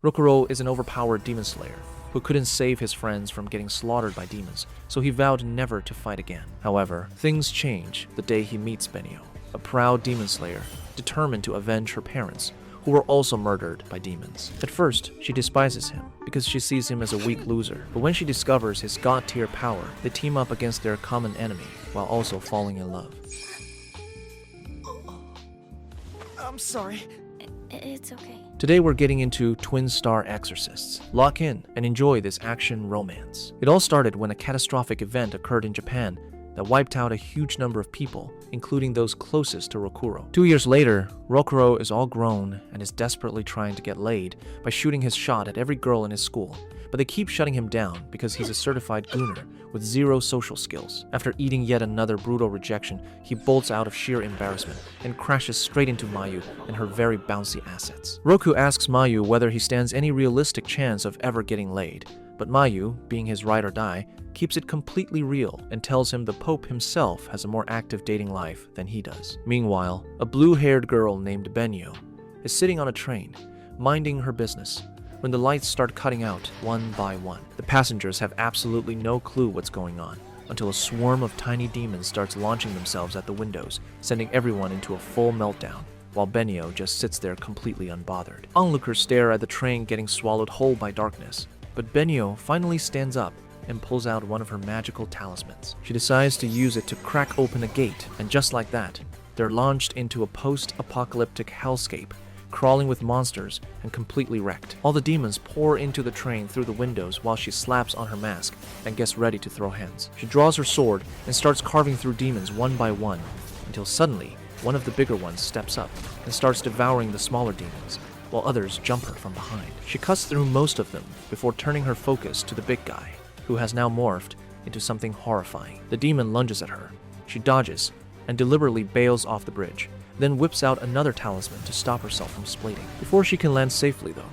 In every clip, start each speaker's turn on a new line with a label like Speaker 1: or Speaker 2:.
Speaker 1: Rokuro is an overpowered demon slayer who couldn't save his friends from getting slaughtered by demons, so he vowed never to fight again. However, things change the day he meets Benio, a proud demon slayer determined to avenge her parents, who were also murdered by demons. At first, she despises him because she sees him as a weak loser, but when she discovers his god-tier power, they team up against their common enemy while also falling in love.
Speaker 2: I'm sorry.
Speaker 3: It's okay.
Speaker 1: Today we're getting into twin star Exorcists. Lock in and enjoy this action romance. It all started when a catastrophic event occurred in Japan that wiped out a huge number of people, including those closest to Rokuro. 2 years later, Rokuro is all grown and is desperately trying to get laid by shooting his shot at every girl in his school, but they keep shutting him down because he's a certified gooner with zero social skills. After eating yet another brutal rejection, he bolts out of sheer embarrassment and crashes straight into Mayu and her very bouncy assets. Roku asks Mayu whether he stands any realistic chance of ever getting laid, but Mayu, being his ride or die, keeps it completely real and tells him the Pope himself has a more active dating life than he does. Meanwhile, a blue-haired girl named Benyo is sitting on a train, minding her business, when the lights start cutting out one by one. The passengers have absolutely no clue what's going on until a swarm of tiny demons starts launching themselves at the windows, sending everyone into a full meltdown, while Benyo just sits there completely unbothered. Onlookers stare at the train getting swallowed whole by darkness, but Benyo finally stands up and pulls out one of her magical talismans. She decides to use it to crack open a gate, and just like that, they're launched into a post-apocalyptic hellscape, crawling with monsters and completely wrecked. All the demons pour into the train through the windows while she slaps on her mask and gets ready to throw hands. She draws her sword and starts carving through demons one by one, until suddenly one of the bigger ones steps up and starts devouring the smaller demons, while others jump her from behind. She cuts through most of them before turning her focus to the big guy, who has now morphed into something horrifying. The demon lunges at her. She dodges and deliberately bails off the bridge, then whips out another talisman to stop herself from splitting. Before she can land safely though,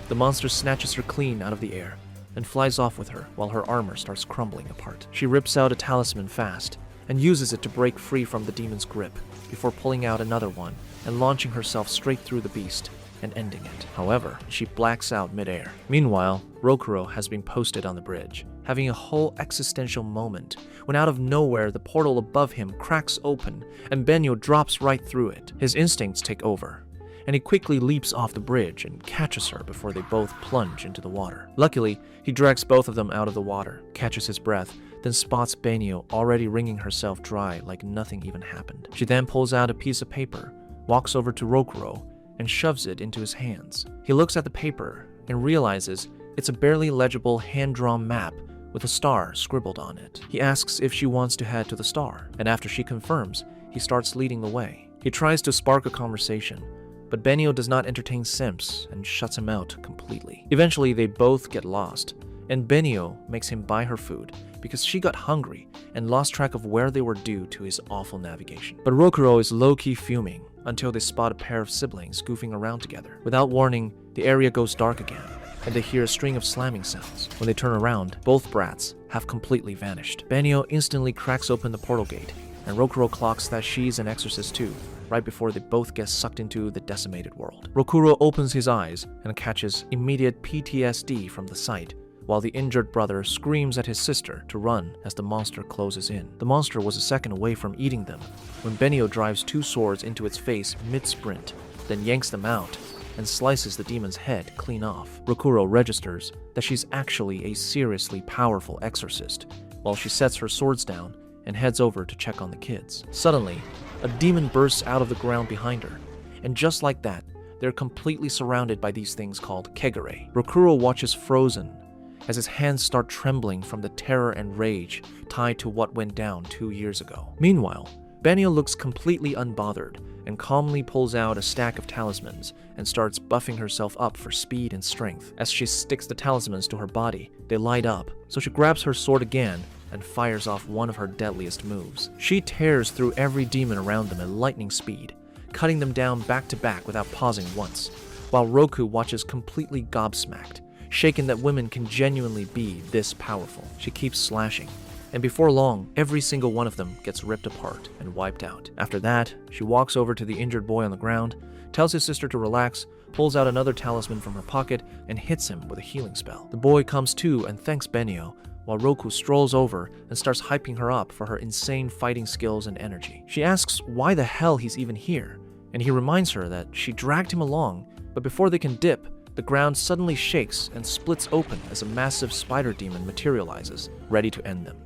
Speaker 1: the monster snatches her clean out of the air and flies off with her while her armor starts crumbling apart. She rips out a talisman fast and uses it to break free from the demon's grip before pulling out another one and launching herself straight through the beast and ending it. However, she blacks out midair. Meanwhile, Rokuro has been posted on the bridge, having a whole existential moment when out of nowhere the portal above him cracks open and Benyo drops right through it. His instincts take over, and he quickly leaps off the bridge and catches her before they both plunge into the water. Luckily, he drags both of them out of the water, catches his breath, then spots Benyo already wringing herself dry like nothing even happened. She then pulls out a piece of paper, walks over to Rokuro, and shoves it into his hands. He looks at the paper and realizes it's a barely legible hand-drawn map with a star scribbled on it. He asks if she wants to head to the star, and after she confirms, he starts leading the way. He tries to spark a conversation, but Benio does not entertain simps and shuts him out completely. Eventually, they both get lost, and Benio makes him buy her food because she got hungry and lost track of where they were due to his awful navigation. But Rokuro is low-key fuming until they spot a pair of siblings goofing around together. Without warning, the area goes dark again, and they hear a string of slamming sounds. When they turn around, both brats have completely vanished. Benio instantly cracks open the portal gate, and Rokuro clocks that she's an exorcist too, right before they both get sucked into the decimated world. Rokuro opens his eyes and catches immediate PTSD from the sight, while the injured brother screams at his sister to run as the monster closes in. The monster was a second away from eating them when Benio drives two swords into its face mid-sprint, then yanks them out and slices the demon's head clean off. Rokuro registers that she's actually a seriously powerful exorcist, while she sets her swords down and heads over to check on the kids. Suddenly, a demon bursts out of the ground behind her, and just like that, they're completely surrounded by these things called kegare. Rokuro watches frozen as his hands start trembling from the terror and rage tied to what went down 2 years ago. Meanwhile, Benio looks completely unbothered and calmly pulls out a stack of talismans and starts buffing herself up for speed and strength. As she sticks the talismans to her body, they light up, so she grabs her sword again and fires off one of her deadliest moves. She tears through every demon around them at lightning speed, cutting them down back to back without pausing once, while Roku watches completely gobsmacked, shaken that women can genuinely be this powerful. She keeps slashing, and before long, every single one of them gets ripped apart and wiped out. After that, she walks over to the injured boy on the ground, tells his sister to relax, pulls out another talisman from her pocket, and hits him with a healing spell. The boy comes to and thanks Benio, while Roku strolls over and starts hyping her up for her insane fighting skills and energy. She asks why the hell he's even here, and he reminds her that she dragged him along, but before they can dip, the ground suddenly shakes and splits open as a massive spider demon materializes, ready to end them.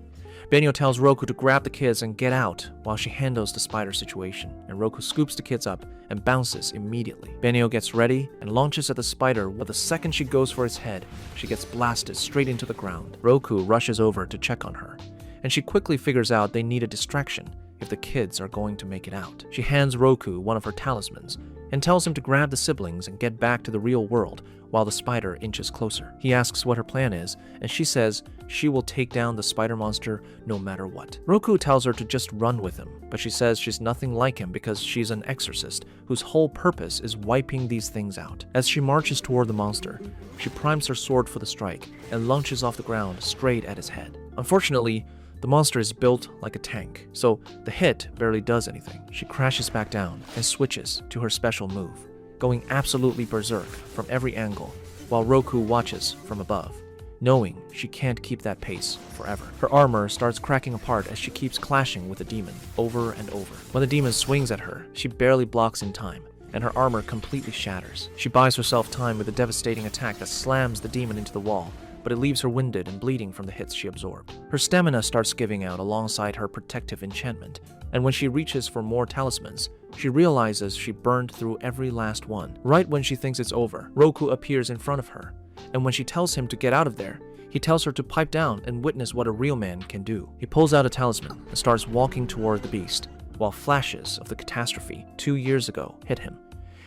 Speaker 1: Benio tells Roku to grab the kids and get out while she handles the spider situation, and Roku scoops the kids up and bounces immediately. Benio gets ready and launches at the spider, but the second she goes for its head, she gets blasted straight into the ground. Roku rushes over to check on her, and she quickly figures out they need a distraction if the kids are going to make it out. She hands Roku one of her talismans and tells him to grab the siblings and get back to the real world while the spider inches closer. He asks what her plan is, and she says she will take down the spider monster no matter what. Roku tells her to just run with him, but she says she's nothing like him because she's an exorcist whose whole purpose is wiping these things out. As she marches toward the monster, she primes her sword for the strike and launches off the ground straight at his head. Unfortunately, the monster is built like a tank, so the hit barely does anything. She crashes back down and switches to her special move, going absolutely berserk from every angle, while Roku watches from above, knowing she can't keep that pace forever. Her armor starts cracking apart as she keeps clashing with the demon over and over. When the demon swings at her, she barely blocks in time, and her armor completely shatters. She buys herself time with a devastating attack that slams the demon into the wall, but it leaves her winded and bleeding from the hits she absorbed. Her stamina starts giving out alongside her protective enchantment, and when she reaches for more talismans, she realizes she burned through every last one. Right when she thinks it's over, Roku appears in front of her, and when she tells him to get out of there, he tells her to pipe down and witness what a real man can do. He pulls out a talisman and starts walking toward the beast, while flashes of the catastrophe 2 years ago hit him.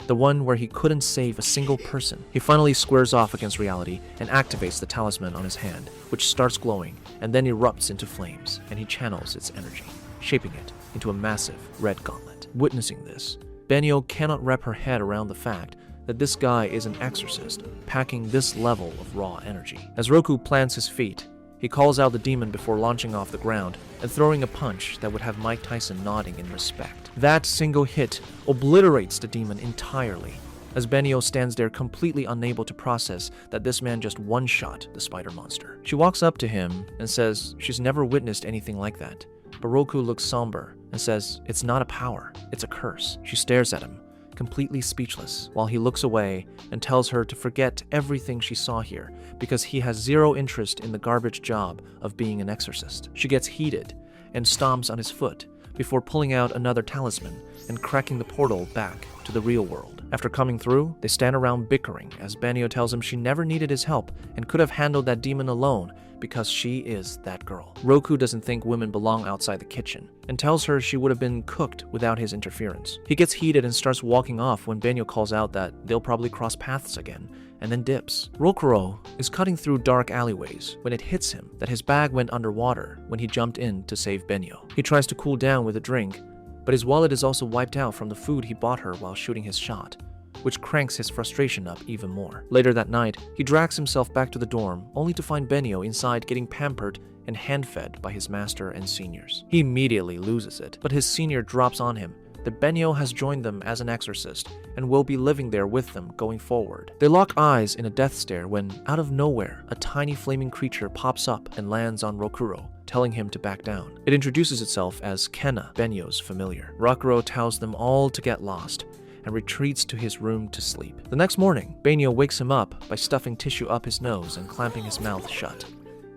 Speaker 1: The one where he couldn't save a single person. He finally squares off against reality and activates the talisman on his hand, which starts glowing and then erupts into flames, and he channels its energy, shaping it into a massive red gauntlet. Witnessing this, Benio cannot wrap her head around the fact that this guy is an exorcist, packing this level of raw energy. As Roku plants his feet, he calls out the demon before launching off the ground and throwing a punch that would have Mike Tyson nodding in respect. That single hit obliterates the demon entirely, as Benio stands there completely unable to process that this man just one-shot the spider monster. She walks up to him and says she's never witnessed anything like that, but Roku looks somber and says it's not a power, it's a curse. She stares at him, completely speechless, while he looks away and tells her to forget everything she saw here because he has zero interest in the garbage job of being an exorcist. She gets heated and stomps on his foot before pulling out another talisman and cracking the portal back to the real world. After coming through, they stand around bickering as Benio tells him she never needed his help and could have handled that demon alone because she is that girl. Roku doesn't think women belong outside the kitchen and tells her she would have been cooked without his interference. He gets heated and starts walking off when Benio calls out that they'll probably cross paths again, and then dips. Rokuro is cutting through dark alleyways when it hits him that his bag went underwater when he jumped in to save Benio. He tries to cool down with a drink, but his wallet is also wiped out from the food he bought her while shooting his shot, which cranks his frustration up even more. Later that night, he drags himself back to the dorm, only to find Benio inside getting pampered and hand-fed by his master and seniors. He immediately loses it, but his senior drops on him that Benio has joined them as an exorcist and will be living there with them going forward. They lock eyes in a death stare when, out of nowhere, a tiny flaming creature pops up and lands on Rokuro, telling him to back down. It introduces itself as Kenna, Benio's familiar. Rokuro tells them all to get lost and retreats to his room to sleep. The next morning, Benio wakes him up by stuffing tissue up his nose and clamping his mouth shut.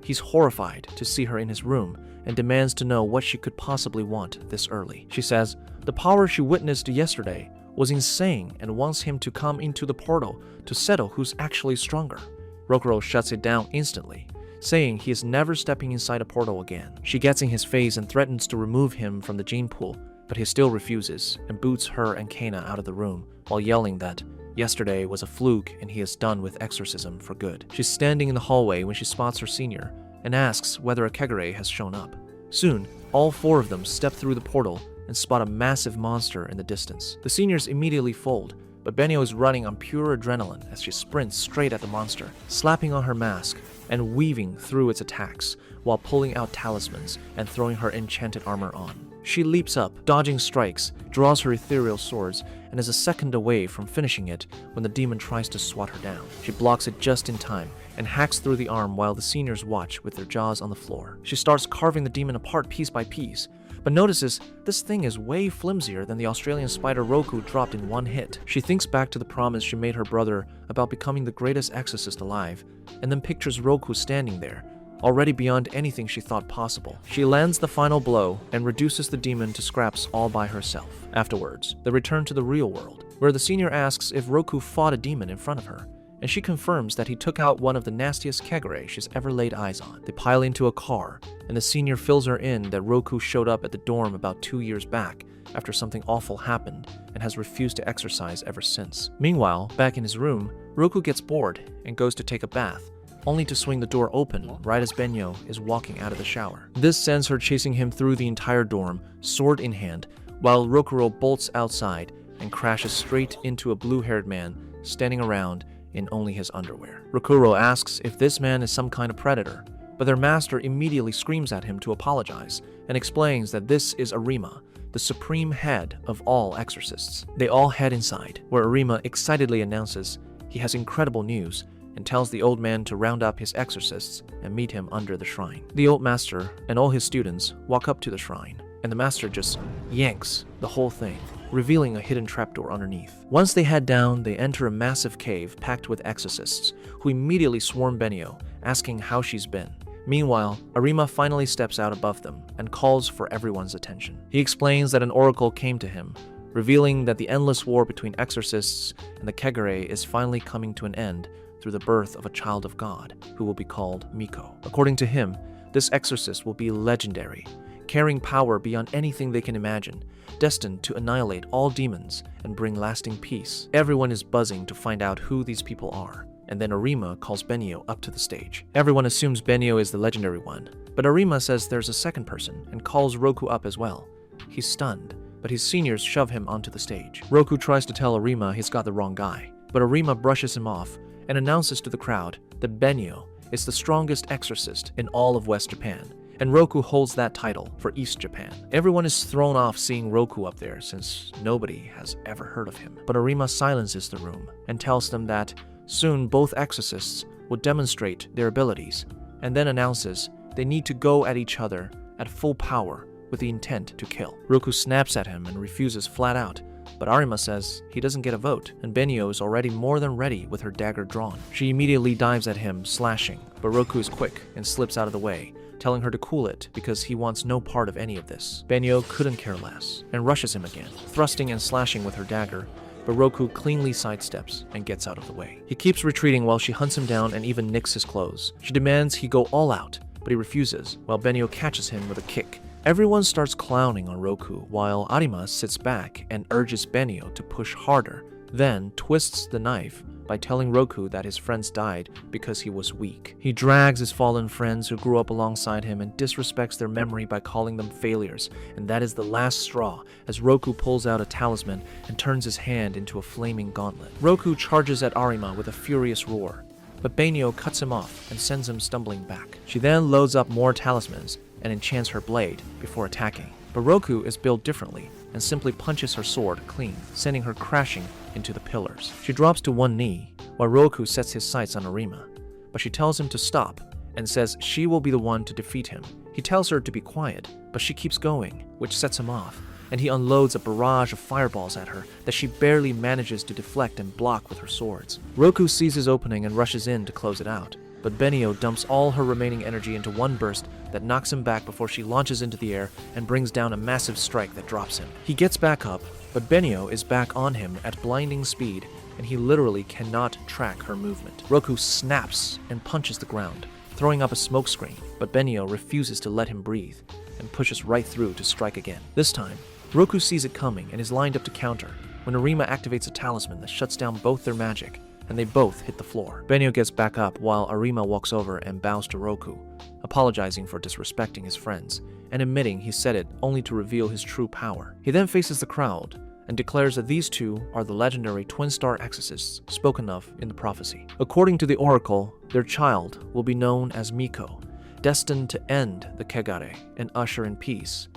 Speaker 1: He's horrified to see her in his room and demands to know what she could possibly want this early. She says the power she witnessed yesterday was insane and wants him to come into the portal to settle who's actually stronger. Rokuro shuts it down instantly, saying he is never stepping inside a portal again. She gets in his face and threatens to remove him from the gene pool, but he still refuses and boots her and Kana out of the room while yelling that yesterday was a fluke and he is done with exorcism for good. She's standing in the hallway when she spots her senior and asks whether a Kegure has shown up. Soon, all four of them step through the portal and spot a massive monster in the distance. The seniors immediately fold, but Benio is running on pure adrenaline as she sprints straight at the monster, slapping on her mask and weaving through its attacks while pulling out talismans and throwing her enchanted armor on. She leaps up, dodging strikes, draws her ethereal swords, and is a second away from finishing it when the demon tries to swat her down. She blocks it just in time and hacks through the arm while the seniors watch with their jaws on the floor. She starts carving the demon apart piece by piece, but notices this thing is way flimsier than the Australian spider Roku dropped in one hit. She thinks back to the promise she made her brother about becoming the greatest exorcist alive, and then pictures Roku standing there, already beyond anything she thought possible. She lands the final blow and reduces the demon to scraps all by herself. Afterwards, they return to the real world, where the senior asks if Roku fought a demon in front of her, and she confirms that he took out one of the nastiest kegare she's ever laid eyes on. They pile into a car, and the senior fills her in that Roku showed up at the dorm about 2 years back after something awful happened and has refused to exercise ever since. Meanwhile, back in his room, Roku gets bored and goes to take a bath, only to swing the door open right as Benyo is walking out of the shower. This sends her chasing him through the entire dorm, sword in hand, while Rokuro bolts outside and crashes straight into a blue-haired man standing around in only his underwear. Rokuro asks if this man is some kind of predator, but their master immediately screams at him to apologize and explains that this is Arima, the supreme head of all exorcists. They all head inside, where Arima excitedly announces he has incredible news and tells the old man to round up his exorcists and meet him under the shrine. The old master and all his students walk up to the shrine, and the master just yanks the whole thing, revealing a hidden trapdoor underneath. Once they head down, they enter a massive cave packed with exorcists, who immediately swarm Benio, asking how she's been. Meanwhile, Arima finally steps out above them and calls for everyone's attention. He explains that an oracle came to him, revealing that the endless war between exorcists and the kegare is finally coming to an end through the birth of a child of God, who will be called Miko. According to him, this exorcist will be legendary, carrying power beyond anything they can imagine, destined to annihilate all demons and bring lasting peace. Everyone is buzzing to find out who these people are, and then Arima calls Benio up to the stage. Everyone assumes Benio is the legendary one, but Arima says there's a second person and calls Roku up as well. He's stunned, but his seniors shove him onto the stage. Roku tries to tell Arima he's got the wrong guy, but Arima brushes him off and announces to the crowd that Benio is the strongest exorcist in all of West Japan, and Roku holds that title for East Japan. Everyone is thrown off seeing Roku up there since nobody has ever heard of him. But Arima silences the room and tells them that soon both exorcists will demonstrate their abilities, and then announces they need to go at each other at full power with the intent to kill. Roku snaps at him and refuses flat out, but Arima says he doesn't get a vote, and Benio is already more than ready with her dagger drawn. She immediately dives at him, slashing, but Roku is quick and slips out of the way, telling her to cool it because he wants no part of any of this. Benio couldn't care less and rushes him again, thrusting and slashing with her dagger, but Roku cleanly sidesteps and gets out of the way. He keeps retreating while she hunts him down and even nicks his clothes. She demands he go all out, but he refuses, while Benio catches him with a kick. Everyone starts clowning on Roku, while Arima sits back and urges Benio to push harder, then twists the knife by telling Roku that his friends died because he was weak. He drags his fallen friends who grew up alongside him and disrespects their memory by calling them failures, and that is the last straw as Roku pulls out a talisman and turns his hand into a flaming gauntlet. Roku charges at Arima with a furious roar, but Benio cuts him off and sends him stumbling back. She then loads up more talismans and enchants her blade before attacking. But Roku is built differently and simply punches her sword clean, sending her crashing into the pillars. She drops to one knee while Roku sets his sights on Arima, but she tells him to stop and says she will be the one to defeat him. He tells her to be quiet, but she keeps going, which sets him off, and he unloads a barrage of fireballs at her that she barely manages to deflect and block with her swords. Roku sees his opening and rushes in to close it out, but Benio dumps all her remaining energy into one burst that knocks him back before she launches into the air and brings down a massive strike that drops him. He gets back up, but Benio is back on him at blinding speed, and he literally cannot track her movement. Roku snaps and punches the ground, throwing up a smoke screen, but Benio refuses to let him breathe and pushes right through to strike again. This time, Roku sees it coming and is lined up to counter when Arima activates a talisman that shuts down both their magic, and they both hit the floor. Benio gets back up while Arima walks over and bows to Roku, apologizing for disrespecting his friends and admitting he said it only to reveal his true power. He then faces the crowd and declares that these two are the legendary twin-star exorcists spoken of in the prophecy. According to the oracle, their child will be known as Miko, destined to end the kegare and usher in peace.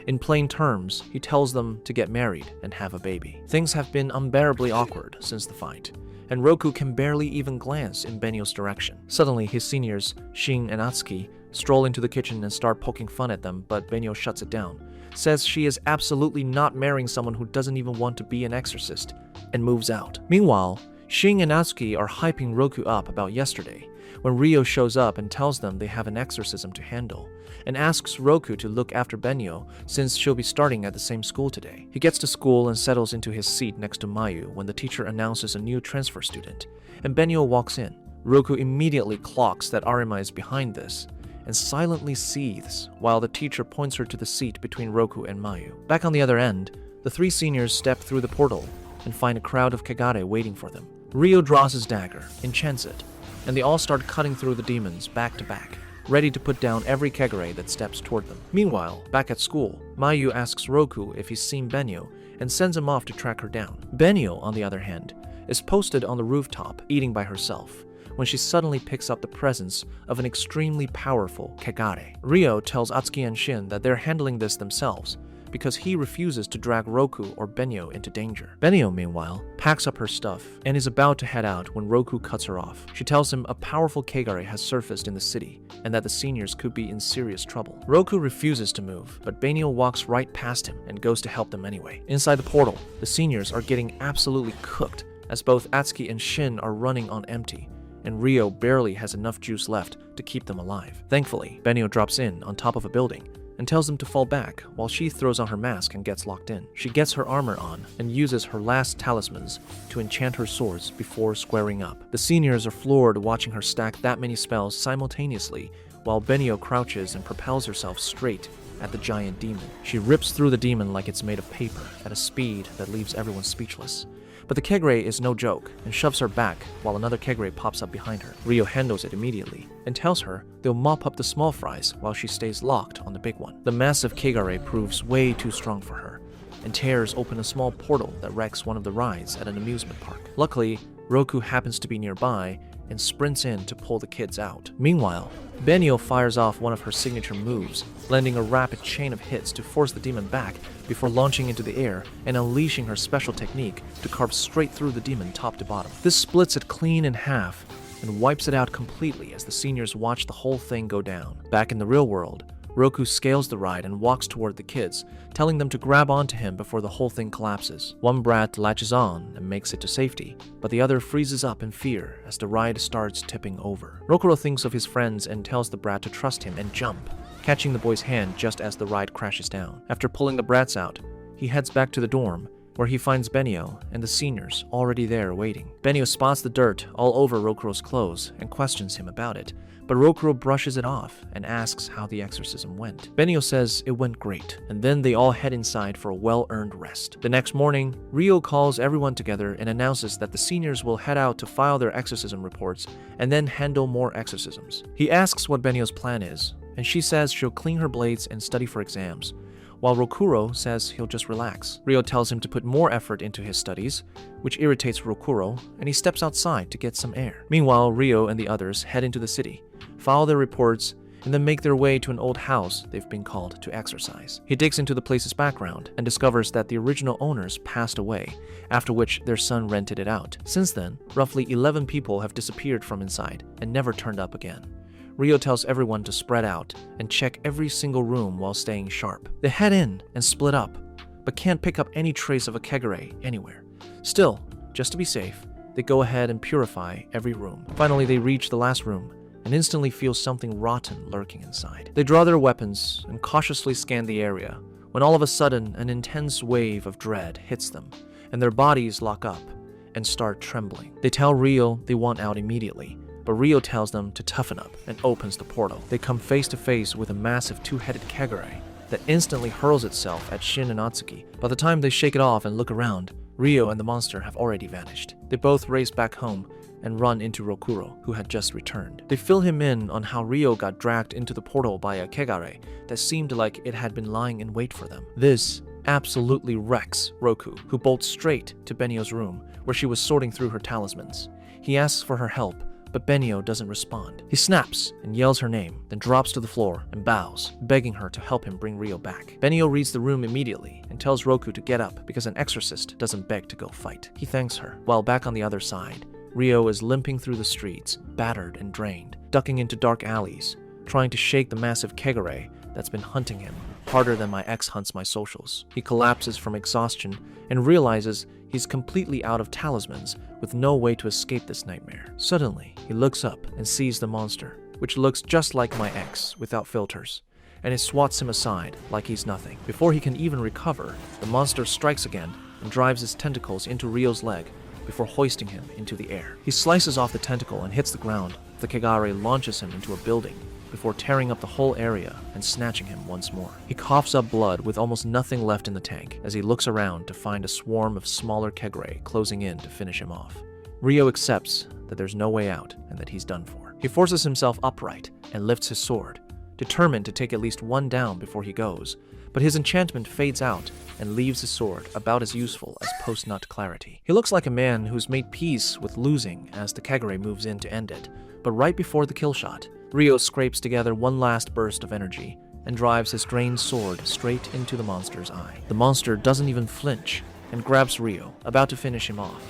Speaker 1: In plain terms, he tells them to get married and have a baby. Things have been unbearably awkward since the fight, and Roku can barely even glance in Benio's direction. Suddenly, his seniors, Shin and Atsuki, stroll into the kitchen and start poking fun at them, but Benio shuts it down, says she is absolutely not marrying someone who doesn't even want to be an exorcist, and moves out. Meanwhile, Shin and Atsuki are hyping Roku up about yesterday, when Ryo shows up and tells them they have an exorcism to handle, and asks Roku to look after Benio since she'll be starting at the same school today. He gets to school and settles into his seat next to Mayu when the teacher announces a new transfer student, and Benio walks in. Roku immediately clocks that Arima is behind this, and silently seethes while the teacher points her to the seat between Roku and Mayu. Back on the other end, the three seniors step through the portal and find a crowd of Kegare waiting for them. Ryo draws his dagger, enchants it, and they all start cutting through the demons back to back, ready to put down every Kegare that steps toward them. Meanwhile, back at school, Mayu asks Roku if he's seen Benio and sends him off to track her down. Benio, on the other hand, is posted on the rooftop, eating by herself, when she suddenly picks up the presence of an extremely powerful Kegare. Ryo tells Atsuki and Shin that they're handling this themselves, because he refuses to drag Roku or Benio into danger. Benio, meanwhile, packs up her stuff and is about to head out when Roku cuts her off. She tells him a powerful Kegare has surfaced in the city and that the seniors could be in serious trouble. Roku refuses to move, but Benio walks right past him and goes to help them anyway. Inside the portal, the seniors are getting absolutely cooked as both Atsuki and Shin are running on empty, and Ryo barely has enough juice left to keep them alive. Thankfully, Benio drops in on top of a building and tells them to fall back while she throws on her mask and gets locked in. She gets her armor on and uses her last talismans to enchant her swords before squaring up. The seniors are floored watching her stack that many spells simultaneously while Benio crouches and propels herself straight at the giant demon. She rips through the demon like it's made of paper at a speed that leaves everyone speechless. But the Kegare is no joke and shoves her back while another Kegare pops up behind her. Ryo handles it immediately and tells her they'll mop up the small fries while she stays locked on the big one. The massive Kegare proves way too strong for her and tears open a small portal that wrecks one of the rides at an amusement park. Luckily, Roku happens to be nearby and sprints in to pull the kids out. Meanwhile, Benio fires off one of her signature moves, landing a rapid chain of hits to force the demon back before launching into the air and unleashing her special technique to carve straight through the demon top to bottom. This splits it clean in half and wipes it out completely as the seniors watch the whole thing go down. Back in the real world, Roku scales the ride and walks toward the kids, telling them to grab onto him before the whole thing collapses. One brat latches on and makes it to safety, but the other freezes up in fear as the ride starts tipping over. Rokuro thinks of his friends and tells the brat to trust him and jump, catching the boy's hand just as the ride crashes down. After pulling the brats out, he heads back to the dorm, where he finds Benio and the seniors already there waiting. Benio spots the dirt all over Rokuro's clothes and questions him about it, but Rokuro brushes it off and asks how the exorcism went. Benio says it went great, and then they all head inside for a well-earned rest. The next morning, Ryo calls everyone together and announces that the seniors will head out to file their exorcism reports and then handle more exorcisms. He asks what Benio's plan is, and she says she'll clean her blades and study for exams, while Rokuro says he'll just relax. Ryo tells him to put more effort into his studies, which irritates Rokuro, and he steps outside to get some air. Meanwhile, Ryo and the others head into the city, file their reports, and then make their way to an old house they've been called to exorcise. He digs into the place's background and discovers that the original owners passed away, after which their son rented it out. Since then, roughly 11 people have disappeared from inside and never turned up again. Ryo tells everyone to spread out and check every single room while staying sharp. They head in and split up, but can't pick up any trace of a Kegare anywhere. Still, just to be safe, they go ahead and purify every room. Finally, they reach the last room and instantly feel something rotten lurking inside. They draw their weapons and cautiously scan the area, when all of a sudden an intense wave of dread hits them, and their bodies lock up and start trembling. They tell Ryo they want out immediately, but Ryo tells them to toughen up and opens the portal. They come face to face with a massive two-headed Kegare that instantly hurls itself at Shin and Atsuki. By the time they shake it off and look around, Ryo and the monster have already vanished. They both race back home and run into Rokuro, who had just returned. They fill him in on how Ryo got dragged into the portal by a Kegare that seemed like it had been lying in wait for them. This absolutely wrecks Roku, who bolts straight to Benio's room, where she was sorting through her talismans. He asks for her help, but Benio doesn't respond. He snaps and yells her name, then drops to the floor and bows, begging her to help him bring Ryo back. Benio reads the room immediately and tells Roku to get up because an exorcist doesn't beg to go fight. He thanks her. While back on the other side, Ryo is limping through the streets, battered and drained, ducking into dark alleys, trying to shake the massive kegare that's been hunting him harder than my ex hunts my socials. He collapses from exhaustion and realizes he's completely out of talismans with no way to escape this nightmare. Suddenly, he looks up and sees the monster, which looks just like my ex without filters, and it swats him aside like he's nothing. Before he can even recover, the monster strikes again and drives its tentacles into Ryo's leg before hoisting him into the air. He slices off the tentacle and hits the ground. The kegare launches him into a building before tearing up the whole area and snatching him once more. He coughs up blood with almost nothing left in the tank as he looks around to find a swarm of smaller kegare closing in to finish him off. Ryo accepts that there's no way out and that he's done for. He forces himself upright and lifts his sword, determined to take at least one down before he goes, but his enchantment fades out and leaves his sword about as useful as post-nut clarity. He looks like a man who's made peace with losing as the kegare moves in to end it, but right before the kill shot, Ryo scrapes together one last burst of energy and drives his drained sword straight into the monster's eye. The monster doesn't even flinch and grabs Ryo, about to finish him off,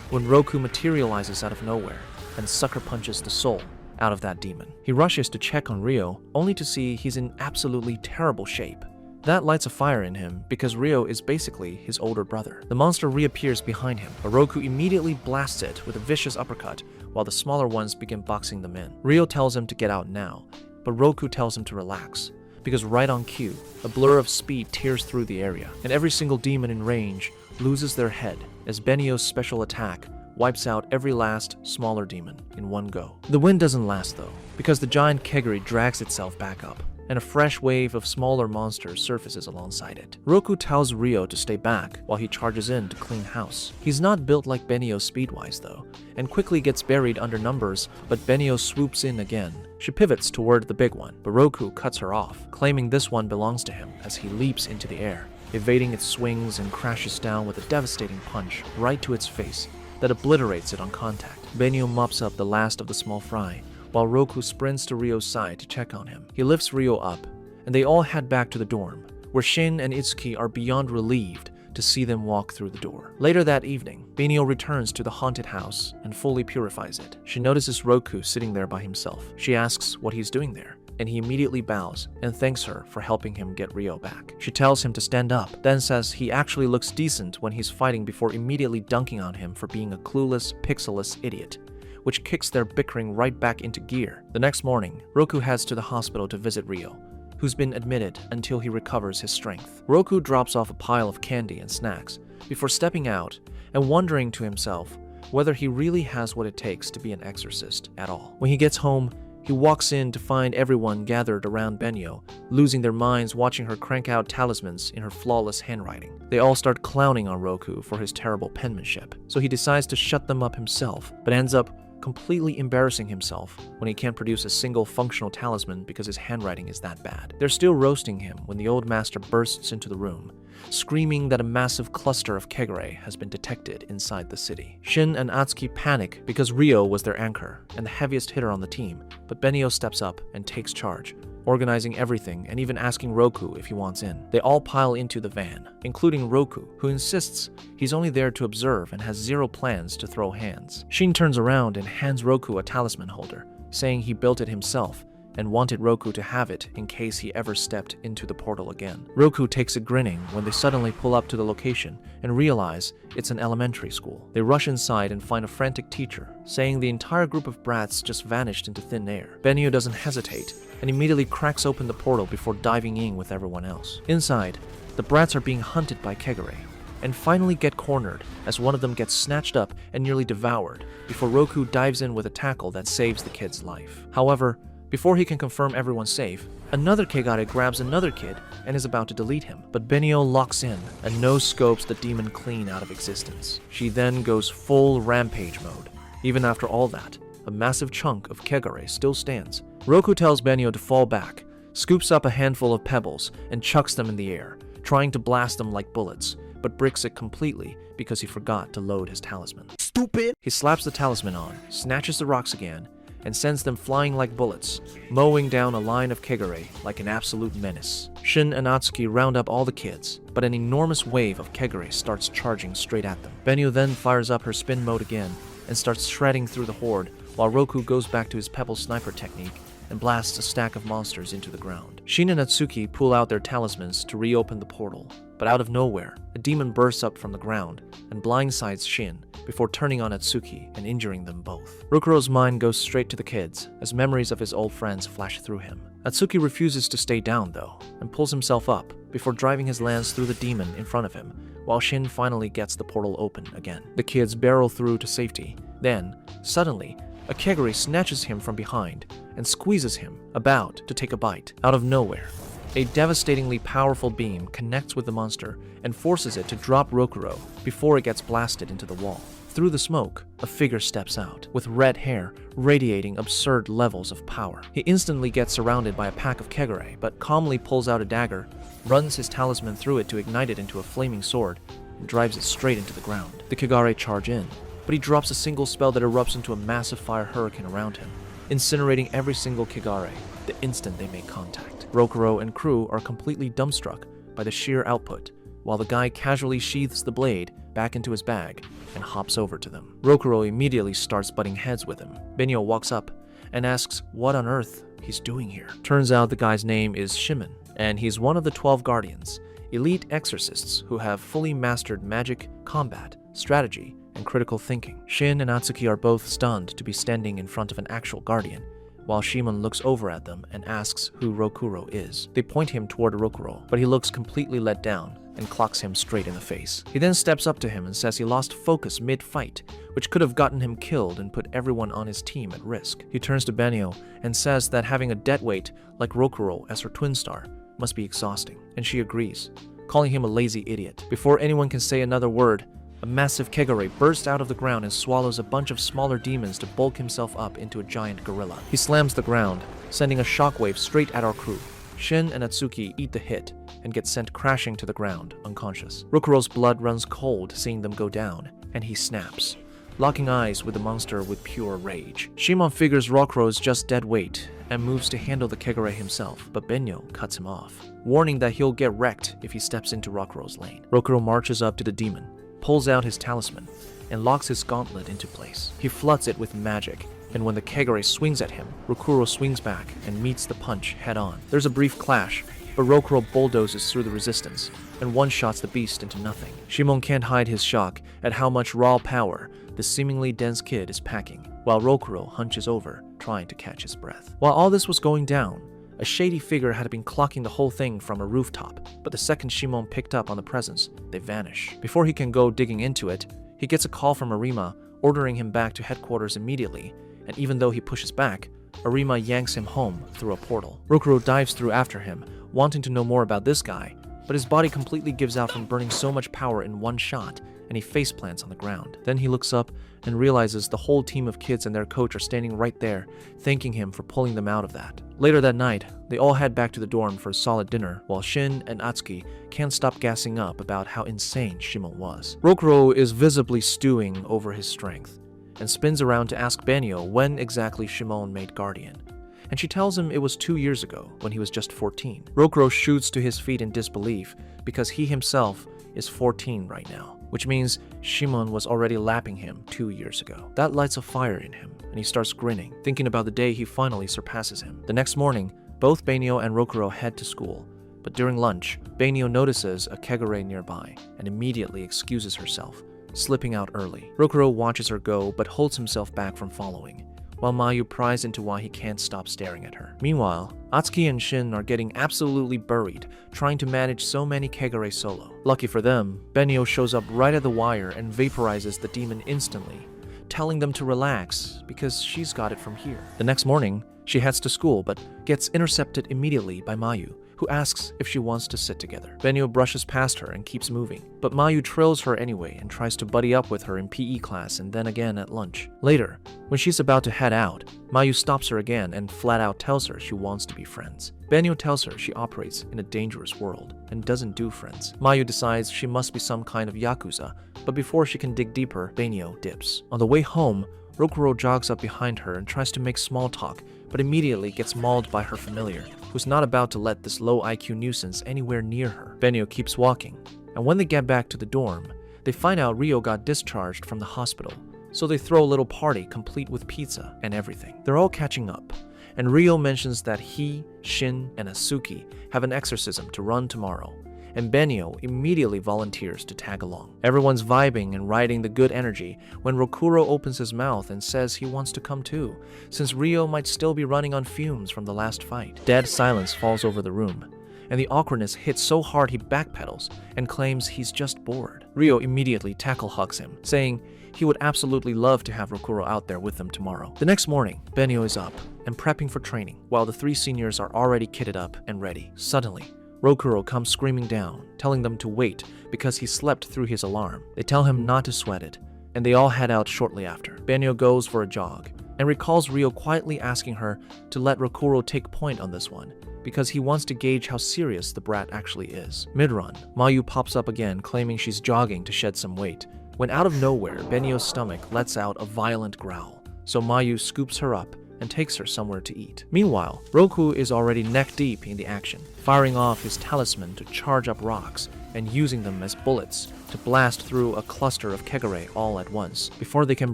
Speaker 1: when Roku materializes out of nowhere and sucker punches the soul out of that demon. He rushes to check on Ryo, only to see he's in absolutely terrible shape. That lights a fire in him because Ryo is basically his older brother. The monster reappears behind him, but Roku immediately blasts it with a vicious uppercut while the smaller ones begin boxing them in. Ryo tells him to get out now, but Roku tells him to relax because right on cue, a blur of speed tears through the area, and every single demon in range loses their head as Benio's special attack wipes out every last smaller demon in one go. The win doesn't last though, because the giant kegare drags itself back up, and a fresh wave of smaller monsters surfaces alongside it. Roku tells Ryo to stay back while he charges in to clean house. He's not built like Benio speed-wise though, and quickly gets buried under numbers, but Benio swoops in again. She pivots toward the big one, but Roku cuts her off, claiming this one belongs to him as he leaps into the air, evading its swings and crashes down with a devastating punch right to its face that obliterates it on contact. Benio mops up the last of the small fry, while Roku sprints to Ryo's side to check on him. He lifts Ryo up, and they all head back to the dorm, where Shin and Itsuki are beyond relieved to see them walk through the door. Later that evening, Benio returns to the haunted house and fully purifies it. She notices Roku sitting there by himself. She asks what he's doing there, and he immediately bows and thanks her for helping him get Ryo back. She tells him to stand up, then says he actually looks decent when he's fighting before immediately dunking on him for being a clueless, pixelless idiot, which kicks their bickering right back into gear. The next morning, Roku heads to the hospital to visit Ryo, who's been admitted until he recovers his strength. Roku drops off a pile of candy and snacks before stepping out and wondering to himself whether he really has what it takes to be an exorcist at all. When he gets home, he walks in to find everyone gathered around Benio, losing their minds watching her crank out talismans in her flawless handwriting. They all start clowning on Roku for his terrible penmanship, so he decides to shut them up himself, but ends up completely embarrassing himself when he can't produce a single functional talisman because his handwriting is that bad. They're still roasting him when the old master bursts into the room, screaming that a massive cluster of kegare has been detected inside the city. Shin and Atsuki panic because Ryo was their anchor and the heaviest hitter on the team, but Benio steps up and takes charge, organizing everything and even asking Roku if he wants in. They all pile into the van, including Roku, who insists he's only there to observe and has zero plans to throw hands. Shin turns around and hands Roku a talisman holder, saying he built it himself and wanted Roku to have it in case he ever stepped into the portal again. Roku takes it grinning when they suddenly pull up to the location and realize it's an elementary school. They rush inside and find a frantic teacher, saying the entire group of brats just vanished into thin air. Benio doesn't hesitate and immediately cracks open the portal before diving in with everyone else. Inside, the brats are being hunted by kegare, and finally get cornered as one of them gets snatched up and nearly devoured before Roku dives in with a tackle that saves the kid's life. However, before he can confirm everyone's safe, another kegare grabs another kid and is about to delete him, but Benio locks in and no-scopes the demon clean out of existence. She then goes full rampage mode. Even after all that, a massive chunk of kegare still stands. Roku tells Benio to fall back, scoops up a handful of pebbles, and chucks them in the air, trying to blast them like bullets, but bricks it completely because he forgot to load his talisman.
Speaker 2: Stupid!
Speaker 1: He slaps the talisman on, snatches the rocks again, and sends them flying like bullets, mowing down a line of Kegare like an absolute menace. Shin and Atsuki round up all the kids, but an enormous wave of Kegare starts charging straight at them. Benyo then fires up her spin mode again and starts shredding through the horde, while Roku goes back to his pebble sniper technique and blasts a stack of monsters into the ground. Shin and Atsuki pull out their talismans to reopen the portal, but out of nowhere, a demon bursts up from the ground and blindsides Shin before turning on Atsuki and injuring them both. Rokuro's mind goes straight to the kids as memories of his old friends flash through him. Atsuki refuses to stay down though, and pulls himself up before driving his lance through the demon in front of him, while Shin finally gets the portal open again. The kids barrel through to safety. Then, suddenly, a Kegare snatches him from behind and squeezes him, about to take a bite. Out of nowhere, a devastatingly powerful beam connects with the monster and forces it to drop Rokuro before it gets blasted into the wall. Through the smoke, a figure steps out, with red hair radiating absurd levels of power. He instantly gets surrounded by a pack of Kegare, but calmly pulls out a dagger, runs his talisman through it to ignite it into a flaming sword, and drives it straight into the ground. The Kegare charge in, but he drops a single spell that erupts into a massive fire hurricane around him, incinerating every single Kegare the instant they make contact. Rokuro and crew are completely dumbstruck by the sheer output, while the guy casually sheathes the blade back into his bag and hops over to them. Rokuro immediately starts butting heads with him. Benyo walks up and asks what on earth he's doing here. Turns out the guy's name is Shimon, and he's one of the 12 Guardians, elite exorcists who have fully mastered magic, combat, strategy, and critical thinking. Shin and Atsuki are both stunned to be standing in front of an actual guardian, while Shimon looks over at them and asks who Rokuro is. They point him toward Rokuro, but he looks completely let down and clocks him straight in the face. He then steps up to him and says he lost focus mid-fight, which could have gotten him killed and put everyone on his team at risk. He turns to Benyo and says that having a deadweight like Rokuro as her twin star must be exhausting, and she agrees, calling him a lazy idiot. Before anyone can say another word, a massive Kegare bursts out of the ground and swallows a bunch of smaller demons to bulk himself up into a giant gorilla. He slams the ground, sending a shockwave straight at our crew. Shin and Atsuki eat the hit and get sent crashing to the ground, unconscious. Rokuro's blood runs cold seeing them go down, and he snaps, locking eyes with the monster with pure rage. Shimon figures Rokuro is just dead weight and moves to handle the Kegare himself, but Benyo cuts him off, warning that he'll get wrecked if he steps into Rokuro's lane. Rokuro marches up to the demon, pulls out his talisman, and locks his gauntlet into place. He floods it with magic, and when the Kegare swings at him, Rokuro swings back and meets the punch head-on. There's a brief clash, but Rokuro bulldozes through the resistance and one-shots the beast into nothing. Shimon can't hide his shock at how much raw power the seemingly dense kid is packing, while Rokuro hunches over, trying to catch his breath. While all this was going down, a shady figure had been clocking the whole thing from a rooftop, but the second Shimon picked up on the presence, they vanish. Before he can go digging into it, he gets a call from Arima ordering him back to headquarters immediately, and even though he pushes back, Arima yanks him home through a portal. Rokuro dives through after him, wanting to know more about this guy, but his body completely gives out from burning so much power in one shot, and he faceplants on the ground. Then he looks up and realizes the whole team of kids and their coach are standing right there, thanking him for pulling them out of that. Later that night, they all head back to the dorm for a solid dinner, while Shin and Atsuki can't stop gassing up about how insane Shimon was. Rokuro is visibly stewing over his strength, and spins around to ask Benyo when exactly Shimon made Guardian, and she tells him it was 2 years ago, when he was just 14. Rokuro shoots to his feet in disbelief, because he himself is 14 right now, which means Shimon was already lapping him 2 years ago. That lights a fire in him, and he starts grinning, thinking about the day he finally surpasses him. The next morning, both Benyo and Rokuro head to school, but during lunch, Benyo notices a Kegare nearby, and immediately excuses herself, slipping out early. Rokuro watches her go, but holds himself back from following, while Mayu pries into why he can't stop staring at her. Meanwhile, Atsuki and Shin are getting absolutely buried, trying to manage so many Kegare solo. Lucky for them, Benyo shows up right at the wire and vaporizes the demon instantly, telling them to relax because she's got it from here. The next morning, she heads to school but gets intercepted immediately by Mayu, who asks if she wants to sit together. Benyo brushes past her and keeps moving, but Mayu trails her anyway and tries to buddy up with her in PE class and then again at lunch. Later, when she's about to head out, Mayu stops her again and flat out tells her she wants to be friends. Benyo tells her she operates in a dangerous world and doesn't do friends. Mayu decides she must be some kind of yakuza, but before she can dig deeper, Benyo dips. On the way home, Rokuro jogs up behind her and tries to make small talk, but immediately gets mauled by her familiar, who's not about to let this low IQ nuisance anywhere near her. Benio keeps walking, and when they get back to the dorm, they find out Ryo got discharged from the hospital, so they throw a little party complete with pizza and everything. They're all catching up, and Ryo mentions that he, Shin, and Asuki have an exorcism to run tomorrow, and Benio immediately volunteers to tag along. Everyone's vibing and riding the good energy when Rokuro opens his mouth and says he wants to come too, since Ryo might still be running on fumes from the last fight. Dead silence falls over the room, and the awkwardness hits so hard he backpedals and claims he's just bored. Ryo immediately tackle hugs him, saying he would absolutely love to have Rokuro out there with them tomorrow. The next morning, Benio is up and prepping for training, while the 3 seniors are already kitted up and ready. Suddenly, Rokuro comes screaming down, telling them to wait because he slept through his alarm. They tell him not to sweat it, and they all head out shortly after. Benio goes for a jog and recalls Ryo quietly asking her to let Rokuro take point on this one, because he wants to gauge how serious the brat actually is. Mid-run, Mayu pops up again claiming she's jogging to shed some weight, when out of nowhere, Benio's stomach lets out a violent growl, so Mayu scoops her up and takes her somewhere to eat. Meanwhile, Roku is already neck-deep in the action, firing off his talisman to charge up rocks and using them as bullets to blast through a cluster of kegare all at once. Before they can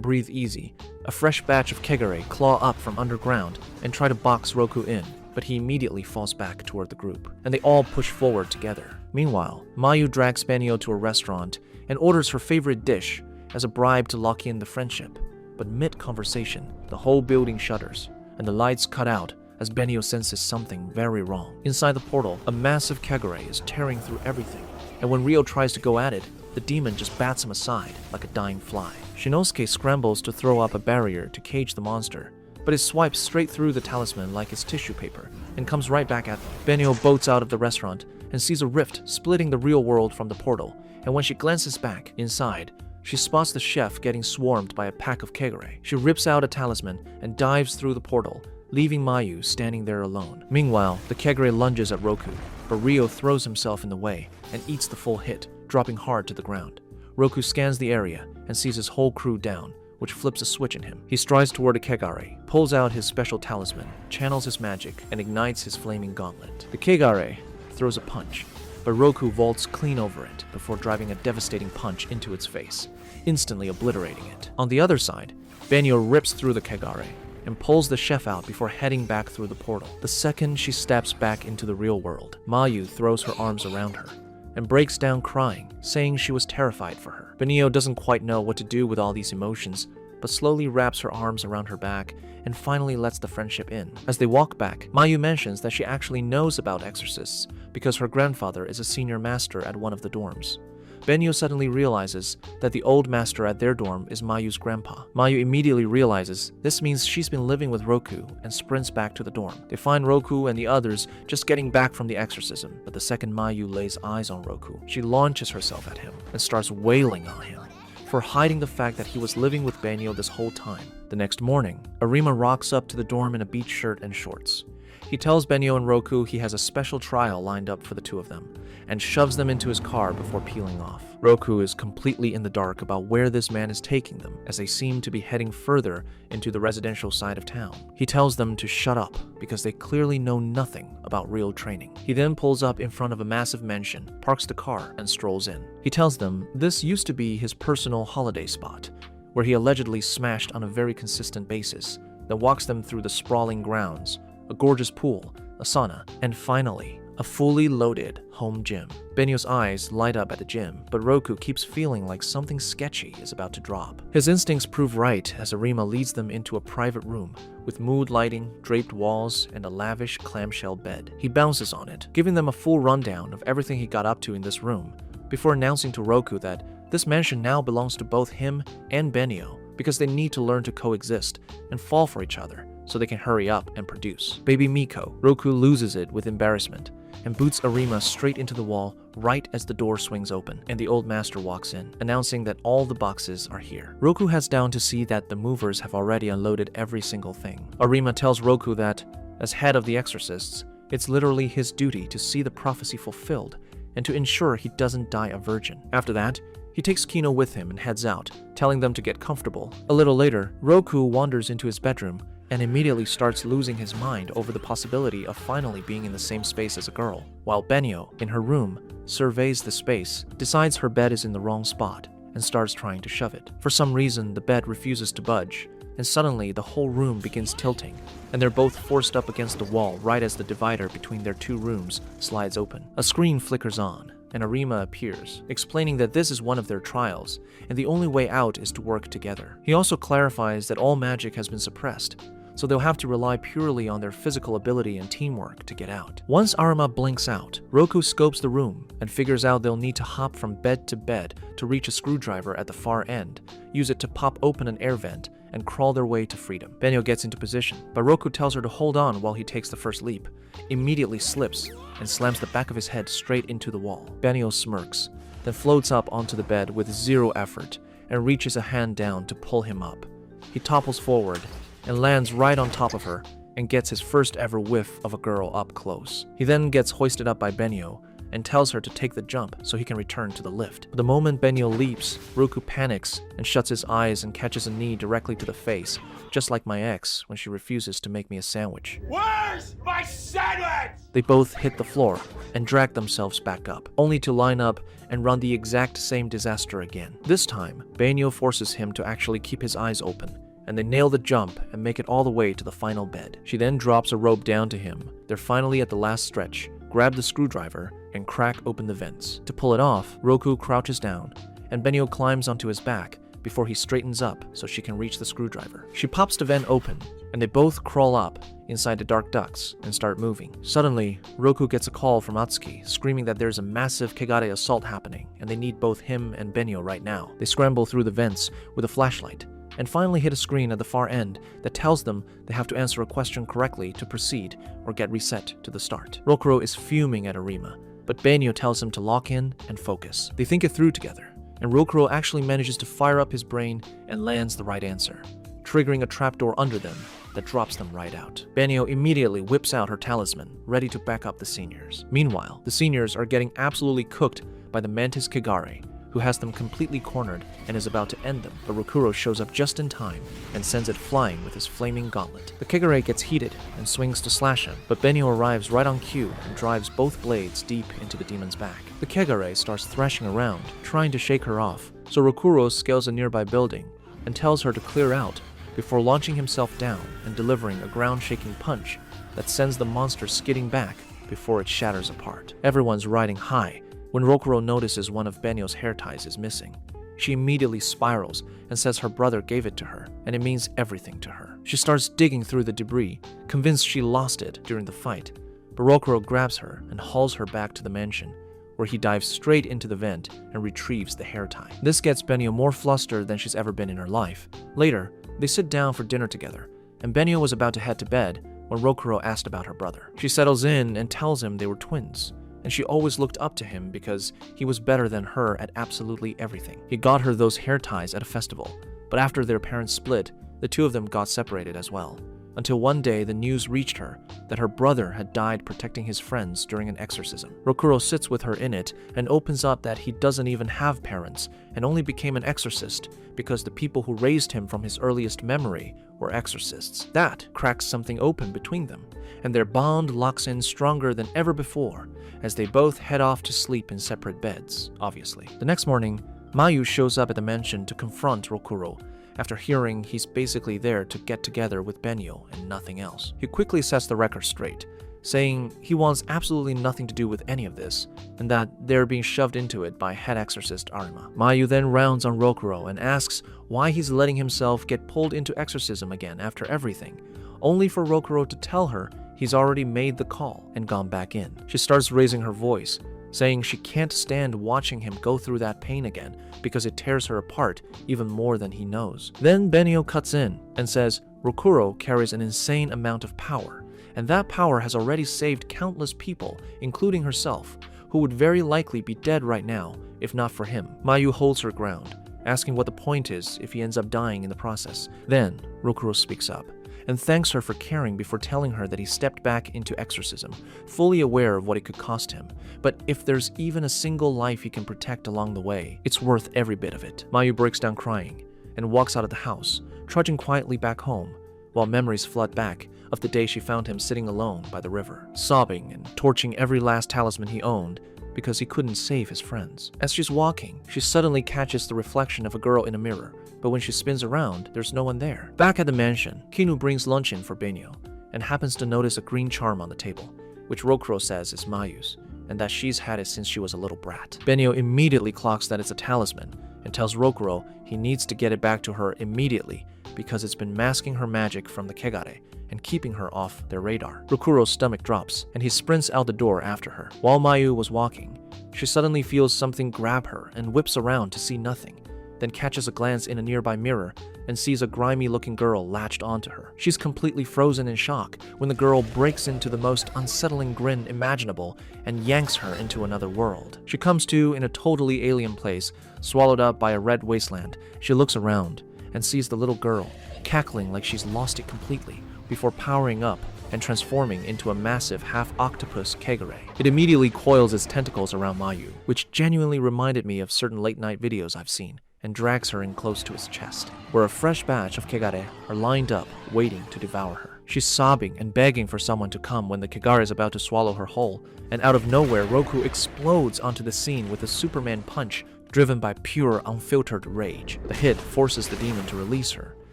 Speaker 1: breathe easy, a fresh batch of kegare claw up from underground and try to box Roku in, but he immediately falls back toward the group, and they all push forward together. Meanwhile, Mayu drags Benio to a restaurant and orders her favorite dish as a bribe to lock in the friendship. But mid-conversation, the whole building shudders, and the lights cut out as Benio senses something very wrong. Inside the portal, a massive kegare is tearing through everything, and when Ryo tries to go at it, the demon just bats him aside like a dying fly. Shinosuke scrambles to throw up a barrier to cage the monster, but it swipes straight through the talisman like it's tissue paper and comes right back at them. Benio boats out of the restaurant and sees a rift splitting the real world from the portal, and when she glances back inside, she spots the chef getting swarmed by a pack of kegare. She rips out a talisman and dives through the portal, leaving Mayu standing there alone. Meanwhile, the kegare lunges at Roku, but Ryo throws himself in the way and eats the full hit, dropping hard to the ground. Roku scans the area and sees his whole crew down, which flips a switch in him. He strides toward a kegare, pulls out his special talisman, channels his magic, and ignites his flaming gauntlet. The kegare throws a punch, but Roku vaults clean over it before driving a devastating punch into its face, instantly obliterating it. On the other side, Benio rips through the kegare and pulls the chef out before heading back through the portal. The second she steps back into the real world, Mayu throws her arms around her and breaks down crying, saying she was terrified for her. Benio doesn't quite know what to do with all these emotions, but slowly wraps her arms around her back and finally lets the friendship in. As they walk back, Mayu mentions that she actually knows about exorcists because her grandfather is a senior master at one of the dorms. Benio suddenly realizes that the old master at their dorm is Mayu's grandpa. Mayu immediately realizes this means she's been living with Roku and sprints back to the dorm. They find Roku and the others just getting back from the exorcism, but the second Mayu lays eyes on Roku, she launches herself at him and starts wailing on him for hiding the fact that he was living with Benio this whole time. The next morning, Arima rocks up to the dorm in a beach shirt and shorts. He tells Benio and Roku he has a special trial lined up for the two of them, and shoves them into his car before peeling off. Roku is completely in the dark about where this man is taking them, as they seem to be heading further into the residential side of town. He tells them to shut up, because they clearly know nothing about real training. He then pulls up in front of a massive mansion, parks the car, and strolls in. He tells them this used to be his personal holiday spot, where he allegedly smashed on a very consistent basis, then walks them through the sprawling grounds, a gorgeous pool, a sauna, and finally, a fully loaded home gym. Benio's eyes light up at the gym, but Roku keeps feeling like something sketchy is about to drop. His instincts prove right as Arima leads them into a private room with mood lighting, draped walls, and a lavish clamshell bed. He bounces on it, giving them a full rundown of everything he got up to in this room, before announcing to Roku that this mansion now belongs to both him and Benio because they need to learn to coexist and fall for each other so they can hurry up and produce. Baby Miko, Roku loses it with embarrassment and boots Arima straight into the wall right as the door swings open and the old master walks in, announcing that all the boxes are here. Roku heads down to see that the movers have already unloaded every single thing. Arima tells Roku that, as head of the Exorcists, it's literally his duty to see the prophecy fulfilled and to ensure he doesn't die a virgin. After that, He takes Kino with him and heads out, telling them to get comfortable. A little later, Roku wanders into his bedroom and immediately starts losing his mind over the possibility of finally being in the same space as a girl, while Benio, in her room, surveys the space, decides her bed is in the wrong spot, and starts trying to shove it. For some reason, the bed refuses to budge, and suddenly the whole room begins tilting, and they're both forced up against the wall right as the divider between their two rooms slides open. A screen flickers on, and Arima appears, explaining that this is one of their trials, and the only way out is to work together. He also clarifies that all magic has been suppressed, so they'll have to rely purely on their physical ability and teamwork to get out. Once Arima blinks out, Roku scopes the room and figures out they'll need to hop from bed to bed to reach a screwdriver at the far end, use it to pop open an air vent, and crawl their way to freedom. Benio gets into position, but Roku tells her to hold on while he takes the first leap, immediately slips, and slams the back of his head straight into the wall. Benio smirks, then floats up onto the bed with zero effort and reaches a hand down to pull him up. He topples forward and lands right on top of her and gets his first ever whiff of a girl up close. He then gets hoisted up by Benio and tells her to take the jump so he can return to the lift. But the moment Benio leaps, Roku panics and shuts his eyes and catches a knee directly to the face, just like my ex when she refuses to make me a sandwich.
Speaker 3: Where's my sandwich?
Speaker 1: They both hit the floor and drag themselves back up, only to line up and run the exact same disaster again. This time, Benio forces him to actually keep his eyes open, and they nail the jump and make it all the way to the final bed. She then drops a rope down to him. They're finally at the last stretch, grab the screwdriver, and crack open the vents. To pull it off, Roku crouches down, and Benio climbs onto his back before he straightens up so she can reach the screwdriver. She pops the vent open, and they both crawl up inside the dark ducts and start moving. Suddenly, Roku gets a call from Atsuki, screaming that there's a massive Kegare assault happening, and they need both him and Benio right now. They scramble through the vents with a flashlight, and finally hit a screen at the far end that tells them they have to answer a question correctly to proceed or get reset to the start. Rokuro is fuming at Arima, but Benio tells him to lock in and focus. They think it through together, and Rokuro actually manages to fire up his brain and lands the right answer, triggering a trapdoor under them that drops them right out. Benio immediately whips out her talisman, ready to back up the seniors. Meanwhile, the seniors are getting absolutely cooked by the Mantis Kegare, who has them completely cornered and is about to end them, but Rokuro shows up just in time and sends it flying with his flaming gauntlet. The Kegare gets heated and swings to slash him, but Benio arrives right on cue and drives both blades deep into the demon's back. The Kegare starts thrashing around, trying to shake her off, so Rokuro scales a nearby building and tells her to clear out before launching himself down and delivering a ground-shaking punch that sends the monster skidding back before it shatters apart. Everyone's riding high when Rokuro notices one of Benio's hair ties is missing. She immediately spirals and says her brother gave it to her, and it means everything to her. She starts digging through the debris, convinced she lost it during the fight, but Rokuro grabs her and hauls her back to the mansion, where he dives straight into the vent and retrieves the hair tie. This gets Benio more flustered than she's ever been in her life. Later, they sit down for dinner together, and Benio was about to head to bed when Rokuro asked about her brother. She settles in and tells him they were twins, and she always looked up to him because he was better than her at absolutely everything. He got her those hair ties at a festival, but after their parents split, the two of them got separated as well, until one day the news reached her that her brother had died protecting his friends during an exorcism. Rokuro sits with her in it and opens up that he doesn't even have parents and only became an exorcist because the people who raised him from his earliest memory were exorcists. That cracks something open between them, and their bond locks in stronger than ever before as they both head off to sleep in separate beds, obviously. The next morning, Mayu shows up at the mansion to confront Rokuro after hearing he's basically there to get together with Benio and nothing else. He quickly sets the record straight, saying he wants absolutely nothing to do with any of this, and that they're being shoved into it by head exorcist Arima. Mayu then rounds on Rokuro and asks why he's letting himself get pulled into exorcism again after everything, only for Rokuro to tell her he's already made the call and gone back in. She starts raising her voice, saying she can't stand watching him go through that pain again because it tears her apart even more than he knows. Then Benio cuts in and says Rokuro carries an insane amount of power, and that power has already saved countless people, including herself, who would very likely be dead right now if not for him. Mayu holds her ground, asking what the point is if he ends up dying in the process. Then Rokuro speaks up and thanks her for caring before telling her that he stepped back into exorcism, fully aware of what it could cost him. But if there's even a single life he can protect along the way, it's worth every bit of it. Mayu breaks down crying and walks out of the house, trudging quietly back home, while memories flood back of the day she found him sitting alone by the river, sobbing and torching every last talisman he owned because he couldn't save his friends. As she's walking, she suddenly catches the reflection of a girl in a mirror, but when she spins around, there's no one there. Back at the mansion, Kinu brings lunch in for Benyo and happens to notice a green charm on the table, which Rokuro says is Mayu's, and that she's had it since she was a little brat. Benyo immediately clocks that it's a talisman and tells Rokuro he needs to get it back to her immediately because it's been masking her magic from the Kegare and keeping her off their radar. Rokuro's stomach drops, and he sprints out the door after her. While Mayu was walking, she suddenly feels something grab her and whips around to see nothing, then catches a glance in a nearby mirror and sees a grimy-looking girl latched onto her. She's completely frozen in shock when the girl breaks into the most unsettling grin imaginable and yanks her into another world. She comes to in a totally alien place, swallowed up by a red wasteland. She looks around and sees the little girl, cackling like she's lost it completely, before powering up and transforming into a massive half-octopus Kegare. It immediately coils its tentacles around Mayu, which genuinely reminded me of certain late-night videos I've seen, and drags her in close to its chest, where a fresh batch of Kegare are lined up, waiting to devour her. She's sobbing and begging for someone to come when the Kegare is about to swallow her whole, and out of nowhere, Roku explodes onto the scene with a Superman punch driven by pure, unfiltered rage. The hit forces the demon to release her,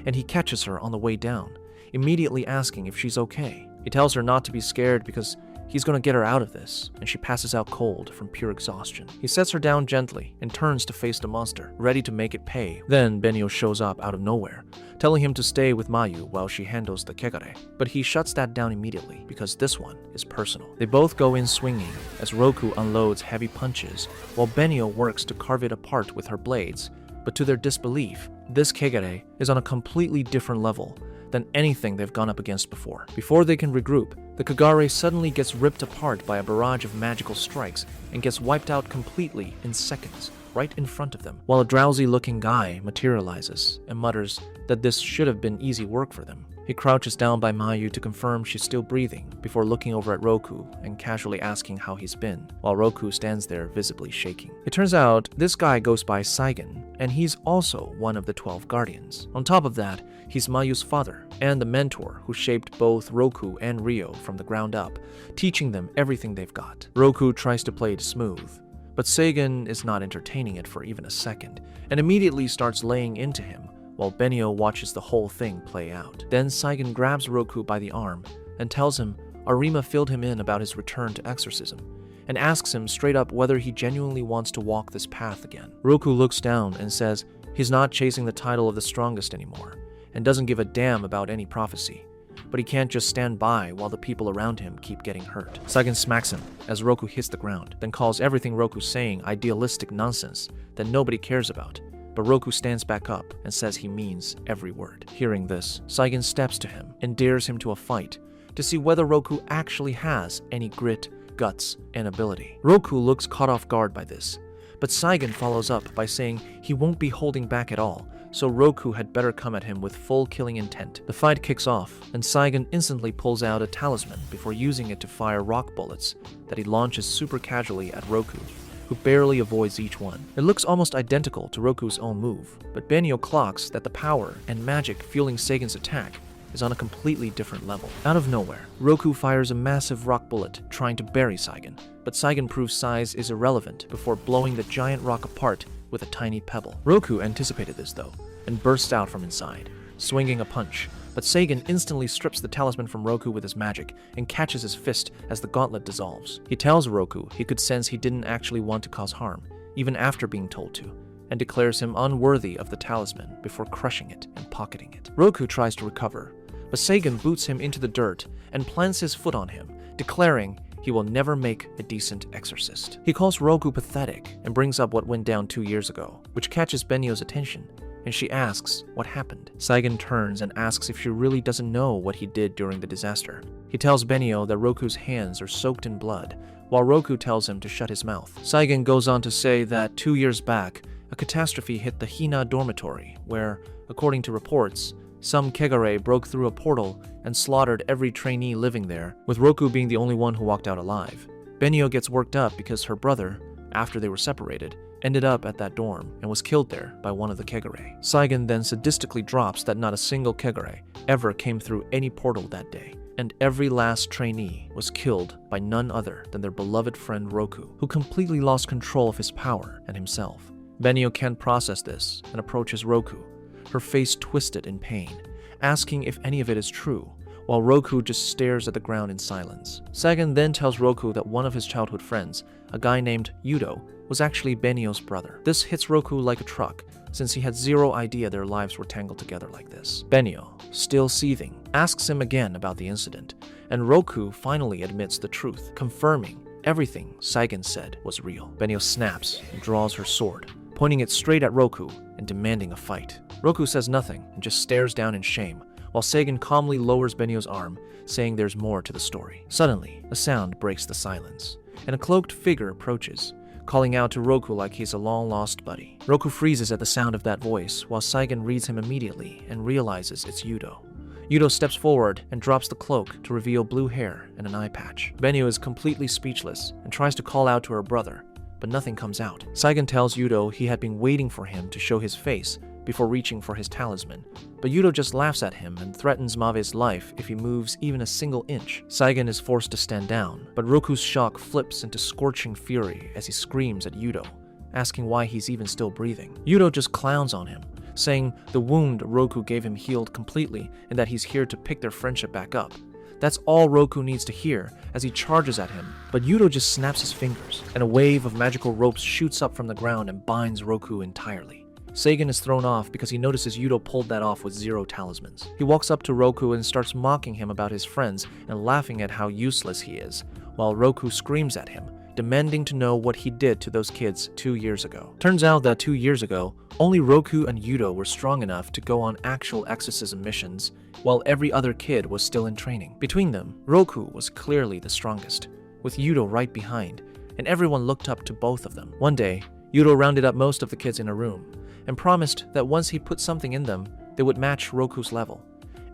Speaker 1: and he catches her on the way down, immediately asking if she's okay. He tells her not to be scared because he's going to get her out of this, and she passes out cold from pure exhaustion. He sets her down gently and turns to face the monster, ready to make it pay. Then Benyo shows up out of nowhere, telling him to stay with Mayu while she handles the Kegare, but he shuts that down immediately because this one is personal. They both go in swinging as Roku unloads heavy punches while Benyo works to carve it apart with her blades, but to their disbelief, this Kegare is on a completely different level than anything they've gone up against before. Before they can regroup, the Kagare suddenly gets ripped apart by a barrage of magical strikes and gets wiped out completely in seconds, right in front of them, while a drowsy-looking guy materializes and mutters that this should have been easy work for them. He crouches down by Mayu to confirm she's still breathing before looking over at Roku and casually asking how he's been, while Roku stands there visibly shaking. It turns out this guy goes by Saigen, and he's also one of the 12 Guardians. On top of that, he's Mayu's father and the mentor who shaped both Roku and Ryo from the ground up, teaching them everything they've got. Roku tries to play it smooth, but Saigen is not entertaining it for even a second, and immediately starts laying into him, while Benyo watches the whole thing play out. Then Saigen grabs Roku by the arm and tells him Arima filled him in about his return to exorcism, and asks him straight up whether he genuinely wants to walk this path again. Roku looks down and says he's not chasing the title of the strongest anymore, and doesn't give a damn about any prophecy, but he can't just stand by while the people around him keep getting hurt. Saigen smacks him as Roku hits the ground, then calls everything Roku's saying idealistic nonsense that nobody cares about, but Roku stands back up and says he means every word. Hearing this, Saigen steps to him and dares him to a fight to see whether Roku actually has any grit, guts, and ability. Roku looks caught off guard by this, but Saigen follows up by saying he won't be holding back at all, so Roku had better come at him with full killing intent. The fight kicks off, and Saigen instantly pulls out a talisman before using it to fire rock bullets that he launches super casually at Roku, who barely avoids each one. It looks almost identical to Roku's own move, but Benyo clocks that the power and magic fueling Saigen's attack is on a completely different level. Out of nowhere, Roku fires a massive rock bullet trying to bury Saigen, but Saigen proves size is irrelevant before blowing the giant rock apart with a tiny pebble. Roku anticipated this though, and bursts out from inside, swinging a punch, but Saigen instantly strips the talisman from Roku with his magic and catches his fist as the gauntlet dissolves. He tells Roku he could sense he didn't actually want to cause harm, even after being told to, and declares him unworthy of the talisman before crushing it and pocketing it. Roku tries to recover, but Saigen boots him into the dirt and plants his foot on him, declaring he will never make a decent exorcist. He calls Roku pathetic and brings up what went down 2 years ago, which catches Benyo's attention, and she asks what happened. Saigen turns and asks if she really doesn't know what he did during the disaster. He tells Benyo that Roku's hands are soaked in blood, while Roku tells him to shut his mouth. Saigen goes on to say that 2 years back, a catastrophe hit the Hina dormitory, where, according to reports, Some Kegare broke through a portal and slaughtered every trainee living there, with Roku being the only one who walked out alive. Benio gets worked up because her brother, after they were separated, ended up at that dorm and was killed there by one of the Kegare. Saigen then sadistically drops that not a single Kegare ever came through any portal that day, and every last trainee was killed by none other than their beloved friend Roku, who completely lost control of his power and himself. Benio can't process this and approaches Roku, her face twisted in pain, asking if any of it is true, while Roku just stares at the ground in silence. Saigen then tells Roku that one of his childhood friends, a guy named Yudo, was actually Benio's brother. This hits Roku like a truck, since he had zero idea their lives were tangled together like this. Benio, still seething, asks him again about the incident, and Roku finally admits the truth, confirming everything Saigen said was real. Benio snaps and draws her sword, pointing it straight at Roku and demanding a fight. Roku says nothing and just stares down in shame, while Saigen calmly lowers Benio's arm, saying there's more to the story. Suddenly, a sound breaks the silence, and a cloaked figure approaches, calling out to Roku like he's a long-lost buddy. Roku freezes at the sound of that voice, while Saigen reads him immediately and realizes it's Yudo. Yudo steps forward and drops the cloak to reveal blue hair and an eye patch. Benio is completely speechless and tries to call out to her brother, but nothing comes out. Saigen tells Yudo he had been waiting for him to show his face before reaching for his talisman, but Yudo just laughs at him and threatens Mave's life if he moves even a single inch. Saigen is forced to stand down, but Roku's shock flips into scorching fury as he screams at Yudo, asking why he's even still breathing. Yudo just clowns on him, saying the wound Roku gave him healed completely and that he's here to pick their friendship back up. That's all Roku needs to hear as he charges at him, but Yudo just snaps his fingers, and a wave of magical ropes shoots up from the ground and binds Roku entirely. Saigen is thrown off because he notices Yudo pulled that off with 0 talismans. He walks up to Roku and starts mocking him about his friends and laughing at how useless he is, while Roku screams at him, demanding to know what he did to those kids 2 years ago. Turns out that 2 years ago, only Roku and Yudo were strong enough to go on actual exorcism missions, while every other kid was still in training. Between them, Roku was clearly the strongest, with Yudo right behind, and everyone looked up to both of them. One day, Yudo rounded up most of the kids in a room, and promised that once he put something in them, they would match Roku's level.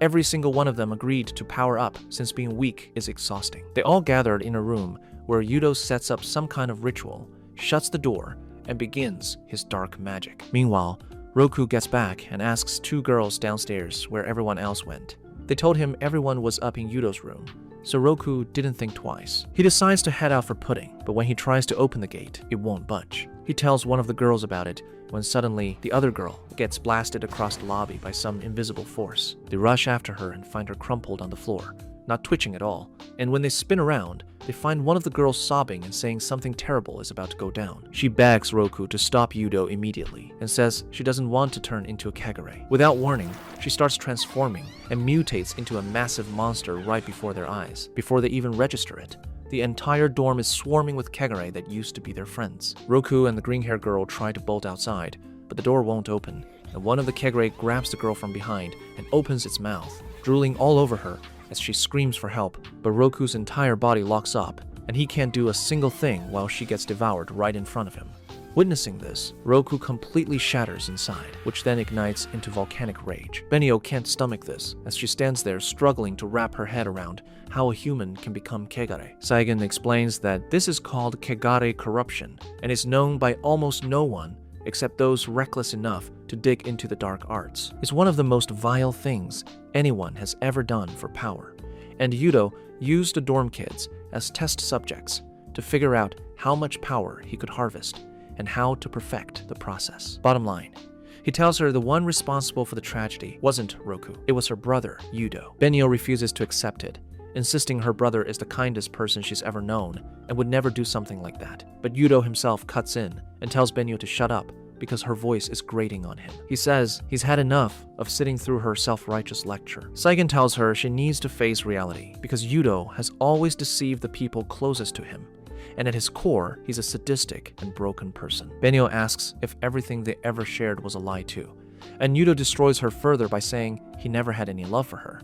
Speaker 1: Every single one of them agreed to power up since being weak is exhausting. They all gathered in a room where Yudo sets up some kind of ritual, shuts the door, and begins his dark magic. Meanwhile, Roku gets back and asks 2 girls downstairs where everyone else went. They told him everyone was up in Yudo's room, so Roku didn't think twice. He decides to head out for pudding, but when he tries to open the gate, it won't budge. He tells one of the girls about it when suddenly the other girl gets blasted across the lobby by some invisible force. They rush after her and find her crumpled on the floor, not twitching at all, and when they spin around, they find one of the girls sobbing and saying something terrible is about to go down. She begs Roku to stop Yudo immediately and says she doesn't want to turn into a Kagure. Without warning, she starts transforming and mutates into a massive monster right before their eyes. Before they even register it, the entire dorm is swarming with Kagure that used to be their friends. Roku and the green-haired girl try to bolt outside, but the door won't open, and one of the Kagure grabs the girl from behind and opens its mouth, drooling all over her as she screams for help, but Roku's entire body locks up, and he can't do a single thing while she gets devoured right in front of him. Witnessing this, Roku completely shatters inside, which then ignites into volcanic rage. Benio can't stomach this, as she stands there struggling to wrap her head around how a human can become Kegare. Saigen explains that this is called Kegare corruption, and is known by almost no one except those reckless enough to dig into the dark arts. It's one of the most vile things anyone has ever done for power, and Yudo used the dorm kids as test subjects to figure out how much power he could harvest and how to perfect the process. Bottom line, he tells her the one responsible for the tragedy wasn't Roku, it was her brother, Yudo. Benio refuses to accept it, insisting her brother is the kindest person she's ever known and would never do something like that. But Yudo himself cuts in and tells Benio to shut up because her voice is grating on him. He says he's had enough of sitting through her self-righteous lecture. Saigen tells her she needs to face reality because Yudo has always deceived the people closest to him, and at his core, he's a sadistic and broken person. Benio asks if everything they ever shared was a lie too, and Yudo destroys her further by saying he never had any love for her,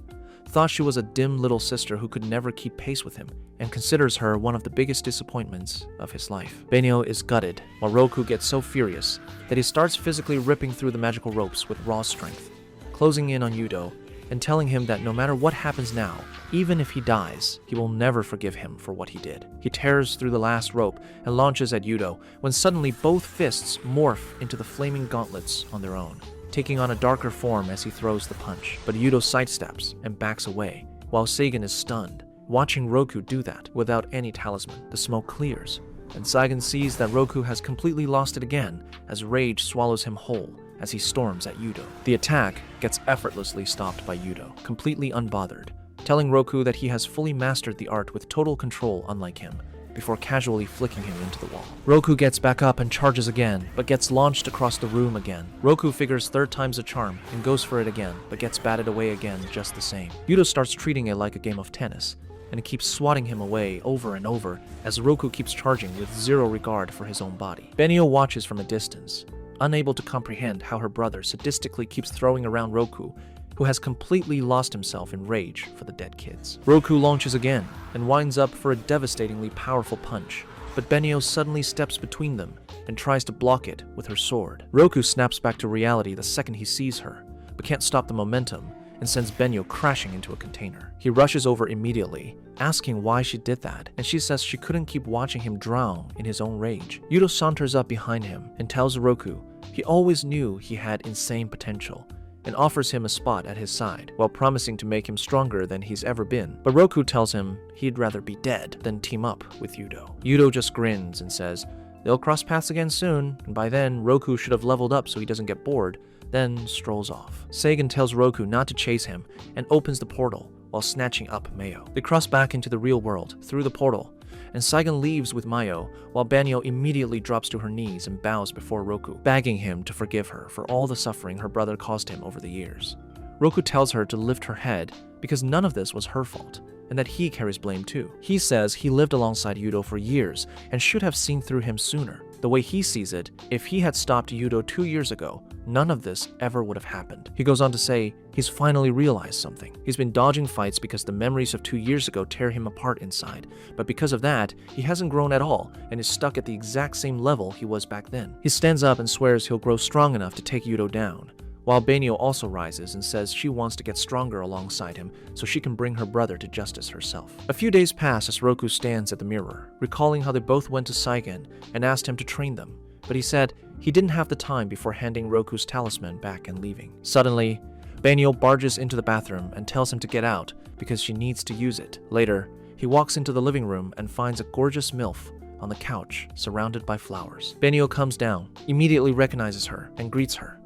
Speaker 1: thought she was a dim little sister who could never keep pace with him, and considers her one of the biggest disappointments of his life. Benio is gutted, while Roku gets so furious that he starts physically ripping through the magical ropes with raw strength. closing in on Yudo and telling him that no matter what happens now, even if he dies, he will never forgive him for what he did. He tears through the last rope and launches at Yudo when suddenly both fists morph into the flaming gauntlets on their own, taking on a darker form as he throws the punch. But Yudo sidesteps and backs away, while Seigen is stunned. Watching Roku do that without any talisman, the smoke clears, and Seigen sees that Roku has completely lost it again as rage swallows him whole as he storms at Yudo. The attack gets effortlessly stopped by Yudo, completely unbothered, telling Roku that he has fully mastered the art with total control unlike him, before casually flicking him into the wall. Roku gets back up and charges again, but gets launched across the room again. Roku figures 3rd time's a charm and goes for it again, but gets batted away again just the same. Yudo starts treating it like a game of tennis, and it keeps swatting him away over and over as Roku keeps charging with zero regard for his own body. Benio watches from a distance, unable to comprehend how her brother sadistically keeps throwing around Roku, who has completely lost himself in rage for the dead kids. Roku launches again and winds up for a devastatingly powerful punch, but Benio suddenly steps between them and tries to block it with her sword. Roku snaps back to reality the second he sees her, but can't stop the momentum and sends Benio crashing into a container. He rushes over immediately, asking why she did that, and she says she couldn't keep watching him drown in his own rage. Yudo saunters up behind him and tells Roku he always knew he had insane potential, and offers him a spot at his side, while promising to make him stronger than he's ever been. But Roku tells him he'd rather be dead than team up with Yudo. Yudo just grins and says they'll cross paths again soon, and by then Roku should have leveled up so he doesn't get bored, then strolls off. Seigen tells Roku not to chase him and opens the portal while snatching up Mayo. They cross back into the real world through the portal, and Seigen leaves with Mayo, while Benio immediately drops to her knees and bows before Roku, begging him to forgive her for all the suffering her brother caused him over the years. Roku tells her to lift her head because none of this was her fault, and that he carries blame too. He says he lived alongside Yudo for years and should have seen through him sooner. The way he sees it, if he had stopped Yudo 2 years ago, none of this ever would have happened. He goes on to say he's finally realized something. He's been dodging fights because the memories of 2 years ago tear him apart inside, but because of that, he hasn't grown at all and is stuck at the exact same level he was back then. He stands up and swears he'll grow strong enough to take Yudo down, while Benio also rises and says she wants to get stronger alongside him so she can bring her brother to justice herself. A few days pass as Roku stands at the mirror, recalling how they both went to Seigen and asked him to train them, but he said he didn't have the time before handing Roku's talisman back and leaving. Suddenly, Benio barges into the bathroom and tells him to get out because she needs to use it. Later, he walks into the living room and finds a gorgeous MILF on the couch, surrounded by flowers. Benio comes down, immediately recognizes her, and greets her.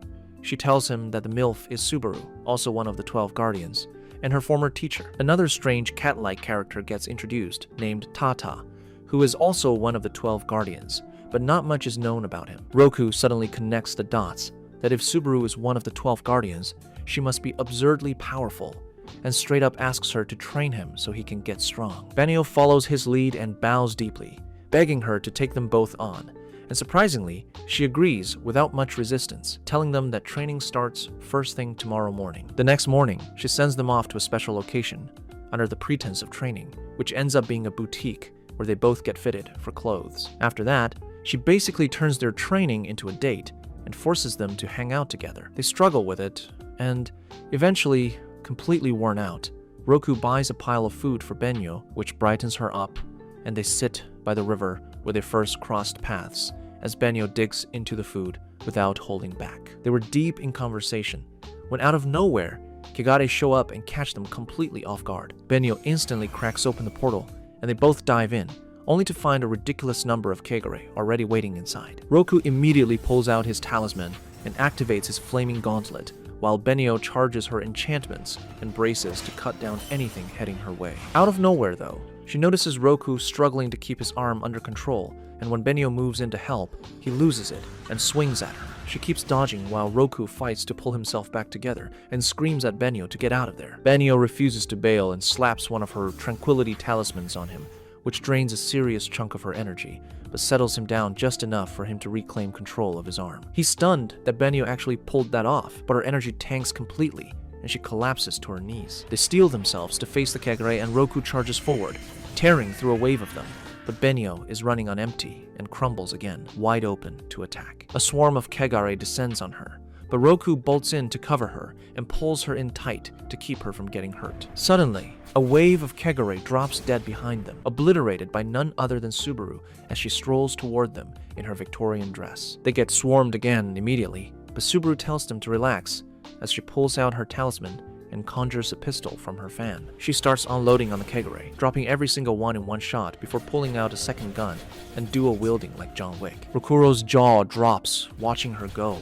Speaker 1: She tells him that the MILF is Subaru, also one of the 12 Guardians, and her former teacher. Another strange cat-like character gets introduced, named Tata, who is also one of the 12 Guardians, but not much is known about him. Roku suddenly connects the dots that if Subaru is one of the 12 Guardians, she must be absurdly powerful, and straight up asks her to train him so he can get strong. Benio follows his lead and bows deeply, begging her to take them both on, and surprisingly, she agrees without much resistance, telling them that training starts first thing tomorrow morning. The next morning, she sends them off to a special location under the pretense of training, which ends up being a boutique where they both get fitted for clothes. After that, she basically turns their training into a date and forces them to hang out together. They struggle with it, and eventually, completely worn out, Roku buys a pile of food for Benyo, which brightens her up, and they sit by the river where they first crossed paths as Benyo digs into the food without holding back. They were deep in conversation when out of nowhere, Kegare show up and catch them completely off guard. Benyo instantly cracks open the portal and they both dive in, only to find a ridiculous number of Kegare already waiting inside. Roku immediately pulls out his talisman and activates his flaming gauntlet, while Benio charges her enchantments and braces to cut down anything heading her way. Out of nowhere though, she notices Roku struggling to keep his arm under control, and when Benio moves in to help, he loses it and swings at her. She keeps dodging while Roku fights to pull himself back together and screams at Benio to get out of there. Benio refuses to bail and slaps one of her tranquility talismans on him, which drains a serious chunk of her energy, but settles him down just enough for him to reclaim control of his arm. He's stunned that Benio actually pulled that off, but her energy tanks completely, and she collapses to her knees. They steel themselves to face the Kegare, and Roku charges forward, tearing through a wave of them, but Benio is running on empty and crumbles again, wide open to attack. A swarm of Kegare descends on her, but Roku bolts in to cover her and pulls her in tight to keep her from getting hurt. Suddenly, a wave of Kegare drops dead behind them, obliterated by none other than Subaru as she strolls toward them in her Victorian dress. They get swarmed again immediately, but Subaru tells them to relax as she pulls out her talisman and conjures a pistol from her fan. She starts unloading on the Kegare, dropping every single one in one shot before pulling out a second gun and dual-wielding like John Wick. Rokuro's jaw drops watching her go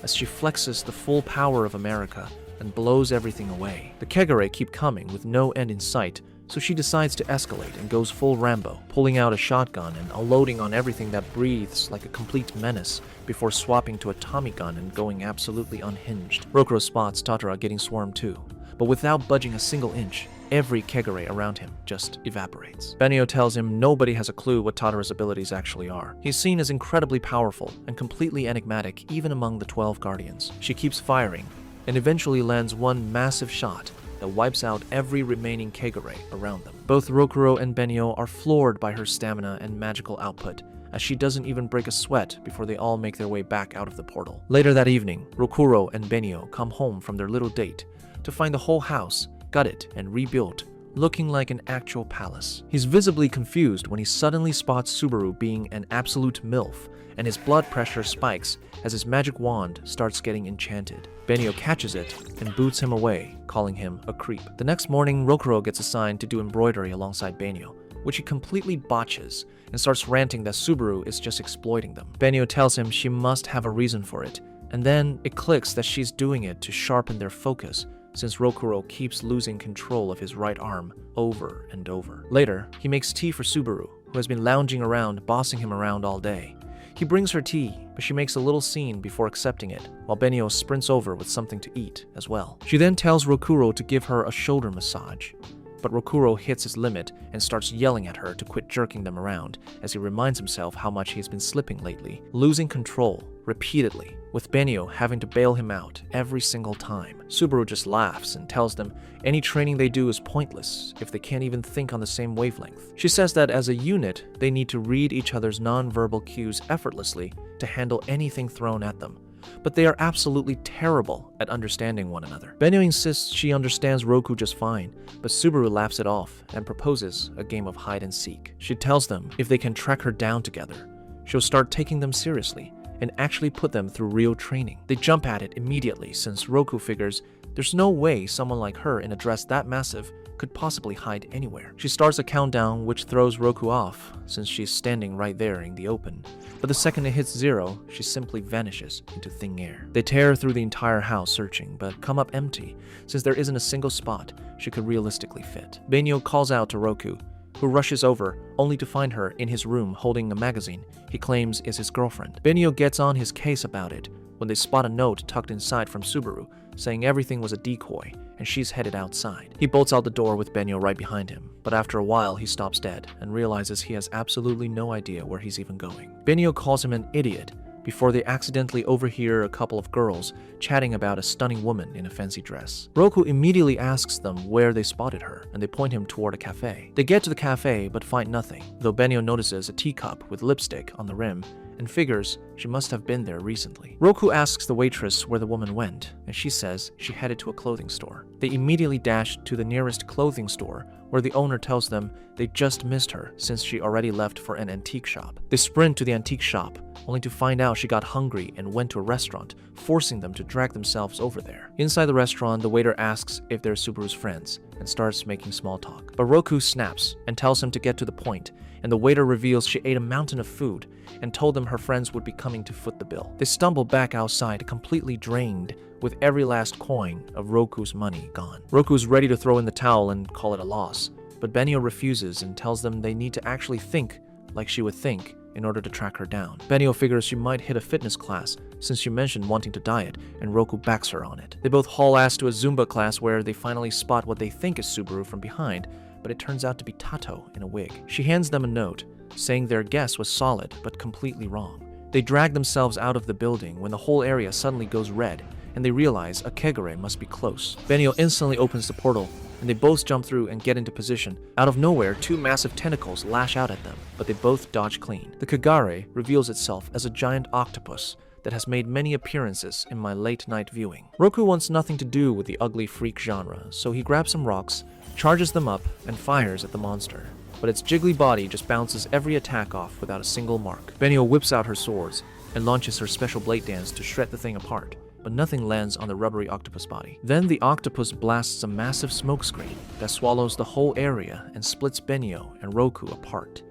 Speaker 1: as she flexes the full power of America and blows everything away. The Kegare keep coming with no end in sight, so she decides to escalate and goes full Rambo, pulling out a shotgun and unloading on everything that breathes like a complete menace before swapping to a Tommy gun and going absolutely unhinged. Rokuro spots Tatara getting swarmed too, but without budging a single inch, every Kegare around him just evaporates. Benio tells him nobody has a clue what Tatara's abilities actually are. He's seen as incredibly powerful and completely enigmatic even among the 12 Guardians. She keeps firing and eventually lands one massive shot that wipes out every remaining Kegare around them. Both Rokuro and Benio are floored by her stamina and magical output, as she doesn't even break a sweat before they all make their way back out of the portal. Later that evening, Rokuro and Benio come home from their little date to find the whole house gutted and rebuilt, looking like an actual palace. He's visibly confused when he suddenly spots Subaru being an absolute MILF, and his blood pressure spikes as his magic wand starts getting enchanted. Benio catches it and boots him away, calling him a creep. The next morning, Rokuro gets assigned to do embroidery alongside Benio, which he completely botches and starts ranting that Subaru is just exploiting them. Benio tells him she must have a reason for it, and then it clicks that she's doing it to sharpen their focus, since Rokuro keeps losing control of his right arm over and over. Later, he makes tea for Subaru, who has been lounging around, bossing him around all day. He brings her tea, but she makes a little scene before accepting it, while Benio sprints over with something to eat as well. She then tells Rokuro to give her a shoulder massage, but Rokuro hits his limit and starts yelling at her to quit jerking them around as he reminds himself how much he's been slipping lately, losing control repeatedly, with Benio having to bail him out every single time. Subaru just laughs and tells them any training they do is pointless if they can't even think on the same wavelength. She says that as a unit, they need to read each other's non-verbal cues effortlessly to handle anything thrown at them, but they are absolutely terrible at understanding one another. Benio insists she understands Roku just fine, but Subaru laughs it off and proposes a game of hide and seek. She tells them if they can track her down together, she'll start taking them seriously and actually put them through real training. They jump at it immediately since Roku figures there's no way someone like her in a dress that massive could possibly hide anywhere. She starts a countdown which throws Roku off since she's standing right there in the open, but the second it hits 0, she simply vanishes into thin air. They tear through the entire house searching, but come up empty since there isn't a single spot she could realistically fit. Benio calls out to Roku, who rushes over only to find her in his room holding a magazine he claims is his girlfriend. Benio gets on his case about it when they spot a note tucked inside from Subaru saying everything was a decoy and she's headed outside. He bolts out the door with Benio right behind him, but after a while he stops dead and realizes he has absolutely no idea where he's even going. Benio calls him an idiot before they accidentally overhear a couple of girls chatting about a stunning woman in a fancy dress. Roku immediately asks them where they spotted her, and they point him toward a cafe. They get to the cafe but find nothing, though Benio notices a teacup with lipstick on the rim and figures she must have been there recently. Roku asks the waitress where the woman went, and she says she headed to a clothing store. They immediately dash to the nearest clothing store, where the owner tells them they just missed her since she already left for an antique shop. They sprint to the antique shop, only to find out she got hungry and went to a restaurant, forcing them to drag themselves over there. Inside the restaurant, the waiter asks if they're Subaru's friends and starts making small talk. But Roku snaps and tells him to get to the point, and the waiter reveals she ate a mountain of food and told them her friends would be coming to foot the bill. They stumble back outside completely drained, with every last coin of Roku's money gone. Roku's ready to throw in the towel and call it a loss, but Benio refuses and tells them they need to actually think like she would think in order to track her down. Benio figures she might hit a fitness class since she mentioned wanting to diet, and Roku backs her on it. They both haul ass to a Zumba class where they finally spot what they think is Subaru from behind, but it turns out to be Tato in a wig. She hands them a note saying their guess was solid but completely wrong. They drag themselves out of the building when the whole area suddenly goes red and they realize a Kegare must be close. Benio instantly opens the portal and they both jump through and get into position. Out of nowhere, 2 massive tentacles lash out at them, but they both dodge clean. The Kegare reveals itself as a giant octopus that has made many appearances in my late-night viewing. Roku wants nothing to do with the ugly freak genre, so he grabs some rocks, charges them up, and fires at the monster. But its jiggly body just bounces every attack off without a single mark. Benio whips out her swords and launches her special blade dance to shred the thing apart, but nothing lands on the rubbery octopus body. Then the octopus blasts a massive smokescreen that swallows the whole area and splits Benio and Roku apart.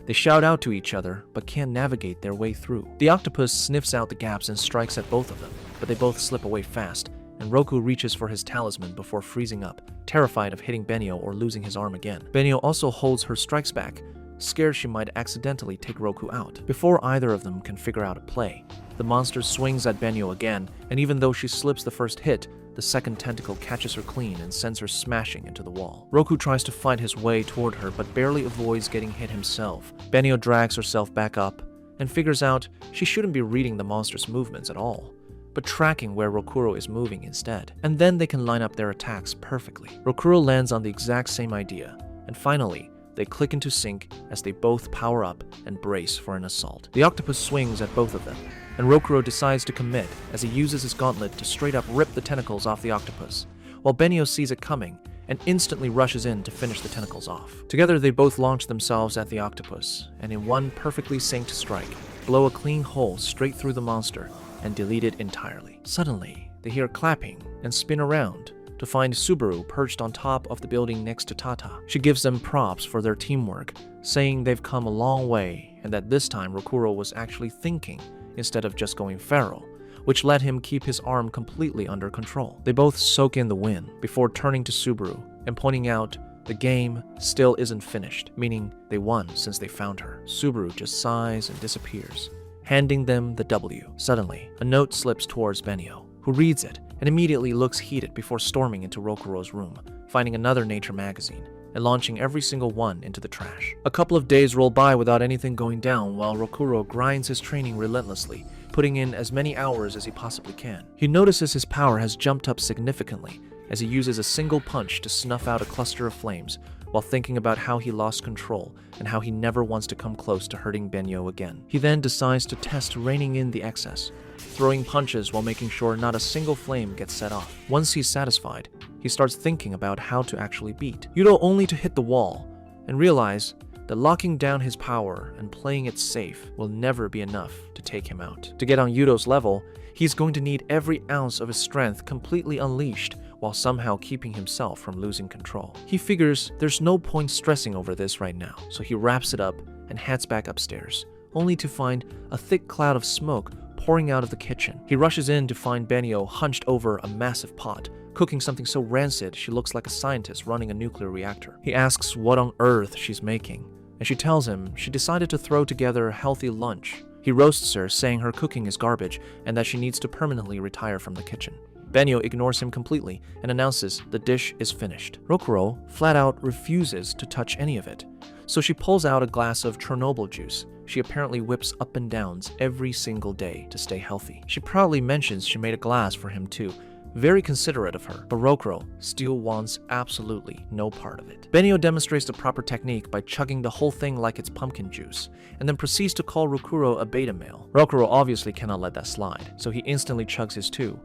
Speaker 1: They shout out to each other, but can't navigate their way through. The octopus sniffs out the gaps and strikes at both of them, but they both slip away fast, and Roku reaches for his talisman before freezing up, terrified of hitting Benio or losing his arm again. Benio also holds her strikes back, scared she might accidentally take Roku out. Before either of them can figure out a play, the monster swings at Benio again, and even though she slips the first hit, the second tentacle catches her clean and sends her smashing into the wall. Roku tries to fight his way toward her, but barely avoids getting hit himself. Benio drags herself back up and figures out she shouldn't be reading the monster's movements at all, but tracking where Rokuro is moving instead. And then they can line up their attacks perfectly. Rokuro lands on the exact same idea, and finally, they click into sync as they both power up and brace for an assault. The octopus swings at both of them, and Rokuro decides to commit as he uses his gauntlet to straight up rip the tentacles off the octopus, while Benio sees it coming and instantly rushes in to finish the tentacles off. Together they both launch themselves at the octopus, and in one perfectly synced strike, blow a clean hole straight through the monster and delete it entirely. Suddenly, they hear clapping and spin around to find Subaru perched on top of the building next to Tata. She gives them props for their teamwork, saying they've come a long way and that this time Rokuro was actually thinking instead of just going feral, which let him keep his arm completely under control. They both soak in the win before turning to Subaru and pointing out the game still isn't finished, meaning they won since they found her. Subaru just sighs and disappears, handing them the W. Suddenly, a note slips towards Benio, who reads it and immediately looks heated before storming into Rokuro's room, finding another nature magazine, and launching every single one into the trash. A couple of days roll by without anything going down while Rokuro grinds his training relentlessly, putting in as many hours as he possibly can. He notices his power has jumped up significantly as he uses a single punch to snuff out a cluster of flames while thinking about how he lost control and how he never wants to come close to hurting Benio again. He then decides to test reining in the excess, throwing punches while making sure not a single flame gets set off. Once he's satisfied, he starts thinking about how to actually beat Yudo, only to hit the wall and realize that locking down his power and playing it safe will never be enough to take him out. To get on Yudo's level, he's going to need every ounce of his strength completely unleashed while somehow keeping himself from losing control. He figures there's no point stressing over this right now, so he wraps it up and heads back upstairs, only to find a thick cloud of smoke pouring out of the kitchen. He rushes in to find Benio hunched over a massive pot, cooking something so rancid she looks like a scientist running a nuclear reactor. He asks what on earth she's making, and she tells him she decided to throw together a healthy lunch. He roasts her, saying her cooking is garbage and that she needs to permanently retire from the kitchen. Benio ignores him completely and announces the dish is finished. Rokuro flat out refuses to touch any of it, so she pulls out a glass of Chernobyl juice she apparently whips up and downs every single day to stay healthy. She proudly mentions she made a glass for him too, very considerate of her, but Rokuro still wants absolutely no part of it. Benio demonstrates the proper technique by chugging the whole thing like it's pumpkin juice, and then proceeds to call Rokuro a beta male. Rokuro obviously cannot let that slide, so he instantly chugs his too,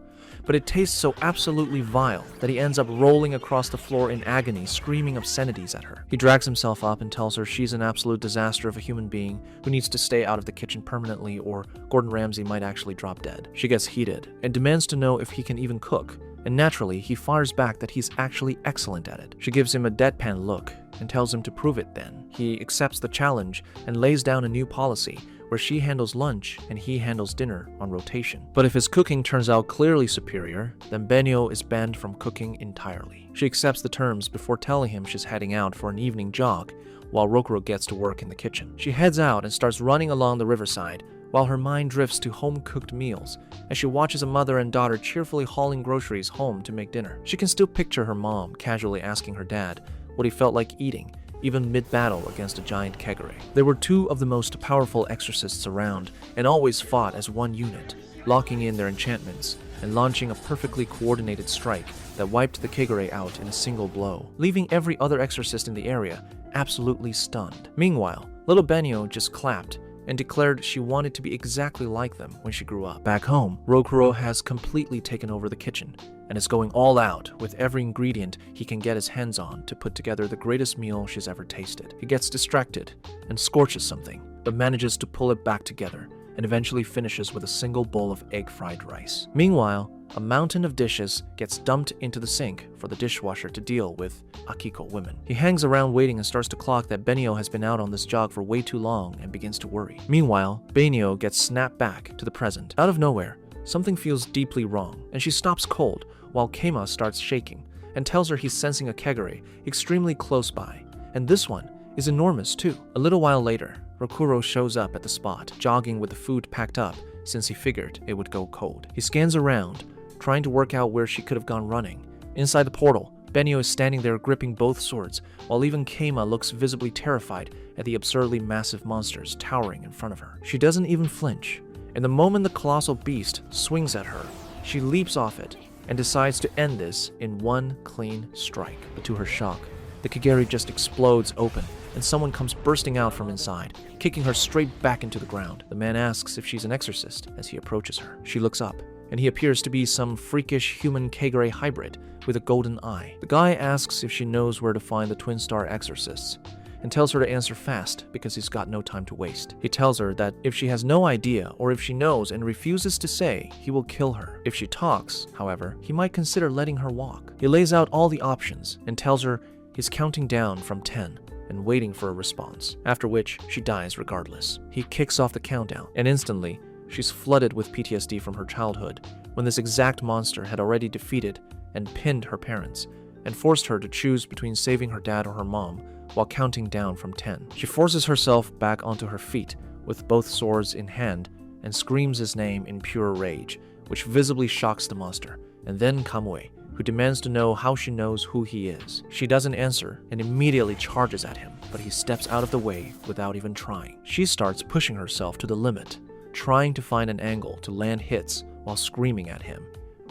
Speaker 1: but it tastes so absolutely vile that he ends up rolling across the floor in agony, screaming obscenities at her. He drags himself up and tells her she's an absolute disaster of a human being who needs to stay out of the kitchen permanently or Gordon Ramsay might actually drop dead. She gets heated and demands to know if he can even cook, and naturally he fires back that he's actually excellent at it. She gives him a deadpan look and tells him to prove it then. He accepts the challenge and lays down a new policy where she handles lunch and he handles dinner on rotation. But if his cooking turns out clearly superior, then Benio is banned from cooking entirely. She accepts the terms before telling him she's heading out for an evening jog while Rokuro gets to work in the kitchen. She heads out and starts running along the riverside while her mind drifts to home-cooked meals as she watches a mother and daughter cheerfully hauling groceries home to make dinner. She can still picture her mom casually asking her dad what he felt like eating, even mid-battle against a giant kegare. They were two of the most powerful exorcists around and always fought as one unit, locking in their enchantments and launching a perfectly coordinated strike that wiped the kegare out in a single blow, leaving every other exorcist in the area absolutely stunned. Meanwhile, little Benio just clapped and declared she wanted to be exactly like them when she grew up. Back home, Rokuro has completely taken over the kitchen and is going all out with every ingredient he can get his hands on to put together the greatest meal she's ever tasted. He gets distracted and scorches something, but manages to pull it back together and eventually finishes with a single bowl of egg fried rice. Meanwhile, a mountain of dishes gets dumped into the sink for the dishwasher to deal with Akiko women. He hangs around waiting and starts to clock that Benio has been out on this jog for way too long and begins to worry. Meanwhile, Benio gets snapped back to the present. Out of nowhere, something feels deeply wrong, and she stops cold while Keima starts shaking and tells her he's sensing a kegare extremely close by, and this one is enormous too. A little while later, Rokuro shows up at the spot, jogging with the food packed up since he figured it would go cold. He scans around, trying to work out where she could have gone running. Inside the portal, Benio is standing there gripping both swords, while even Keima looks visibly terrified at the absurdly massive monsters towering in front of her. She doesn't even flinch, and the moment the colossal beast swings at her, she leaps off it and decides to end this in one clean strike. But to her shock, the kegare just explodes open, and someone comes bursting out from inside, kicking her straight back into the ground. The man asks if she's an exorcist as he approaches her. She looks up, and he appears to be some freakish human kegare hybrid with a golden eye. The guy asks if she knows where to find the Twin Star Exorcists, and tells her to answer fast because he's got no time to waste. He tells her that if she has no idea, or if she knows and refuses to say, he will kill her. If she talks, however, he might consider letting her walk. He lays out all the options and tells her he's counting down from 10 and waiting for a response, after which she dies regardless. He kicks off the countdown, and instantly, she's flooded with PTSD from her childhood, when this exact monster had already defeated and pinned her parents, and forced her to choose between saving her dad or her mom while counting down from 10. She forces herself back onto her feet with both swords in hand and screams his name in pure rage, which visibly shocks the monster, and then Kamui, who demands to know how she knows who he is. She doesn't answer and immediately charges at him, but he steps out of the way without even trying. She starts pushing herself to the limit, trying to find an angle to land hits while screaming at him,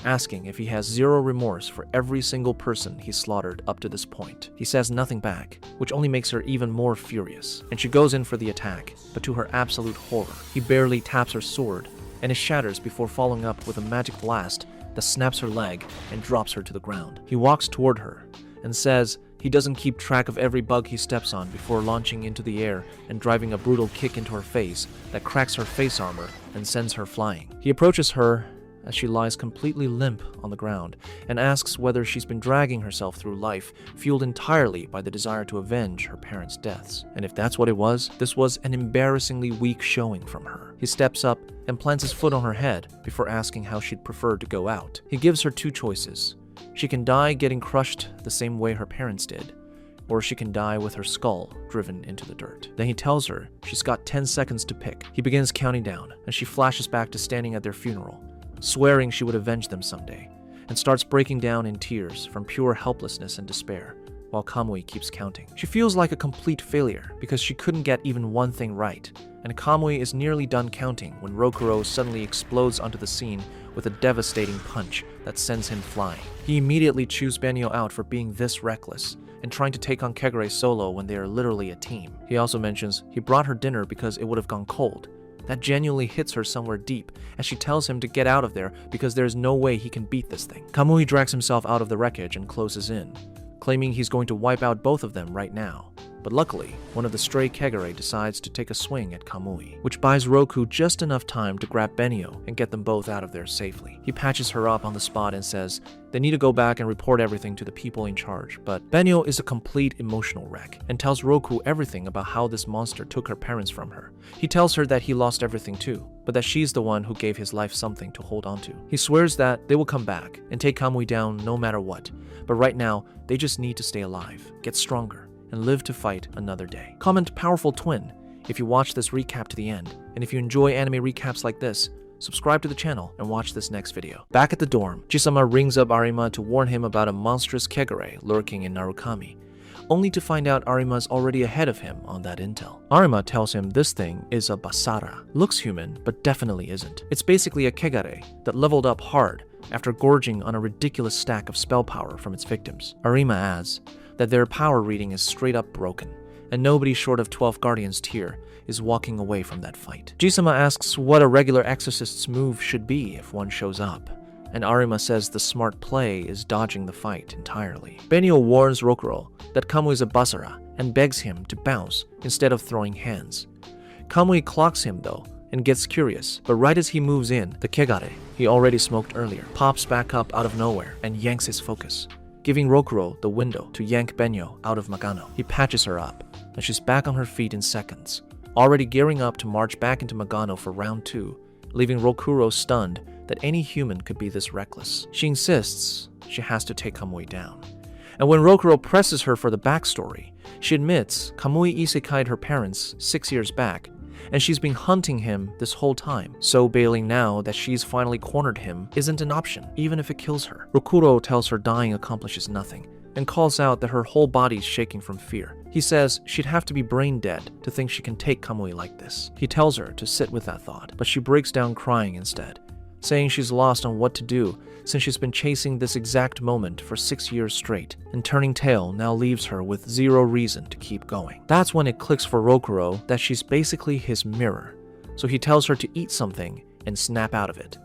Speaker 1: asking if he has zero remorse for every single person he slaughtered up to this point. He says nothing back, which only makes her even more furious, and she goes in for the attack, but to her absolute horror, he barely taps her sword, and it shatters before following up with a magic blast that snaps her leg and drops her to the ground. He walks toward her and says he doesn't keep track of every bug he steps on before launching into the air and driving a brutal kick into her face that cracks her face armor and sends her flying. He approaches her as she lies completely limp on the ground and asks whether she's been dragging herself through life fueled entirely by the desire to avenge her parents' deaths. And if that's what it was, this was an embarrassingly weak showing from her. He steps up and plants his foot on her head before asking how she'd prefer to go out. He gives her two choices. She can die getting crushed the same way her parents did, or she can die with her skull driven into the dirt. Then he tells her she's got 10 seconds to pick. He begins counting down, and she flashes back to standing at their funeral, swearing she would avenge them someday, and starts breaking down in tears from pure helplessness and despair, while Kamui keeps counting. She feels like a complete failure because she couldn't get even one thing right, and Kamui is nearly done counting when Rokuro suddenly explodes onto the scene with a devastating punch that sends him flying. He immediately chews Benio out for being this reckless and trying to take on Kegare solo when they are literally a team. He also mentions he brought her dinner because it would have gone cold. That genuinely hits her somewhere deep, as she tells him to get out of there because there's no way he can beat this thing. Kamui drags himself out of the wreckage and closes in, claiming he's going to wipe out both of them right now. But luckily, one of the stray Kegare decides to take a swing at Kamui, which buys Roku just enough time to grab Benio and get them both out of there safely. He patches her up on the spot and says they need to go back and report everything to the people in charge, but Benio is a complete emotional wreck and tells Roku everything about how this monster took her parents from her. He tells her that he lost everything too, but that she's the one who gave his life something to hold on to. He swears that they will come back and take Kamui down no matter what, but right now, they just need to stay alive, get stronger, and live to fight another day. Comment powerful twin if you watch this recap to the end, and if you enjoy anime recaps like this, subscribe to the channel and watch this next video. Back at the dorm, Chisama rings up Arima to warn him about a monstrous Kegare lurking in Narukami, only to find out Arima's already ahead of him on that intel. Arima tells him this thing is a Basara. Looks human, but definitely isn't. It's basically a Kegare that leveled up hard after gorging on a ridiculous stack of spell power from its victims. Arima adds that their power reading is straight up broken, and nobody short of 12 Guardians tier is walking away from that fight. Jisama asks what a regular exorcist's move should be if one shows up, and Arima says the smart play is dodging the fight entirely. Benio warns Rokuro that Kamui is a basara and begs him to bounce instead of throwing hands. Kamui clocks him though and gets curious, but right as he moves in, the kegare he already smoked earlier pops back up out of nowhere and yanks his focus, giving Rokuro the window to yank Benyo out of Magano. He patches her up, and she's back on her feet in seconds, already gearing up to march back into Magano for round 2, leaving Rokuro stunned that any human could be this reckless. She insists she has to take Kamui down. And when Rokuro presses her for the backstory, she admits Kamui isekai'd her parents 6 years back, and she's been hunting him this whole time, so bailing now that she's finally cornered him isn't an option, even if it kills her. Rokuro tells her dying accomplishes nothing, and calls out that her whole body's shaking from fear. He says she'd have to be brain dead to think she can take Kamui like this. He tells her to sit with that thought, but she breaks down crying instead, saying she's lost on what to do since she's been chasing this exact moment for 6 years straight, and turning tail now leaves her with zero reason to keep going. That's when it clicks for Rokuro that she's basically his mirror, so he tells her to eat something and snap out of it.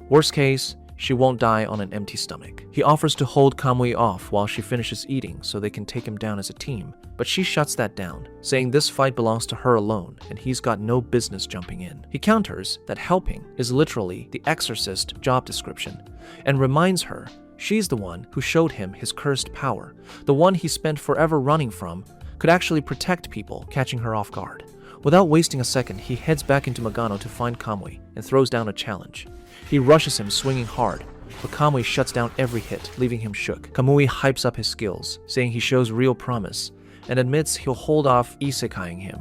Speaker 1: Worst case, she won't die on an empty stomach. He offers to hold Kamui off while she finishes eating so they can take him down as a team, but she shuts that down, saying this fight belongs to her alone and he's got no business jumping in. He counters that helping is literally the Exorcist job description, and reminds her she's the one who showed him his cursed power. The one he spent forever running from could actually protect people, catching her off guard. Without wasting a second, he heads back into Magano to find Kamui and throws down a challenge. He rushes him, swinging hard, but Kamui shuts down every hit, leaving him shook. Kamui hypes up his skills, saying he shows real promise, and admits he'll hold off isekai'ing him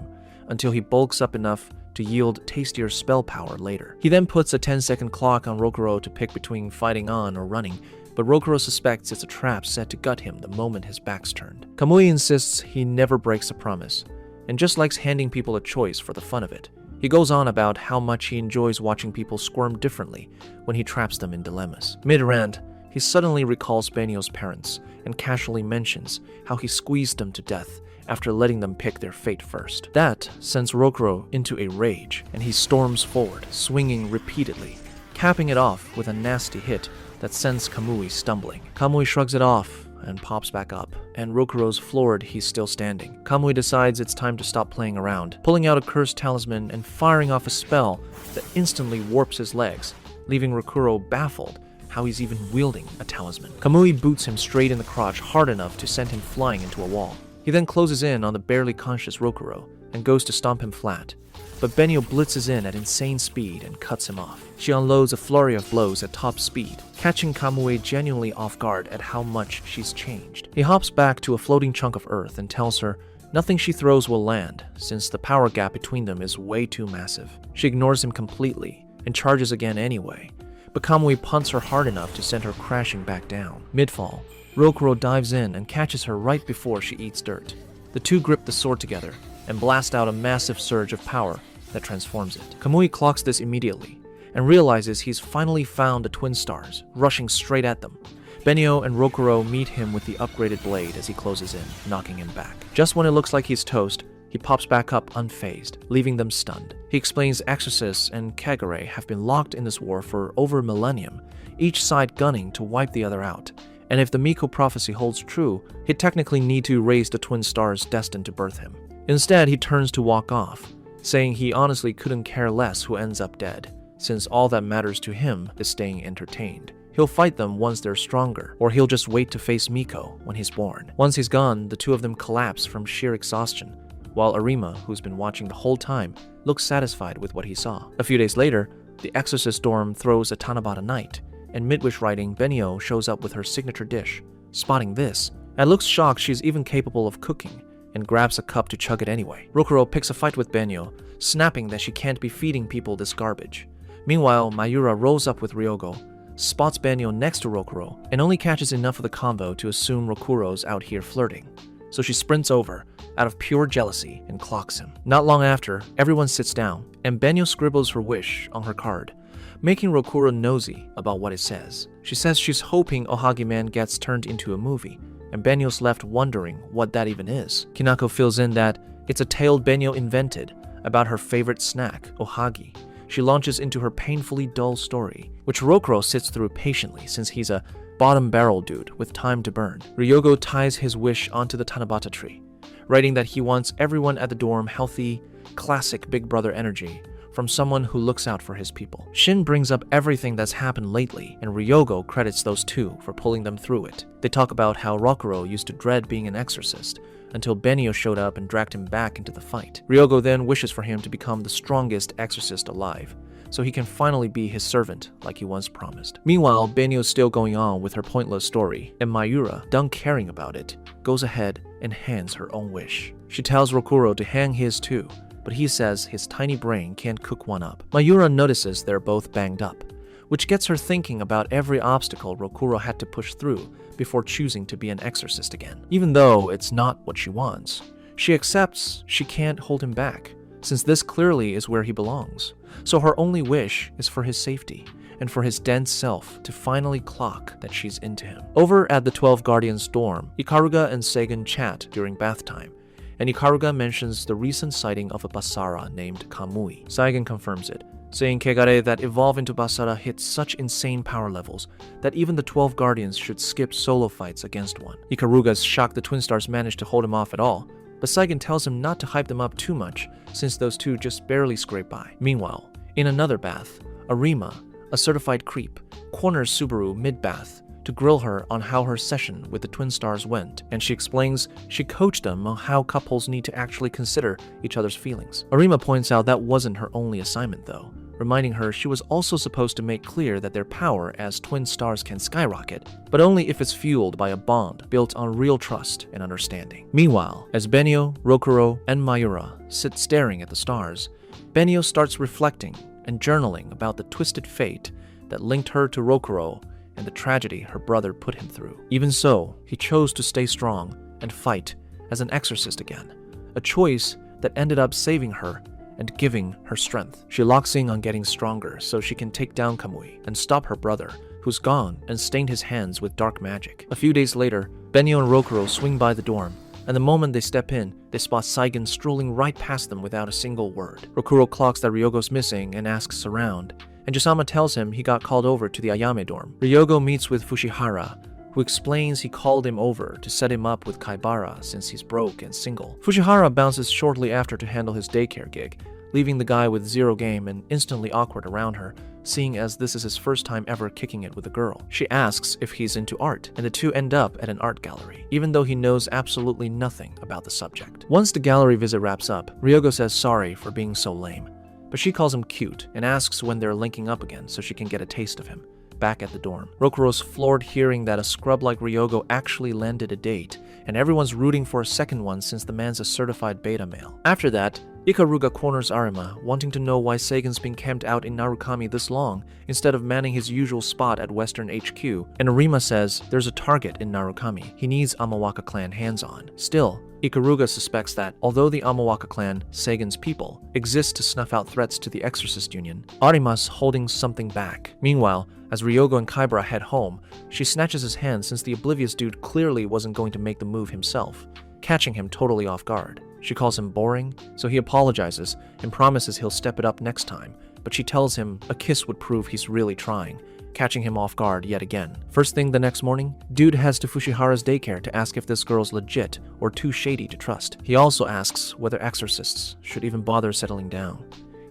Speaker 1: until he bulks up enough to yield tastier spell power later. He then puts a 10-second clock on Rokuro to pick between fighting on or running, but Rokuro suspects it's a trap set to gut him the moment his back's turned. Kamui insists he never breaks a promise, and just likes handing people a choice for the fun of it. He goes on about how much he enjoys watching people squirm differently when he traps them in dilemmas. Mid-rant, he suddenly recalls Benio's parents and casually mentions how he squeezed them to death after letting them pick their fate first. That sends Rokuro into a rage, and he storms forward, swinging repeatedly, capping it off with a nasty hit that sends Kamui stumbling. Kamui shrugs it off and pops back up, and Rokuro's floored he's still standing. Kamui decides it's time to stop playing around, pulling out a cursed talisman and firing off a spell that instantly warps his legs, leaving Rokuro baffled how he's even wielding a talisman. Kamui boots him straight in the crotch hard enough to send him flying into a wall. He then closes in on the barely conscious Rokuro and goes to stomp him flat, but Benio blitzes in at insane speed and cuts him off. She unloads a flurry of blows at top speed, catching Kamui genuinely off guard at how much she's changed. He hops back to a floating chunk of earth and tells her nothing she throws will land, since the power gap between them is way too massive. She ignores him completely and charges again anyway, but Kamui punts her hard enough to send her crashing back down. Mid-fall, Rokuro dives in and catches her right before she eats dirt. The two grip the sword together and blast out a massive surge of power that transforms it. Kamui clocks this immediately and realizes he's finally found the twin stars, rushing straight at them. Benio and Rokuro meet him with the upgraded blade as he closes in, knocking him back. Just when it looks like he's toast, he pops back up unfazed, leaving them stunned. He explains Exorcists and Kagure have been locked in this war for over a millennium, each side gunning to wipe the other out. And if the Miko prophecy holds true, he'd technically need to raise the twin stars destined to birth him. Instead, he turns to walk off, saying he honestly couldn't care less who ends up dead, since all that matters to him is staying entertained. He'll fight them once they're stronger, or he'll just wait to face Miko when he's born. Once he's gone, the two of them collapse from sheer exhaustion, while Arima, who's been watching the whole time, looks satisfied with what he saw. A few days later, the Exorcist dorm throws a Tanabata night, and mid-wish writing, Benio shows up with her signature dish. Spotting this, and looks shocked she's even capable of cooking, and grabs a cup to chug it anyway. Rokuro picks a fight with Benio, snapping that she can't be feeding people this garbage. Meanwhile, Mayura rolls up with Ryogo, spots Benio next to Rokuro, and only catches enough of the combo to assume Rokuro's out here flirting. So she sprints over, out of pure jealousy, and clocks him. Not long after, everyone sits down, and Benio scribbles her wish on her card, making Rokuro nosy about what it says. She says she's hoping Ohagi Man gets turned into a movie, and Benio's left wondering what that even is. Kinako fills in that It's a tale Benyo invented about her favorite snack, ohagi. She launches into her painfully dull story, which Rokuro sits through patiently since he's a bottom-barrel dude with time to burn. Ryogo ties his wish onto the Tanabata tree, writing that he wants everyone at the dorm healthy, classic Big Brother energy from someone who looks out for his people. Shin brings up everything that's happened lately, and Ryogo credits those two for pulling them through it. They talk about how Rokuro used to dread being an exorcist, until Benio showed up and dragged him back into the fight. Ryogo then wishes for him to become the strongest exorcist alive, so he can finally be his servant like he once promised. Meanwhile, Benio's still going on with her pointless story, and Mayura, done caring about it, goes ahead and hands her own wish. She tells Rokuro to hang his too, but he says his tiny brain can't cook one up. Mayura notices they're both banged up, which gets her thinking about every obstacle Rokuro had to push through before choosing to be an exorcist again. Even though it's not what she wants, she accepts she can't hold him back, since this clearly is where he belongs. So her only wish is for his safety, and for his dense self to finally clock that she's into him. Over at the 12 Guardians dorm, Ikaruga and Seigen chat during bath time, and Ikaruga mentions the recent sighting of a Basara named Kamui. Seigen confirms it, saying Kegare that evolve into Basara hits such insane power levels that even the 12 Guardians should skip solo fights against one. Ikaruga's shocked the Twin Stars managed to hold him off at all, but Seigen tells him not to hype them up too much since those two just barely scrape by. Meanwhile, in another bath, Arima, a certified creep, corners Subaru mid-bath to grill her on how her session with the Twin Stars went, and she explains she coached them on how couples need to actually consider each other's feelings. Arima points out that wasn't her only assignment though, reminding her she was also supposed to make clear that their power as Twin Stars can skyrocket, but only if it's fueled by a bond built on real trust and understanding. Meanwhile, as Benio, Rokuro, and Mayura sit staring at the stars, Benio starts reflecting and journaling about the twisted fate that linked her to Rokuro and the tragedy her brother put him through. Even so, he chose to stay strong and fight as an exorcist again, a choice that ended up saving her and giving her strength. She locks in on getting stronger so she can take down Kamui and stop her brother, who's gone and stained his hands with dark magic. A few days later, Benio and Rokuro swing by the dorm, and the moment they step in, they spot Seigen strolling right past them without a single word. Rokuro clocks that Ryogo's missing and asks around, and Jisama tells him he got called over to the Ayame dorm. Ryogo meets with Fushihara, who explains he called him over to set him up with Kaibara since he's broke and single. Fushihara bounces shortly after to handle his daycare gig, leaving the guy with zero game and instantly awkward around her, seeing as this is his first time ever kicking it with a girl. She asks if he's into art, and the two end up at an art gallery, even though he knows absolutely nothing about the subject. Once the gallery visit wraps up, Ryogo says sorry for being so lame, but she calls him cute and asks when they're linking up again so she can get a taste of him. Back at the dorm, Rokuro's floored hearing that a scrub like Ryogo actually landed a date, and everyone's rooting for a second one since the man's a certified beta male. After that, Ikaruga corners Arima, wanting to know why Seigen's been camped out in Narukami this long instead of manning his usual spot at Western HQ, and Arima says there's a target in Narukami. He needs Amawaka clan hands-on. Still, Ikaruga suspects that, although the Amawaka clan, Seigen's people, exist to snuff out threats to the Exorcist Union, Arima's holding something back. Meanwhile, as Ryogo and Kaibara head home, she snatches his hand since the oblivious dude clearly wasn't going to make the move himself, catching him totally off guard. She calls him boring, so he apologizes and promises he'll step it up next time, but she tells him a kiss would prove he's really trying, catching him off guard yet again. First thing the next morning, dude heads to Fushihara's daycare to ask if this girl's legit or too shady to trust. He also asks whether exorcists should even bother settling down,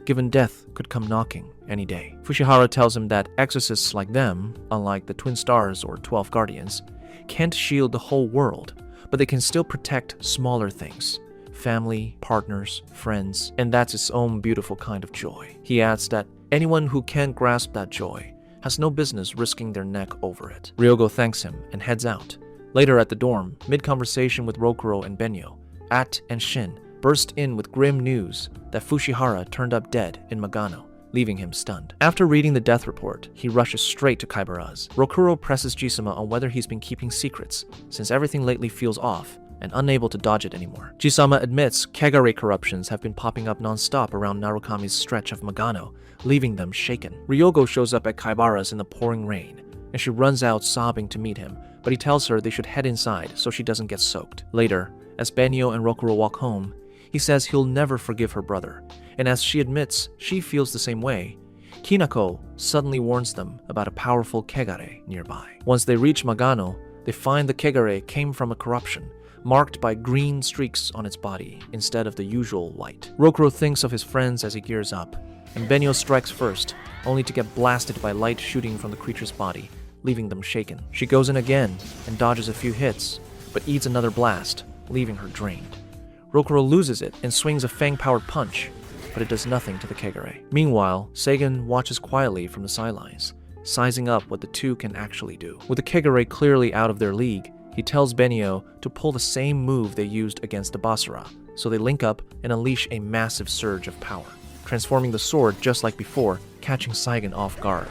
Speaker 1: given death could come knocking any day. Fushihara tells him that exorcists like them, unlike the Twin Stars or 12 Guardians, can't shield the whole world, but they can still protect smaller things. Family, partners, friends, and that's its own beautiful kind of joy. He adds that anyone who can't grasp that joy has no business risking their neck over it. Ryogo thanks him and heads out. Later at the dorm, mid-conversation with Rokuro and Benyo, At and Shin burst in with grim news that Fushihara turned up dead in Magano, leaving him stunned. After reading the death report, he rushes straight to Kaibara's. Rokuro presses Jisama on whether he's been keeping secrets, since everything lately feels off and unable to dodge it anymore. Jisama admits Kegare corruptions have been popping up non-stop around Narukami's stretch of Magano, leaving them shaken. Ryogo shows up at Kaibara's in the pouring rain, and she runs out sobbing to meet him, but he tells her they should head inside so she doesn't get soaked. Later, as Benyo and Rokuro walk home, He says he'll never forgive her brother, and as she admits she feels the same way, Kinako suddenly warns them about a powerful kegare nearby. Once they reach Magano, they find the kegare came from a corruption, marked by green streaks on its body instead of the usual white. Rokuro thinks of his friends as he gears up, and Benyo strikes first, only to get blasted by light shooting from the creature's body, leaving them shaken. She goes in again and dodges a few hits, but eats another blast, leaving her drained. Rokuro loses it and swings a fang-powered punch, but it does nothing to the kegare. Meanwhile, Seigen watches quietly from the sidelines, sizing up what the two can actually do. With the kegare clearly out of their league, he tells Benio to pull the same move they used against the Basara, so they link up and unleash a massive surge of power, transforming the sword just like before, catching Seigen off guard.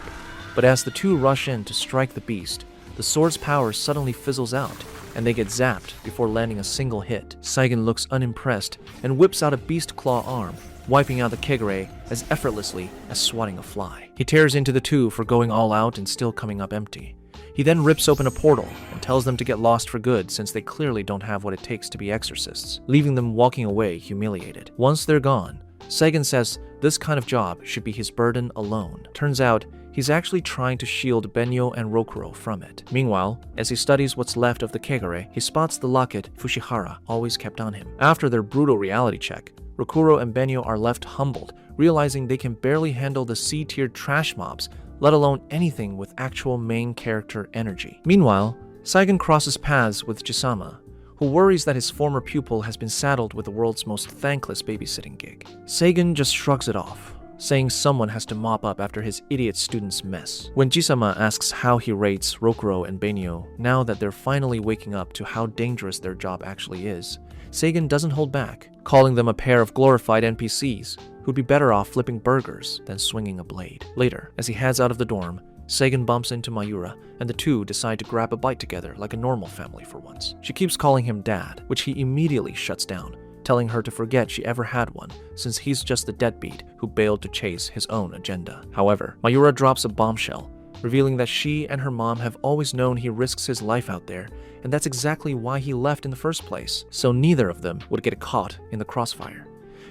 Speaker 1: But as the two rush in to strike the beast, the sword's power suddenly fizzles out, and they get zapped before landing a single hit. Seigen looks unimpressed and whips out a beast claw arm, wiping out the kegare as effortlessly as swatting a fly. He tears into the two for going all out and still coming up empty. He then rips open a portal and tells them to get lost for good since they clearly don't have what it takes to be exorcists, leaving them walking away humiliated. Once they're gone, Seigen says this kind of job should be his burden alone. Turns out, he's actually trying to shield Benyo and Rokuro from it. Meanwhile, as he studies what's left of the kegare, he spots the locket Fushihara always kept on him. After their brutal reality check, Rokuro and Benyo are left humbled, realizing they can barely handle the C-tier trash mobs, let alone anything with actual main character energy. Meanwhile, Seigen crosses paths with Jisama, who worries that his former pupil has been saddled with the world's most thankless babysitting gig. Seigen just shrugs it off, saying someone has to mop up after his idiot student's mess. When Jisama asks how he rates Rokuro and Benyo now that they're finally waking up to how dangerous their job actually is, Seigen doesn't hold back, calling them a pair of glorified NPCs who'd be better off flipping burgers than swinging a blade. Later, as he heads out of the dorm, Seigen bumps into Mayura, and the two decide to grab a bite together like a normal family for once. She keeps calling him dad, which he immediately shuts down, telling her to forget she ever had one, since he's just the deadbeat who bailed to chase his own agenda. However, Mayura drops a bombshell, revealing that she and her mom have always known he risks his life out there, and that's exactly why he left in the first place, so neither of them would get caught in the crossfire.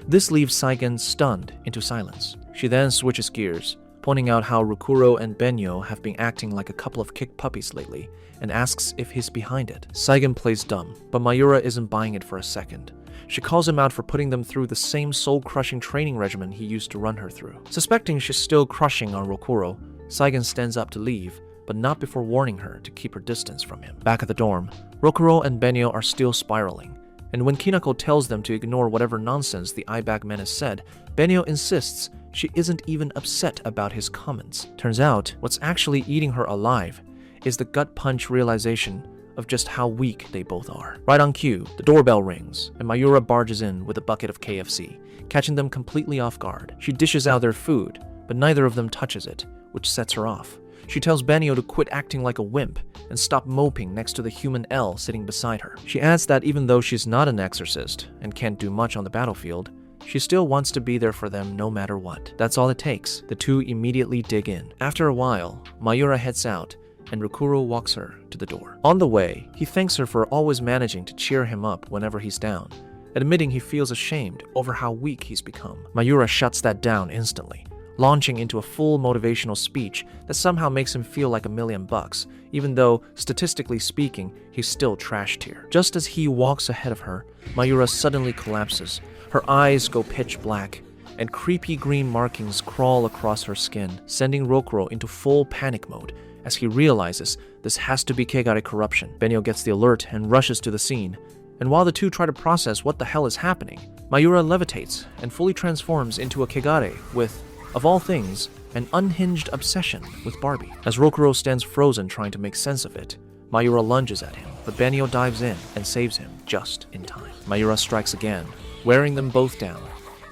Speaker 1: This leaves Seigen stunned into silence. She then switches gears, pointing out how Rokuro and Benyo have been acting like a couple of kick puppies lately, and asks if he's behind it. Seigen plays dumb, but Mayura isn't buying it for a second. She calls him out for putting them through the same soul-crushing training regimen he used to run her through. Suspecting she's still crushing on Rokuro, Seigen stands up to leave, but not before warning her to keep her distance from him. Back at the dorm, Rokuro and Benyo are still spiraling, and when Kinako tells them to ignore whatever nonsense the eyebag man has said, Benyo insists she isn't even upset about his comments. Turns out, what's actually eating her alive is the gut-punch realization of just how weak they both are. Right on cue, the doorbell rings, and Mayura barges in with a bucket of KFC, catching them completely off guard. She dishes out their food, but neither of them touches it, which sets her off. She tells Benio to quit acting like a wimp and stop moping next to the human L sitting beside her. She adds that even though she's not an exorcist and can't do much on the battlefield, she still wants to be there for them no matter what. That's all it takes. The two immediately dig in. After a while, Mayura heads out, and Rokuro walks her to the door. On the way, he thanks her for always managing to cheer him up whenever he's down, admitting he feels ashamed over how weak he's become. Mayura shuts that down instantly, launching into a full motivational speech that somehow makes him feel like $1,000,000, even though, statistically speaking, he's still trash tier. Just as he walks ahead of her, Mayura suddenly collapses. Her eyes go pitch black, and creepy green markings crawl across her skin, sending Rokuro into full panic mode as he realizes this has to be Kegare corruption. Benyo gets the alert and rushes to the scene, and while the two try to process what the hell is happening, Mayura levitates and fully transforms into a Kegare with, of all things, an unhinged obsession with Barbie. As Rokuro stands frozen trying to make sense of it, Mayura lunges at him, but Benyo dives in and saves him just in time. Mayura strikes again, wearing them both down,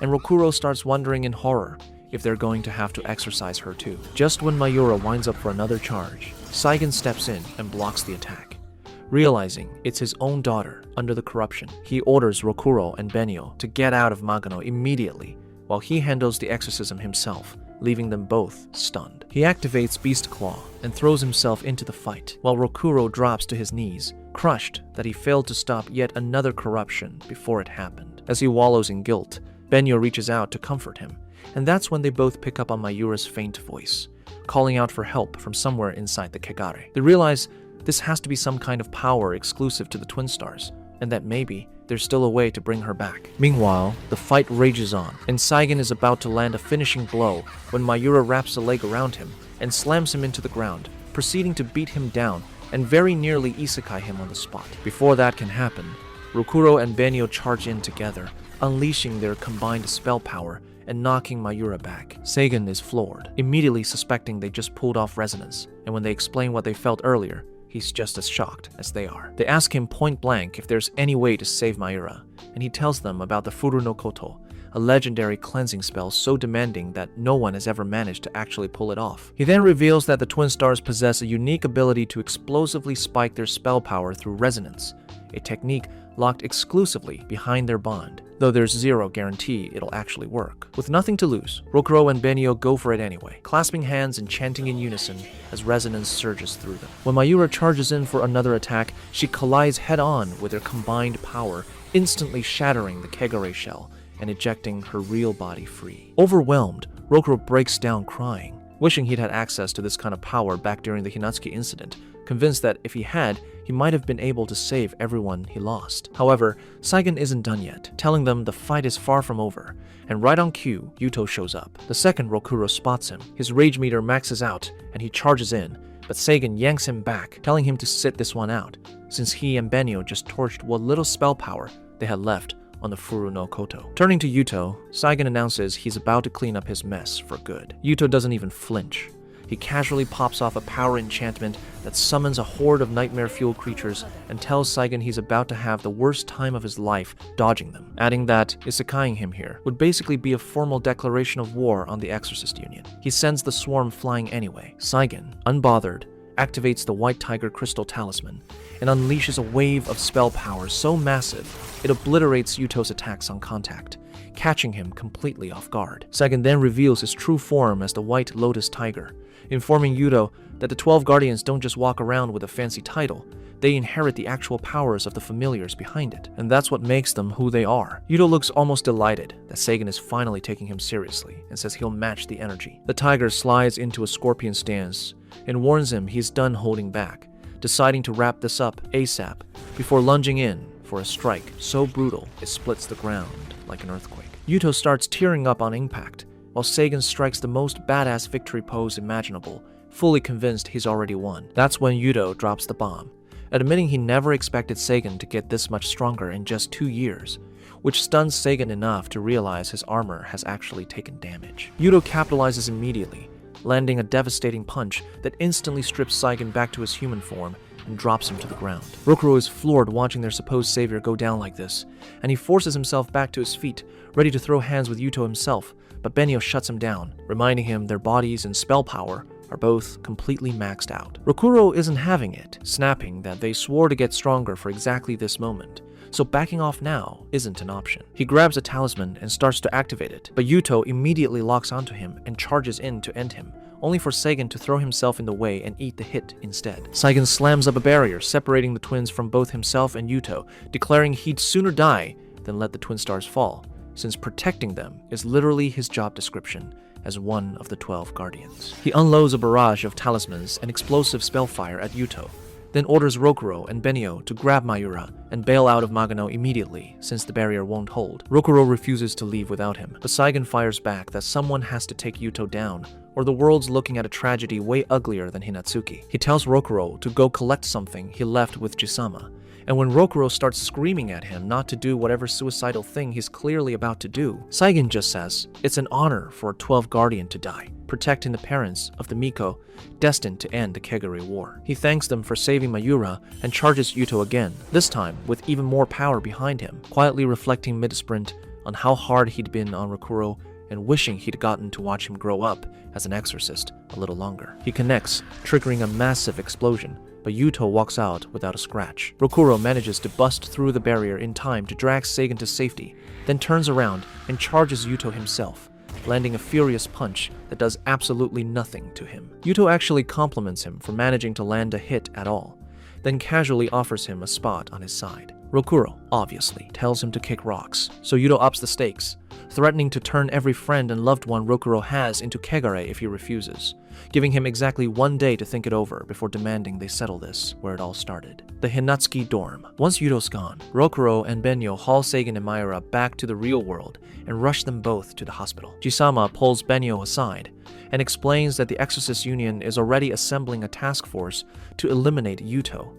Speaker 1: and Rokuro starts wondering in horror if they're going to have to exorcise her too. Just when Mayura winds up for another charge, Seigen steps in and blocks the attack. Realizing it's his own daughter under the corruption, he orders Rokuro and Benyo to get out of Magano immediately, while he handles the exorcism himself, leaving them both stunned. He activates Beast Claw and throws himself into the fight, while Rokuro drops to his knees, crushed that he failed to stop yet another corruption before it happened. As he wallows in guilt, Benyo reaches out to comfort him, and that's when they both pick up on Mayura's faint voice, calling out for help from somewhere inside the Kegare. They realize this has to be some kind of power exclusive to the Twin Stars, and that maybe there's still a way to bring her back. Meanwhile, the fight rages on, and Saigen is about to land a finishing blow when Mayura wraps a leg around him and slams him into the ground, proceeding to beat him down and very nearly isekai him on the spot. Before that can happen, Rokuro and Benyo charge in together, unleashing their combined spell power and knocking Mayura back. Saigen is floored, immediately suspecting they just pulled off resonance, and when they explain what they felt earlier, he's just as shocked as they are. They ask him point blank if there's any way to save Mayura, and he tells them about the Furu no Koto, a legendary cleansing spell so demanding that no one has ever managed to actually pull it off. He then reveals that the Twin Stars possess a unique ability to explosively spike their spell power through resonance, a technique locked exclusively behind their bond, though there's zero guarantee it'll actually work. With nothing to lose, Rokuro and Benyo go for it anyway, clasping hands and chanting in unison as resonance surges through them. When Mayura charges in for another attack, she collides head-on with their combined power, instantly shattering the Kegare shell and ejecting her real body free. Overwhelmed, Rokuro breaks down crying, wishing he'd had access to this kind of power back during the Hinatsuki incident, convinced that if he had, he might have been able to save everyone he lost. However, Saigen isn't done yet, telling them the fight is far from over, and right on cue, Yuto shows up. The second Rokuro spots him, his rage meter maxes out, and he charges in, but Saigen yanks him back, telling him to sit this one out, since he and Benyo just torched what little spell power they had left on the Furu no Koto. Turning to Yuto, Saigen announces he's about to clean up his mess for good. Yuto doesn't even flinch. He casually pops off a power enchantment that summons a horde of nightmare-fueled creatures and tells Saigen he's about to have the worst time of his life dodging them, adding that isekaiing him here would basically be a formal declaration of war on the Exorcist Union. He sends the swarm flying anyway. Saigen, unbothered, activates the White Tiger Crystal Talisman and unleashes a wave of spell power so massive it obliterates Yuto's attacks on contact, catching him completely off guard. Saigen then reveals his true form as the White Lotus Tiger, informing Yuto that the 12 Guardians don't just walk around with a fancy title, they inherit the actual powers of the familiars behind it, and that's what makes them who they are. Yuto looks almost delighted that Saigen is finally taking him seriously and says he'll match the energy. The tiger slides into a scorpion stance and warns him he's done holding back, deciding to wrap this up ASAP before lunging in for a strike so brutal it splits the ground like an earthquake. Yuto starts tearing up on impact, while Saigen strikes the most badass victory pose imaginable, fully convinced he's already won. That's when Yuto drops the bomb, admitting he never expected Saigen to get this much stronger in just 2 years, which stuns Saigen enough to realize his armor has actually taken damage. Yuto capitalizes immediately, landing a devastating punch that instantly strips Saigen back to his human form and drops him to the ground. Rokuro is floored watching their supposed savior go down like this, and he forces himself back to his feet, ready to throw hands with Yuto himself, but Benyo shuts him down, reminding him their bodies and spell power are both completely maxed out. Rokuro isn't having it, snapping that they swore to get stronger for exactly this moment, so backing off now isn't an option. He grabs a talisman and starts to activate it, but Yuto immediately locks onto him and charges in to end him, only for Saigen to throw himself in the way and eat the hit instead. Saigen slams up a barrier separating the twins from both himself and Yuto, declaring he'd sooner die than let the Twin Stars fall, since protecting them is literally his job description as one of the 12 Guardians. He unloads a barrage of talismans and explosive spellfire at Yuto, then orders Rokuro and Benyo to grab Mayura and bail out of Magano immediately, since the barrier won't hold. Rokuro refuses to leave without him, but Saigen fires back that someone has to take Yuto down, or the world's looking at a tragedy way uglier than Hinatsuki. He tells Rokuro to go collect something he left with Jisama, and when Rokuro starts screaming at him not to do whatever suicidal thing he's clearly about to do, Saigen just says it's an honor for a 12 Guardian to die, protecting the parents of the Miko destined to end the Kegare War. He thanks them for saving Mayura and charges Yuto again, this time with even more power behind him, quietly reflecting mid-sprint on how hard he'd been on Rokuro and wishing he'd gotten to watch him grow up as an exorcist a little longer. He connects, triggering a massive explosion, but Yuto walks out without a scratch. Rokuro manages to bust through the barrier in time to drag Saigen to safety, then turns around and charges Yuto himself, landing a furious punch that does absolutely nothing to him. Yuto actually compliments him for managing to land a hit at all, then casually offers him a spot on his side. Rokuro, obviously, tells him to kick rocks, so Yuto ups the stakes, threatening to turn every friend and loved one Rokuro has into kegare if he refuses, giving him exactly 1 day to think it over before demanding they settle this where it all started. The Hinatsuki dorm. Once Yuto's gone, Rokuro and Benyo haul Seigen and Mayura back to the real world and rush them both to the hospital. Jisama pulls Benyo aside and explains that the Exorcist Union is already assembling a task force to eliminate Yuto,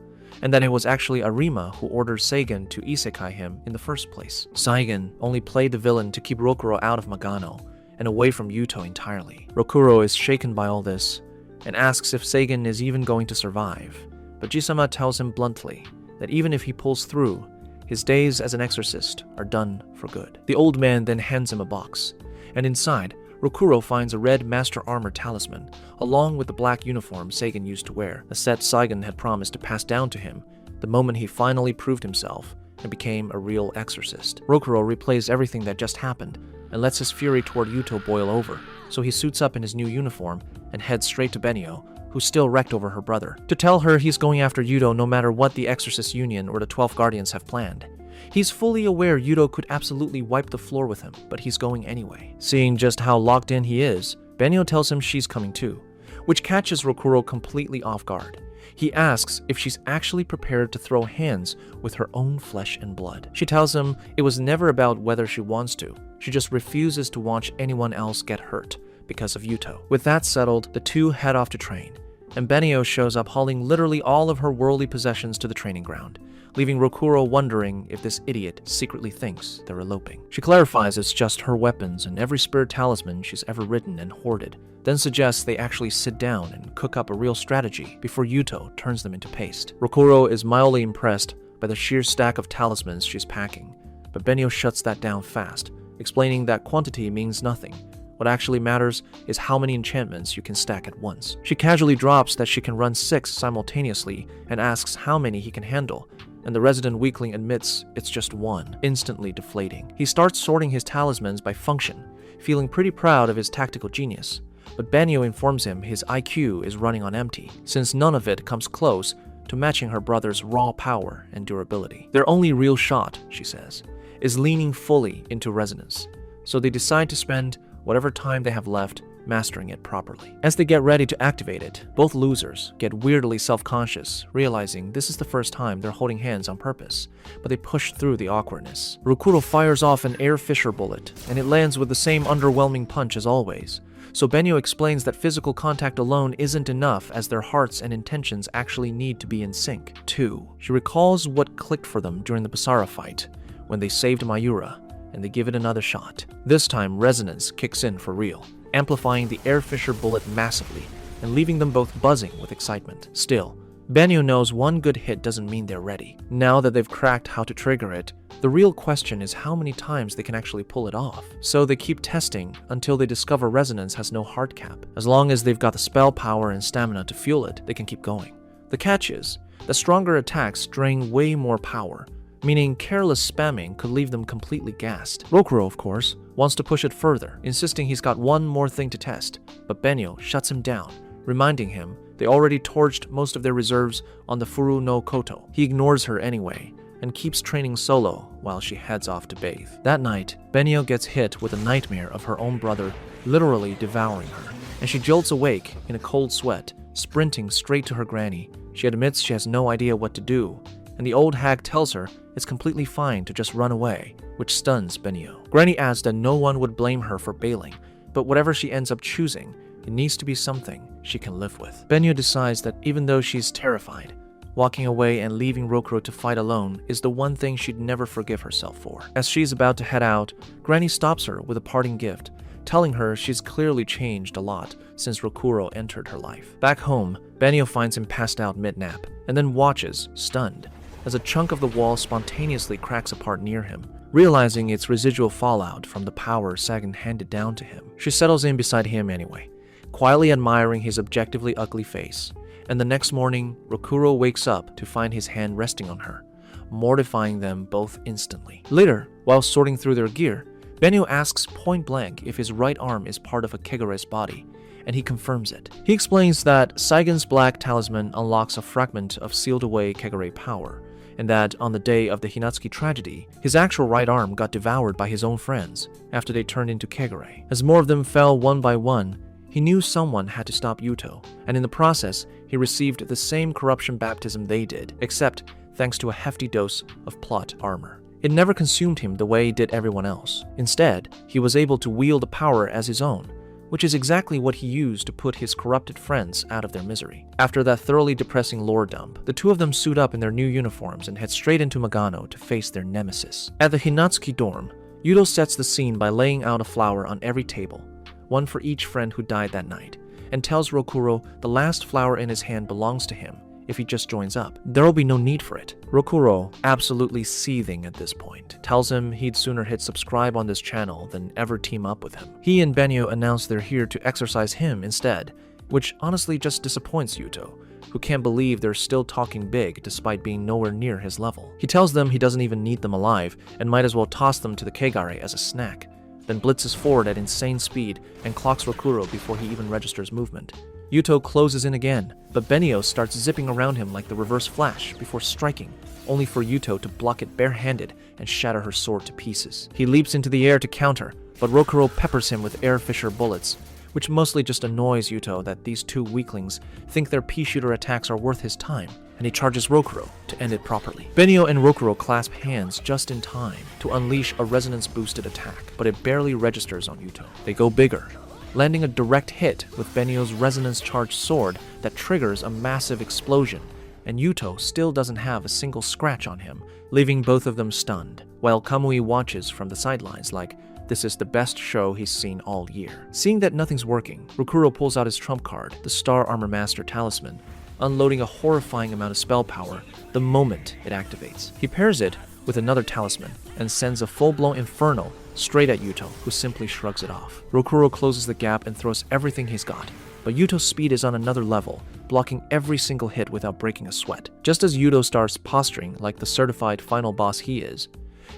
Speaker 1: and that it was actually Arima who ordered Seigen to isekai him in the first place. Seigen only played the villain to keep Rokuro out of Magano and away from Yuto entirely. Rokuro is shaken by all this and asks if Seigen is even going to survive, but Jisama tells him bluntly that even if he pulls through, his days as an exorcist are done for good. The old man then hands him a box, and inside, Rokuro finds a red Master Armor talisman, along with the black uniform Seigen used to wear, a set Seigen had promised to pass down to him the moment he finally proved himself and became a real exorcist. Rokuro replays everything that just happened and lets his fury toward Yuto boil over, so he suits up in his new uniform and heads straight to Benyo, who's still wrecked over her brother, to tell her he's going after Yuto no matter what the Exorcist Union or the 12 Guardians have planned. He's fully aware Yuto could absolutely wipe the floor with him, but he's going anyway. Seeing just how locked in he is, Benyo tells him she's coming too, which catches Rokuro completely off guard. He asks if she's actually prepared to throw hands with her own flesh and blood. She tells him it was never about whether she wants to, she just refuses to watch anyone else get hurt because of Yuto. With that settled, the two head off to train, and Benio shows up hauling literally all of her worldly possessions to the training ground, leaving Rokuro wondering if this idiot secretly thinks they're eloping. She clarifies it's just her weapons and every spare talisman she's ever written and hoarded, then suggests they actually sit down and cook up a real strategy before Yuto turns them into paste. Rokuro is mildly impressed by the sheer stack of talismans she's packing, but Benio shuts that down fast, explaining that quantity means nothing. What actually matters is how many enchantments you can stack at once. She casually drops that she can run 6 simultaneously and asks how many he can handle, and the resident weakling admits it's just 1, instantly deflating. He starts sorting his talismans by function, feeling pretty proud of his tactical genius, but Benio informs him his IQ is running on empty, since none of it comes close to matching her brother's raw power and durability. Their only real shot, she says, is leaning fully into resonance, so they decide to spend whatever time they have left mastering it properly. As they get ready to activate it, both losers get weirdly self-conscious, realizing this is the first time they're holding hands on purpose, but they push through the awkwardness. Rokuro fires off an air fisher bullet, and it lands with the same underwhelming punch as always. So Benio explains that physical contact alone isn't enough, as their hearts and intentions actually need to be in sync. 2. She recalls what clicked for them during the Basara fight, when they saved Mayura, and they give it another shot. This time, resonance kicks in for real, amplifying the air fisher bullet massively and leaving them both buzzing with excitement. Still, Benio knows one good hit doesn't mean they're ready. Now that they've cracked how to trigger it, the real question is how many times they can actually pull it off. So they keep testing until they discover resonance has no hard cap. As long as they've got the spell power and stamina to fuel it, they can keep going. The catch is that stronger attacks drain way more power, meaning careless spamming could leave them completely gassed. Rokuro, of course, wants to push it further, insisting he's got one more thing to test, but Benio shuts him down, reminding him they already torched most of their reserves on the Furu no Koto. He ignores her anyway, and keeps training solo while she heads off to bathe. That night, Benio gets hit with a nightmare of her own brother literally devouring her, and she jolts awake in a cold sweat, sprinting straight to her granny. She admits she has no idea what to do, and the old hag tells her it's completely fine to just run away, which stuns Benio. Granny adds that no one would blame her for bailing, but whatever she ends up choosing, it needs to be something she can live with. Benio decides that even though she's terrified, walking away and leaving Rokuro to fight alone is the one thing she'd never forgive herself for. As she's about to head out, Granny stops her with a parting gift, telling her she's clearly changed a lot since Rokuro entered her life. Back home, Benio finds him passed out mid-nap, and then watches, stunned, as a chunk of the wall spontaneously cracks apart near him, realizing it's residual fallout from the power Sagan handed down to him. She settles in beside him anyway, quietly admiring his objectively ugly face, and the next morning, Rokuro wakes up to find his hand resting on her, mortifying them both instantly. Later, while sorting through their gear, Benio asks point blank if his right arm is part of a Kegare's body, and he confirms it. He explains that Saigen's black talisman unlocks a fragment of sealed away Kegare power, and that on the day of the Hinatsuki tragedy, his actual right arm got devoured by his own friends after they turned into Kegare. As more of them fell one by one, he knew someone had to stop Yuto, and in the process, he received the same corruption baptism they did, except thanks to a hefty dose of plot armor. It never consumed him the way it did everyone else. Instead, he was able to wield the power as his own, which is exactly what he used to put his corrupted friends out of their misery. After that thoroughly depressing lore dump, the two of them suit up in their new uniforms and head straight into Magano to face their nemesis. At the Hinatsuki dorm, Yuto sets the scene by laying out a flower on every table, one for each friend who died that night, and tells Rokuro the last flower in his hand belongs to him if he just joins up. There will be no need for it. Rokuro, absolutely seething at this point, tells him he'd sooner hit subscribe on this channel than ever team up with him. He and Benio announce they're here to exorcise him instead, which honestly just disappoints Yuto, who can't believe they're still talking big despite being nowhere near his level. He tells them he doesn't even need them alive and might as well toss them to the Kegare as a snack, then blitzes forward at insane speed and clocks Rokuro before he even registers movement. Yuto closes in again, but Benio starts zipping around him like the Reverse Flash before striking, only for Yuto to block it barehanded and shatter her sword to pieces. He leaps into the air to counter, but Rokuro peppers him with air fissure bullets, which mostly just annoys Yuto that these two weaklings think their pea-shooter attacks are worth his time, and he charges Rokuro to end it properly. Benio and Rokuro clasp hands just in time to unleash a resonance-boosted attack, but it barely registers on Yuto. They go bigger, landing a direct hit with Benio's resonance-charged sword that triggers a massive explosion, and Yuto still doesn't have a single scratch on him, leaving both of them stunned, while Kamui watches from the sidelines like this is the best show he's seen all year. Seeing that nothing's working, Rokuro pulls out his trump card, the Star Armor Master Talisman, unloading a horrifying amount of spell power the moment it activates. He pairs it with another talisman and sends a full-blown inferno straight at Yuto, who simply shrugs it off. Rokuro closes the gap and throws everything he's got, but Yuto's speed is on another level, blocking every single hit without breaking a sweat. Just as Yuto starts posturing like the certified final boss he is,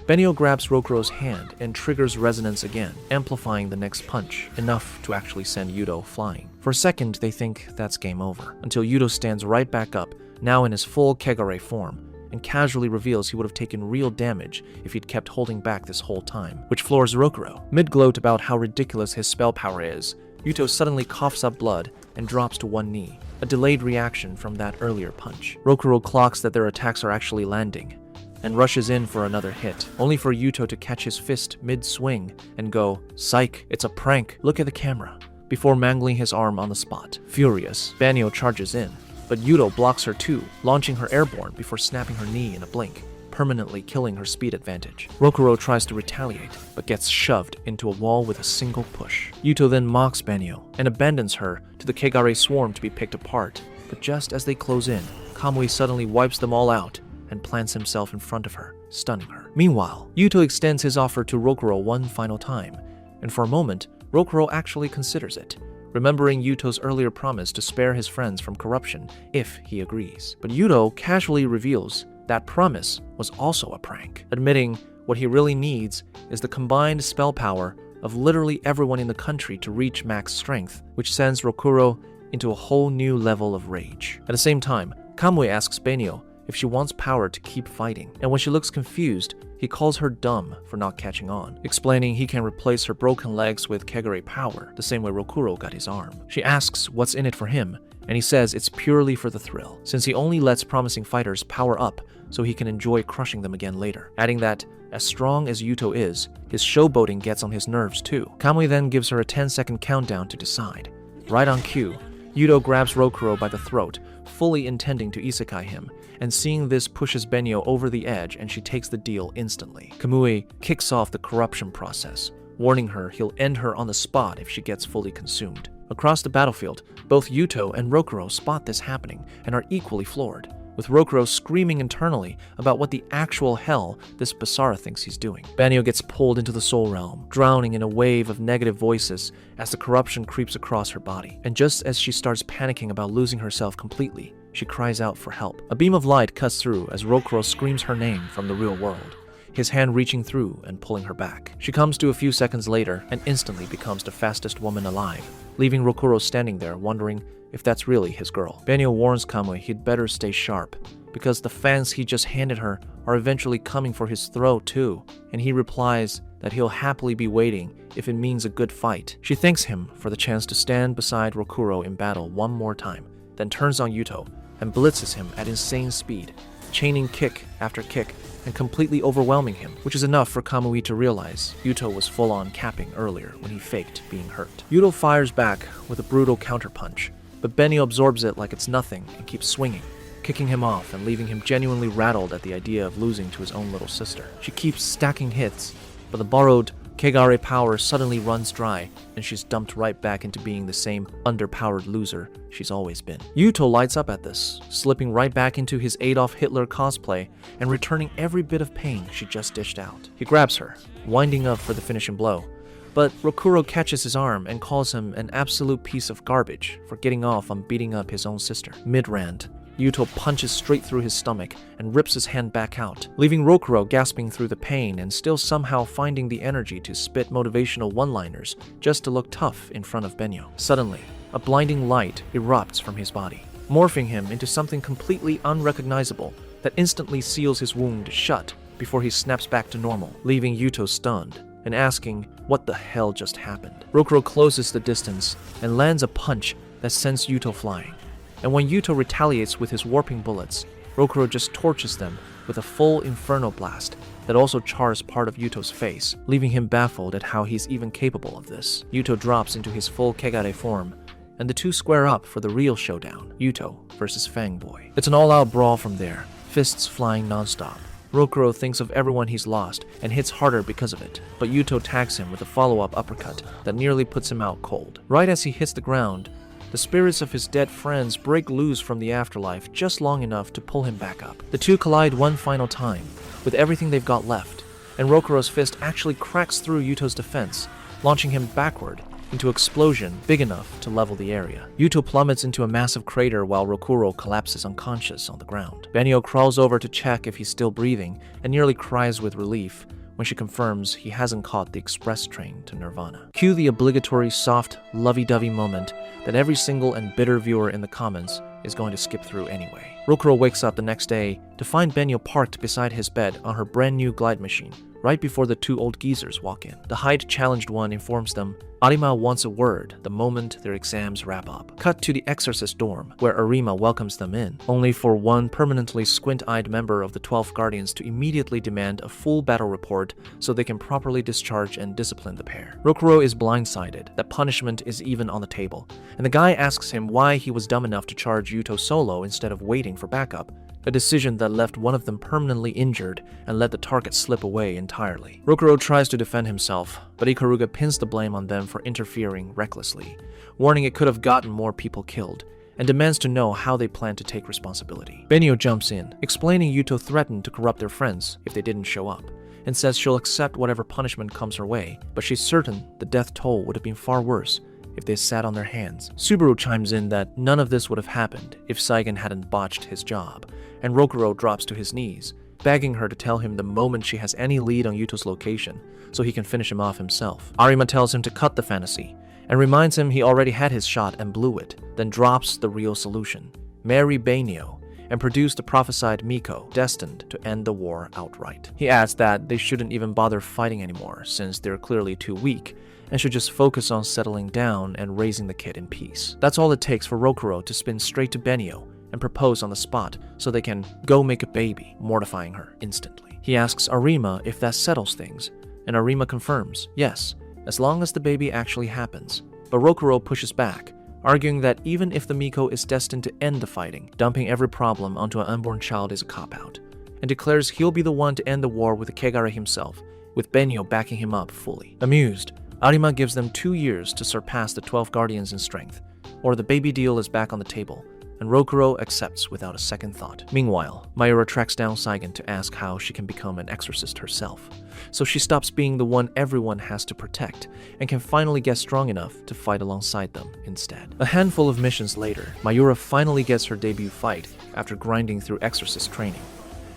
Speaker 1: Benio grabs Rokuro's hand and triggers resonance again, amplifying the next punch, enough to actually send Yuto flying. For a second, they think that's game over, until Yuto stands right back up, now in his full Kegare form, and casually reveals he would have taken real damage if he'd kept holding back this whole time, which floors Rokuro. Mid-gloat about how ridiculous his spell power is, Yuto suddenly coughs up blood and drops to one knee, a delayed reaction from that earlier punch. Rokuro clocks that their attacks are actually landing, and rushes in for another hit, only for Yuto to catch his fist mid-swing and go, "Psych, it's a prank, look at the camera," before mangling his arm on the spot. Furious, Benio charges in, but Yuto blocks her too, launching her airborne before snapping her knee in a blink, permanently killing her speed advantage. Rokuro tries to retaliate, but gets shoved into a wall with a single push. Yuto then mocks Benio and abandons her to the Kegare swarm to be picked apart, but just as they close in, Kamui suddenly wipes them all out and plants himself in front of her, stunning her. Meanwhile, Yuto extends his offer to Rokuro one final time, and for a moment, Rokuro actually considers it, remembering Yuto's earlier promise to spare his friends from corruption if he agrees. But Yuto casually reveals that promise was also a prank, admitting what he really needs is the combined spell power of literally everyone in the country to reach max strength, which sends Rokuro into a whole new level of rage. At the same time, Kamui asks Benio if she wants power to keep fighting, and when she looks confused, he calls her dumb for not catching on, explaining he can replace her broken legs with Kegare power, the same way Rokuro got his arm. She asks what's in it for him, and he says it's purely for the thrill, since he only lets promising fighters power up so he can enjoy crushing them again later, adding that, as strong as Yuto is, his showboating gets on his nerves too. Kamui then gives her a 10-second countdown to decide. Right on cue, Yuto grabs Rokuro by the throat, fully intending to isekai him, and seeing this pushes Benio over the edge and she takes the deal instantly. Kamui kicks off the corruption process, warning her he'll end her on the spot if she gets fully consumed. Across the battlefield, both Yuto and Rokuro spot this happening and are equally floored, with Rokuro screaming internally about what the actual hell this Basara thinks he's doing. Benio gets pulled into the Soul Realm, drowning in a wave of negative voices as the corruption creeps across her body. And just as she starts panicking about losing herself completely, she cries out for help. A beam of light cuts through as Rokuro screams her name from the real world, his hand reaching through and pulling her back. She comes to a few seconds later and instantly becomes the fastest woman alive, leaving Rokuro standing there wondering if that's really his girl. Benio warns Kamui he'd better stay sharp, because the fans he just handed her are eventually coming for his throat too, and he replies that he'll happily be waiting if it means a good fight. She thanks him for the chance to stand beside Rokuro in battle one more time, then turns on Yuto and blitzes him at insane speed, chaining kick after kick and completely overwhelming him, which is enough for Kamui to realize Yuto was full-on capping earlier when he faked being hurt. Yuto fires back with a brutal counterpunch, but Benio absorbs it like it's nothing and keeps swinging, kicking him off and leaving him genuinely rattled at the idea of losing to his own little sister. She keeps stacking hits, but the borrowed Kegare power suddenly runs dry, and she's dumped right back into being the same underpowered loser she's always been. Yuto lights up at this, slipping right back into his Adolf Hitler cosplay and returning every bit of pain she just dished out. He grabs her, winding up for the finishing blow, but Rokuro catches his arm and calls him an absolute piece of garbage for getting off on beating up his own sister. Mid-rant, Yuto punches straight through his stomach and rips his hand back out, leaving Rokuro gasping through the pain and still somehow finding the energy to spit motivational one-liners just to look tough in front of Benyo. Suddenly, a blinding light erupts from his body, morphing him into something completely unrecognizable that instantly seals his wound shut before he snaps back to normal, leaving Yuto stunned and asking what the hell just happened. Rokuro closes the distance and lands a punch that sends Yuto flying. And when Yuto retaliates with his warping bullets, Rokuro just torches them with a full inferno blast that also chars part of Yuto's face, leaving him baffled at how he's even capable of this. Yuto drops into his full Kegare form, and the two square up for the real showdown, Yuto versus Fangboy. It's an all-out brawl from there, fists flying non-stop. Rokuro thinks of everyone he's lost and hits harder because of it, but Yuto tags him with a follow-up uppercut that nearly puts him out cold. Right as he hits the ground, the spirits of his dead friends break loose from the afterlife just long enough to pull him back up. The two collide one final time, with everything they've got left, and Rokuro's fist actually cracks through Yuto's defense, launching him backward into an explosion big enough to level the area. Yuto plummets into a massive crater while Rokuro collapses unconscious on the ground. Benio crawls over to check if he's still breathing and nearly cries with relief when she confirms he hasn't caught the express train to Nirvana. Cue the obligatory soft, lovey-dovey moment that every single and bitter viewer in the comments is going to skip through anyway. Rokuro wakes up the next day to find Benyo parked beside his bed on her brand new glide machine, right before the two old geezers walk in. The height-challenged one informs them Arima wants a word the moment their exams wrap up. Cut to the Exorcist dorm, where Arima welcomes them in, only for one permanently squint-eyed member of the 12 Guardians to immediately demand a full battle report so they can properly discharge and discipline the pair. Rokuro is blindsided that punishment is even on the table, and the guy asks him why he was dumb enough to charge Yuto solo instead of waiting for backup, a decision that left one of them permanently injured and let the target slip away entirely. Rokuro tries to defend himself, but Ikaruga pins the blame on them for interfering recklessly, warning it could have gotten more people killed, and demands to know how they plan to take responsibility. Benio jumps in, explaining Yuto threatened to corrupt their friends if they didn't show up, and says she'll accept whatever punishment comes her way, but she's certain the death toll would have been far worse if they sat on their hands. Subaru chimes in that none of this would have happened if Saigen hadn't botched his job, and Rokuro drops to his knees, begging her to tell him the moment she has any lead on Yuto's location, so he can finish him off himself. Arima tells him to cut the fantasy, and reminds him he already had his shot and blew it, then drops the real solution: marry Benio, and produce the prophesied Miko, destined to end the war outright. He adds that they shouldn't even bother fighting anymore, since they're clearly too weak, and should just focus on settling down and raising the kid in peace. That's all it takes for Rokuro to spin straight to Benio and propose on the spot so they can go make a baby, mortifying her instantly. He asks Arima if that settles things, and Arima confirms, yes, as long as the baby actually happens. But Rokuro pushes back, arguing that even if the Miko is destined to end the fighting, dumping every problem onto an unborn child is a cop-out, and declares he'll be the one to end the war with the Kegare himself, with Benyo backing him up fully. Amused, Arima gives them 2 years to surpass the 12 Guardians in strength, or the baby deal is back on the table, and Rokuro accepts without a second thought. Meanwhile, Mayura tracks down Saigen to ask how she can become an exorcist herself, so she stops being the one everyone has to protect and can finally get strong enough to fight alongside them instead. A handful of missions later, Mayura finally gets her debut fight after grinding through exorcist training,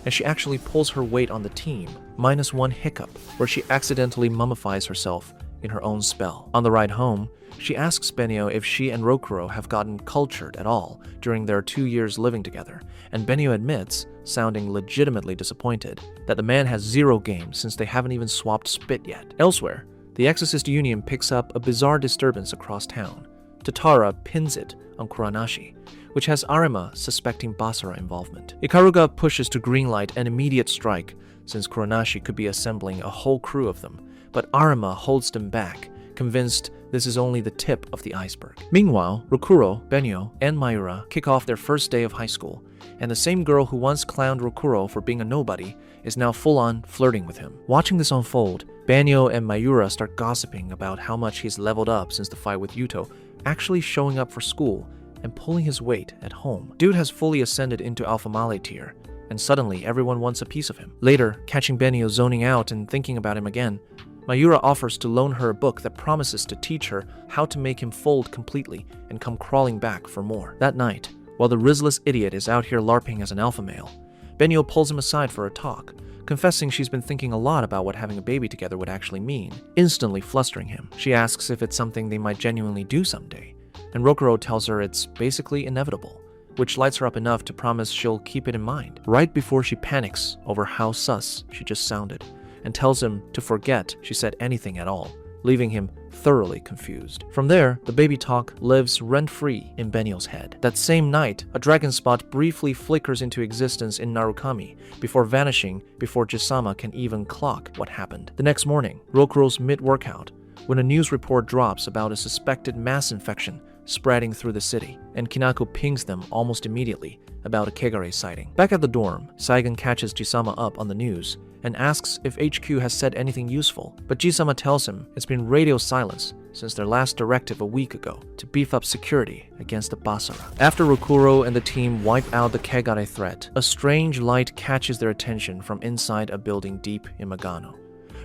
Speaker 1: and she actually pulls her weight on the team, minus one hiccup, where she accidentally mummifies herself in her own spell. On the ride home, she asks Benio if she and Rokuro have gotten cultured at all during their 2 years living together, and Benio admits, sounding legitimately disappointed, that the man has zero game since they haven't even swapped spit yet. Elsewhere, the Exorcist Union picks up a bizarre disturbance across town. Tatara pins it on Kuranashi, which has Arima suspecting Basara involvement. Ikaruga pushes to greenlight an immediate strike, since Kuranashi could be assembling a whole crew of them, but Arima holds them back, convinced this is only the tip of the iceberg. Meanwhile, Rokuro, Benio, and Mayura kick off their first day of high school, and the same girl who once clowned Rokuro for being a nobody is now full-on flirting with him. Watching this unfold, Benio and Mayura start gossiping about how much he's leveled up since the fight with Yuto, actually showing up for school and pulling his weight at home. Dude has fully ascended into Alpha Male tier, and suddenly everyone wants a piece of him. Later, catching Benio zoning out and thinking about him again, Mayura offers to loan her a book that promises to teach her how to make him fold completely and come crawling back for more. That night, while the risless idiot is out here LARPing as an alpha male, Benio pulls him aside for a talk, confessing she's been thinking a lot about what having a baby together would actually mean, instantly flustering him. She asks if it's something they might genuinely do someday, and Rokuro tells her it's basically inevitable, which lights her up enough to promise she'll keep it in mind, right before she panics over how sus she just sounded, and tells him to forget she said anything at all, leaving him thoroughly confused. From there, the baby talk lives rent-free in Benio's head. That same night, a dragon spot briefly flickers into existence in Narukami before vanishing before Jisama can even clock what happened. The next morning, Rokuro's mid-workout, when a news report drops about a suspected mass infection spreading through the city, and Kinako pings them almost immediately about a Kegare sighting. Back at the dorm, Saigon catches Jisama up on the news and asks if HQ has said anything useful, but Jisama tells him it's been radio silence since their last directive a week ago to beef up security against the Basara. After Rokuro and the team wipe out the Kegare threat, a strange light catches their attention from inside a building deep in Magano.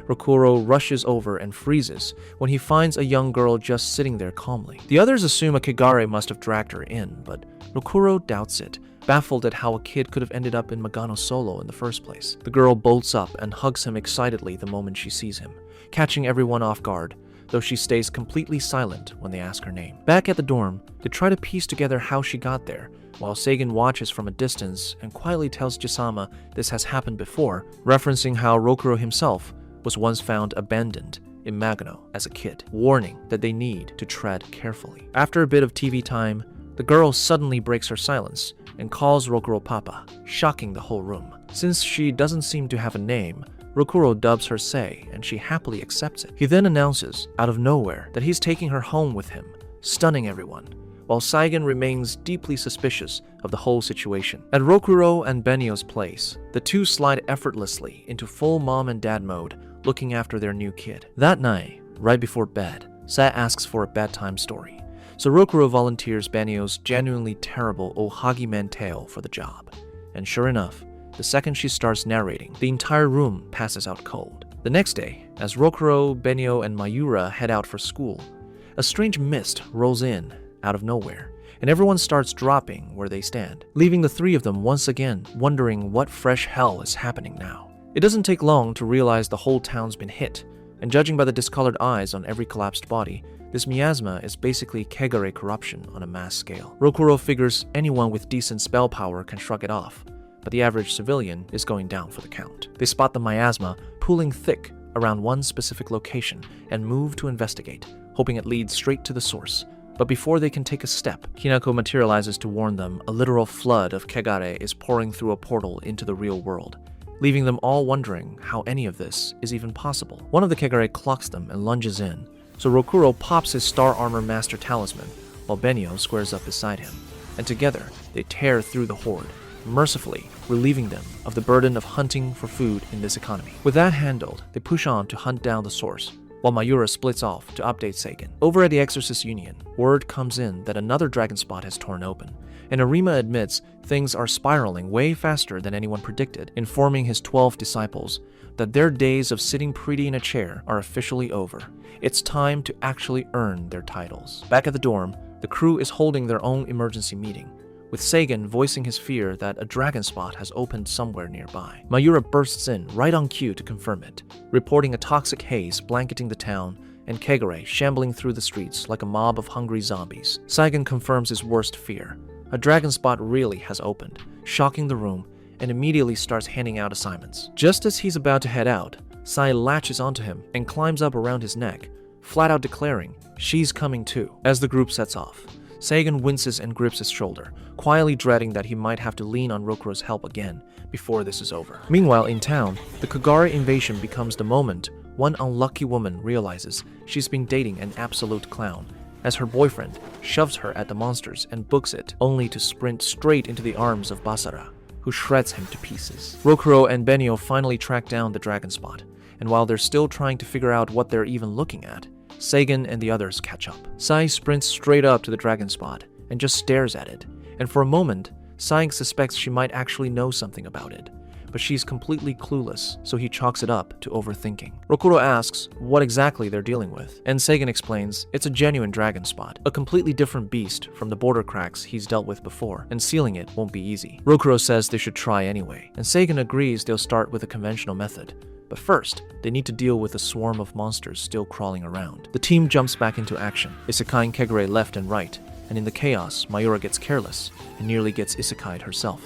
Speaker 1: Rokuro rushes over and freezes when he finds a young girl just sitting there calmly. The others assume a Kegare must have dragged her in, but Rokuro doubts it, baffled at how a kid could have ended up in Magano solo in the first place. The girl bolts up and hugs him excitedly the moment she sees him, catching everyone off guard, though she stays completely silent when they ask her name. Back at the dorm, they try to piece together how she got there, while Seigen watches from a distance and quietly tells Jisama this has happened before, referencing how Rokuro himself was once found abandoned in Magano as a kid, warning that they need to tread carefully. After a bit of TV time, the girl suddenly breaks her silence and calls Rokuro Papa, shocking the whole room. Since she doesn't seem to have a name, Rokuro dubs her Sei, and she happily accepts it. He then announces, out of nowhere, that he's taking her home with him, stunning everyone, while Saigen remains deeply suspicious of the whole situation. At Rokuro and Benio's place, the two slide effortlessly into full mom and dad mode, looking after their new kid. That night, right before bed, Sei asks for a bedtime story, so Rokuro volunteers Benio's genuinely terrible Ohagi-man tale for the job. And sure enough, the second she starts narrating, the entire room passes out cold. The next day, as Rokuro, Benio, and Mayura head out for school, a strange mist rolls in out of nowhere, and everyone starts dropping where they stand, leaving the three of them once again wondering what fresh hell is happening now. It doesn't take long to realize the whole town's been hit, and judging by the discolored eyes on every collapsed body, this miasma is basically Kegare corruption on a mass scale. Rokuro figures anyone with decent spell power can shrug it off, but the average civilian is going down for the count. They spot the miasma pooling thick around one specific location and move to investigate, hoping it leads straight to the source. But before they can take a step, Hinako materializes to warn them a literal flood of Kegare is pouring through a portal into the real world, leaving them all wondering how any of this is even possible. One of the Kegare clocks them and lunges in, so Rokuro pops his Star Armor Master Talisman, while Benio squares up beside him, and together they tear through the horde, mercifully relieving them of the burden of hunting for food in this economy. With that handled, they push on to hunt down the source, while Mayura splits off to update Seigen. Over at the Exorcist Union, word comes in that another dragon spot has torn open, and Arima admits things are spiraling way faster than anyone predicted, informing his 12 disciples that their days of sitting pretty in a chair are officially over. It's time to actually earn their titles. Back at the dorm, the crew is holding their own emergency meeting, with Seigen voicing his fear that a dragon spot has opened somewhere nearby. Mayura bursts in right on cue to confirm it, reporting a toxic haze blanketing the town and Kegare shambling through the streets like a mob of hungry zombies. Saigen confirms his worst fear. A dragon spot really has opened, shocking the room, and immediately starts handing out assignments. Just as he's about to head out, Sai latches onto him and climbs up around his neck, flat out declaring, "She's coming too." As the group sets off, Saigen winces and grips his shoulder, quietly dreading that he might have to lean on Rokuro's help again before this is over. Meanwhile, in town, the Kagare invasion becomes the moment one unlucky woman realizes she's been dating an absolute clown, as her boyfriend shoves her at the monsters and books it, only to sprint straight into the arms of Basara, who shreds him to pieces. Rokuro and Benio finally track down the dragon spot, and while they're still trying to figure out what they're even looking at, Saigen and the others catch up. Sai sprints straight up to the dragon spot and just stares at it, and for a moment, Saigen suspects she might actually know something about it, but she's completely clueless, so he chalks it up to overthinking. Rokuro asks what exactly they're dealing with, and Saigen explains it's a genuine dragon spot, a completely different beast from the border cracks he's dealt with before, and sealing it won't be easy. Rokuro says they should try anyway, and Saigen agrees they'll start with a conventional method. But first, they need to deal with a swarm of monsters still crawling around. The team jumps back into action, isekai and Kegare left and right, and in the chaos, Mayura gets careless and nearly gets isekai'd herself,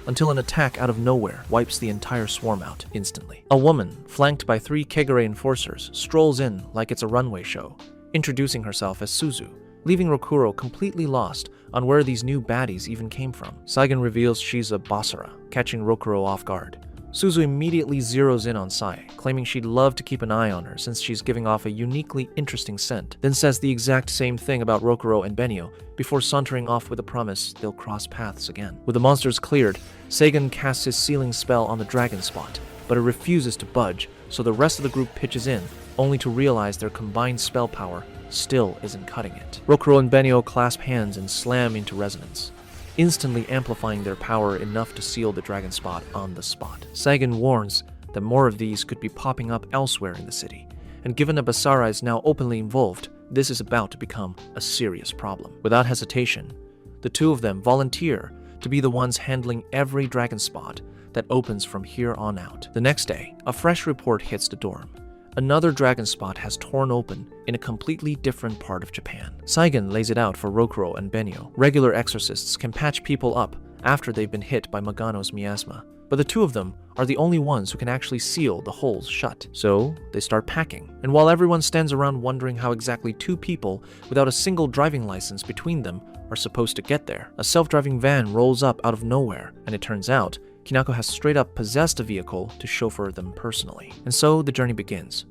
Speaker 1: until an attack out of nowhere wipes the entire swarm out instantly. A woman, flanked by 3 Kegare enforcers, strolls in like it's a runway show, introducing herself as Suzu, leaving Rokuro completely lost on where these new baddies even came from. Saigen reveals she's a Basara, catching Rokuro off guard. Suzu immediately zeroes in on Sai, claiming she'd love to keep an eye on her since she's giving off a uniquely interesting scent, then says the exact same thing about Rokuro and Benio before sauntering off with a promise they'll cross paths again. With the monsters cleared, Saigen casts his sealing spell on the dragon spot, but it refuses to budge, so the rest of the group pitches in, only to realize their combined spell power still isn't cutting it. Rokuro and Benio clasp hands and slam into resonance, instantly amplifying their power enough to seal the dragon spot on the spot. Saigen warns that more of these could be popping up elsewhere in the city, and given that Basara is now openly involved, this is about to become a serious problem. Without hesitation, the two of them volunteer to be the ones handling every dragon spot that opens from here on out. The next day, a fresh report hits the dorm. Another dragon spot has torn open in a completely different part of Japan. Saigen lays it out for Rokuro and Benio. Regular exorcists can patch people up after they've been hit by Magano's miasma, but the two of them are the only ones who can actually seal the holes shut. So they start packing, and while everyone stands around wondering how exactly 2 people without a single driving license between them are supposed to get there, a self-driving van rolls up out of nowhere, and it turns out Kinako has straight up possessed a vehicle to chauffeur them personally. And so the journey begins.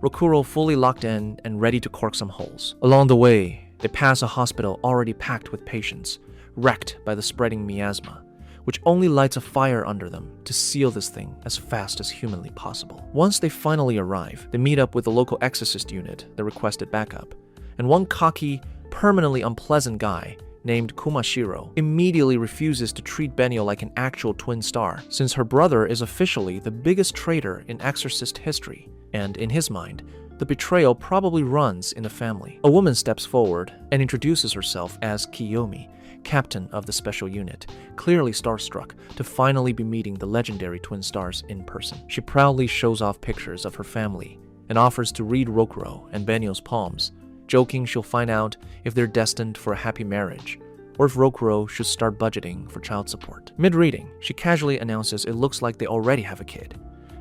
Speaker 1: Rokuro fully locked in and ready to cork some holes. Along the way, they pass a hospital already packed with patients, wrecked by the spreading miasma, which only lights a fire under them to seal this thing as fast as humanly possible. Once they finally arrive, they meet up with the local exorcist unit that requested backup, and one cocky, permanently unpleasant guy named Kumashiro immediately refuses to treat Benio like an actual twin star, since her brother is officially the biggest traitor in Exorcist history, and in his mind, the betrayal probably runs in the family. A woman steps forward and introduces herself as Kiyomi, captain of the special unit, clearly starstruck to finally be meeting the legendary twin stars in person. She proudly shows off pictures of her family and offers to read Rokuro and Benio's palms, joking she'll find out if they're destined for a happy marriage, or if Rokuro should start budgeting for child support. Mid-reading, she casually announces it looks like they already have a kid,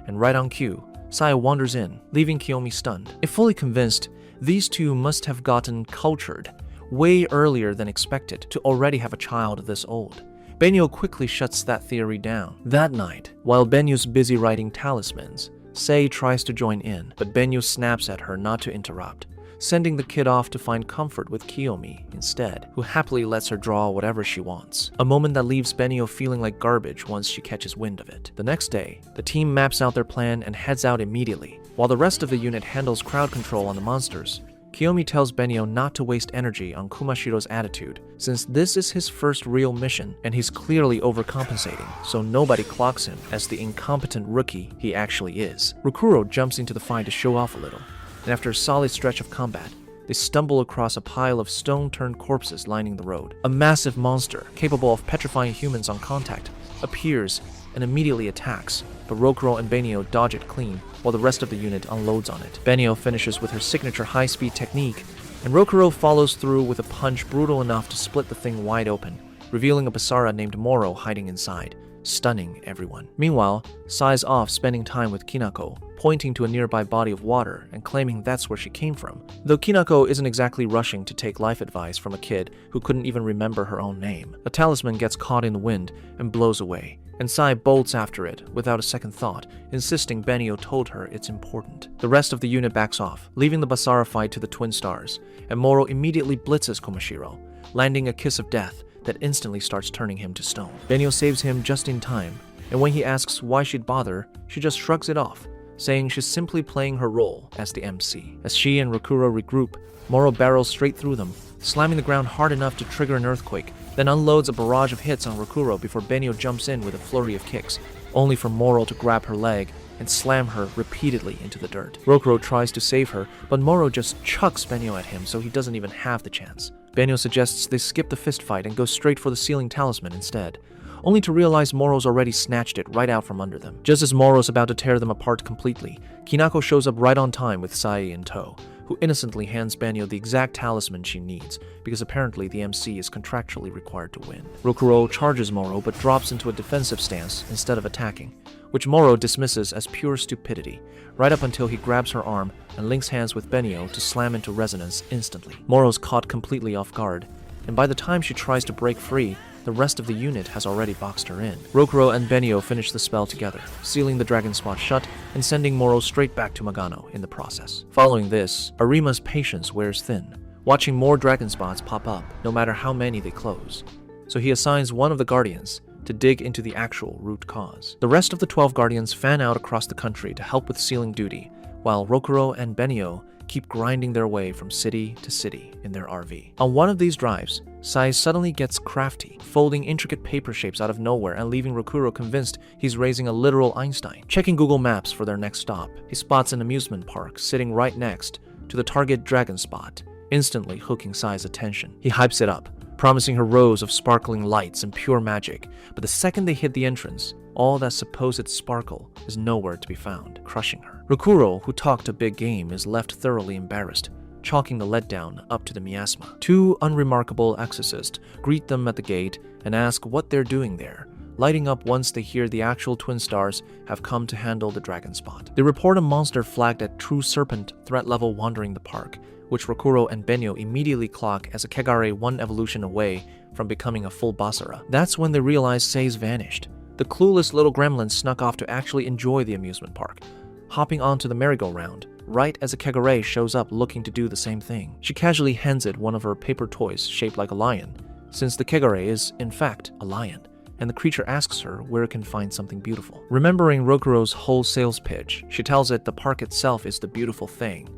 Speaker 1: and right on cue, Saya wanders in, leaving Kiyomi stunned. If fully convinced, these two must have gotten cultured way earlier than expected to already have a child this old. Benio quickly shuts that theory down. That night, while Benio's busy writing talismans, Sei tries to join in, but Benio snaps at her not to interrupt, sending the kid off to find comfort with Kiyomi instead, who happily lets her draw whatever she wants. A moment that leaves Benio feeling like garbage once she catches wind of it. The next day, the team maps out their plan and heads out immediately. While the rest of the unit handles crowd control on the monsters, Kiyomi tells Benio not to waste energy on Kumashiro's attitude, since this is his first real mission and he's clearly overcompensating, so nobody clocks him as the incompetent rookie he actually is. Rokuro jumps into the fight to show off a little, and after a solid stretch of combat, they stumble across a pile of stone-turned corpses lining the road. A massive monster, capable of petrifying humans on contact, appears and immediately attacks, but Rokuro and Benio dodge it clean while the rest of the unit unloads on it. Benio finishes with her signature high-speed technique, and Rokuro follows through with a punch brutal enough to split the thing wide open, revealing a Basara named Moro hiding inside, stunning everyone. Meanwhile, Sai's off spending time with Kinako, pointing to a nearby body of water and claiming that's where she came from, though Kinako isn't exactly rushing to take life advice from a kid who couldn't even remember her own name. A talisman gets caught in the wind and blows away, and Sai bolts after it without a second thought, insisting Benio told her it's important. The rest of the unit backs off, leaving the Basara fight to the Twin Stars, and Moro immediately blitzes Komashiro, landing a kiss of death that instantly starts turning him to stone. Benio saves him just in time, and when he asks why she'd bother, she just shrugs it off, saying she's simply playing her role as the MC. As she and Rokuro regroup, Moro barrels straight through them, slamming the ground hard enough to trigger an earthquake, then unloads a barrage of hits on Rokuro before Benio jumps in with a flurry of kicks, only for Moro to grab her leg and slam her repeatedly into the dirt. Rokuro tries to save her, but Moro just chucks Benio at him so he doesn't even have the chance. Benio suggests they skip the fist fight and go straight for the ceiling talisman instead, only to realize Moro's already snatched it right out from under them. Just as Moro's about to tear them apart completely, Kinako shows up right on time with Sai in tow, who innocently hands Benio the exact talisman she needs, because apparently the MC is contractually required to win. Rokuro charges Moro but drops into a defensive stance instead of attacking, which Moro dismisses as pure stupidity, right up until he grabs her arm and links hands with Benio to slam into resonance instantly. Moro's caught completely off guard, and by the time she tries to break free, the rest of the unit has already boxed her in. Rokuro and Benio finish the spell together, sealing the dragon spot shut and sending Moro straight back to Magano in the process. Following this, Arima's patience wears thin, watching more dragon spots pop up no matter how many they close, so he assigns one of the guardians to dig into the actual root cause. The rest of the 12 guardians fan out across the country to help with sealing duty, while Rokuro and Benio keep grinding their way from city to city in their RV. On one of these drives, Sai suddenly gets crafty, folding intricate paper shapes out of nowhere and leaving Rokuro convinced he's raising a literal Einstein. Checking Google Maps for their next stop, he spots an amusement park sitting right next to the target dragon spot, instantly hooking Sai's attention. He hypes it up, promising her rows of sparkling lights and pure magic, but the second they hit the entrance, all that supposed sparkle is nowhere to be found, crushing her. Rokuro, who talked a big game, is left thoroughly embarrassed, chalking the letdown up to the miasma. Two unremarkable exorcists greet them at the gate and ask what they're doing there, lighting up once they hear the actual Twin Stars have come to handle the dragon spot. They report a monster flagged at True Serpent threat level wandering the park, which Rokuro and Benio immediately clock as a Kegare one evolution away from becoming a full Basara. That's when they realize Sei's vanished. The clueless little gremlin snuck off to actually enjoy the amusement park, hopping onto the merry-go-round, right as a Kegare shows up looking to do the same thing. She casually hands it one of her paper toys shaped like a lion, since the Kegare is, in fact, a lion, and the creature asks her where it can find something beautiful. Remembering Rokuro's whole sales pitch, she tells it the park itself is the beautiful thing.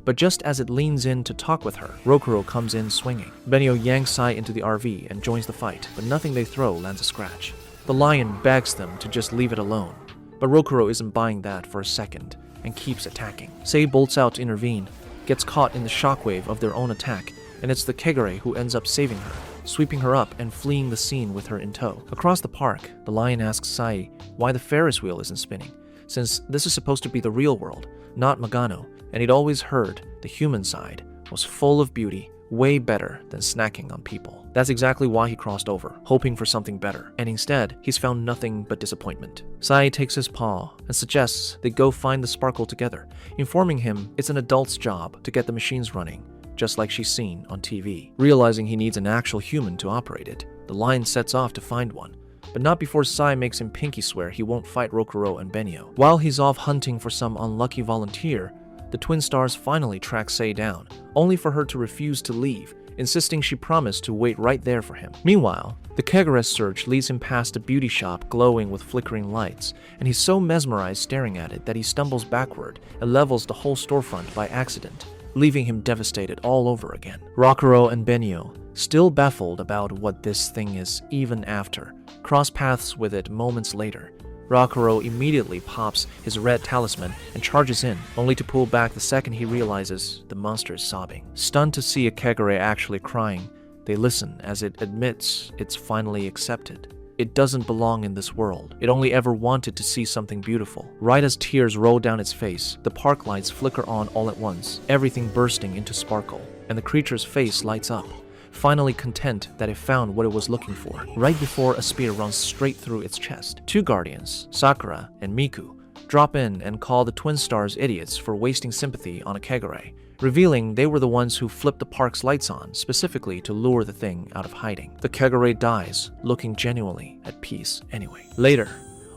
Speaker 1: But just as it leans in to talk with her, Rokuro comes in swinging. Benio yanks Sai into the RV and joins the fight, but nothing they throw lands a scratch. The lion begs them to just leave it alone, but Rokuro isn't buying that for a second and keeps attacking. Sei bolts out to intervene, gets caught in the shockwave of their own attack, and it's the Kegare who ends up saving her, sweeping her up and fleeing the scene with her in tow. Across the park, the lion asks Sai why the Ferris wheel isn't spinning, since this is supposed to be the real world, not Magano, and he'd always heard the human side was full of beauty, way better than snacking on people. That's exactly why he crossed over, hoping for something better, and instead, he's found nothing but disappointment. Sai takes his paw and suggests they go find the sparkle together, informing him it's an adult's job to get the machines running, just like she's seen on TV. Realizing he needs an actual human to operate it, the lion sets off to find one, but not before Sai makes him pinky swear he won't fight Rokuro and Benio. While he's off hunting for some unlucky volunteer, the Twin Stars finally track Sei down, only for her to refuse to leave, insisting she promised to wait right there for him. Meanwhile, the Kegare surge leads him past a beauty shop glowing with flickering lights, and he's so mesmerized staring at it that he stumbles backward and levels the whole storefront by accident, leaving him devastated all over again. Rokuro and Benio, still baffled about what this thing is even after, cross paths with it moments later. Rokuro immediately pops his red talisman and charges in, only to pull back the second he realizes the monster is sobbing. Stunned to see a Kegare actually crying, they listen as it admits it's finally accepted it doesn't belong in this world. It only ever wanted to see something beautiful. Right as tears roll down its face, the park lights flicker on all at once, everything bursting into sparkle, and the creature's face lights up, finally content that it found what it was looking for. Right before a spear runs straight through its chest, two guardians, Sakura and Miku, drop in and call the Twin Stars idiots for wasting sympathy on a kegare, revealing they were the ones who flipped the park's lights on specifically to lure the thing out of hiding. The kegare dies, looking genuinely at peace anyway. Later,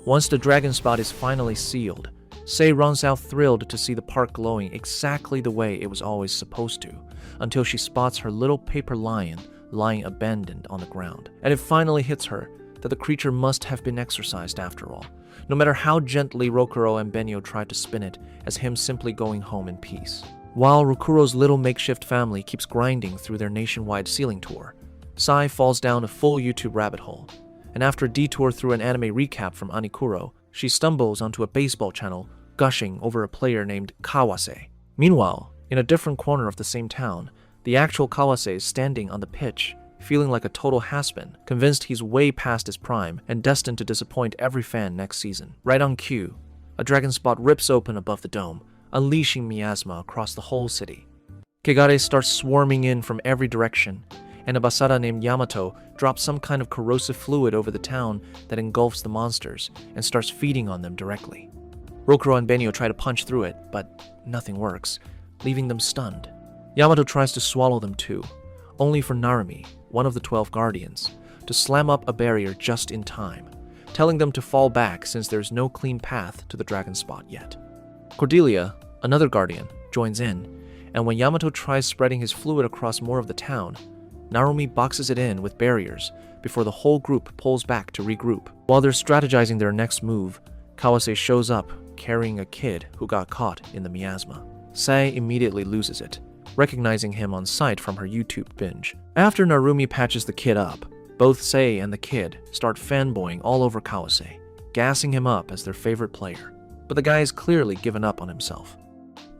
Speaker 1: once the dragon spot is finally sealed, Sei runs out thrilled to see the park glowing exactly the way it was always supposed to, until she spots her little paper lion lying abandoned on the ground. And it finally hits her that the creature must have been exorcised after all, no matter how gently Rokuro and Benyo tried to spin it as him simply going home in peace. While Rokuro's little makeshift family keeps grinding through their nationwide sealing tour, Sai falls down a full YouTube rabbit hole, and after a detour through an anime recap from Anikuro, she stumbles onto a baseball channel gushing over a player named Kawase. Meanwhile, in a different corner of the same town, the actual Kawase is standing on the pitch, feeling like a total has-been, convinced he's way past his prime and destined to disappoint every fan next season. Right on cue, a dragon spot rips open above the dome, unleashing miasma across the whole city. Kegare starts swarming in from every direction, and a basara named Yamato drops some kind of corrosive fluid over the town that engulfs the monsters and starts feeding on them directly. Rokuro and Benyo try to punch through it, but nothing works, leaving them stunned. Yamato tries to swallow them too, only for Narumi, one of the 12 guardians, to slam up a barrier just in time, telling them to fall back since there's no clean path to the dragon spot yet. Cordelia, another guardian, joins in, and when Yamato tries spreading his fluid across more of the town, Narumi boxes it in with barriers before the whole group pulls back to regroup. While they're strategizing their next move, Kawase shows up carrying a kid who got caught in the miasma. Sei immediately loses it, recognizing him on sight from her YouTube binge. After Narumi patches the kid up, both Sei and the kid start fanboying all over Kawase, gassing him up as their favorite player. But the guy has clearly given up on himself,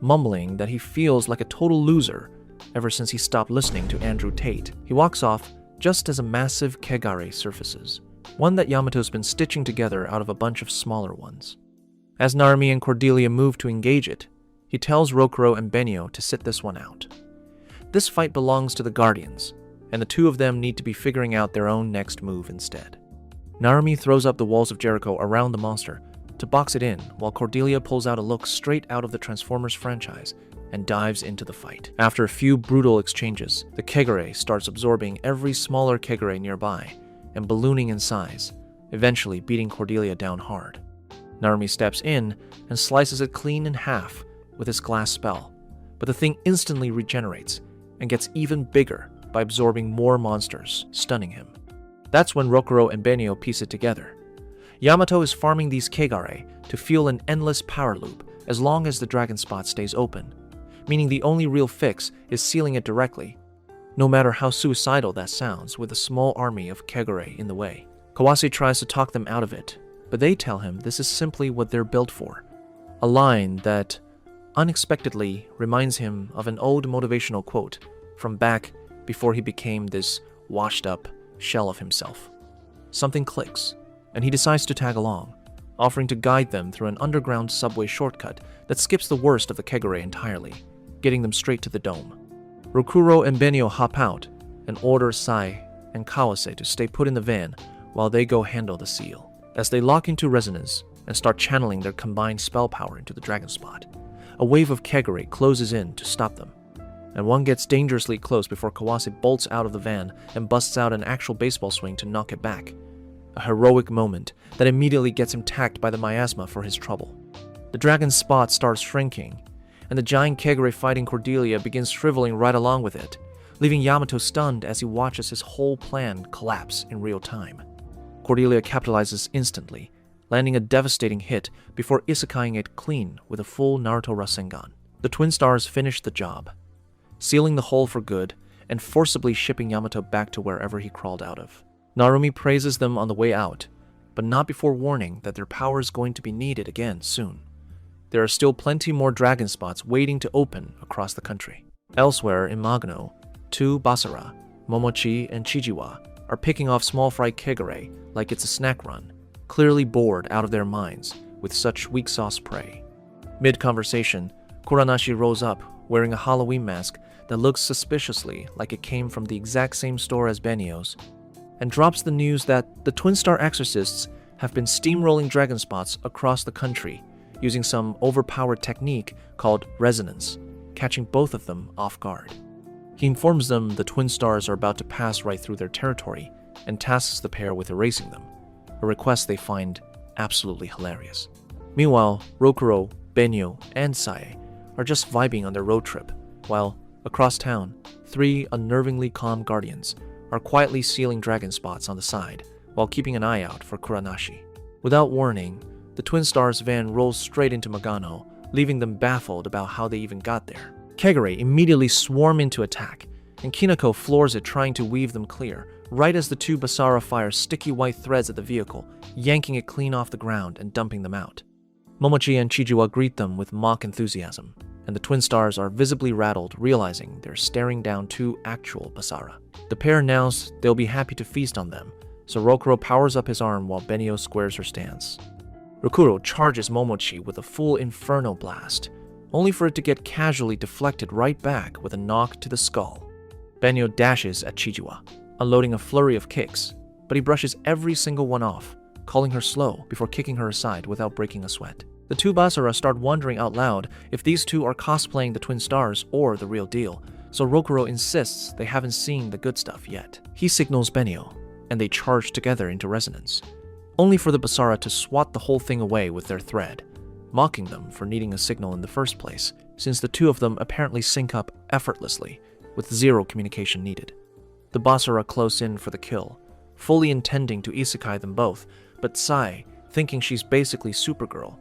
Speaker 1: mumbling that he feels like a total loser ever since he stopped listening to Andrew Tate. He walks off just as a massive kegare surfaces, one that Yamato's been stitching together out of a bunch of smaller ones. As Narumi and Cordelia move to engage it, he tells Rokuro and Benyo to sit this one out. This fight belongs to the Guardians, and the two of them need to be figuring out their own next move instead. Narumi throws up the walls of Jericho around the monster to box it in, while Cordelia pulls out a look straight out of the Transformers franchise and dives into the fight. After a few brutal exchanges, the kegare starts absorbing every smaller kegare nearby and ballooning in size, eventually beating Cordelia down hard. Narumi steps in and slices it clean in half with his glass spell, but the thing instantly regenerates and gets even bigger by absorbing more monsters, stunning him. That's when Rokuro and Benyo piece it together. Yamato is farming these kegare to fuel an endless power loop as long as the dragon spot stays open, meaning the only real fix is sealing it directly, no matter how suicidal that sounds with a small army of kegare in the way. Kawase tries to talk them out of it, but they tell him this is simply what they're built for. A line that unexpectedly reminds him of an old motivational quote from back before he became this washed-up shell of himself. Something clicks, and he decides to tag along, offering to guide them through an underground subway shortcut that skips the worst of the kegare entirely, getting them straight to the dome. Rokuro and Benyo hop out and order Sai and Kawase to stay put in the van while they go handle the seal. As they lock into resonance and start channeling their combined spell power into the dragon spot, a wave of kegare closes in to stop them, and one gets dangerously close before Kawase bolts out of the van and busts out an actual baseball swing to knock it back. A heroic moment that immediately gets him tagged by the miasma for his trouble. The dragon spot starts shrinking, and the giant kegare fighting Cordelia begins shriveling right along with it, leaving Yamato stunned as he watches his whole plan collapse in real time. Cordelia capitalizes instantly, landing a devastating hit before isekaiing it clean with a full Naruto Rasengan. The Twin Stars finish the job, sealing the hole for good and forcibly shipping Yamato back to wherever he crawled out of. Narumi praises them on the way out, but not before warning that their power is going to be needed again soon. There are still plenty more dragon spots waiting to open across the country. Elsewhere in Magno, two Basara, Momochi and Chijiwa, are picking off small fry kegare like it's a snack run, clearly bored out of their minds with such weak sauce prey. Mid-conversation, Kuranashi rose up, wearing a Halloween mask that looks suspiciously like it came from the exact same store as Benio's, and drops the news that the Twin Star Exorcists have been steamrolling dragon spots across the country using some overpowered technique called resonance, catching both of them off guard. He informs them the Twin Stars are about to pass right through their territory and tasks the pair with erasing them, a request they find absolutely hilarious. Meanwhile, Rokuro, Benyo, and Sae are just vibing on their road trip, while, across town, 3 unnervingly calm guardians are quietly sealing dragon spots on the side while keeping an eye out for Kuranashi. Without warning, the Twin Stars van rolls straight into Magano, leaving them baffled about how they even got there. Kegare immediately swarm into attack, and Kinako floors it trying to weave them clear, right as the 2 Basara fire sticky white threads at the vehicle, yanking it clean off the ground and dumping them out. Momochi and Chijiwa greet them with mock enthusiasm, and the Twin Stars are visibly rattled, realizing they're staring down 2 actual Basara. The pair announce they'll be happy to feast on them, so Rokuro powers up his arm while Benio squares her stance. Rokuro charges Momochi with a full Inferno blast, only for it to get casually deflected right back with a knock to the skull. Benio dashes at Chijiwa, unloading a flurry of kicks, but he brushes every single one off, calling her slow before kicking her aside without breaking a sweat. The 2 Basara start wondering out loud if these 2 are cosplaying the Twin Stars or the real deal, so Rokuro insists they haven't seen the good stuff yet. He signals Benio, and they charge together into resonance, only for the Basara to swat the whole thing away with their thread, mocking them for needing a signal in the first place, since the 2 of them apparently sync up effortlessly, with 0 communication needed. The Basara close in for the kill, fully intending to isekai them both, but Sae, thinking she's basically Supergirl,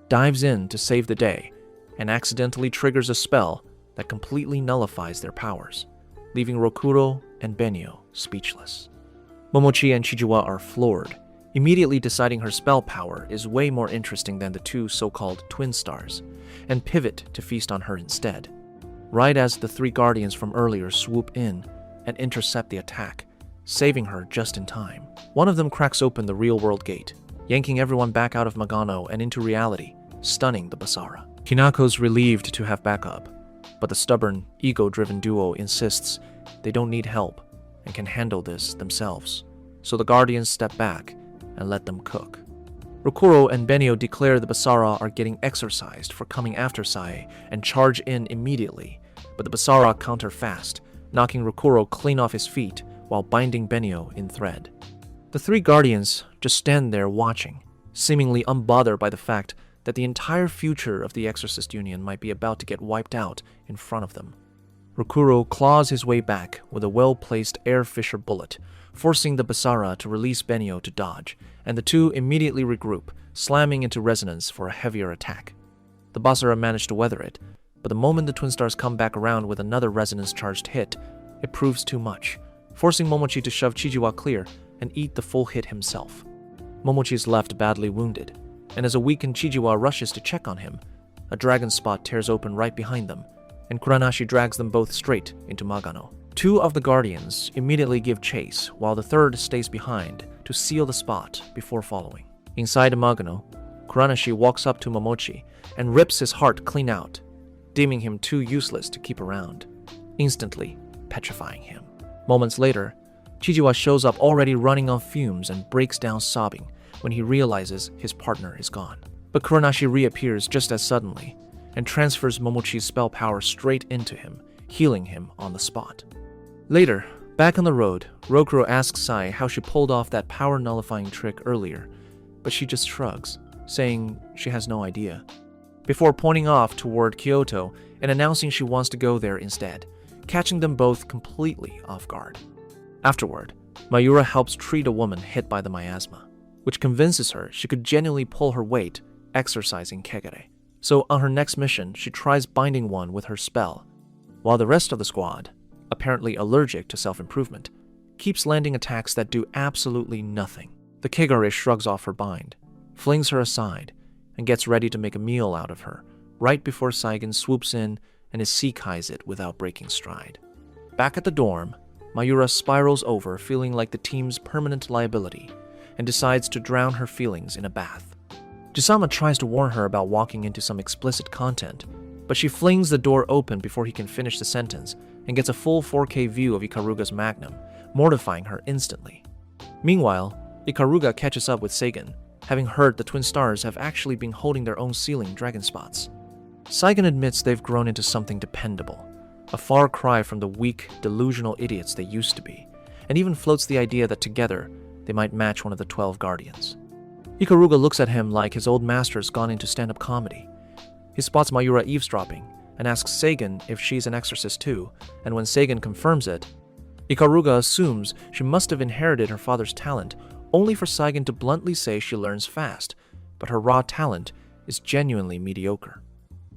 Speaker 1: dives in to save the day and accidentally triggers a spell that completely nullifies their powers, leaving Rokuro and Benio speechless. Momochi and Chijiwa are floored, immediately deciding her spell power is way more interesting than the 2 so-called Twin Stars, and pivot to feast on her instead, right as the 3 guardians from earlier swoop in and intercept the attack, saving her just in time. One of them cracks open the real-world gate, yanking everyone back out of Magano and into reality, stunning the Basara. Kinako's relieved to have backup, but the stubborn, ego-driven duo insists they don't need help and can handle this themselves, so the guardians step back and let them cook. Rokuro and Benio declare the Basara are getting exorcised for coming after Sae and charge in immediately, but the Basara counter fast, knocking Rokuro clean off his feet while binding Benio in thread. The 3 guardians just stand there watching, seemingly unbothered by the fact that the entire future of the Exorcist Union might be about to get wiped out in front of them. Rokuro claws his way back with a well-placed air fissure bullet, forcing the Basara to release Benio to dodge, and the 2 immediately regroup, slamming into resonance for a heavier attack. The Basara manage to weather it, but the moment the Twin Stars come back around with another resonance-charged hit, it proves too much, forcing Momochi to shove Chijiwa clear and eat the full hit himself. Momochi is left badly wounded, and as a weakened Chijiwa rushes to check on him, a dragon spot tears open right behind them, and Kuranashi drags them both straight into Magano. 2 of the guardians immediately give chase, while the 3rd stays behind to seal the spot before following. Inside Magano, Kuranashi walks up to Momochi and rips his heart clean out, deeming him too useless to keep around, instantly petrifying him. Moments later, Chijiwa shows up already running on fumes and breaks down sobbing when he realizes his partner is gone. But Kuranashi reappears just as suddenly and transfers Momochi's spell power straight into him, healing him on the spot. Later, back on the road, Rokuro asks Sae how she pulled off that power-nullifying trick earlier, but she just shrugs, saying she has no idea, before pointing off toward Kyoto and announcing she wants to go there instead, catching them both completely off guard. Afterward, Mayura helps treat a woman hit by the miasma, which convinces her she could genuinely pull her weight exorcising Kegare. So on her next mission, she tries binding one with her spell, while the rest of the squad, apparently allergic to self-improvement, keeps landing attacks that do absolutely nothing. The Kegare shrugs off her bind, flings her aside, and gets ready to make a meal out of her, right before Saigen swoops in and isekais it without breaking stride. Back at the dorm, Mayura spirals over, feeling like the team's permanent liability, and decides to drown her feelings in a bath. Jisama tries to warn her about walking into some explicit content, but she flings the door open before he can finish the sentence and gets a full 4K view of Ikaruga's magnum, mortifying her instantly. Meanwhile, Ikaruga catches up with Seigen, having heard the twin stars have actually been holding their own ceiling dragon spots. Seigen admits they've grown into something dependable, a far cry from the weak, delusional idiots they used to be, and even floats the idea that together they might match one of the 12 guardians. Ikaruga looks at him like his old master's gone into stand-up comedy. He spots Mayura eavesdropping and asks Seigen if she's an exorcist too, and when Seigen confirms it, Ikaruga assumes she must have inherited her father's talent, only for Seigen to bluntly say she learns fast, but her raw talent is genuinely mediocre.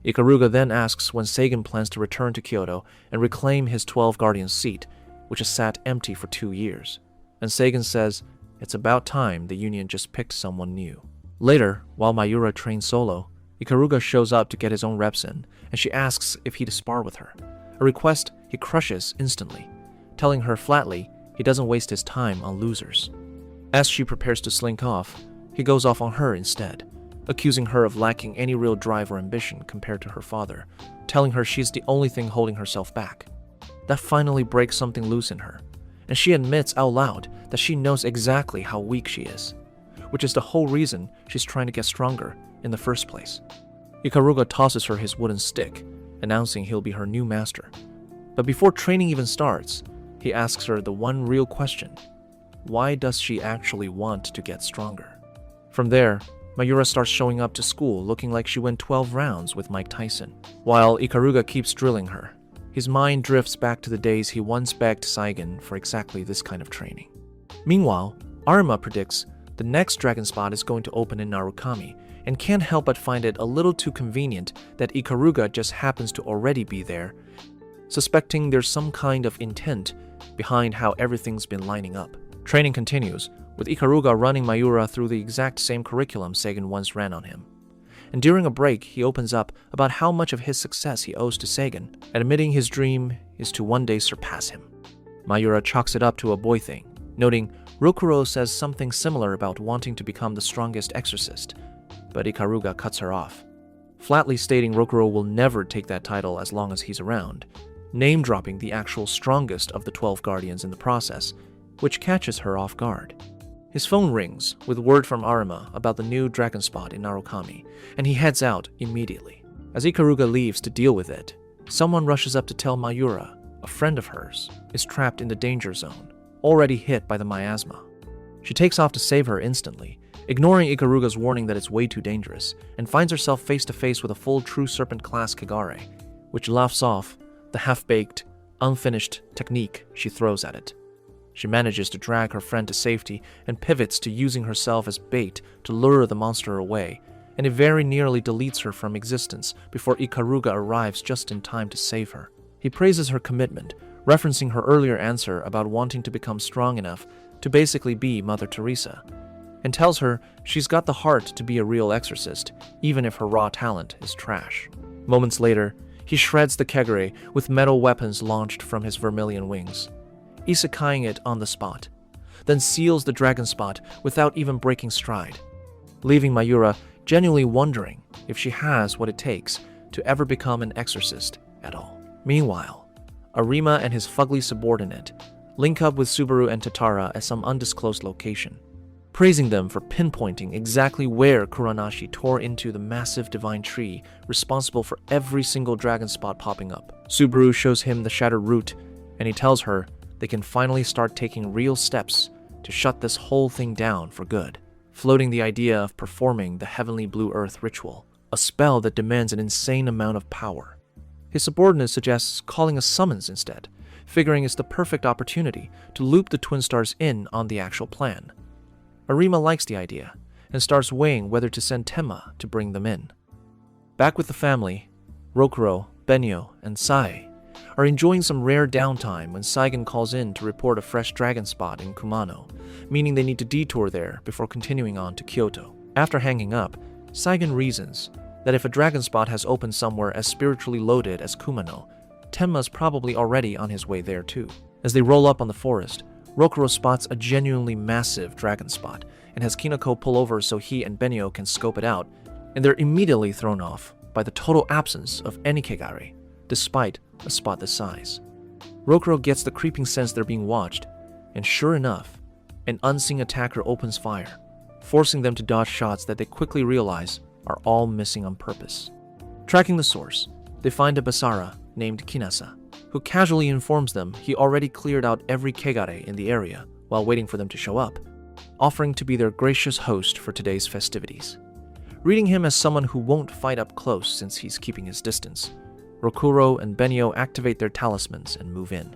Speaker 1: Ikaruga then asks when Seigen plans to return to Kyoto and reclaim his 12 Guardians seat, which has sat empty for 2 years, and Seigen says it's about time the Union just picked someone new. Later, while Mayura trains solo, Ikaruga shows up to get his own reps in, and she asks if he'd spar with her, a request he crushes instantly, telling her flatly he doesn't waste his time on losers. As she prepares to slink off, he goes off on her instead, accusing her of lacking any real drive or ambition compared to her father, telling her she's the only thing holding herself back. That finally breaks something loose in her, and she admits out loud that she knows exactly how weak she is, which is the whole reason she's trying to get stronger in the first place. Ikaruga tosses her his wooden stick, announcing he'll be her new master. But before training even starts, he asks her the one real question: why does she actually want to get stronger? From there, Mayura starts showing up to school looking like she went 12 rounds with Mike Tyson. While Ikaruga keeps drilling her, his mind drifts back to the days he once begged Seigen for exactly this kind of training. Meanwhile, Arima predicts the next dragon spot is going to open in Narukami, and can't help but find it a little too convenient that Ikaruga just happens to already be there, suspecting there's some kind of intent behind how everything's been lining up. Training continues, with Ikaruga running Mayura through the exact same curriculum Seigen once ran on him. And during a break, he opens up about how much of his success he owes to Seigen, admitting his dream is to one day surpass him. Mayura chalks it up to a boy thing, noting Rokuro says something similar about wanting to become the strongest exorcist, but Ikaruga cuts her off, flatly stating Rokuro will never take that title as long as he's around, name-dropping the actual strongest of the 12 guardians in the process, which catches her off guard. His phone rings with word from Arima about the new dragon spot in Narukami, and he heads out immediately. As Ikaruga leaves to deal with it, someone rushes up to tell Mayura, a friend of hers, is trapped in the danger zone, already hit by the miasma. She takes off to save her instantly, ignoring Ikaruga's warning that it's way too dangerous, and finds herself face to face with a full True Serpent-class Kagare, which laughs off the half-baked, unfinished technique she throws at it. She manages to drag her friend to safety and pivots to using herself as bait to lure the monster away, and it very nearly deletes her from existence before Ikaruga arrives just in time to save her. He praises her commitment, referencing her earlier answer about wanting to become strong enough to basically be Mother Teresa, and tells her she's got the heart to be a real exorcist, even if her raw talent is trash. Moments later, he shreds the Kegare with metal weapons launched from his vermilion wings, isekaiing it on the spot, then seals the dragon spot without even breaking stride, leaving Mayura genuinely wondering if she has what it takes to ever become an exorcist at all. Meanwhile, Arima and his fugly subordinate link up with Subaru and Tatara at some undisclosed location, praising them for pinpointing exactly where Kuranashi tore into the massive divine tree responsible for every single dragon spot popping up. Subaru shows him the shattered root, and he tells her they can finally start taking real steps to shut this whole thing down for good, floating the idea of performing the heavenly blue earth ritual, a spell that demands an insane amount of power. His subordinate suggests calling a summons instead, figuring it's the perfect opportunity to loop the twin stars in on the actual plan. Arima likes the idea and starts weighing whether to send Tenma to bring them in. Back with the family, Rokuro, Benyo, and Sai are enjoying some rare downtime when Seigen calls in to report a fresh dragon spot in Kumano, meaning they need to detour there before continuing on to Kyoto. After hanging up, Seigen reasons that if a dragon spot has opened somewhere as spiritually loaded as Kumano, Tenma's probably already on his way there too. As they roll up on the forest, Rokuro spots a genuinely massive dragon spot and has Kinako pull over so he and Benio can scope it out, and they're immediately thrown off by the total absence of any Kegare, despite a spot this size. Rokuro gets the creeping sense they're being watched, and sure enough, an unseen attacker opens fire, forcing them to dodge shots that they quickly realize are all missing on purpose. Tracking the source, they find a Basara named Kinasa, who casually informs them he already cleared out every Kegare in the area while waiting for them to show up, offering to be their gracious host for today's festivities. Reading him as someone who won't fight up close since he's keeping his distance, Rokuro and Benio activate their talismans and move in.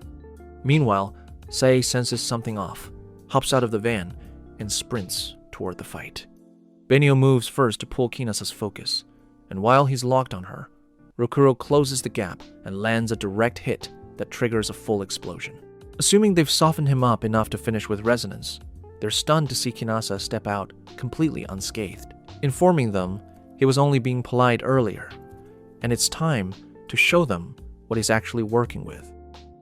Speaker 1: Meanwhile, Sei senses something off, hops out of the van, and sprints toward the fight. Benio moves first to pull Kinasa's focus, and while he's locked on her, Rokuro closes the gap and lands a direct hit that triggers a full explosion. Assuming they've softened him up enough to finish with resonance, they're stunned to see Kinasa step out completely unscathed, informing them he was only being polite earlier, and it's time to show them what he's actually working with.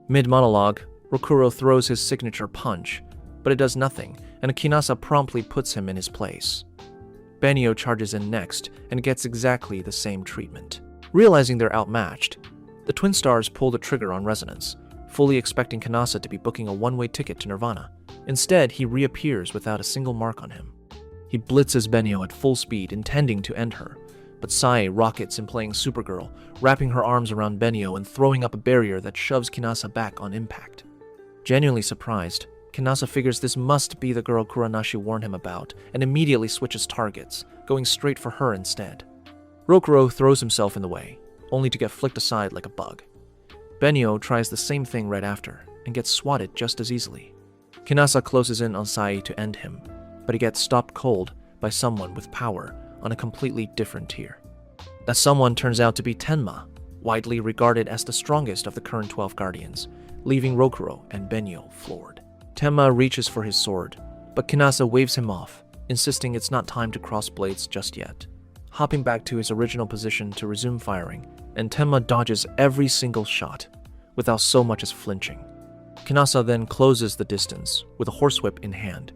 Speaker 1: Mid-monologue, Rokuro throws his signature punch, but it does nothing, and Kinasa promptly puts him in his place. Benio charges in next and gets exactly the same treatment. Realizing they're outmatched, the twin stars pull the trigger on resonance, fully expecting Kinasa to be booking a one-way ticket to Nirvana. Instead, he reappears without a single mark on him. He blitzes Benio at full speed, intending to end her, but Sai rockets in playing Supergirl, wrapping her arms around Benio and throwing up a barrier that shoves Kinasa back on impact. Genuinely surprised, Kinasa figures this must be the girl Kuranashi warned him about and immediately switches targets, going straight for her instead. Rokuro throws himself in the way, only to get flicked aside like a bug. Benio tries the same thing right after and gets swatted just as easily. Kinasa closes in on Sai to end him, but he gets stopped cold by someone with power on a completely different tier. That someone turns out to be Tenma, widely regarded as the strongest of the current 12 Guardians, leaving Rokuro and Benio floored. Tenma reaches for his sword, but Kinasa waves him off, insisting it's not time to cross blades just yet. Hopping back to his original position to resume firing, and Tenma dodges every single shot, without so much as flinching. Kinasa then closes the distance with a horsewhip in hand,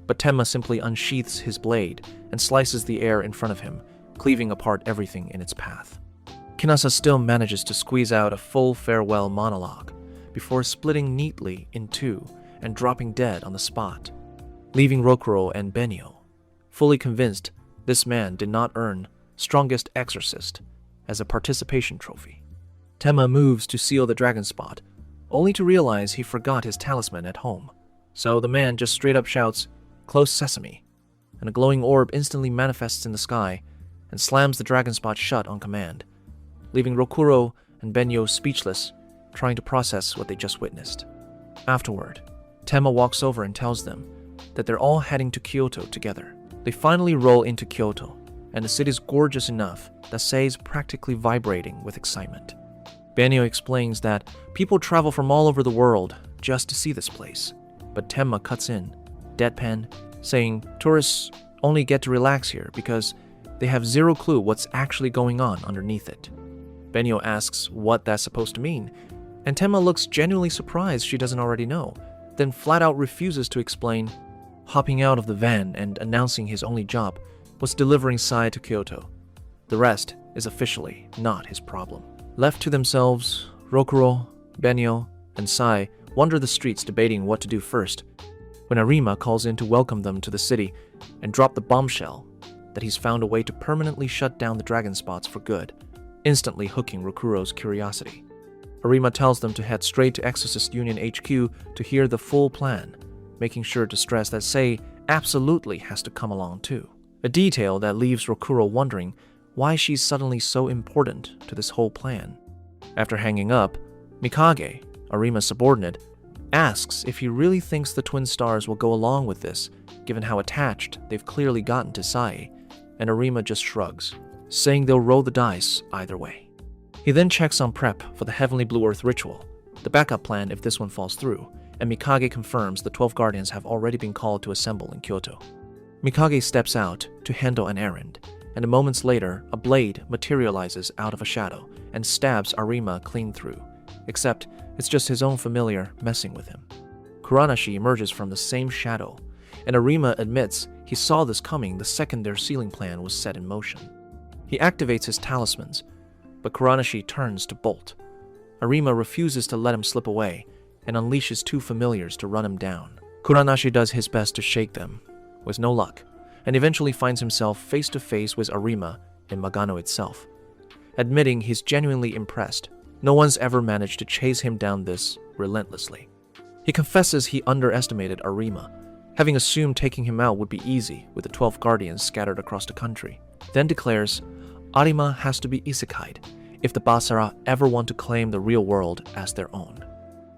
Speaker 1: but Tenma simply unsheaths his blade and slices the air in front of him, cleaving apart everything in its path. Kinasa still manages to squeeze out a full farewell monologue before splitting neatly in two and dropping dead on the spot, leaving Rokuro and Benio fully convinced this man did not earn Strongest Exorcist as a participation trophy. Tenma moves to seal the dragon spot, only to realize he forgot his talisman at home. So the man just straight up shouts, "Close sesame," and a glowing orb instantly manifests in the sky and slams the dragon spot shut on command, leaving Rokuro and Benyo speechless, trying to process what they just witnessed. Afterward, Tenma walks over and tells them that they're all heading to Kyoto together. They finally roll into Kyoto, and the city's gorgeous enough that Sei's practically vibrating with excitement. Benio explains that people travel from all over the world just to see this place, but Tenma cuts in, deadpan, saying tourists only get to relax here because they have zero clue what's actually going on underneath it. Benio asks what that's supposed to mean, and Tenma looks genuinely surprised she doesn't already know, then flat out refuses to explain, hopping out of the van and announcing his only job was delivering Sai to Kyoto. The rest is officially not his problem. Left to themselves, Rokuro, Benio, and Sai wander the streets debating what to do first, when Arima calls in to welcome them to the city and drop the bombshell that he's found a way to permanently shut down the dragon spots for good, instantly hooking Rokuro's curiosity. Arima tells them to head straight to Exorcist Union HQ to hear the full plan, making sure to stress that Sei absolutely has to come along too. A detail that leaves Rokuro wondering why she's suddenly so important to this whole plan. After hanging up, Mikage, Arima's subordinate, asks if he really thinks the twin stars will go along with this, given how attached they've clearly gotten to Sai, and Arima just shrugs, saying they'll roll the dice either way. He then checks on prep for the Heavenly Blue Earth ritual, the backup plan if this one falls through, and Mikage confirms the 12 Guardians have already been called to assemble in Kyoto. Mikage steps out to handle an errand, and moments later, a blade materializes out of a shadow and stabs Arima clean through, except it's just his own familiar messing with him. Kuranashi emerges from the same shadow, and Arima admits he saw this coming the second their sealing plan was set in motion. He activates his talismans, but Kuranashi turns to bolt. Arima refuses to let him slip away and unleashes two familiars to run him down. Kuranashi does his best to shake them, with no luck, and eventually finds himself face to face with Arima in Magano itself. Admitting he's genuinely impressed, no one's ever managed to chase him down this relentlessly. He confesses he underestimated Arima, having assumed taking him out would be easy with the 12 guardians scattered across the country, then declares Arima has to be isekai'd if the Basara ever want to claim the real world as their own.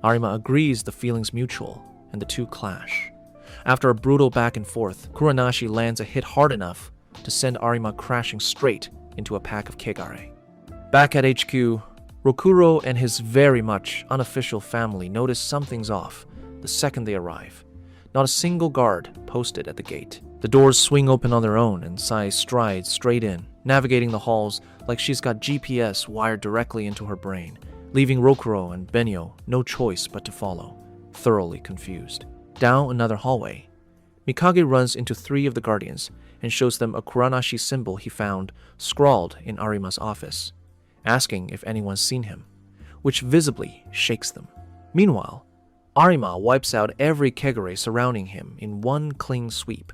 Speaker 1: Arima agrees the feeling's mutual, and the two clash. After a brutal back and forth, Kuranashi lands a hit hard enough to send Arima crashing straight into a pack of Kegare. Back at HQ, Rokuro and his very much unofficial family notice something's off the second they arrive. Not a single guard posted at the gate. The doors swing open on their own and Sai strides straight in, navigating the halls like she's got GPS wired directly into her brain, leaving Rokuro and Benyo no choice but to follow, thoroughly confused. Down another hallway, Mikage runs into 3 of the guardians and shows them a Kuranashi symbol he found scrawled in Arima's office, asking if anyone's seen him, which visibly shakes them. Meanwhile, Arima wipes out every Kegare surrounding him in one clean sweep,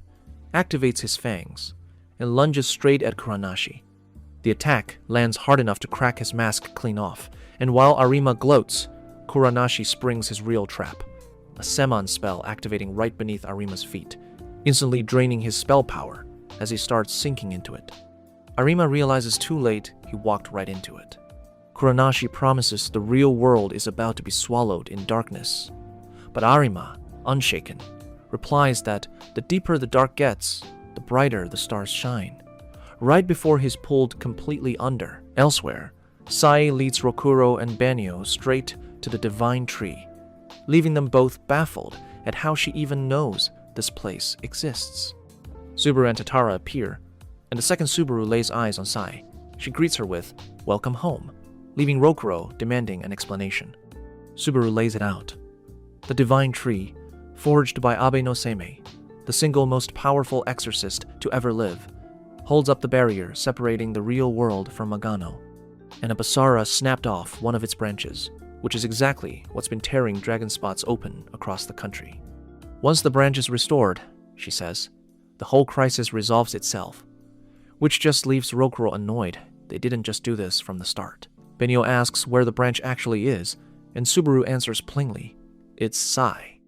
Speaker 1: activates his fangs, and lunges straight at Kuranashi. The attack lands hard enough to crack his mask clean off, and while Arima gloats, Kuranashi springs his real trap, a Semon spell activating right beneath Arima's feet, instantly draining his spell power as he starts sinking into it. Arima realizes too late he walked right into it. Kuranashi promises the real world is about to be swallowed in darkness, but Arima, unshaken, replies that the deeper the dark gets, the brighter the stars shine. Right before he's pulled completely under, elsewhere, Sai leads Rokuro and Benyo straight to the divine tree, leaving them both baffled at how she even knows this place exists. Subaru and Tatara appear, and the second Subaru lays eyes on Sai. She greets her with, "Welcome home," leaving Rokuro demanding an explanation. Subaru lays it out. The divine tree, forged by Abe no Seimei, the single most powerful exorcist to ever live, holds up the barrier separating the real world from Magano, and a Basara snapped off one of its branches, which is exactly what's been tearing dragon spots open across the country. Once the branch is restored, she says, the whole crisis resolves itself, which just leaves Rokuro annoyed they didn't just do this from the start. Benyo asks where the branch actually is, and Subaru answers plainly, it's Sai.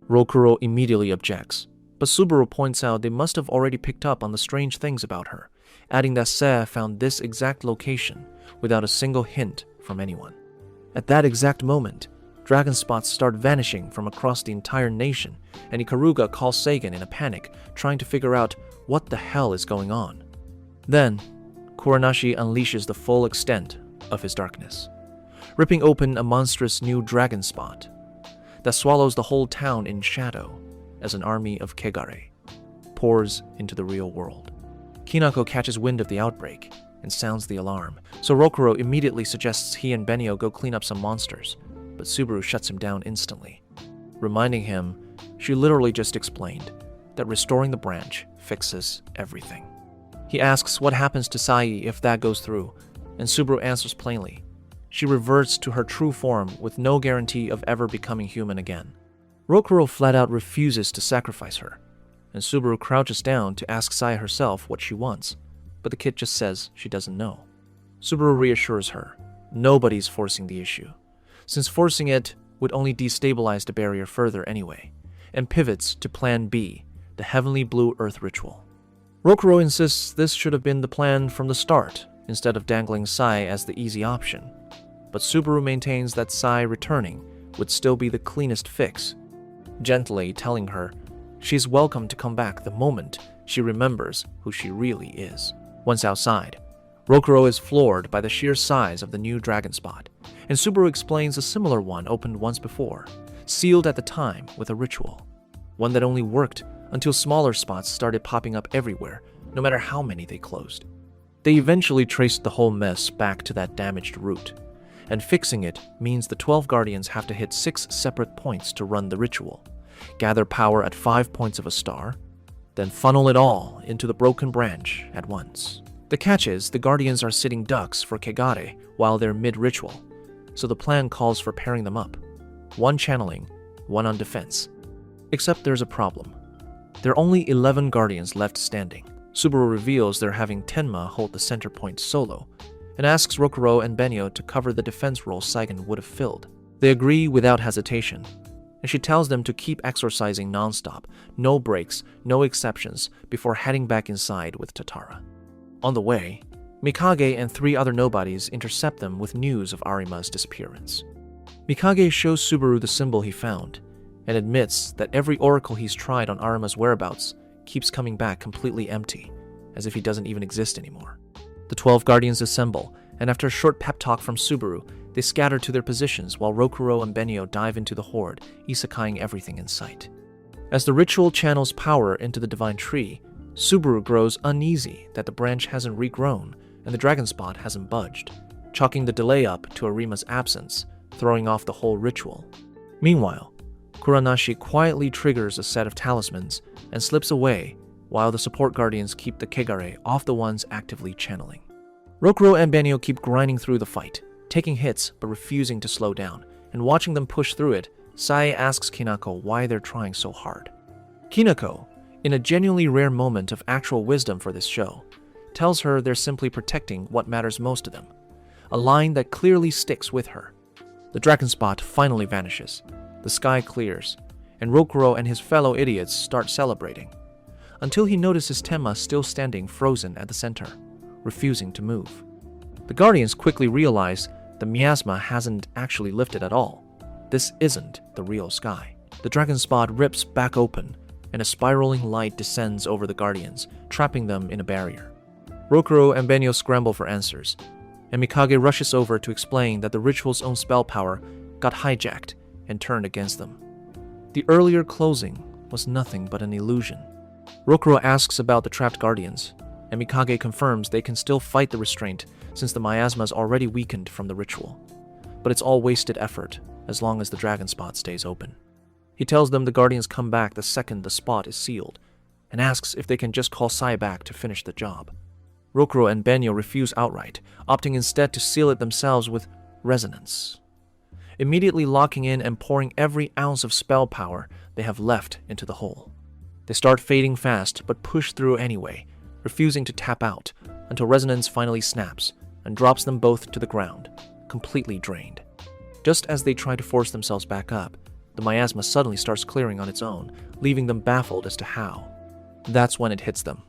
Speaker 1: Rokuro immediately objects, but Subaru points out they must have already picked up on the strange things about her, adding that Sei found this exact location without a single hint from anyone. At that exact moment, dragon spots start vanishing from across the entire nation, and Ikaruga calls Seigen in a panic, trying to figure out what the hell is going on. Then, Kuranashi unleashes the full extent of his darkness, ripping open a monstrous new dragon spot that swallows the whole town in shadow as an army of Kegare pours into the real world. Kinako catches wind of the outbreak and sounds the alarm, so Rokuro immediately suggests he and Benyo go clean up some monsters, but Subaru shuts him down instantly, reminding him she literally just explained that restoring the branch fixes everything. He asks what happens to Sai if that goes through, and Subaru answers plainly. She reverts to her true form with no guarantee of ever becoming human again. Rokuro flat out refuses to sacrifice her, and Subaru crouches down to ask Sai herself what she wants, but the kid just says she doesn't know. Subaru reassures her nobody's forcing the issue, since forcing it would only destabilize the barrier further anyway, and pivots to Plan B, the Heavenly Blue Earth ritual. Rokuro insists this should have been the plan from the start, instead of dangling Sai as the easy option, but Subaru maintains that Sai returning would still be the cleanest fix, gently telling her she's welcome to come back the moment she remembers who she really is. Once outside, Rokuro is floored by the sheer size of the new dragon spot, and Subaru explains a similar one opened once before, sealed at the time with a ritual, one that only worked until smaller spots started popping up everywhere, no matter how many they closed. They eventually traced the whole mess back to that damaged root, and fixing it means the 12 Guardians have to hit 6 separate points to run the ritual, gather power at 5 points of a star, then funnel it all into the broken branch at once. The catch is the Guardians are sitting ducks for Kegare while they're mid-ritual, so the plan calls for pairing them up. One channeling, one on defense. Except there's a problem. There are only 11 Guardians left standing. Subaru reveals they're having Tenma hold the center point solo, and asks Rokuro and Benyo to cover the defense role Saigon would have filled. They agree without hesitation, and she tells them to keep exorcising non-stop, no breaks, no exceptions, before heading back inside with Tatara. On the way, Mikage and 3 other nobodies intercept them with news of Arima's disappearance. Mikage shows Subaru the symbol he found, and admits that every oracle he's tried on Arima's whereabouts keeps coming back completely empty, as if he doesn't even exist anymore. The 12 Guardians assemble, and after a short pep talk from Subaru, they scatter to their positions while Rokuro and Benyo dive into the horde, isekaiing everything in sight. As the ritual channels power into the divine tree, Subaru grows uneasy that the branch hasn't regrown and the dragon spot hasn't budged, chalking the delay up to Arima's absence, throwing off the whole ritual. Meanwhile, Kuranashi quietly triggers a set of talismans and slips away while the support guardians keep the Kegare off the ones actively channeling. Rokuro and Benyo keep grinding through the fight, taking hits but refusing to slow down, and watching them push through it, Sae asks Kinako why they're trying so hard. Kinako, in a genuinely rare moment of actual wisdom for this show, tells her they're simply protecting what matters most to them, a line that clearly sticks with her. The dragon spot finally vanishes, the sky clears, and Rokuro and his fellow idiots start celebrating, until he notices Tenma still standing frozen at the center, refusing to move. The Guardians quickly realize the miasma hasn't actually lifted at all. This isn't the real sky. The dragon spot rips back open, and a spiraling light descends over the Guardians, trapping them in a barrier. Rokuro and Benyo scramble for answers, and Mikage rushes over to explain that the ritual's own spell power got hijacked and turned against them. The earlier closing was nothing but an illusion. Rokuro asks about the trapped Guardians, and Mikage confirms they can still fight the restraint since the miasma's already weakened from the ritual. But it's all wasted effort as long as the dragon spot stays open. He tells them the Guardians come back the second the spot is sealed, and asks if they can just call Sae back to finish the job. Rokuro and Benyo refuse outright, opting instead to seal it themselves with resonance, immediately locking in and pouring every ounce of spell power they have left into the hole. They start fading fast, but push through anyway, refusing to tap out until resonance finally snaps and drops them both to the ground, completely drained. Just as they try to force themselves back up, the miasma suddenly starts clearing on its own, leaving them baffled as to how. That's when it hits them.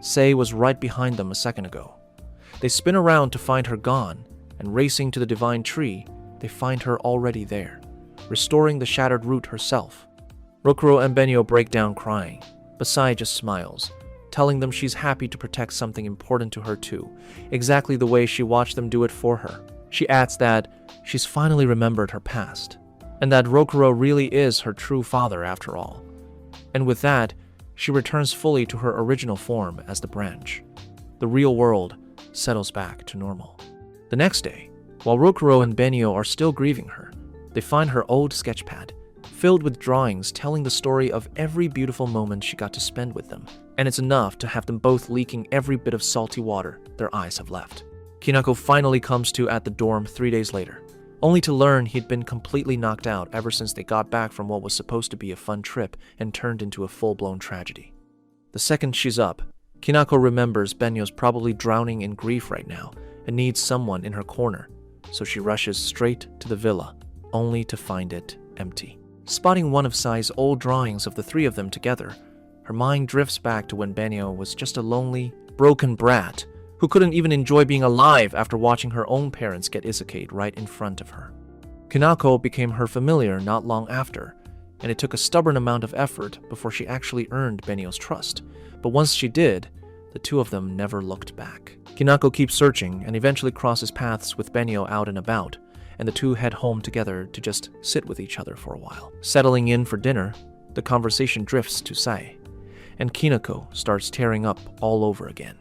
Speaker 1: Sae was right behind them a second ago. They spin around to find her gone, and racing to the divine tree, they find her already there, restoring the shattered root herself. Rokuro and Benyo break down crying, but Sae just smiles, telling them she's happy to protect something important to her too, exactly the way she watched them do it for her. She adds that she's finally remembered her past, and that Rokuro really is her true father after all. And with that, she returns fully to her original form as the branch. The real world settles back to normal. The next day, while Rokuro and Benyo are still grieving her, they find her old sketchpad, filled with drawings telling the story of every beautiful moment she got to spend with them, and it's enough to have them both leaking every bit of salty water their eyes have left. Kinako finally comes to at the dorm 3 days later, only to learn he'd been completely knocked out ever since they got back from what was supposed to be a fun trip and turned into a full-blown tragedy. The second she's up, Kinako remembers Benyo's probably drowning in grief right now and needs someone in her corner, so she rushes straight to the villa, only to find it empty. Spotting one of Sai's old drawings of the 3 of them together, her mind drifts back to when Benyo was just a lonely, broken brat who couldn't even enjoy being alive after watching her own parents get isekai'd right in front of her. Kinako became her familiar not long after, and it took a stubborn amount of effort before she actually earned Benyo's trust, but once she did, the 2 of them never looked back. Kinako keeps searching and eventually crosses paths with Benyo out and about, and the 2 head home together to just sit with each other for a while. Settling in for dinner, the conversation drifts to Sae, and Kinako starts tearing up all over again.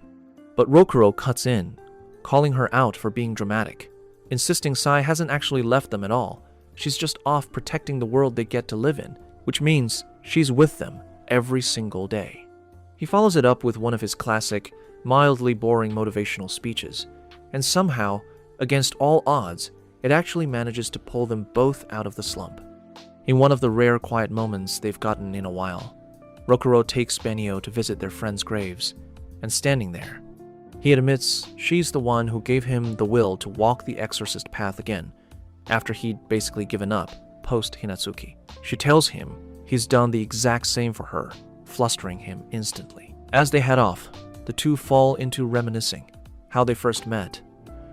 Speaker 1: But Rokuro cuts in, calling her out for being dramatic, insisting Sai hasn't actually left them at all. She's just off protecting the world they get to live in, which means she's with them every single day. He follows it up with one of his classic, mildly boring motivational speeches, and somehow, against all odds, it actually manages to pull them both out of the slump. In one of the rare quiet moments they've gotten in a while, Rokuro takes Benio to visit their friends' graves, and standing there, he admits she's the one who gave him the will to walk the Exorcist path again, after he'd basically given up post-Hinatsuki. She tells him he's done the exact same for her, flustering him instantly. As they head off, the two fall into reminiscing how they first met,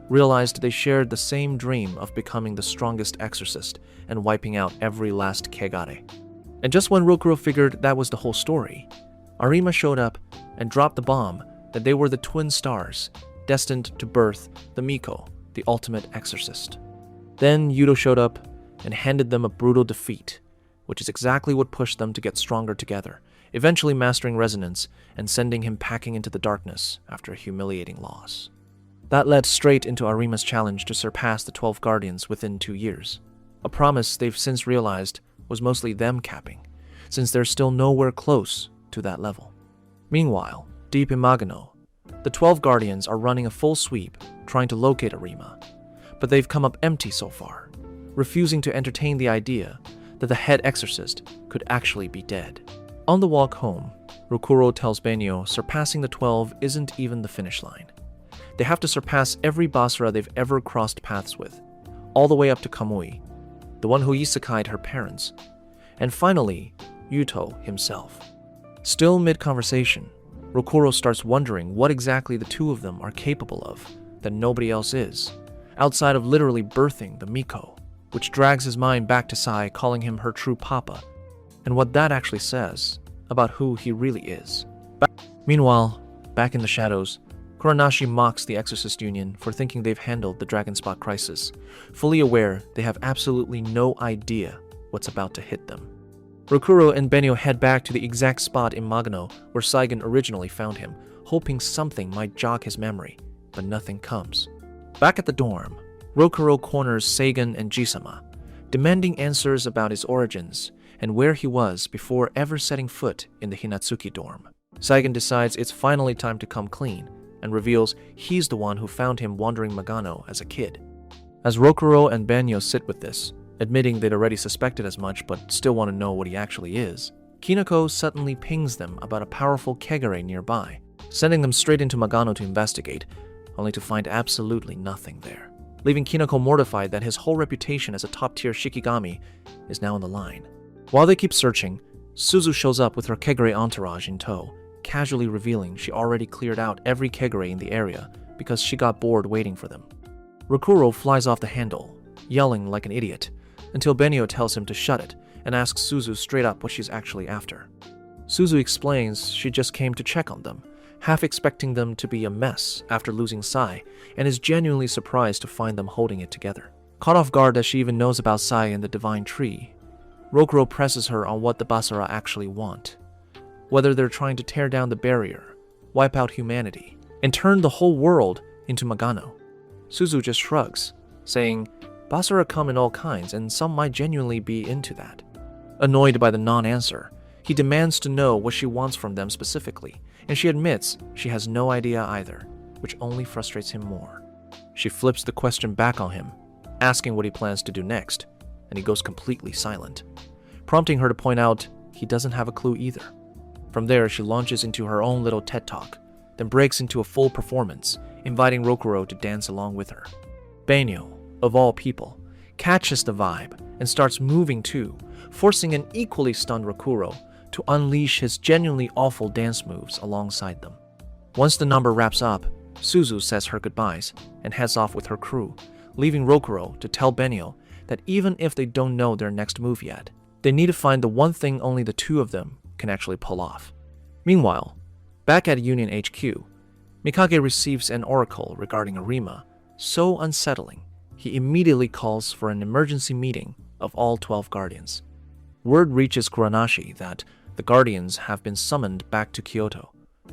Speaker 1: realized they shared the same dream of becoming the strongest exorcist and wiping out every last kegare. And just when Rokuro figured that was the whole story, Arima showed up and dropped the bomb that they were the twin stars destined to birth the Miko, the ultimate exorcist. Then Yudo showed up and handed them a brutal defeat, which is exactly what pushed them to get stronger together, eventually mastering resonance and sending him packing into the darkness after a humiliating loss. That led straight into Arima's challenge to surpass the 12 Guardians within 2 years, a promise they've since realized was mostly them capping, since they're still nowhere close to that level. Meanwhile, deep in Magano, the 12 Guardians are running a full sweep trying to locate Arima, but they've come up empty so far, refusing to entertain the idea that the head exorcist could actually be dead. On the walk home, Rokuro tells Benio surpassing the 12 isn't even the finish line. They have to surpass every Basara they've ever crossed paths with, all the way up to Kamui, the one who isekai'd her parents, and finally, Yuto himself. Still mid-conversation, Rokuro starts wondering what exactly the two of them are capable of that nobody else is, outside of literally birthing the Miko, which drags his mind back to Sai calling him her true papa, and what that actually says about who he really is. Meanwhile, back in the shadows, Kuranashi mocks the Exorcist Union for thinking they've handled the Dragon Spot crisis, fully aware they have absolutely no idea what's about to hit them. Rokuro and Benio head back to the exact spot in Magano where Saigon originally found him, hoping something might jog his memory, but nothing comes. Back at the dorm, Rokuro corners Seigen and Jisama, demanding answers about his origins and where he was before ever setting foot in the Hinatsuki dorm. Saigen decides it's finally time to come clean and reveals he's the one who found him wandering Magano as a kid. As Rokuro and Benio sit with this, admitting they'd already suspected as much but still want to know what he actually is, Kinako suddenly pings them about a powerful kegare nearby, sending them straight into Magano to investigate, only to find absolutely nothing there, leaving Kinako mortified that his whole reputation as a top-tier Shikigami is now on the line. While they keep searching, Suzu shows up with her kegare entourage in tow, casually revealing she already cleared out every kegare in the area because she got bored waiting for them. Rokuro flies off the handle, yelling like an idiot, until Benio tells him to shut it and asks Suzu straight up what she's actually after. Suzu explains she just came to check on them, half expecting them to be a mess after losing Sai, and is genuinely surprised to find them holding it together. Caught off guard that she even knows about Sai and the Divine Tree, Rokuro presses her on what the Basara actually want, whether they're trying to tear down the barrier, wipe out humanity, and turn the whole world into Magano. Suzu just shrugs, saying, Basara come in all kinds, and some might genuinely be into that. Annoyed by the non-answer, he demands to know what she wants from them specifically, and she admits she has no idea either, which only frustrates him more. She flips the question back on him, asking what he plans to do next, and he goes completely silent, prompting her to point out he doesn't have a clue either. From there, she launches into her own little TED Talk, then breaks into a full performance, inviting Rokuro to dance along with her. Benio, of all people, catches the vibe and starts moving too, forcing an equally stunned Rokuro to unleash his genuinely awful dance moves alongside them. Once the number wraps up, Suzu says her goodbyes and heads off with her crew, leaving Rokuro to tell Benio that even if they don't know their next move yet, they need to find the one thing only the two of them can actually pull off. Meanwhile, back at Union HQ, Mikage receives an oracle regarding Arima, so unsettling, he immediately calls for an emergency meeting of all 12 Guardians. Word reaches Kuranashi that the Guardians have been summoned back to Kyoto,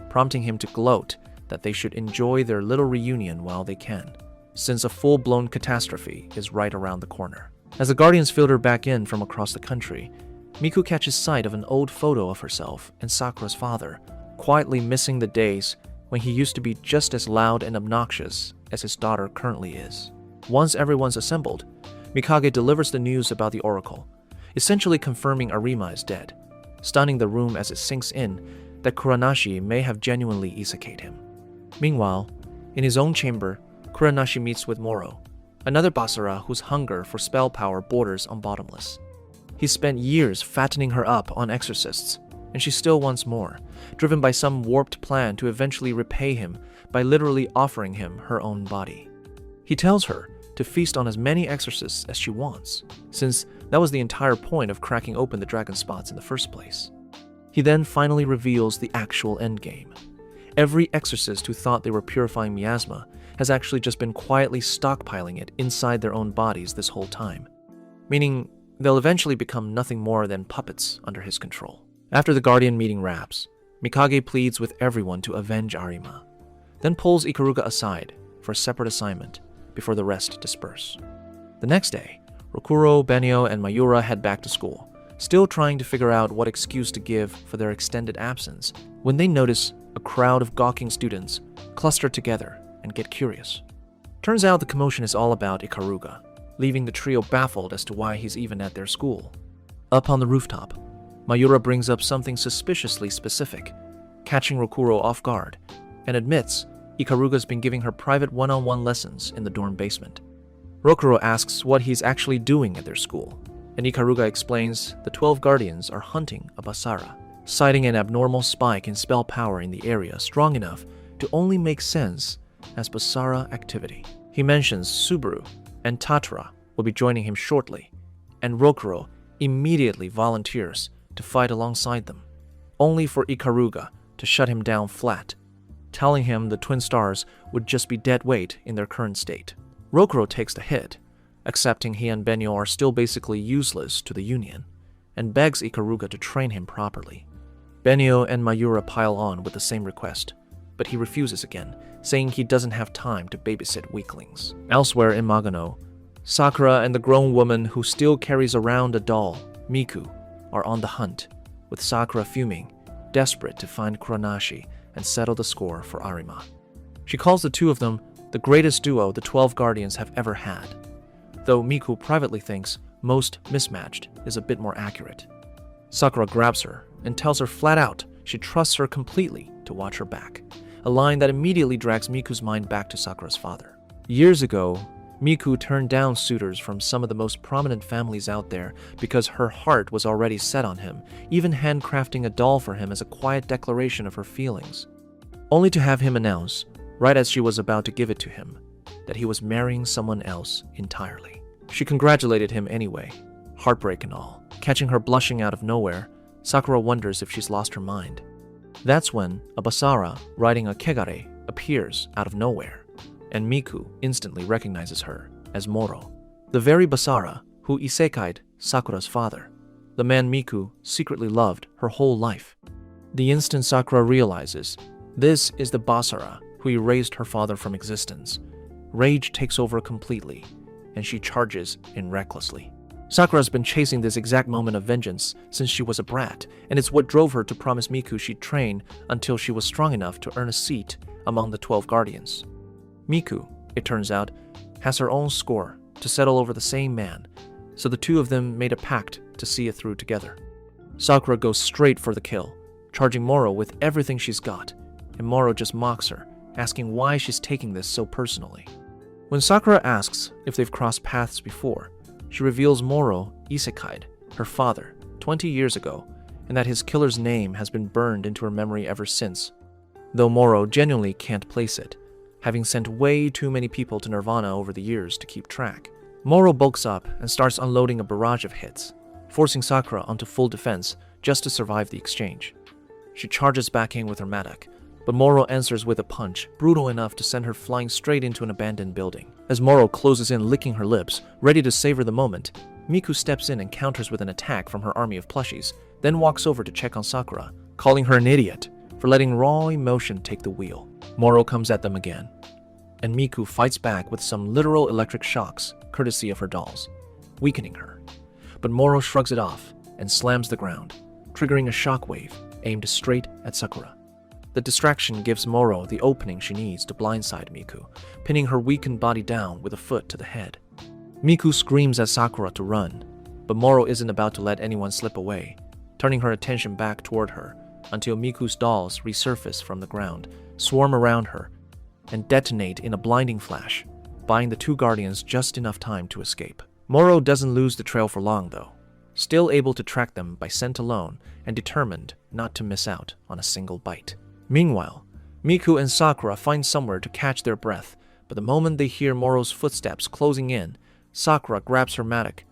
Speaker 1: prompting him to gloat that they should enjoy their little reunion while they can, since a full-blown catastrophe is right around the corner. As the Guardians filter back in from across the country, Miku catches sight of an old photo of herself and Sakura's father, quietly missing the days when he used to be just as loud and obnoxious as his daughter currently is. Once everyone's assembled, Mikage delivers the news about the oracle, essentially confirming Arima is dead, stunning the room as it sinks in that Kuranashi may have genuinely isekai'd him. Meanwhile, in his own chamber, Kuranashi meets with Moro, another Basara whose hunger for spell power borders on bottomless. He spent years fattening her up on exorcists, and she still wants more, driven by some warped plan to eventually repay him by literally offering him her own body. He tells her to feast on as many exorcists as she wants, since that was the entire point of cracking open the dragon spots in the first place. He then finally reveals the actual endgame. Every exorcist who thought they were purifying miasma has actually just been quietly stockpiling it inside their own bodies this whole time, meaning they'll eventually become nothing more than puppets under his control. After the Guardian meeting wraps, Mikage pleads with everyone to avenge Arima, then pulls Ikaruga aside for a separate assignment before the rest disperse. The next day, Rokuro, Benio, and Mayura head back to school, still trying to figure out what excuse to give for their extended absence, when they notice a crowd of gawking students cluster together and get curious. Turns out the commotion is all about Ikaruga, leaving the trio baffled as to why he's even at their school. Up on the rooftop, Mayura brings up something suspiciously specific, catching Rokuro off guard, and admits Ikaruga's been giving her private one-on-one lessons in the dorm basement. Rokuro asks what he's actually doing at their school, and Ikaruga explains the 12 Guardians are hunting a Basara, citing an abnormal spike in spell power in the area strong enough to only make sense as Basara activity. He mentions Subaru and Tatara will be joining him shortly, and Rokuro immediately volunteers to fight alongside them, only for Ikaruga to shut him down flat, telling him the Twin Stars would just be dead weight in their current state. Rokuro takes the hit, accepting he and Benyo are still basically useless to the Union, and begs Ikaruga to train him properly. Benyo and Mayura pile on with the same request, but he refuses again, saying he doesn't have time to babysit weaklings. Elsewhere in Magano, Sakura and the grown woman who still carries around a doll, Miku, are on the hunt, with Sakura fuming, desperate to find Kuranashi and settle the score for Arima. She calls the two of them the greatest duo the 12 Guardians have ever had, though Miku privately thinks most mismatched is a bit more accurate. Sakura grabs her and tells her flat out she trusts her completely to watch her back, a line that immediately drags Miku's mind back to Sakura's father. Years ago, Miku turned down suitors from some of the most prominent families out there because her heart was already set on him, even handcrafting a doll for him as a quiet declaration of her feelings, only to have him announce, right as she was about to give it to him, that he was marrying someone else entirely. She congratulated him anyway, heartbreak and all. Catching her blushing out of nowhere, Sakura wonders if she's lost her mind. That's when a Basara riding a Kegare appears out of nowhere, and Miku instantly recognizes her as Moro, the very Basara who isekai'd Sakura's father, the man Miku secretly loved her whole life. The instant Sakura realizes this is the Basara who erased her father from existence, rage takes over completely, and she charges in recklessly. Sakura's been chasing this exact moment of vengeance since she was a brat, and it's what drove her to promise Miku she'd train until she was strong enough to earn a seat among the 12 Guardians. Miku, it turns out, has her own score to settle over the same man, so the two of them made a pact to see it through together. Sakura goes straight for the kill, charging Moro with everything she's got, and Moro just mocks her, asking why she's taking this so personally. When Sakura asks if they've crossed paths before, she reveals Moro isekai'd her father 20 years ago, and that his killer's name has been burned into her memory ever since, though Moro genuinely can't place it, having sent way too many people to Nirvana over the years to keep track. Moro bulks up and starts unloading a barrage of hits, forcing Sakura onto full defense just to survive the exchange. She charges back in with her madak, but Moro answers with a punch, brutal enough to send her flying straight into an abandoned building. As Moro closes in, licking her lips, ready to savor the moment, Miku steps in and counters with an attack from her army of plushies, then walks over to check on Sakura, calling her an idiot for letting raw emotion take the wheel. Moro comes at them again, and Miku fights back with some literal electric shocks, courtesy of her dolls, weakening her. But Moro shrugs it off and slams the ground, triggering a shockwave aimed straight at Sakura. The distraction gives Moro the opening she needs to blindside Miku, pinning her weakened body down with a foot to the head. Miku screams at Sakura to run, but Moro isn't about to let anyone slip away, turning her attention back toward her until Miku's dolls resurface from the ground, swarm around her, and detonate in a blinding flash, buying the two guardians just enough time to escape. Moro doesn't lose the trail for long, though, still able to track them by scent alone and determined not to miss out on a single bite. Meanwhile, Miku and Sakura find somewhere to catch their breath, but the moment they hear Moro's footsteps closing in, Sakura grabs her mattock,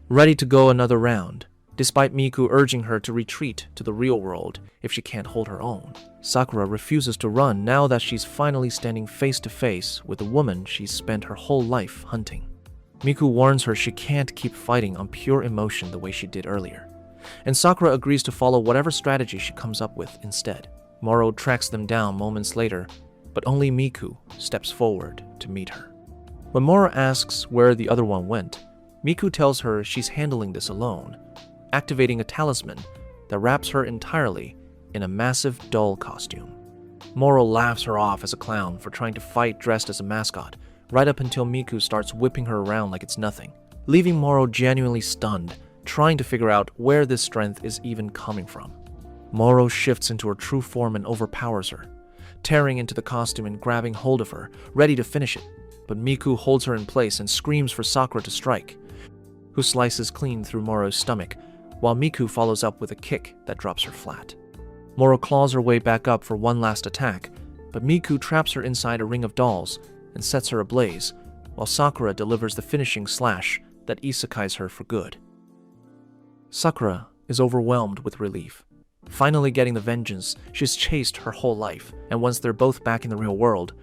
Speaker 1: ready to go another round, despite Miku urging her to retreat to the real world if she can't hold her own. Sakura refuses to run now that she's finally standing face to face with the woman she's spent her whole life hunting. Miku warns her she can't keep fighting on pure emotion the way she did earlier, and Sakura agrees to follow whatever strategy she comes up with instead. Moro tracks them down moments later, but only Miku steps forward to meet her. When Moro asks where the other one went, Miku tells her she's handling this alone, activating a talisman that wraps her entirely in a massive doll costume. Moro laughs her off as a clown for trying to fight dressed as a mascot, right up until Miku starts whipping her around like it's nothing, leaving Moro genuinely stunned, trying to figure out where this strength is even coming from. Moro shifts into her true form and overpowers her, tearing into the costume and grabbing hold of her, ready to finish it, but Miku holds her in place and screams for Sakura to strike, who slices clean through Moro's stomach, while Miku follows up with a kick that drops her flat. Moro claws her way back up for one last attack, but Miku traps her inside a ring of dolls and sets her ablaze, while Sakura delivers the finishing slash that isekais her for good. Sakura is overwhelmed with relief, finally getting the vengeance she's chased her whole life, and once they're both back in the real world,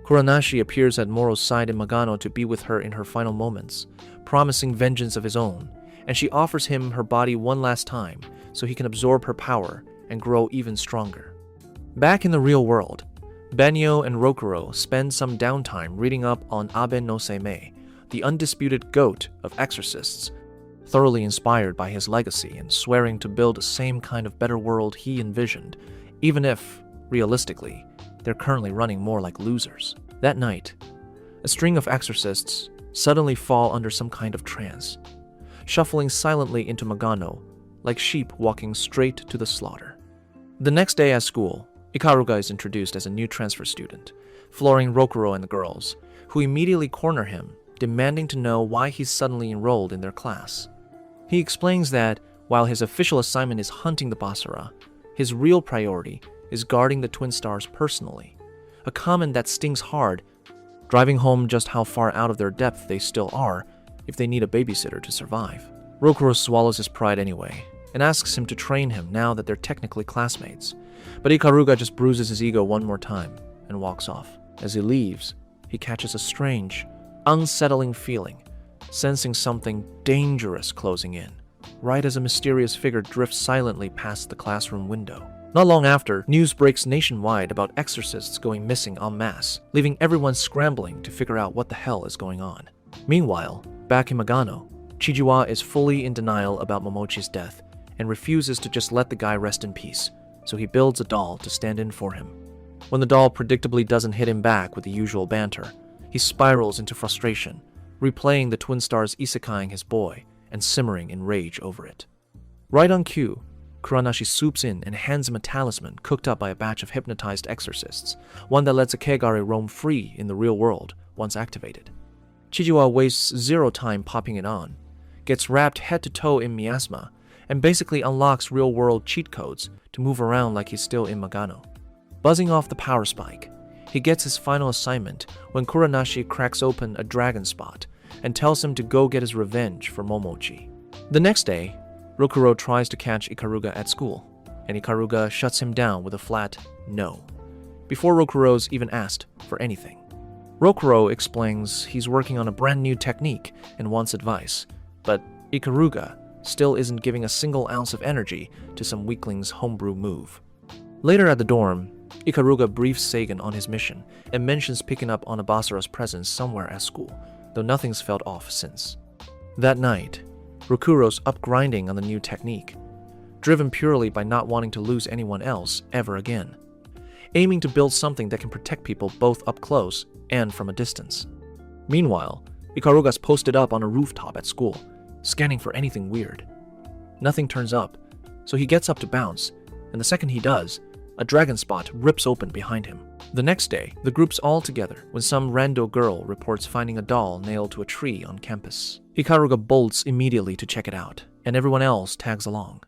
Speaker 1: Kuranashi appears at Moro's side in Magano to be with her in her final moments, promising vengeance of his own, and she offers him her body one last time so he can absorb her power and grow even stronger. Back in the real world, Benyo and Rokuro spend some downtime reading up on Abe no Seimei, the undisputed GOAT of exorcists, thoroughly inspired by his legacy and swearing to build the same kind of better world he envisioned, even if, realistically, they're currently running more like losers. That night, a string of exorcists suddenly fall under some kind of trance, shuffling silently into Magano like sheep walking straight to the slaughter. The next day at school, Ikaruga is introduced as a new transfer student, flooring Rokuro and the girls, who immediately corner him, demanding to know why he's suddenly enrolled in their class. He explains that while his official assignment is hunting the Basara, his real priority is guarding the Twin Stars personally, a comment that stings hard, driving home just how far out of their depth they still are if they need a babysitter to survive. Rokuro swallows his pride anyway, and asks him to train him now that they're technically classmates, but Ikaruga just bruises his ego one more time and walks off. As he leaves, he catches a strange, unsettling feeling, sensing something dangerous closing in, right as a mysterious figure drifts silently past the classroom window. Not long after, news breaks nationwide about exorcists going missing en masse, leaving everyone scrambling to figure out what the hell is going on. Meanwhile, back in Magano, Chijiwa is fully in denial about Momochi's death and refuses to just let the guy rest in peace, so he builds a doll to stand in for him. When the doll predictably doesn't hit him back with the usual banter, he spirals into frustration, replaying the Twin Stars isekaiing his boy and simmering in rage over it. Right on cue, Kuranashi swoops in and hands him a talisman cooked up by a batch of hypnotized exorcists, one that lets a Kegare roam free in the real world once activated. Chijiwa wastes zero time popping it on, gets wrapped head to toe in miasma, and basically unlocks real-world cheat codes to move around like he's still in Magano. Buzzing off the power spike, he gets his final assignment when Kuranashi cracks open a dragon spot and tells him to go get his revenge for Momochi. The next day, Rokuro tries to catch Ikaruga at school, and Ikaruga shuts him down with a flat no, before Rokuro's even asked for anything. Rokuro explains he's working on a brand new technique and wants advice, but Ikaruga still isn't giving a single ounce of energy to some weakling's homebrew move. Later at the dorm, Ikaruga briefs Sagan on his mission and mentions picking up on Abasara's presence somewhere at school, though nothing's felt off since. That night, Rokuro's up grinding on the new technique, driven purely by not wanting to lose anyone else ever again, aiming to build something that can protect people both up close and from a distance. Meanwhile, Ikaruga's posted up on a rooftop at school, scanning for anything weird. Nothing turns up, so he gets up to bounce, and the second he does, a dragon spot rips open behind him. The next day, the group's all together when some rando girl reports finding a doll nailed to a tree on campus. Ikaruga bolts immediately to check it out, and everyone else tags along.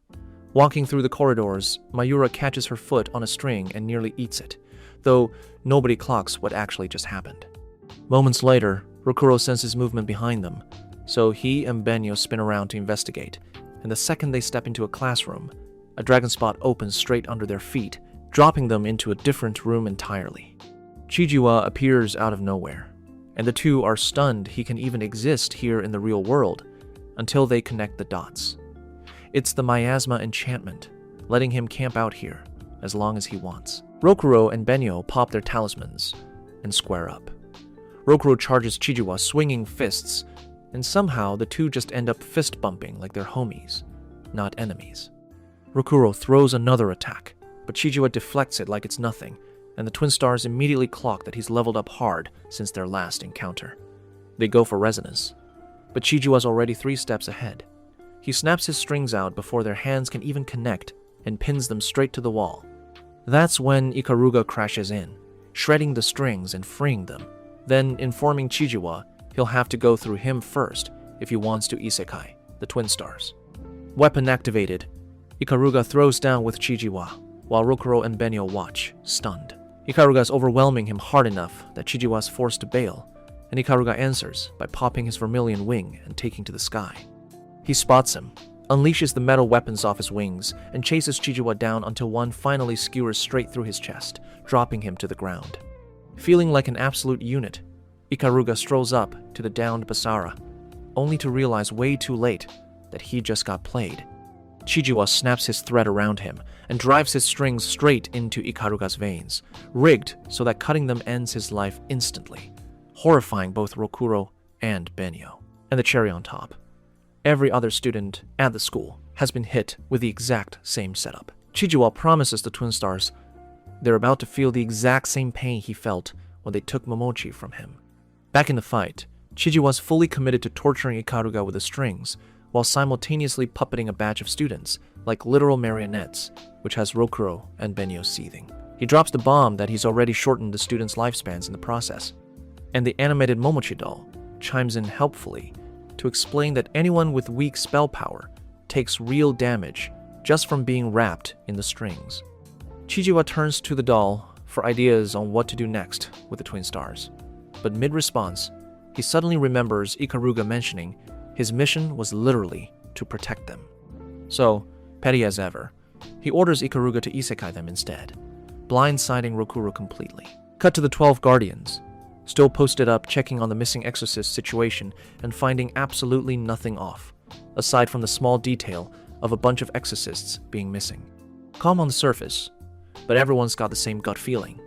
Speaker 1: Walking through the corridors, Mayura catches her foot on a string and nearly eats it, though nobody clocks what actually just happened. Moments later, Rokuro senses movement behind them, so he and Benyo spin around to investigate, and the second they step into a classroom, a dragon spot opens straight under their feet, dropping them into a different room entirely. Chijiwa appears out of nowhere, and the two are stunned he can even exist here in the real world until they connect the dots. It's the miasma enchantment, letting him camp out here as long as he wants. Rokuro and Benyo pop their talismans and square up. Rokuro charges Chijiwa swinging fists, and somehow the two just end up fist bumping like they're homies, not enemies. Rokuro throws another attack, but Chijiwa deflects it like it's nothing, and the twin stars immediately clock that he's leveled up hard since their last encounter. They go for resonance, but Chijiwa's already 3 steps ahead. He snaps his strings out before their hands can even connect and pins them straight to the wall. That's when Ikaruga crashes in, shredding the strings and freeing them, then informing Chijiwa he'll have to go through him first if he wants to isekai, the twin stars. Weapon activated, Ikaruga throws down with Chijiwa, while Rokuro and Benyo watch, stunned. Ikaruga's overwhelming him hard enough that Chijiwa's forced to bail, and Ikaruga answers by popping his vermilion wing and taking to the sky. He spots him, unleashes the metal weapons off his wings, and chases Chijiwa down until one finally skewers straight through his chest, dropping him to the ground. Feeling like an absolute unit, Ikaruga strolls up to the downed Basara, only to realize way too late that he just got played. Chijiwa snaps his thread around him and drives his strings straight into Ikaruga's veins, rigged so that cutting them ends his life instantly, horrifying both Rokuro and Benyo. And the cherry on top, every other student at the school has been hit with the exact same setup. Chijiwa promises the twin stars they're about to feel the exact same pain he felt when they took Momochi from him. Back in the fight, Chijiwa's fully committed to torturing Ikaruga with the strings, while simultaneously puppeting a batch of students, like literal marionettes, which has Rokuro and Benyo seething. He drops the bomb that he's already shortened the students' lifespans in the process, and the animated Momochi doll chimes in helpfully to explain that anyone with weak spell power takes real damage just from being wrapped in the strings. Chijiwa turns to the doll for ideas on what to do next with the twin stars, but mid-response, he suddenly remembers Ikaruga mentioning his mission was literally to protect them. So, petty as ever, he orders Ikaruga to isekai them instead, blindsiding Rokuro completely. Cut to the 12 Guardians, still posted up checking on the missing Exorcist situation and finding absolutely nothing off, aside from the small detail of a bunch of Exorcists being missing. Calm on the surface, but everyone's got the same gut feeling.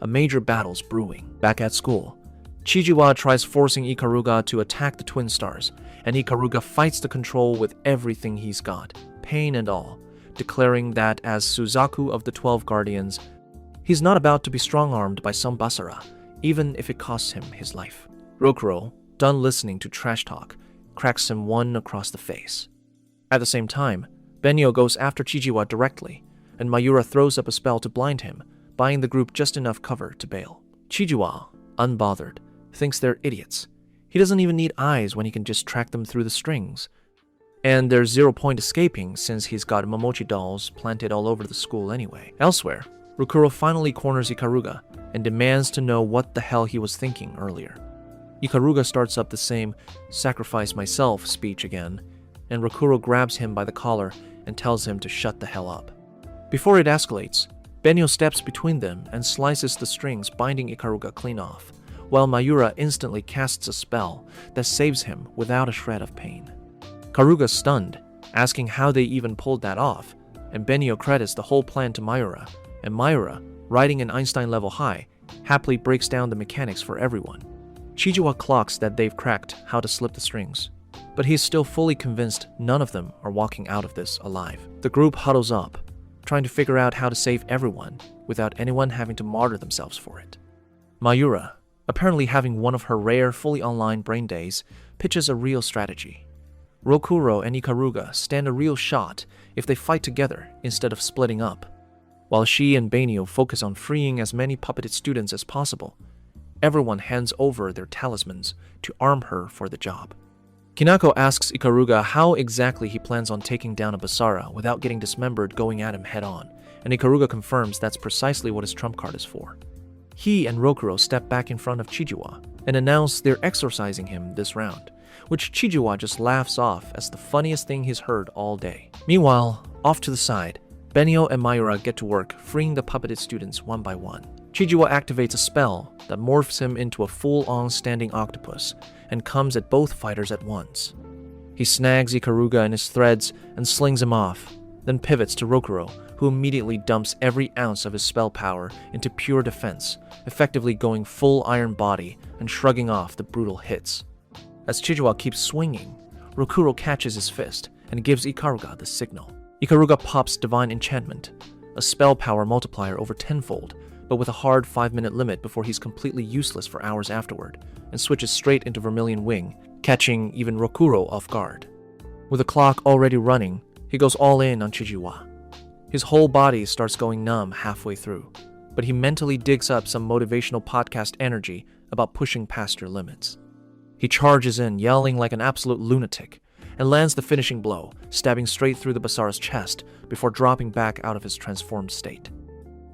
Speaker 1: A major battle's brewing. Back at school, Chijiwa tries forcing Ikaruga to attack the twin stars, and Ikaruga fights the control with everything he's got, pain and all, declaring that as Suzaku of the 12 Guardians, he's not about to be strong-armed by some Basara, even if it costs him his life. Rokuro, done listening to trash talk, cracks him one across the face. At the same time, Benyo goes after Chijiwa directly, and Mayura throws up a spell to blind him, buying the group just enough cover to bail. Chijiwa, unbothered, thinks they're idiots. He doesn't even need eyes when he can just track them through the strings. And there's 0 point escaping since he's got Momochi dolls planted all over the school anyway. Elsewhere, Rokuro finally corners Ikaruga and demands to know what the hell he was thinking earlier. Ikaruga starts up the same "sacrifice myself" speech again, and Rokuro grabs him by the collar and tells him to shut the hell up. Before it escalates, Benyo steps between them and slices the strings binding Ikaruga clean off, while Mayura instantly casts a spell that saves him without a shred of pain. Karuga's stunned, asking how they even pulled that off, and Benyo credits the whole plan to Mayura, and Mayura, riding an Einstein-level high, happily breaks down the mechanics for everyone. Chijiwa clocks that they've cracked how to slip the strings, but he's still fully convinced none of them are walking out of this alive. The group huddles up, trying to figure out how to save everyone without anyone having to martyr themselves for it. Mayura, apparently having one of her rare fully online brain days, pitches a real strategy. Rokuro and Ikaruga stand a real shot if they fight together instead of splitting up, while she and Benio focus on freeing as many puppeted students as possible. Everyone hands over their talismans to arm her for the job. Kinako asks Ikaruga how exactly he plans on taking down a Basara without getting dismembered going at him head-on, and Ikaruga confirms that's precisely what his trump card is for. He and Rokuro step back in front of Chijiwa and announce they're exorcising him this round, which Chijiwa just laughs off as the funniest thing he's heard all day. Meanwhile, off to the side, Benio and Mayura get to work freeing the puppeted students one by one. Chijiwa activates a spell that morphs him into a full-on standing octopus and comes at both fighters at once. He snags Ikaruga in his threads and slings him off, then pivots to Rokuro, who immediately dumps every ounce of his spell power into pure defense, effectively going full iron body and shrugging off the brutal hits. As Chijiwa keeps swinging, Rokuro catches his fist and gives Ikaruga the signal. Ikaruga pops Divine Enchantment, a spell power multiplier over tenfold, but with a hard 5-minute limit before he's completely useless for hours afterward, and switches straight into Vermilion Wing, catching even Rokuro off guard. With the clock already running, he goes all in on Chijiwa. His whole body starts going numb halfway through, but he mentally digs up some motivational podcast energy about pushing past your limits. He charges in, yelling like an absolute lunatic, and lands the finishing blow, stabbing straight through the Basara's chest before dropping back out of his transformed state.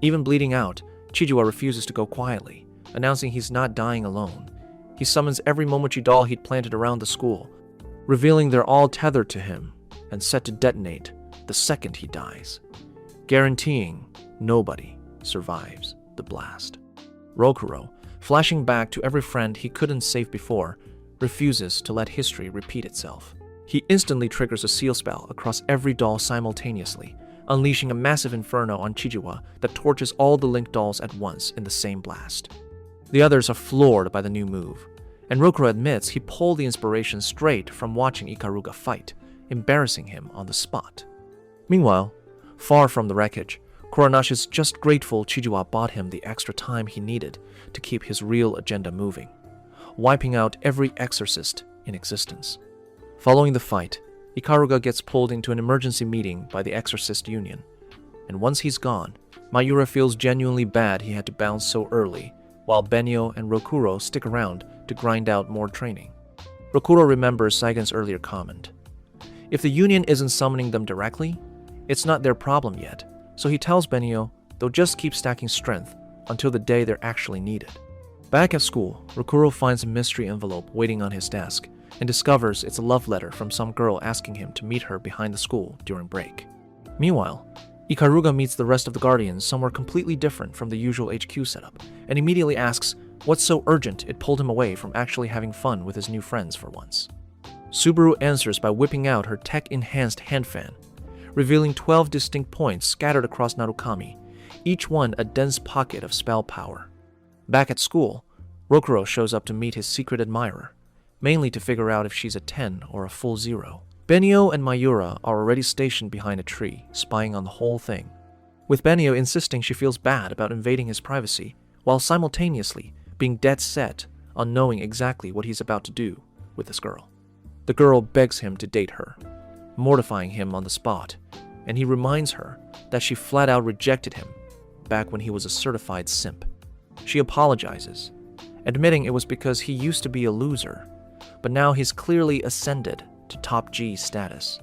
Speaker 1: Even bleeding out, Chijiwa refuses to go quietly, announcing he's not dying alone. He summons every Momochi doll he'd planted around the school, revealing they're all tethered to him and set to detonate the second he dies, guaranteeing nobody survives the blast. Rokuro, flashing back to every friend he couldn't save before, refuses to let history repeat itself. He instantly triggers a seal spell across every doll simultaneously, unleashing a massive inferno on Chijiwa that torches all the linked dolls at once in the same blast. The others are floored by the new move, and Rokuro admits he pulled the inspiration straight from watching Ikaruga fight, embarrassing him on the spot. Meanwhile, far from the wreckage, Kuranash is just grateful Chijiwa bought him the extra time he needed to keep his real agenda moving, wiping out every exorcist in existence. Following the fight, Ikaruga gets pulled into an emergency meeting by the Exorcist Union, and once he's gone, Mayura feels genuinely bad he had to bounce so early, while Benio and Rokuro stick around to grind out more training. Rokuro remembers Saigen's earlier comment. If the Union isn't summoning them directly, it's not their problem yet, so he tells Benio they'll just keep stacking strength until the day they're actually needed. Back at school, Rokuro finds a mystery envelope waiting on his desk, and discovers it's a love letter from some girl asking him to meet her behind the school during break. Meanwhile, Ikaruga meets the rest of the Guardians somewhere completely different from the usual HQ setup, and immediately asks what's so urgent it pulled him away from actually having fun with his new friends for once. Subaru answers by whipping out her tech-enhanced hand fan, revealing 12 distinct points scattered across Narukami, each one a dense pocket of spell power. Back at school, Rokuro shows up to meet his secret admirer, mainly to figure out if she's a 10 or a full 0. Benio and Mayura are already stationed behind a tree, spying on the whole thing, with Benio insisting she feels bad about invading his privacy, while simultaneously being dead set on knowing exactly what he's about to do with this girl. The girl begs him to date her, mortifying him on the spot, and he reminds her that she flat out rejected him back when he was a certified simp. She apologizes, admitting it was because he used to be a loser, but now he's clearly ascended to top G status.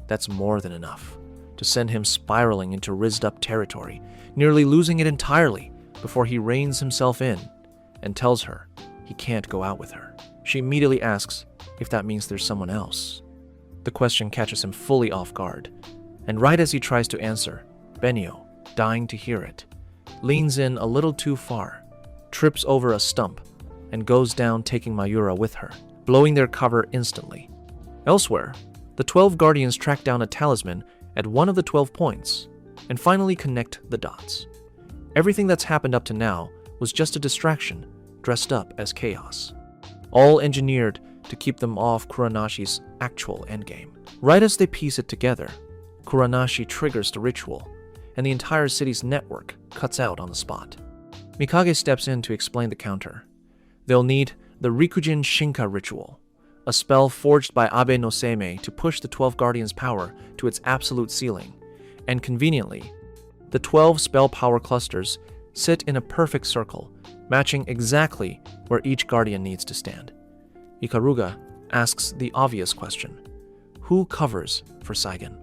Speaker 1: That's more than enough to send him spiraling into rizzed-up territory, nearly losing it entirely before he reins himself in and tells her he can't go out with her. She immediately asks if that means there's someone else. The question catches him fully off guard, and right as he tries to answer, Benio, dying to hear it, leans in a little too far, trips over a stump, and goes down taking Mayura with her, blowing their cover instantly. Elsewhere, the 12 Guardians track down a talisman at one of the 12 points, and finally connect the dots. Everything that's happened up to now was just a distraction, dressed up as chaos. All engineered to keep them off Kuranashi's actual endgame. Right as they piece it together, Kuranashi triggers the ritual, and the entire city's network cuts out on the spot. Mikage steps in to explain the counter. They'll need the Rikujin Shinka ritual, a spell forged by Abe no Seimei to push the 12 Guardians' power to its absolute ceiling, and conveniently, the 12 spell power clusters sit in a perfect circle, matching exactly where each Guardian needs to stand. Ikaruga asks the obvious question: who covers for Saigen?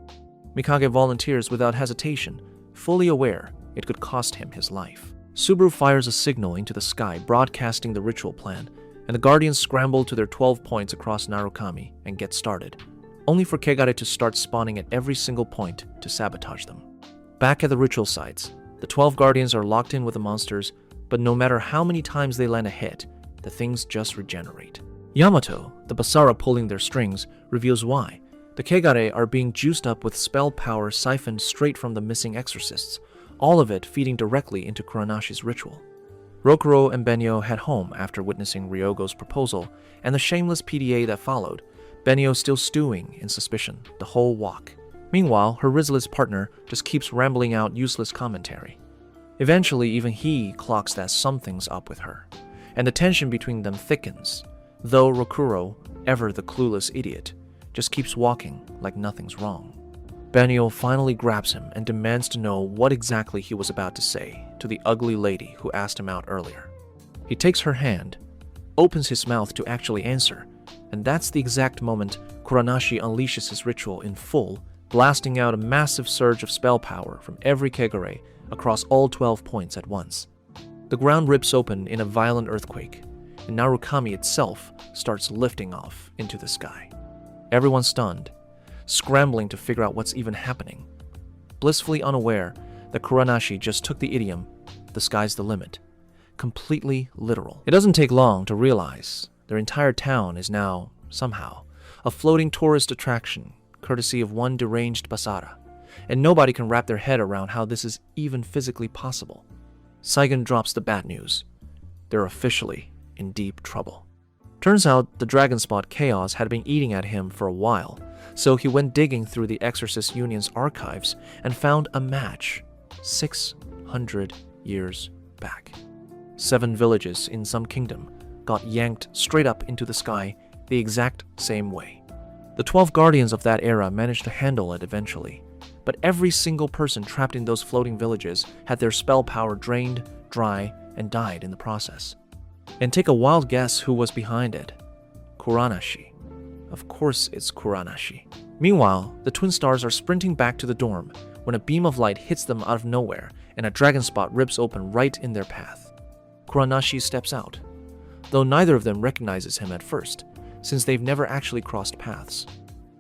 Speaker 1: Mikage volunteers without hesitation, fully aware it could cost him his life. Subaru fires a signal into the sky, broadcasting the ritual plan, and the Guardians scramble to their 12 points across Narukami and get started, only for Kegare to start spawning at every single point to sabotage them. Back at the ritual sites, the 12 Guardians are locked in with the monsters, but no matter how many times they land a hit, the things just regenerate. Yamato, the Basara pulling their strings, reveals why. The Kegare are being juiced up with spell power siphoned straight from the missing exorcists, all of it feeding directly into Kuranashi's ritual. Rokuro and Benyo head home after witnessing Ryogo's proposal and the shameless PDA that followed, Benyo still stewing in suspicion the whole walk. Meanwhile, her Rizalist partner just keeps rambling out useless commentary. Eventually, even he clocks that something's up with her, and the tension between them thickens, though Rokuro, ever the clueless idiot, just keeps walking like nothing's wrong. Benyo finally grabs him and demands to know what exactly he was about to say to the ugly lady who asked him out earlier. He takes her hand, opens his mouth to actually answer, and that's the exact moment Kuranashi unleashes his ritual in full, blasting out a massive surge of spell power from every Kegare across all 12 points at once. The ground rips open in a violent earthquake, and Narukami itself starts lifting off into the sky. Everyone's stunned, scrambling to figure out what's even happening, blissfully unaware that Kuranashi just took the idiom, "the sky's the limit," completely literal. It doesn't take long to realize their entire town is now, somehow, a floating tourist attraction, courtesy of one deranged Basara, and nobody can wrap their head around how this is even physically possible. Saigen drops the bad news. They're officially in deep trouble. Turns out the dragon spot Chaos had been eating at him for a while, so he went digging through the Exorcist Union's archives and found a match 600 years back. 7 villages in some kingdom got yanked straight up into the sky the exact same way. The 12 guardians of that era managed to handle it eventually, but every single person trapped in those floating villages had their spell power drained, dry, and died in the process. And take a wild guess who was behind it. Kuranashi. Of course it's Kuranashi. Meanwhile, the twin stars are sprinting back to the dorm when a beam of light hits them out of nowhere and a dragon spot rips open right in their path. Kuranashi steps out, though neither of them recognizes him at first, since they've never actually crossed paths.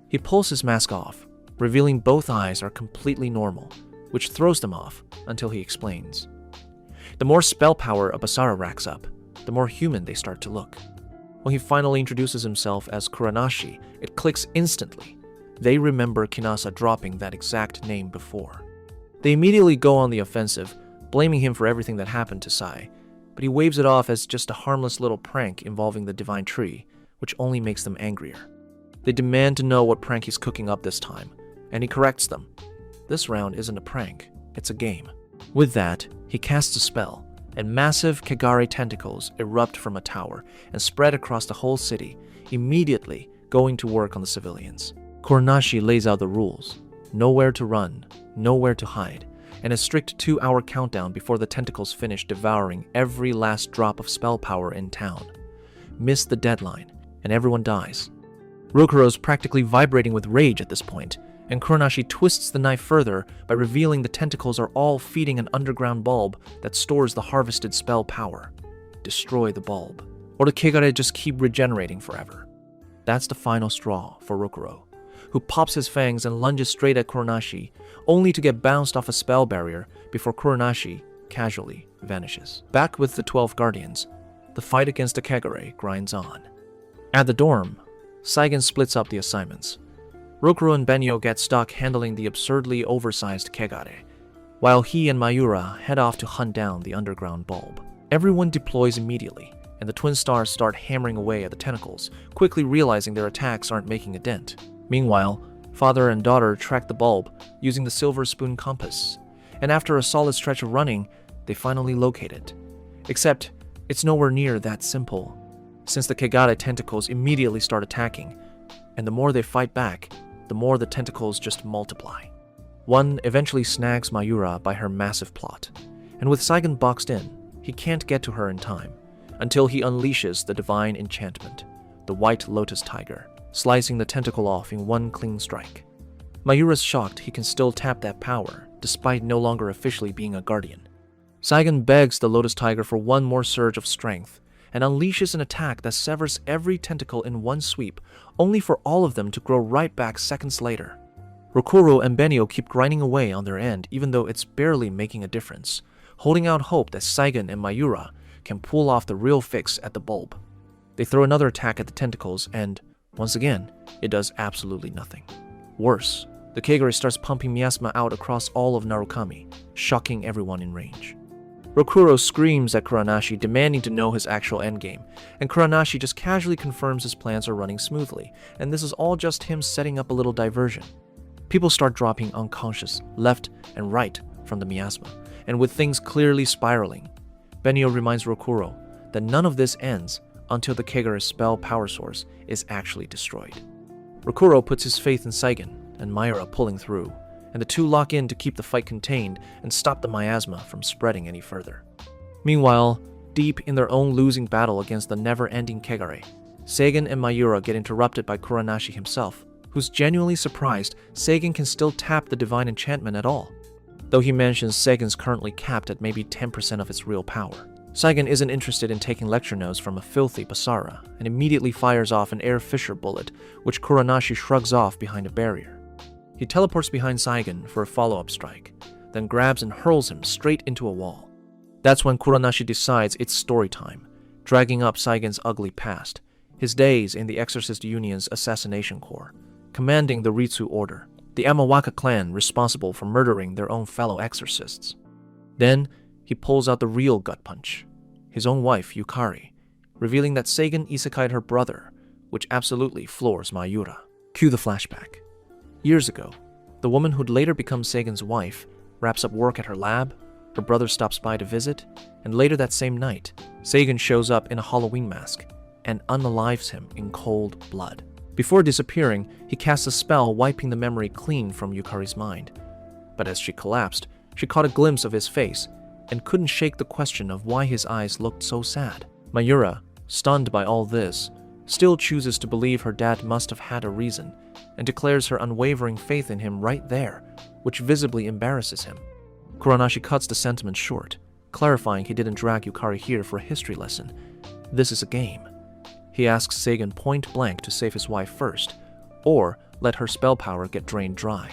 Speaker 1: He pulls his mask off, revealing both eyes are completely normal, which throws them off until he explains. The more spell power a Basara racks up, the more human they start to look. When he finally introduces himself as Kuranashi, it clicks instantly. They remember Kinasa dropping that exact name before. They immediately go on the offensive, blaming him for everything that happened to Sai, but he waves it off as just a harmless little prank involving the divine tree, which only makes them angrier. They demand to know what prank he's cooking up this time, and he corrects them. This round isn't a prank, it's a game. With that, he casts a spell, and massive Kegare tentacles erupt from a tower and spread across the whole city, immediately going to work on the civilians. Kuranashi lays out the rules: nowhere to run, nowhere to hide, and a strict 2-hour countdown before the tentacles finish devouring every last drop of spell power in town. Miss the deadline, and everyone dies. Rokuro's practically vibrating with rage at this point, and Kuranashi twists the knife further by revealing the tentacles are all feeding an underground bulb that stores the harvested spell power. Destroy the bulb, or the Kegare just keep regenerating forever. That's the final straw for Rokuro, who pops his fangs and lunges straight at Kuranashi, only to get bounced off a spell barrier before Kuranashi casually vanishes. Back with the 12 guardians, the fight against the Kegare grinds on. At the dorm, Saigen splits up the assignments. Rokuro and Benyo get stuck handling the absurdly oversized Kegare. while he and Mayura head off to hunt down the underground bulb. Everyone deploys immediately, and the twin stars start hammering away at the tentacles, quickly realizing their attacks aren't making a dent. Meanwhile, father and daughter track the bulb using the silver spoon compass, and after a solid stretch of running, they finally locate it. Except, it's nowhere near that simple, since the Kegare tentacles immediately start attacking, and the more they fight back, the more the tentacles just multiply. One eventually snags Mayura by her massive plot, and with Saigon boxed in, he can't get to her in time, until he unleashes the divine enchantment, the White Lotus Tiger, slicing the tentacle off in one clean strike. Mayura's shocked he can still tap that power, despite no longer officially being a guardian. Saigon begs the Lotus Tiger for one more surge of strength, and unleashes an attack that severs every tentacle in one sweep, only for all of them to grow right back seconds later. Rokuro and Benio keep grinding away on their end even though it's barely making a difference, holding out hope that Saigon and Mayura can pull off the real fix at the bulb. They throw another attack at the tentacles and, once again, it does absolutely nothing. Worse, the Kegare starts pumping miasma out across all of Narukami, shocking everyone in range. Rokuro screams at Kuranashi, demanding to know his actual endgame, and Kuranashi just casually confirms his plans are running smoothly, and this is all just him setting up a little diversion. People start dropping unconscious left and right from the miasma, and with things clearly spiraling, Benio reminds Rokuro that none of this ends until the Kegare's spell power source is actually destroyed. Rokuro puts his faith in Saigon and Mayura pulling through, and the two lock in to keep the fight contained and stop the miasma from spreading any further. Meanwhile, deep in their own losing battle against the never-ending Kegare, Seigen and Mayura get interrupted by Kuranashi himself, who's genuinely surprised Seigen can still tap the divine enchantment at all, though he mentions Seigen's currently capped at maybe 10% of its real power. Saigon isn't interested in taking lecture notes from a filthy Basara and immediately fires off an air fissure bullet, which Kuranashi shrugs off behind a barrier. He teleports behind Saigon for a follow-up strike, then grabs and hurls him straight into a wall. That's when Kuranashi decides it's story time, dragging up Saigon's ugly past, his days in the Exorcist Union's assassination corps, commanding the Ritsu Order, the Amawaka clan responsible for murdering their own fellow exorcists. Then, he pulls out the real gut punch, his own wife, Yukari, revealing that Seigen isekai'd her brother, which absolutely floors Mayura. Cue the flashback. Years ago, the woman who'd later become Seigen's wife wraps up work at her lab, her brother stops by to visit, and later that same night, Seigen shows up in a Halloween mask and unalives him in cold blood. Before disappearing, he casts a spell wiping the memory clean from Yukari's mind. But as she collapsed, she caught a glimpse of his face and couldn't shake the question of why his eyes looked so sad. Mayura, stunned by all this, still chooses to believe her dad must have had a reason and declares her unwavering faith in him right there, which visibly embarrasses him. Kuranashi cuts the sentiment short, clarifying he didn't drag Yukari here for a history lesson. This is a game. He asks Seigen point blank to save his wife first, or let her spell power get drained dry.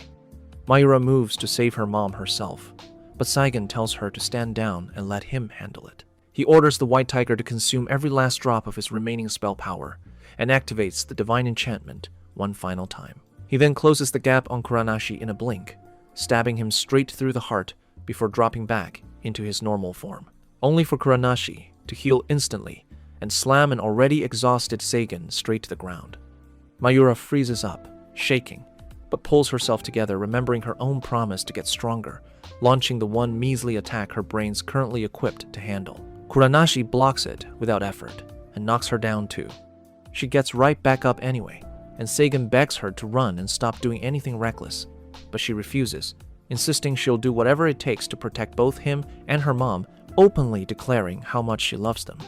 Speaker 1: Mayura moves to save her mom herself, but Seigen tells her to stand down and let him handle it. He orders the White Tiger to consume every last drop of his remaining spell power, and activates the divine enchantment one final time. He then closes the gap on Kuranashi in a blink, stabbing him straight through the heart before dropping back into his normal form, only for Kuranashi to heal instantly and slam an already exhausted Seigen straight to the ground. Mayura freezes up, shaking, but pulls herself together, remembering her own promise to get stronger, launching the one measly attack her brain's currently equipped to handle. Kuranashi blocks it without effort and knocks her down too. She gets right back up anyway, and Seigen begs her to run and stop doing anything reckless, but she refuses, insisting she'll do whatever it takes to protect both him and her mom, openly declaring how much she loves them.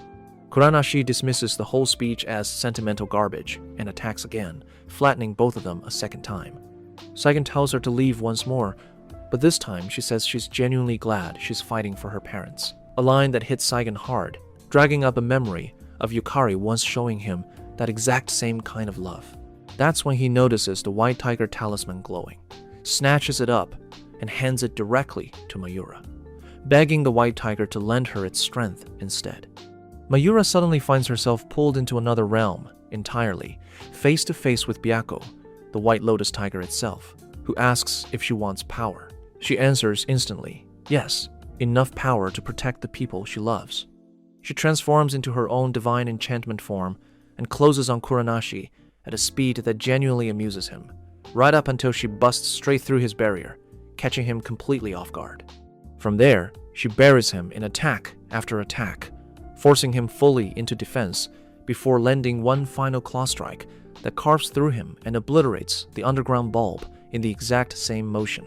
Speaker 1: Kuranashi dismisses the whole speech as sentimental garbage and attacks again, flattening both of them a second time. Seigen tells her to leave once more, but this time she says she's genuinely glad she's fighting for her parents, a line that hits Seigen hard, dragging up a memory of Yukari once showing him that exact same kind of love. That's when he notices the White Tiger talisman glowing, snatches it up, and hands it directly to Mayura, begging the White Tiger to lend her its strength instead. Mayura suddenly finds herself pulled into another realm entirely, face to face with Byakko, the White Lotus Tiger itself, who asks if she wants power. She answers instantly, Yes, enough power to protect the people she loves. She transforms into her own divine enchantment form and closes on Kuranashi at a speed that genuinely amuses him, right up until she busts straight through his barrier, catching him completely off guard. From there, she buries him in attack after attack, forcing him fully into defense before landing one final claw strike that carves through him and obliterates the underground bulb in the exact same motion.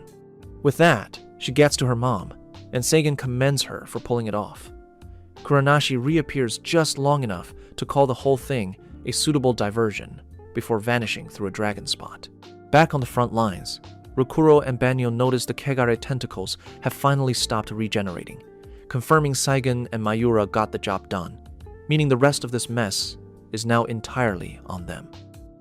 Speaker 1: With that, she gets to her mom, and Seigen commends her for pulling it off. Kuranashi reappears just long enough to call the whole thing a suitable diversion before vanishing through a dragon spot. Back on the front lines, Rokuro and Banyo notice the Kegare tentacles have finally stopped regenerating, confirming Seigen and Mayura got the job done, meaning the rest of this mess is now entirely on them.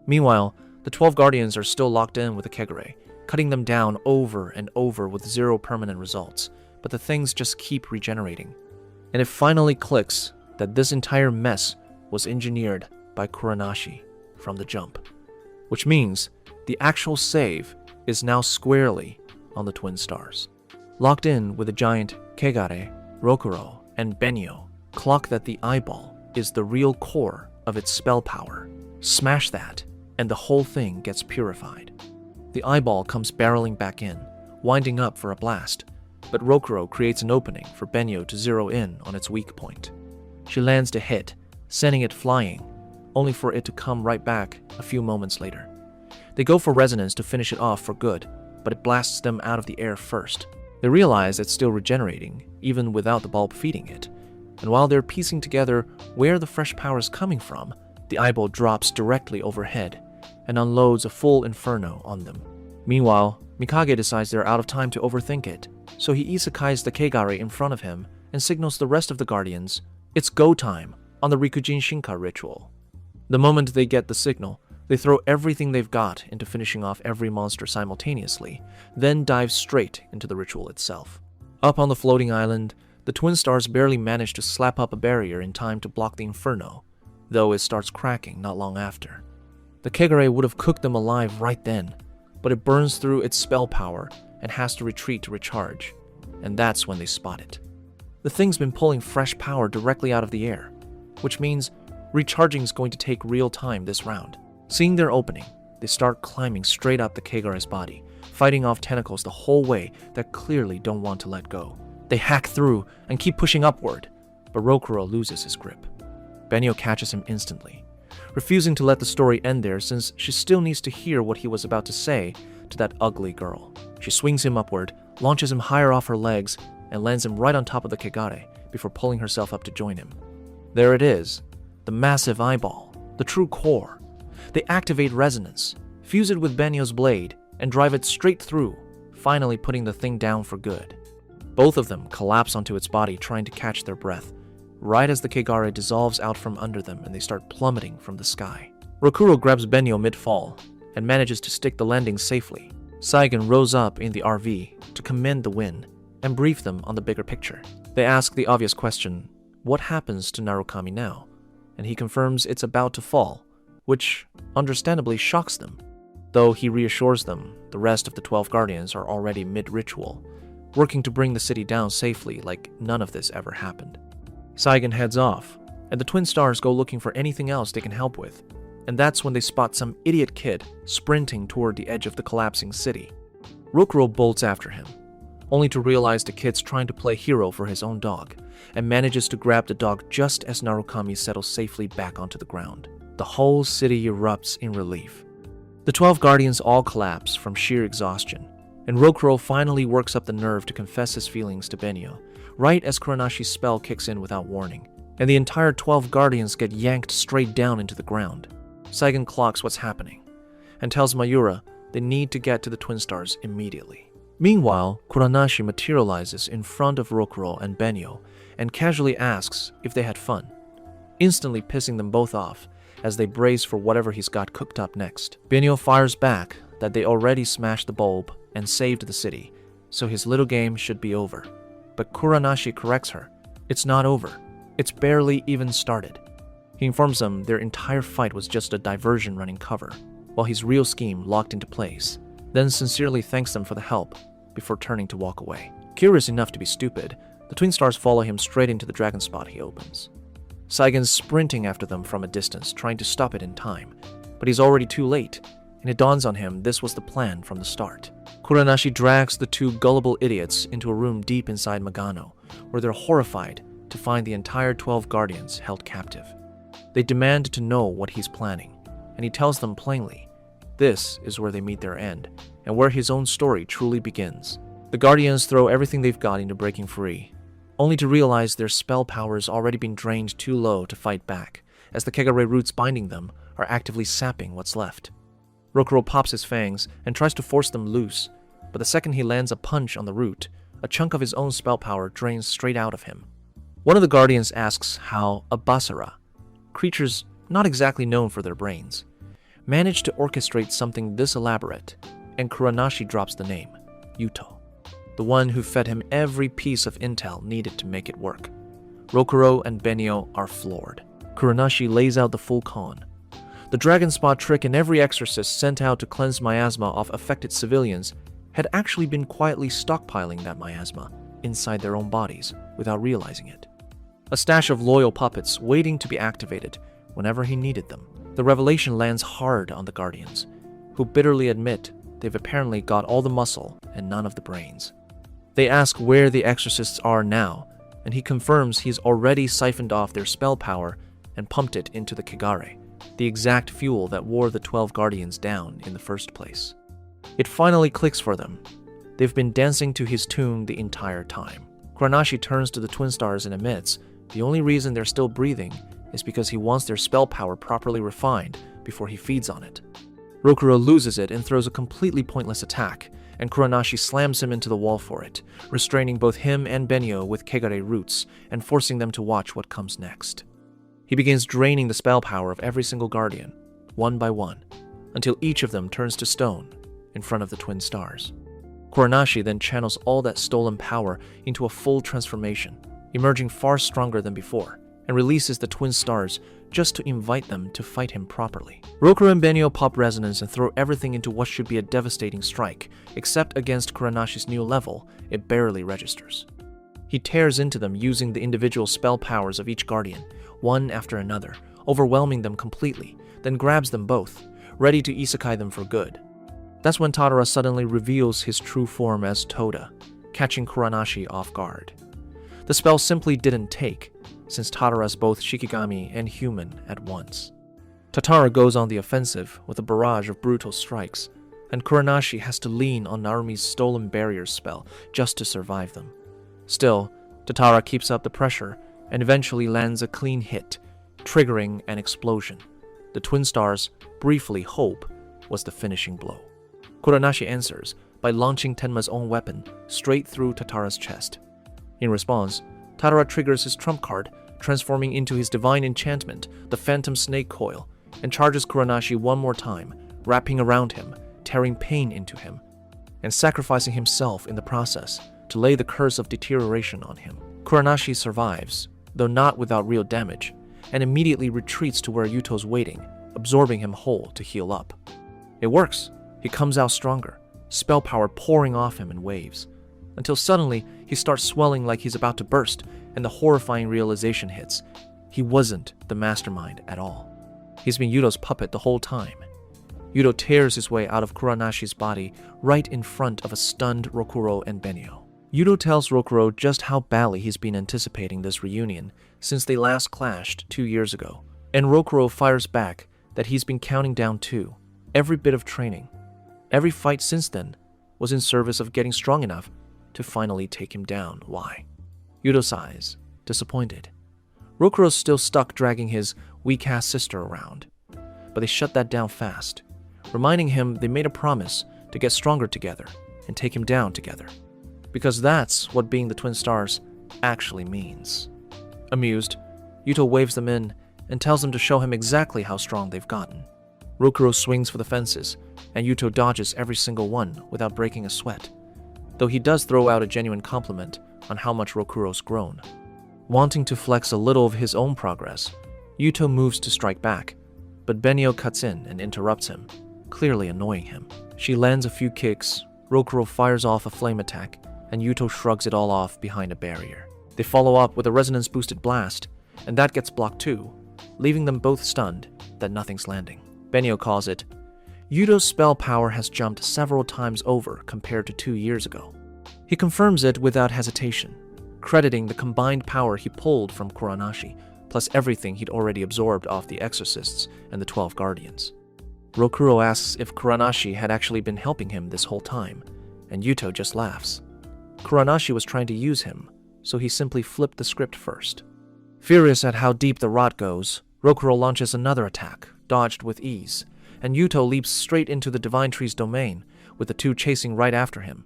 Speaker 1: Meanwhile, the 12 Guardians are still locked in with the Kegare, cutting them down over and over with zero permanent results, but the things just keep regenerating. And it finally clicks that this entire mess was engineered by Kuranashi from the jump, which means the actual save is now squarely on the Twin Stars. Locked in with the giant Kegare, Rokuro, and Benyo, clock that the eyeball is the real core of its spell power. Smash that, and the whole thing gets purified. The eyeball comes barreling back in, winding up for a blast, but Rokuro creates an opening for Benyo to zero in on its weak point. She lands to hit, sending it flying, only for it to come right back a few moments later. They go for resonance to finish it off for good, but it blasts them out of the air first. They realize it's still regenerating, even without the bulb feeding it, and while they're piecing together where the fresh power is coming from, the eyeball drops directly overhead and unloads a full inferno on them. Meanwhile, Mikage decides they're out of time to overthink it, so he isekais the Kegare in front of him and signals the rest of the Guardians it's go time on the Rikujin Shinka ritual. The moment they get the signal, they throw everything they've got into finishing off every monster simultaneously, then dive straight into the ritual itself. Up on the floating island, the Twin Stars barely manage to slap up a barrier in time to block the inferno, though it starts cracking not long after. The Kegare would have cooked them alive right then, but it burns through its spell power and has to retreat to recharge, and that's when they spot it. The thing's been pulling fresh power directly out of the air, which means recharging is going to take real time this round. Seeing their opening, they start climbing straight up the Kegare's body, fighting off tentacles the whole way that clearly don't want to let go. They hack through and keep pushing upward, but Rokuro loses his grip. Benyo catches him instantly, refusing to let the story end there since she still needs to hear what he was about to say to that ugly girl. She swings him upward, launches him higher off her legs, and lands him right on top of the Kegare before pulling herself up to join him. There it is, the massive eyeball, the true core. They activate resonance, fuse it with Benyo's blade, and drive it straight through, finally putting the thing down for good. Both of them collapse onto its body trying to catch their breath, right as the Kegare dissolves out from under them and they start plummeting from the sky. Rokuro grabs Benyo mid-fall and manages to stick the landing safely. Seigen rose up in the RV to commend the win and brief them on the bigger picture. They ask the obvious question, what happens to Narukami now? And he confirms it's about to fall, which understandably shocks them. Though he reassures them the rest of the 12 Guardians are already mid-ritual, working to bring the city down safely like none of this ever happened. Seigen heads off, and the Twin Stars go looking for anything else they can help with, and that's when they spot some idiot kid sprinting toward the edge of the collapsing city. Rokuro bolts after him, only to realize the kid's trying to play hero for his own dog, and manages to grab the dog just as Narukami settles safely back onto the ground. The whole city erupts in relief. The 12 Guardians all collapse from sheer exhaustion, and Rokuro finally works up the nerve to confess his feelings to Benyo, right as Kuranashi's spell kicks in without warning, and the entire 12 Guardians get yanked straight down into the ground. Seigen clocks what's happening, and tells Mayura they need to get to the Twin Stars immediately. Meanwhile, Kuranashi materializes in front of Rokuro and Benyo, and casually asks if they had fun, instantly pissing them both off as they brace for whatever he's got cooked up next. Benyo fires back that they already smashed the bulb and saved the city, so his little game should be over. But Kuranashi corrects her. It's not over. It's barely even started. He informs them their entire fight was just a diversion running cover, while his real scheme locked into place, then sincerely thanks them for the help before turning to walk away. Curious enough to be stupid, the twin stars follow him straight into the dragon spot he opens. Saigon's sprinting after them from a distance, trying to stop it in time, but he's already too late, and it dawns on him this was the plan from the start. Kuranashi drags the two gullible idiots into a room deep inside Magano, where they're horrified to find the entire 12 guardians held captive. They demand to know what he's planning, and he tells them plainly, this is where they meet their end, and where his own story truly begins. The guardians throw everything they've got into breaking free, only to realize their spell power has already been drained too low to fight back, as the Kegare roots binding them are actively sapping what's left. Rokuro pops his fangs and tries to force them loose, but the second he lands a punch on the root, a chunk of his own spell power drains straight out of him. One of the guardians asks how a Basara, creatures not exactly known for their brains, managed to orchestrate something this elaborate, and Kuranashi drops the name, Yuto, the one who fed him every piece of intel needed to make it work. Rokuro and Benio are floored. Kuranashi lays out the full con. The dragon spot trick and every exorcist sent out to cleanse miasma off affected civilians had actually been quietly stockpiling that miasma inside their own bodies without realizing it. A stash of loyal puppets waiting to be activated whenever he needed them. The revelation lands hard on the guardians, who bitterly admit they've apparently got all the muscle and none of the brains. They ask where the exorcists are now, and he confirms he's already siphoned off their spell power and pumped it into the Kegare, the exact fuel that wore the 12 guardians down in the first place. It finally clicks for them. They've been dancing to his tune the entire time. Kuranashi turns to the twin stars and admits the only reason they're still breathing is because he wants their spell power properly refined before he feeds on it. Rokuro loses it and throws a completely pointless attack, and Kuranashi slams him into the wall for it, restraining both him and Benio with Kegare roots and forcing them to watch what comes next. He begins draining the spell power of every single guardian, one by one, until each of them turns to stone in front of the twin stars. Kuranashi then channels all that stolen power into a full transformation, emerging far stronger than before, and releases the twin stars just to invite them to fight him properly. Rokuro and Benio pop resonance and throw everything into what should be a devastating strike, except against Kuranashi's new level, it barely registers. He tears into them using the individual spell powers of each guardian, one after another, overwhelming them completely, then grabs them both, ready to isekai them for good. That's when Tadara suddenly reveals his true form as Toda, catching Kuranashi off guard. The spell simply didn't take, since Tadara's both Shikigami and human at once. Tatara goes on the offensive with a barrage of brutal strikes, and Kuranashi has to lean on Narumi's stolen barrier spell just to survive them. Still, Tatara keeps up the pressure and eventually lands a clean hit, triggering an explosion. The twin stars, briefly hope, was the finishing blow. Kuranashi answers by launching Tenma's own weapon straight through Tatara's chest. In response, Tadara triggers his trump card, transforming into his divine enchantment, the Phantom Snake Coil, and charges Kuranashi one more time, wrapping around him, tearing pain into him, and sacrificing himself in the process to lay the curse of deterioration on him. Kuranashi survives, though not without real damage, and immediately retreats to where Yuto's waiting, absorbing him whole to heal up. It works. He comes out stronger, spell power pouring off him in waves, until suddenly he starts swelling like he's about to burst, and the horrifying realization hits. He wasn't the mastermind at all. He's been Yuto's puppet the whole time. Yuto tears his way out of Kuranashi's body right in front of a stunned Rokuro and Benio. Yuto tells Rokuro just how badly he's been anticipating this reunion since they last clashed 2 years ago, and Rokuro fires back that he's been counting down too, every bit of training. Every fight since then was in service of getting strong enough to finally take him down. Why? Yuto sighs, disappointed. Rokuro's still stuck dragging his weak-ass sister around, but they shut that down fast, reminding him they made a promise to get stronger together and take him down together, because that's what being the twin stars actually means. Amused, Yuto waves them in and tells them to show him exactly how strong they've gotten. Rokuro swings for the fences, and Yuto dodges every single one without breaking a sweat, though he does throw out a genuine compliment on how much Rokuro's grown. Wanting to flex a little of his own progress, Yuto moves to strike back, but Benio cuts in and interrupts him, clearly annoying him. She lands a few kicks, Rokuro fires off a flame attack, and Yuto shrugs it all off behind a barrier. They follow up with a resonance-boosted blast, and that gets blocked too, leaving them both stunned that nothing's landing. Benio calls it, Yuto's spell power has jumped several times over compared to 2 years ago. He confirms it without hesitation, crediting the combined power he pulled from Kuranashi, plus everything he'd already absorbed off the Exorcists and the 12 Guardians. Rokuro asks if Kuranashi had actually been helping him this whole time, and Yuto just laughs. Kuranashi was trying to use him, so he simply flipped the script first. Furious at how deep the rot goes, Rokuro launches another attack, dodged with ease, and Yuto leaps straight into the Divine Tree's domain, with the two chasing right after him.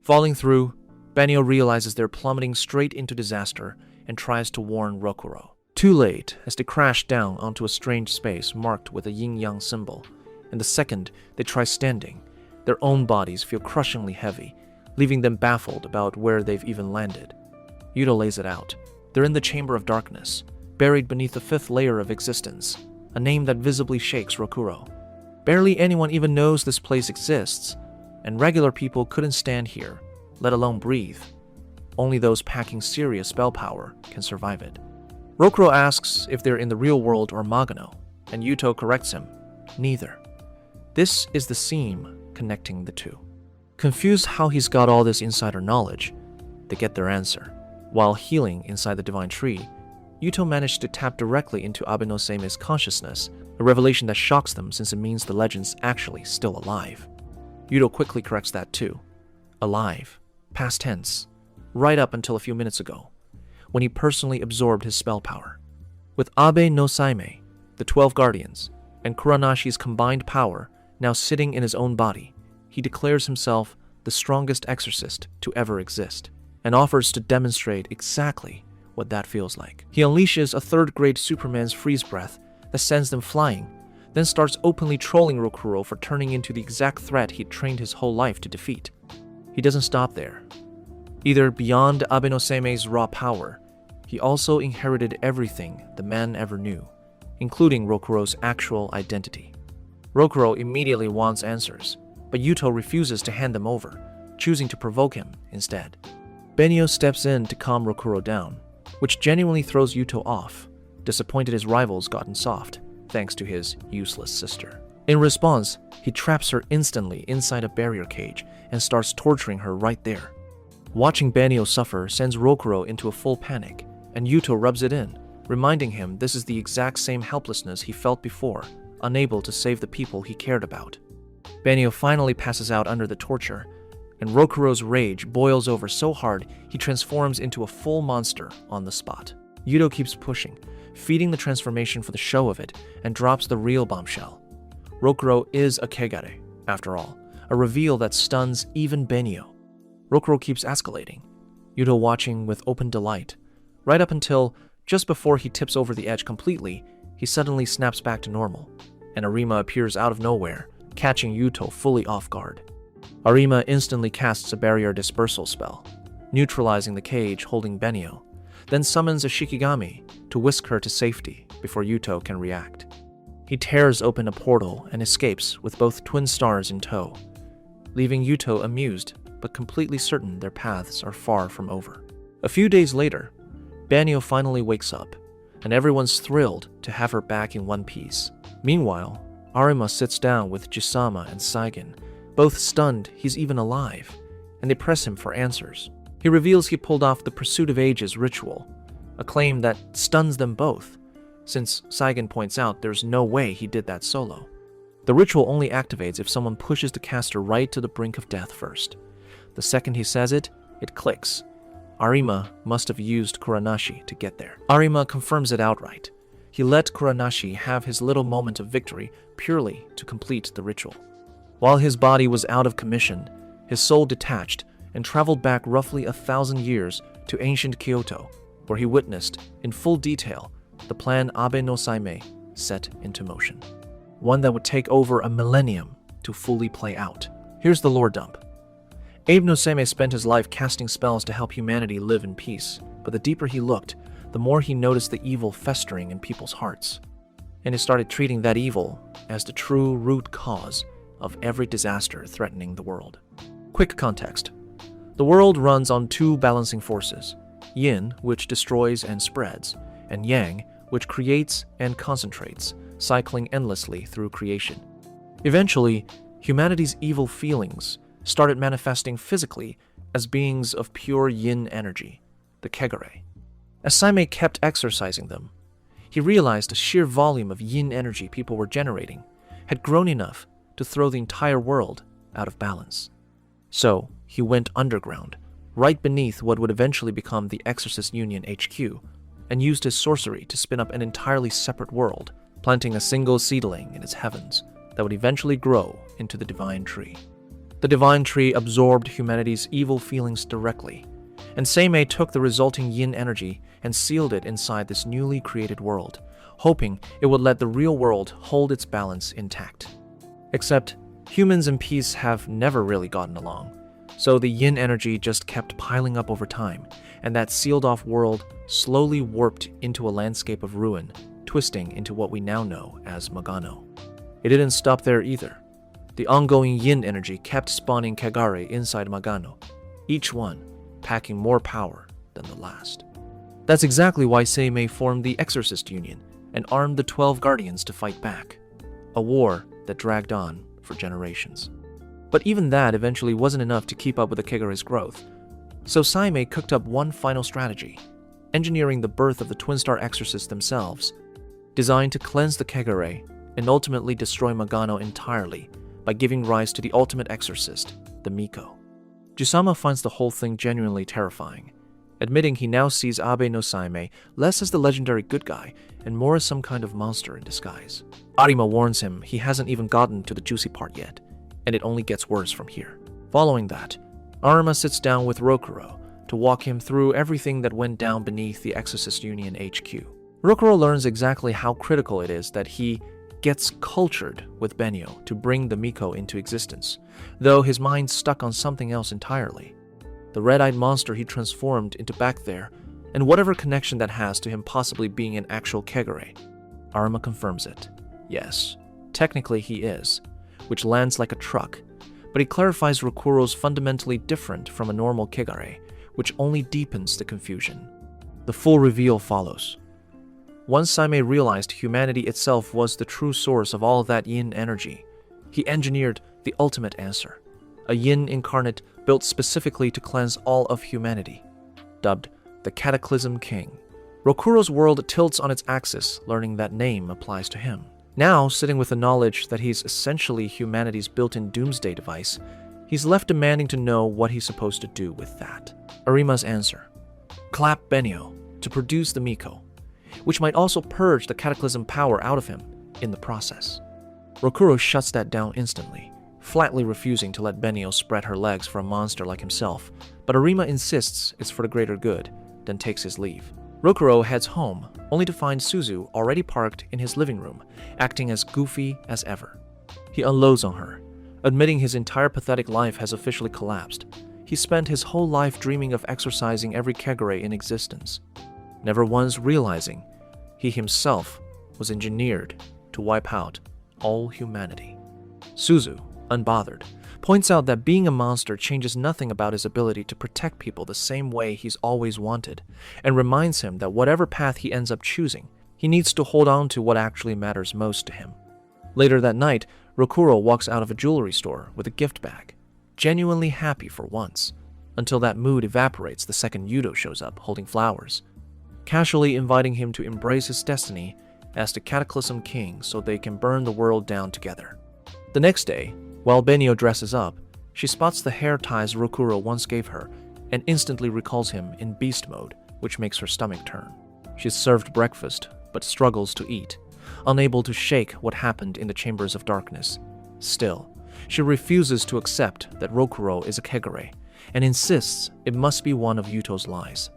Speaker 1: Falling through, Benio realizes they're plummeting straight into disaster and tries to warn Rokuro. Too late, as they crash down onto a strange space marked with a yin-yang symbol, and the second they try standing, their own bodies feel crushingly heavy, leaving them baffled about where they've even landed. Yuto lays it out. They're in the Chamber of Darkness, buried beneath the 5th layer of existence, a name that visibly shakes Rokuro. Barely anyone even knows this place exists, and regular people couldn't stand here, let alone breathe. Only those packing serious spell power can survive it. Rokuro asks if they're in the real world or Magano, and Yuto corrects him, neither. This is the seam connecting the two. Confused how he's got all this insider knowledge, they get their answer. While healing inside the Divine Tree, Yuto managed to tap directly into Abe no Seime's consciousness, a revelation that shocks them since it means the legend's actually still alive. Yuto quickly corrects that too. Alive, past tense, right up until a few minutes ago, when he personally absorbed his spell power. With Abe no Seime, the 12 Guardians, and Kuranashi's combined power now sitting in his own body, he declares himself the strongest exorcist to ever exist, and offers to demonstrate exactly what that feels like. He unleashes a third-grade Superman's freeze breath that sends them flying, then starts openly trolling Rokuro for turning into the exact threat he'd trained his whole life to defeat. He doesn't stop there. Either beyond Abe no Seime's raw power, he also inherited everything the man ever knew, including Rokuro's actual identity. Rokuro immediately wants answers, but Yuto refuses to hand them over, choosing to provoke him instead. Benio steps in to calm Rokuro down, which genuinely throws Yuto off, disappointed his rival's gotten soft, thanks to his useless sister. In response, he traps her instantly inside a barrier cage and starts torturing her right there. Watching Benio suffer sends Rokuro into a full panic, and Yuto rubs it in, reminding him this is the exact same helplessness he felt before, unable to save the people he cared about. Benio finally passes out under the torture, and Rokuro's rage boils over so hard he transforms into a full monster on the spot. Yuto keeps pushing, feeding the transformation for the show of it, and drops the real bombshell. Rokuro is a Kegare, after all, a reveal that stuns even Benio. Rokuro keeps escalating, Yuto watching with open delight, right up until, just before he tips over the edge completely, he suddenly snaps back to normal, and Arima appears out of nowhere, catching Yuto fully off guard. Arima instantly casts a barrier dispersal spell, neutralizing the cage holding Benio, then summons a Shikigami to whisk her to safety before Yuto can react. He tears open a portal and escapes with both twin stars in tow, leaving Yuto amused but completely certain their paths are far from over. A few days later, Benio finally wakes up, and everyone's thrilled to have her back in one piece. Meanwhile, Arima sits down with Jisama and Saigen, both stunned he's even alive, and they press him for answers. He reveals he pulled off the Pursuit of Ages ritual, a claim that stuns them both, since Saigen points out there's no way he did that solo. The ritual only activates if someone pushes the caster right to the brink of death first. The second he says it, it clicks. Arima must have used Kuranashi to get there. Arima confirms it outright. He let Kuranashi have his little moment of victory purely to complete the ritual. While his body was out of commission, his soul detached and traveled back roughly 1,000 years to ancient Kyoto, where he witnessed, in full detail, the plan Abe no Seime set into motion. One that would take over a millennium to fully play out. Here's the lore dump. Abe no Seime spent his life casting spells to help humanity live in peace, but the deeper he looked, the more he noticed the evil festering in people's hearts. And he started treating that evil as the true root cause of every disaster threatening the world. Quick context. The world runs on two balancing forces, yin, which destroys and spreads, and yang, which creates and concentrates, cycling endlessly through creation. Eventually, humanity's evil feelings started manifesting physically as beings of pure yin energy, the Kegare. As Saimei kept exercising them, he realized the sheer volume of yin energy people were generating had grown enough to throw the entire world out of balance. So, he went underground, right beneath what would eventually become the Exorcist Union HQ, and used his sorcery to spin up an entirely separate world, planting a single seedling in its heavens that would eventually grow into the Divine Tree. The Divine Tree absorbed humanity's evil feelings directly, and Seimei took the resulting yin energy and sealed it inside this newly created world, hoping it would let the real world hold its balance intact. Except, humans and peace have never really gotten along, so the yin energy just kept piling up over time, and that sealed-off world slowly warped into a landscape of ruin, twisting into what we now know as Magano. It didn't stop there either. The ongoing yin energy kept spawning Kegare inside Magano, each one packing more power than the last. That's exactly why Seimei formed the Exorcist Union and armed the 12 Guardians to fight back, a war that dragged on for generations. But even that eventually wasn't enough to keep up with the Kegare's growth, so Seimei cooked up one final strategy, engineering the birth of the Twin Star Exorcists themselves, designed to cleanse the Kegare and ultimately destroy Magano entirely by giving rise to the ultimate exorcist, the Miko. Jusama finds the whole thing genuinely terrifying, admitting he now sees Abe no Saimei less as the legendary good guy and more as some kind of monster in disguise. Arima warns him he hasn't even gotten to the juicy part yet, and it only gets worse from here. Following that, Arima sits down with Rokuro to walk him through everything that went down beneath the Exorcist Union HQ. Rokuro learns exactly how critical it is that he gets cultured with Benio to bring the Miko into existence, though his mind's stuck on something else entirely. The red-eyed monster he transformed into back there, and whatever connection that has to him possibly being an actual Kegare. Arima confirms it. Yes, technically he is, which lands like a truck, but he clarifies Rokuro's fundamentally different from a normal Kegare, which only deepens the confusion. The full reveal follows. Once Saimei realized humanity itself was the true source of all that yin energy, he engineered the ultimate answer, a yin incarnate built specifically to cleanse all of humanity, dubbed the Cataclysm King. Rokuro's world tilts on its axis, learning that name applies to him. Now, sitting with the knowledge that he's essentially humanity's built-in doomsday device, he's left demanding to know what he's supposed to do with that. Arima's answer: clap Benio to produce the Miko, which might also purge the Cataclysm power out of him in the process. Rokuro shuts that down instantly, flatly refusing to let Benio spread her legs for a monster like himself, but Arima insists it's for the greater good, then takes his leave. Rokuro heads home, only to find Suzu already parked in his living room, acting as goofy as ever. He unloads on her, admitting his entire pathetic life has officially collapsed. He spent his whole life dreaming of exorcising every Kegare in existence, never once realizing he himself was engineered to wipe out all humanity. Suzu, unbothered, points out that being a monster changes nothing about his ability to protect people the same way he's always wanted, and reminds him that whatever path he ends up choosing, he needs to hold on to what actually matters most to him. Later that night, Rokuro walks out of a jewelry store with a gift bag, genuinely happy for once, until that mood evaporates the second Yudo shows up holding flowers, casually inviting him to embrace his destiny as the Cataclysm King so they can burn the world down together. The next day, while Benio dresses up, she spots the hair ties Rokuro once gave her and instantly recalls him in beast mode, which makes her stomach turn. She's served breakfast, but struggles to eat, unable to shake what happened in the chambers of darkness. Still, she refuses to accept that Rokuro is a Kegare and insists it must be one of Yuto's lies.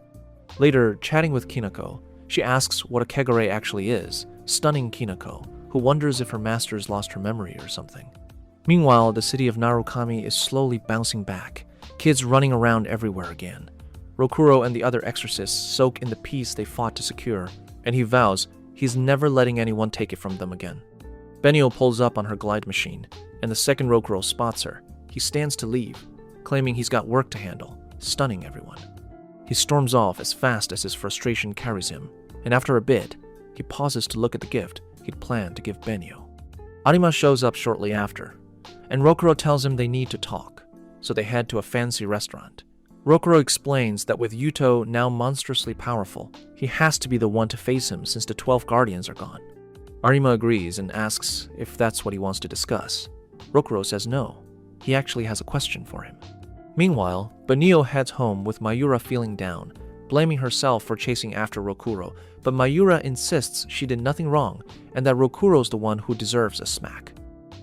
Speaker 1: Later, chatting with Kinako, she asks what a Kegare actually is, stunning Kinako, who wonders if her master's lost her memory or something. Meanwhile, the city of Narukami is slowly bouncing back, kids running around everywhere again. Rokuro and the other exorcists soak in the peace they fought to secure, and he vows he's never letting anyone take it from them again. Benio pulls up on her glide machine, and the second Rokuro spots her. He stands to leave, claiming he's got work to handle, stunning everyone. He storms off as fast as his frustration carries him, and after a bit, he pauses to look at the gift he'd planned to give Benyo. Arima shows up shortly after, and Rokuro tells him they need to talk, so they head to a fancy restaurant. Rokuro explains that with Yuto now monstrously powerful, he has to be the one to face him since the 12 guardians are gone. Arima agrees and asks if that's what he wants to discuss. Rokuro says no, he actually has a question for him. Meanwhile, Benio heads home with Mayura feeling down, blaming herself for chasing after Rokuro, but Mayura insists she did nothing wrong and that Rokuro's the one who deserves a smack.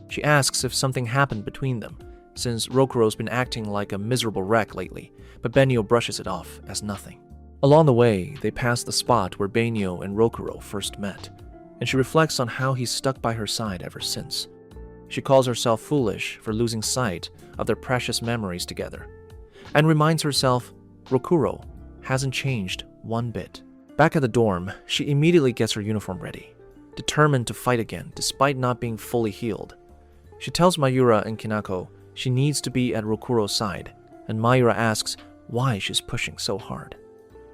Speaker 1: She asks if something happened between them, since Rokuro's been acting like a miserable wreck lately, but Benio brushes it off as nothing. Along the way, they pass the spot where Benio and Rokuro first met, and she reflects on how he's stuck by her side ever since. She calls herself foolish for losing sight of their precious memories together, and reminds herself Rokuro hasn't changed one bit. Back at the dorm, she immediately gets her uniform ready, determined to fight again despite not being fully healed. She tells Mayura and Kinako she needs to be at Rokuro's side, and Mayura asks why she's pushing so hard.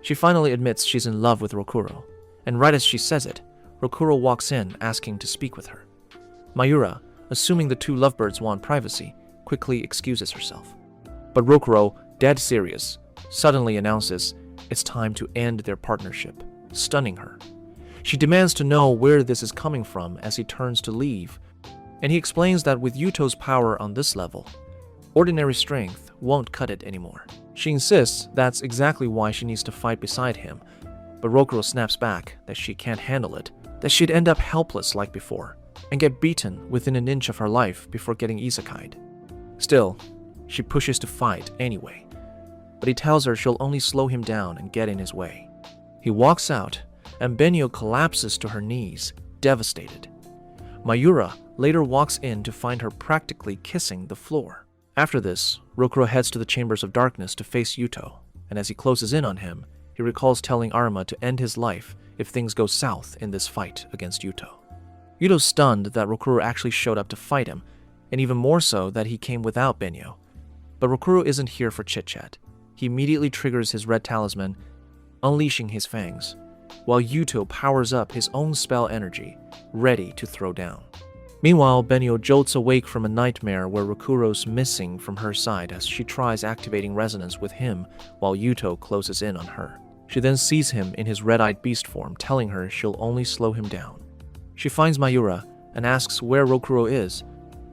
Speaker 1: She finally admits she's in love with Rokuro, and right as she says it, Rokuro walks in asking to speak with her. Mayura, assuming the two lovebirds want privacy, quickly excuses herself. But Rokuro, dead serious, suddenly announces it's time to end their partnership, stunning her. She demands to know where this is coming from as he turns to leave, and he explains that with Yuto's power on this level, ordinary strength won't cut it anymore. She insists that's exactly why she needs to fight beside him, but Rokuro snaps back that she can't handle it, that she'd end up helpless like before, and get beaten within an inch of her life before getting isekai'd. Still, she pushes to fight anyway, but he tells her she'll only slow him down and get in his way. He walks out, and Benyo collapses to her knees, devastated. Mayura later walks in to find her practically kissing the floor. After this, Rokuro heads to the Chambers of Darkness to face Yuto, and as he closes in on him, he recalls telling Arima to end his life if things go south in this fight against Yuto. Yuto's stunned that Rokuro actually showed up to fight him, and even more so that he came without Benyo. But Rokuro isn't here for chit-chat. He immediately triggers his red talisman, unleashing his fangs, while Yuto powers up his own spell energy, ready to throw down. Meanwhile, Benyo jolts awake from a nightmare where Rokuro's missing from her side as she tries activating resonance with him while Yuto closes in on her. She then sees him in his red-eyed beast form, telling her she'll only slow him down. She finds Mayura and asks where Rokuro is,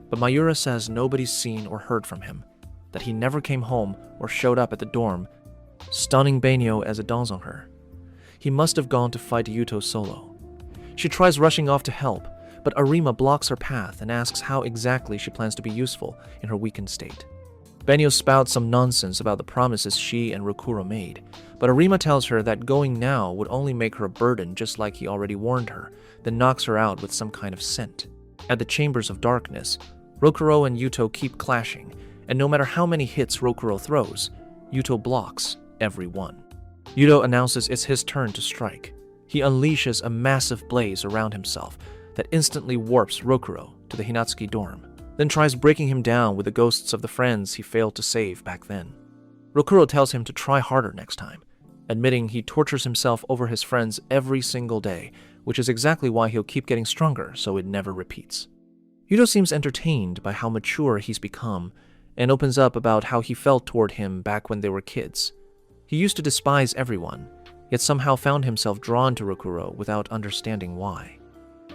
Speaker 1: but Mayura says nobody's seen or heard from him, that he never came home or showed up at the dorm, stunning Benyo as it dawns on her. He must have gone to fight Yuto solo. She tries rushing off to help, but Arima blocks her path and asks how exactly she plans to be useful in her weakened state. Benyo spouts some nonsense about the promises she and Rokuro made, but Arima tells her that going now would only make her a burden just like he already warned her, then knocks her out with some kind of scent. At the Chambers of Darkness, Rokuro and Yuto keep clashing, and no matter how many hits Rokuro throws, Yuto blocks every one. Yuto announces it's his turn to strike. He unleashes a massive blaze around himself that instantly warps Rokuro to the Hinatsuki dorm, then tries breaking him down with the ghosts of the friends he failed to save back then. Rokuro tells him to try harder next time, admitting he tortures himself over his friends every single day, which is exactly why he'll keep getting stronger so it never repeats. Yuto seems entertained by how mature he's become, and opens up about how he felt toward him back when they were kids. He used to despise everyone, yet somehow found himself drawn to Rokuro without understanding why.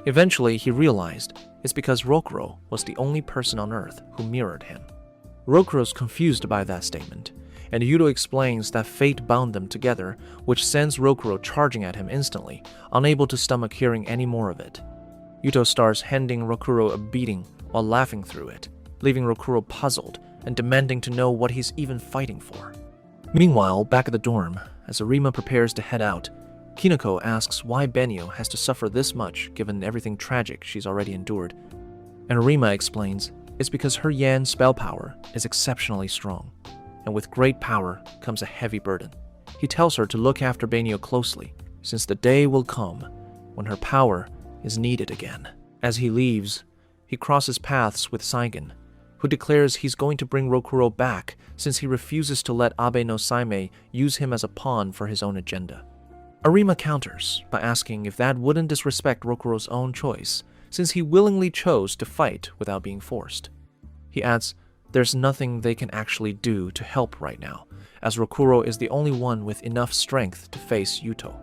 Speaker 1: Eventually, he realized it's because Rokuro was the only person on Earth who mirrored him. Rokuro's confused by that statement, and Yuto explains that fate bound them together, which sends Rokuro charging at him instantly, unable to stomach hearing any more of it. Yuto starts handing Rokuro a beating while laughing through it, leaving Rokuro puzzled and demanding to know what he's even fighting for. Meanwhile, back at the dorm, as Arima prepares to head out, Kinako asks why Benyo has to suffer this much given everything tragic she's already endured, and Arima explains it's because her Yan spell power is exceptionally strong, and with great power comes a heavy burden. He tells her to look after Benyo closely, since the day will come when her power is needed again. As he leaves, he crosses paths with Saigen, who declares he's going to bring Rokuro back since he refuses to let Abe no Saime use him as a pawn for his own agenda. Arima counters by asking if that wouldn't disrespect Rokuro's own choice, since he willingly chose to fight without being forced. He adds there's nothing they can actually do to help right now, as Rokuro is the only one with enough strength to face Yuto.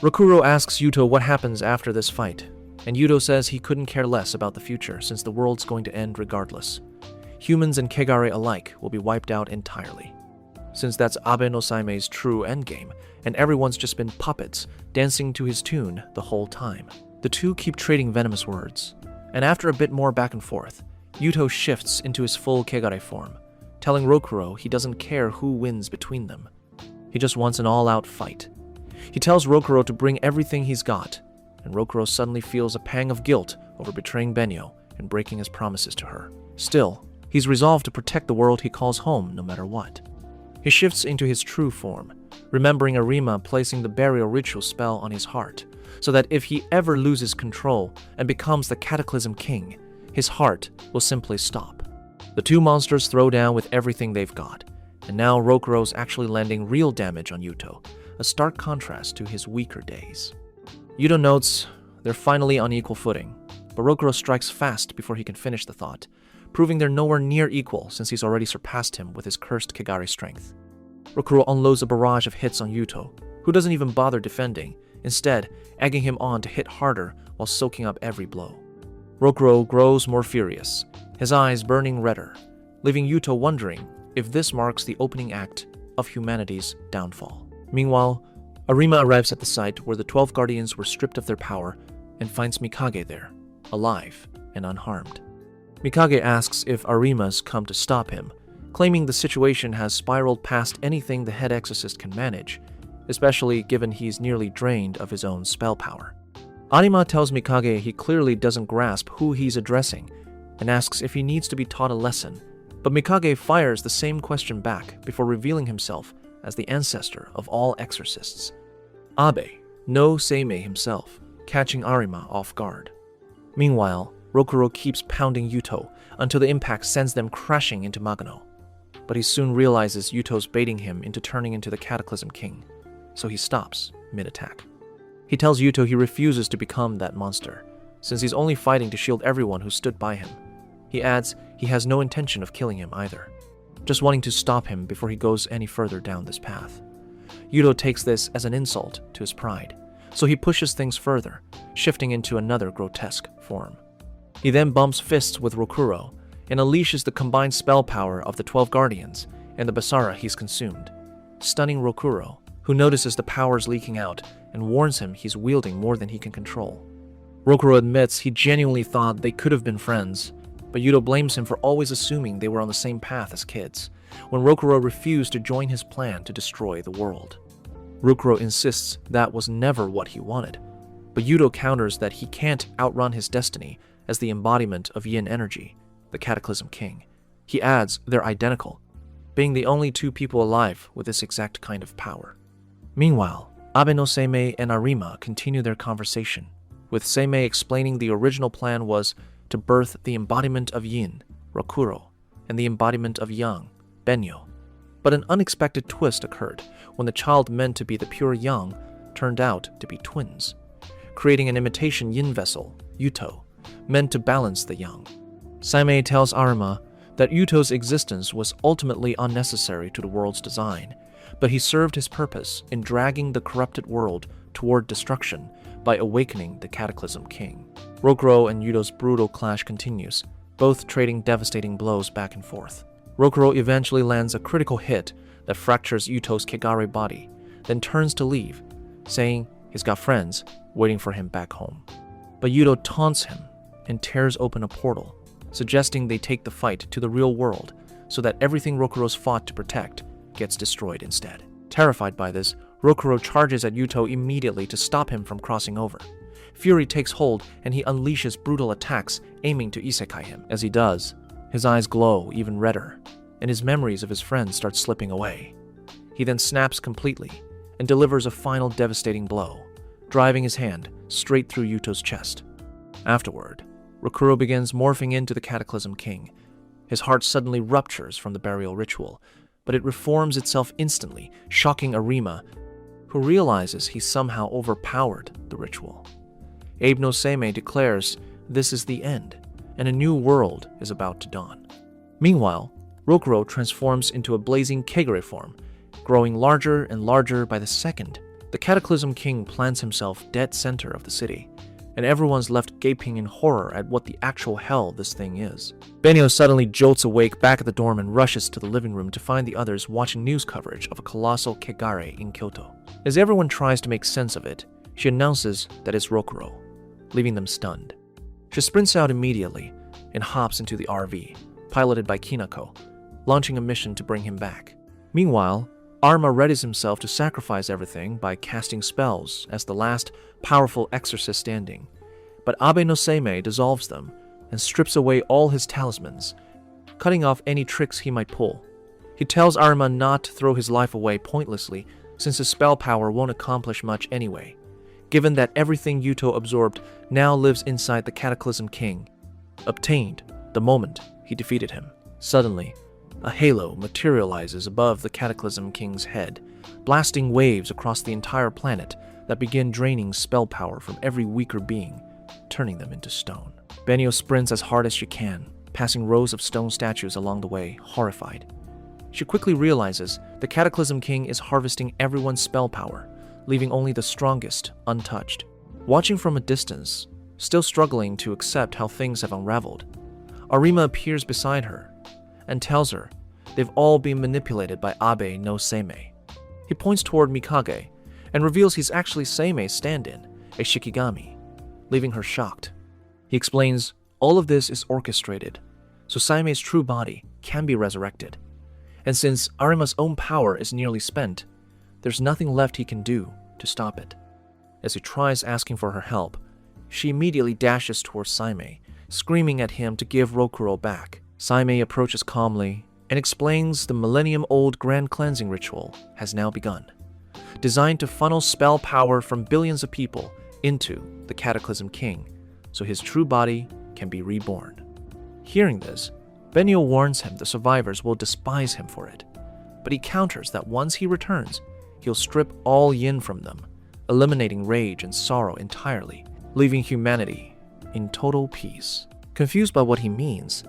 Speaker 1: Rokuro asks Yuto what happens after this fight, and Yuto says he couldn't care less about the future since the world's going to end regardless. Humans and Kegare alike will be wiped out entirely. Since that's Abe no Saime's true endgame, and everyone's just been puppets dancing to his tune the whole time. The two keep trading venomous words, and after a bit more back and forth, Yuto shifts into his full Kegare form, telling Rokuro he doesn't care who wins between them. He just wants an all-out fight. He tells Rokuro to bring everything he's got, and Rokuro suddenly feels a pang of guilt over betraying Benyo and breaking his promises to her. Still, he's resolved to protect the world he calls home no matter what. He shifts into his true form, remembering Arima placing the burial ritual spell on his heart, so that if he ever loses control and becomes the Cataclysm King, his heart will simply stop. The two monsters throw down with everything they've got, and now Rokuro's actually landing real damage on Yuto, a stark contrast to his weaker days. Yuto notes they're finally on equal footing, but Rokuro strikes fast before he can finish the thought, proving they're nowhere near equal since he's already surpassed him with his cursed Kegare strength. Rokuro unloads a barrage of hits on Yuto, who doesn't even bother defending, instead egging him on to hit harder while soaking up every blow. Rokuro grows more furious, his eyes burning redder, leaving Yuto wondering if this marks the opening act of humanity's downfall. Meanwhile, Arima arrives at the site where the 12 Guardians were stripped of their power and finds Mikage there, alive and unharmed. Mikage asks if Arima's come to stop him, claiming the situation has spiraled past anything the head exorcist can manage, especially given he's nearly drained of his own spell power. Arima tells Mikage he clearly doesn't grasp who he's addressing and asks if he needs to be taught a lesson, but Mikage fires the same question back before revealing himself as the ancestor of all exorcists. Abe no Seimei himself, catching Arima off guard. Meanwhile, Rokuro keeps pounding Yuto until the impact sends them crashing into Magano. But he soon realizes Yuto's baiting him into turning into the Cataclysm King, so he stops mid-attack. He tells Yuto he refuses to become that monster, since he's only fighting to shield everyone who stood by him. He adds he has no intention of killing him either, just wanting to stop him before he goes any further down this path. Yuto takes this as an insult to his pride, so he pushes things further, shifting into another grotesque form. He then bumps fists with Rokuro and unleashes the combined spell power of the 12 Guardians and the Basara he's consumed, stunning Rokuro, who notices the powers leaking out and warns him he's wielding more than he can control. Rokuro admits he genuinely thought they could have been friends, but Yuto blames him for always assuming they were on the same path as kids, when Rokuro refused to join his plan to destroy the world. Rokuro insists that was never what he wanted, but Yuto counters that he can't outrun his destiny as the embodiment of yin energy, the Cataclysm King. He adds they're identical, being the only two people alive with this exact kind of power. Meanwhile, Abe no Seimei and Arima continue their conversation, with Seimei explaining the original plan was to birth the embodiment of yin, Rokuro, and the embodiment of yang, Benyo. But an unexpected twist occurred when the child meant to be the pure yang turned out to be twins, creating an imitation yin vessel, Yuto, meant to balance the yang. Seimei tells Arima that Yuto's existence was ultimately unnecessary to the world's design, but he served his purpose in dragging the corrupted world toward destruction by awakening the Cataclysm King. Rokuro and Yuto's brutal clash continues, both trading devastating blows back and forth. Rokuro eventually lands a critical hit that fractures Yuto's Kegare body, then turns to leave, saying he's got friends waiting for him back home. But Yuto taunts him and tears open a portal, suggesting they take the fight to the real world so that everything Rokuro's fought to protect gets destroyed instead. Terrified by this, Rokuro charges at Yuto immediately to stop him from crossing over. Fury takes hold and he unleashes brutal attacks aiming to isekai him. As he does, his eyes glow even redder, and his memories of his friends start slipping away. He then snaps completely and delivers a final devastating blow, driving his hand straight through Yuto's chest. Afterward, Rokuro begins morphing into the Cataclysm King, His heart suddenly ruptures from the burial ritual, but it reforms itself instantly, shocking Arima, who realizes he somehow overpowered the ritual. Abe no Seimei declares this is the end, and a new world is about to dawn. Meanwhile, Rokuro transforms into a blazing Kegare form, growing larger and larger by the second. The Cataclysm King plants himself dead center of the city, and everyone's left gaping in horror at what the actual hell this thing is. Benio suddenly jolts awake back at the dorm and rushes to the living room to find the others watching news coverage of a colossal Kegare in Kyoto. As everyone tries to make sense of it, she announces that it's Rokuro, leaving them stunned. She sprints out immediately and hops into the RV, piloted by Kinako, launching a mission to bring him back. Meanwhile, Arma readies himself to sacrifice everything by casting spells as the last powerful exorcist standing, but Abe no Seimei dissolves them and strips away all his talismans, cutting off any tricks he might pull. He tells Arma not to throw his life away pointlessly since his spell power won't accomplish much anyway, given that everything Yuto absorbed now lives inside the Cataclysm King, obtained the moment he defeated him. Suddenly, a halo materializes above the Cataclysm King's head, blasting waves across the entire planet that begin draining spell power from every weaker being, turning them into stone. Benio sprints as hard as she can, passing rows of stone statues along the way, horrified. She quickly realizes the Cataclysm King is harvesting everyone's spell power, leaving only the strongest untouched. Watching from a distance, still struggling to accept how things have unraveled, Arima appears beside her and tells her they've all been manipulated by Abe no Seimei. He points toward Mikage and reveals he's actually Seimei's stand-in, a Shikigami, leaving her shocked. He explains all of this is orchestrated, so Seimei's true body can be resurrected. And since Arima's own power is nearly spent, there's nothing left he can do to stop it. As he tries asking for her help, she immediately dashes towards Seimei, screaming at him to give Rokuro back. Seimei approaches calmly and explains the millennium-old grand cleansing ritual has now begun, designed to funnel spell power from billions of people into the Cataclysm King, so his true body can be reborn. Hearing this, Benio warns him the survivors will despise him for it, but he counters that once he returns, he'll strip all yin from them, eliminating rage and sorrow entirely, leaving humanity in total peace. Confused by what he means,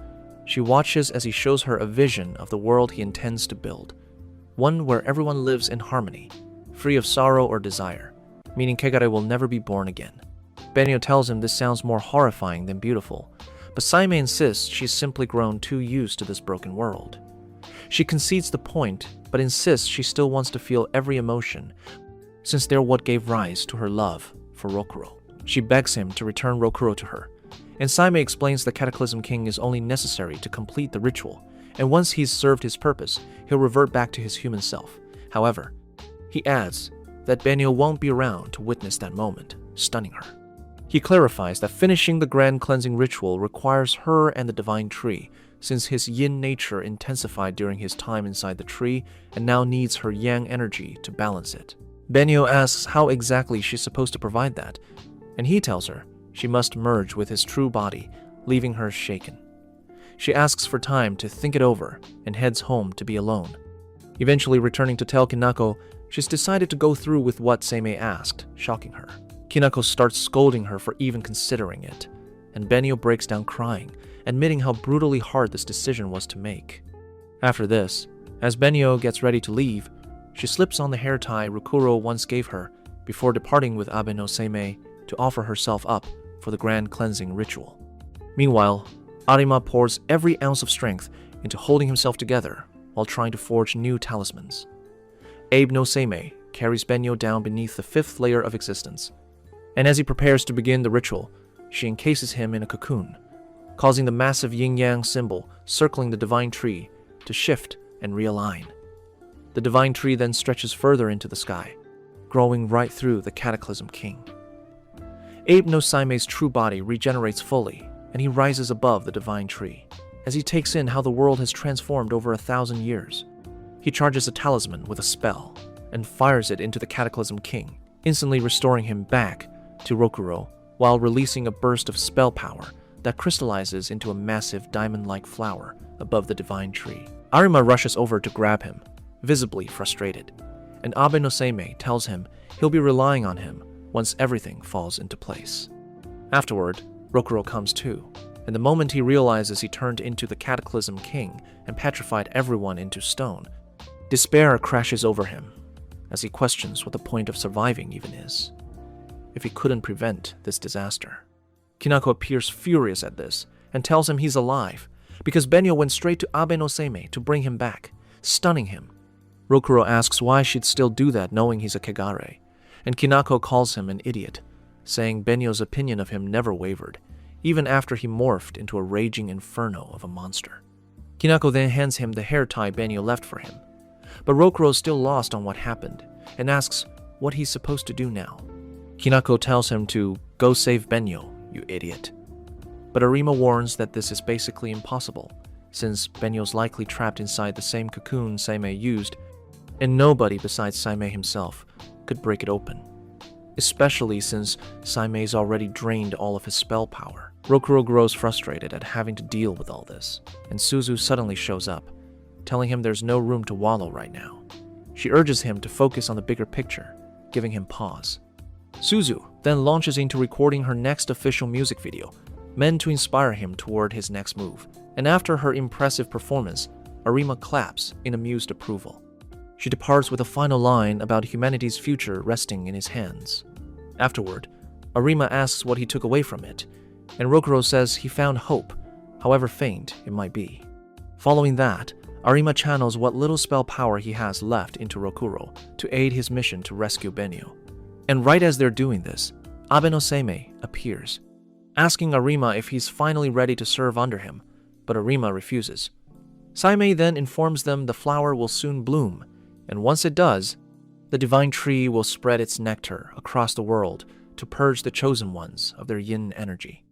Speaker 1: she watches as he shows her a vision of the world he intends to build, one where everyone lives in harmony, free of sorrow or desire, meaning Kegare will never be born again. Benio tells him this sounds more horrifying than beautiful, but Seimei insists she's simply grown too used to this broken world. She concedes the point, but insists she still wants to feel every emotion, since they're what gave rise to her love for Rokuro. She begs him to return Rokuro to her, and Seimei explains the Cataclysm King is only necessary to complete the ritual, and once he's served his purpose, he'll revert back to his human self. However, he adds that Benio won't be around to witness that moment, stunning her. He clarifies that finishing the grand cleansing ritual requires her and the divine tree, since his yin nature intensified during his time inside the tree and now needs her yang energy to balance it. Benio asks how exactly she's supposed to provide that, and he tells her she must merge with his true body, leaving her shaken. She asks for time to think it over and heads home to be alone. Eventually returning to tell Kinako, she's decided to go through with what Seimei asked, shocking her. Kinako starts scolding her for even considering it, and Benio breaks down crying, admitting how brutally hard this decision was to make. After this, as Benio gets ready to leave, she slips on the hair tie Rokuro once gave her before departing with Abe no Seimei to offer herself up for the grand cleansing ritual. Meanwhile, Arima pours every ounce of strength into holding himself together while trying to forge new talismans. Abe no Seimei carries Benio down beneath the fifth layer of existence, and as he prepares to begin the ritual, she encases him in a cocoon, causing the massive yin-yang symbol circling the divine tree to shift and realign. The divine tree then stretches further into the sky, growing right through the Cataclysm King. Abe no Seimei's true body regenerates fully, and he rises above the divine tree, as he takes in how the world has transformed over 1,000 years. He charges a talisman with a spell, and fires it into the Cataclysm King, instantly restoring him back to Rokuro, while releasing a burst of spell power that crystallizes into a massive diamond-like flower above the divine tree. Arima rushes over to grab him, visibly frustrated, and Abe no Seimei tells him he'll be relying on him once everything falls into place. Afterward, Rokuro comes to, and the moment he realizes he turned into the Cataclysm King and petrified everyone into stone, despair crashes over him as he questions what the point of surviving even is, if he couldn't prevent this disaster. Kinako appears furious at this and tells him he's alive because Benyo went straight to Abe no Seimei to bring him back, stunning him. Rokuro asks why she'd still do that knowing he's a Kegare, and Kinako calls him an idiot, saying Benyo's opinion of him never wavered, even after he morphed into a raging inferno of a monster. Kinako then hands him the hair tie Benyo left for him, but Rokuro's still lost on what happened and asks what he's supposed to do now. Kinako tells him to go save Benyo, you idiot. But Arima warns that this is basically impossible, since Benyo's likely trapped inside the same cocoon Seimei used, and nobody besides Seimei himself could break it open, especially since Seimei's already drained all of his spell power. Rokuro grows frustrated at having to deal with all this, and Suzu suddenly shows up, telling him there's no room to wallow right now. She urges him to focus on the bigger picture, giving him pause. Suzu then launches into recording her next official music video, meant to inspire him toward his next move, and after her impressive performance, Arima claps in amused approval. She departs with a final line about humanity's future resting in his hands. Afterward, Arima asks what he took away from it, and Rokuro says he found hope, however faint it might be. Following that, Arima channels what little spell power he has left into Rokuro to aid his mission to rescue Benyo. And right as they're doing this, Abe no Seimei appears, asking Arima if he's finally ready to serve under him, but Arima refuses. Seimei then informs them the flower will soon bloom, and once it does, the divine tree will spread its nectar across the world to purge the chosen ones of their yin energy.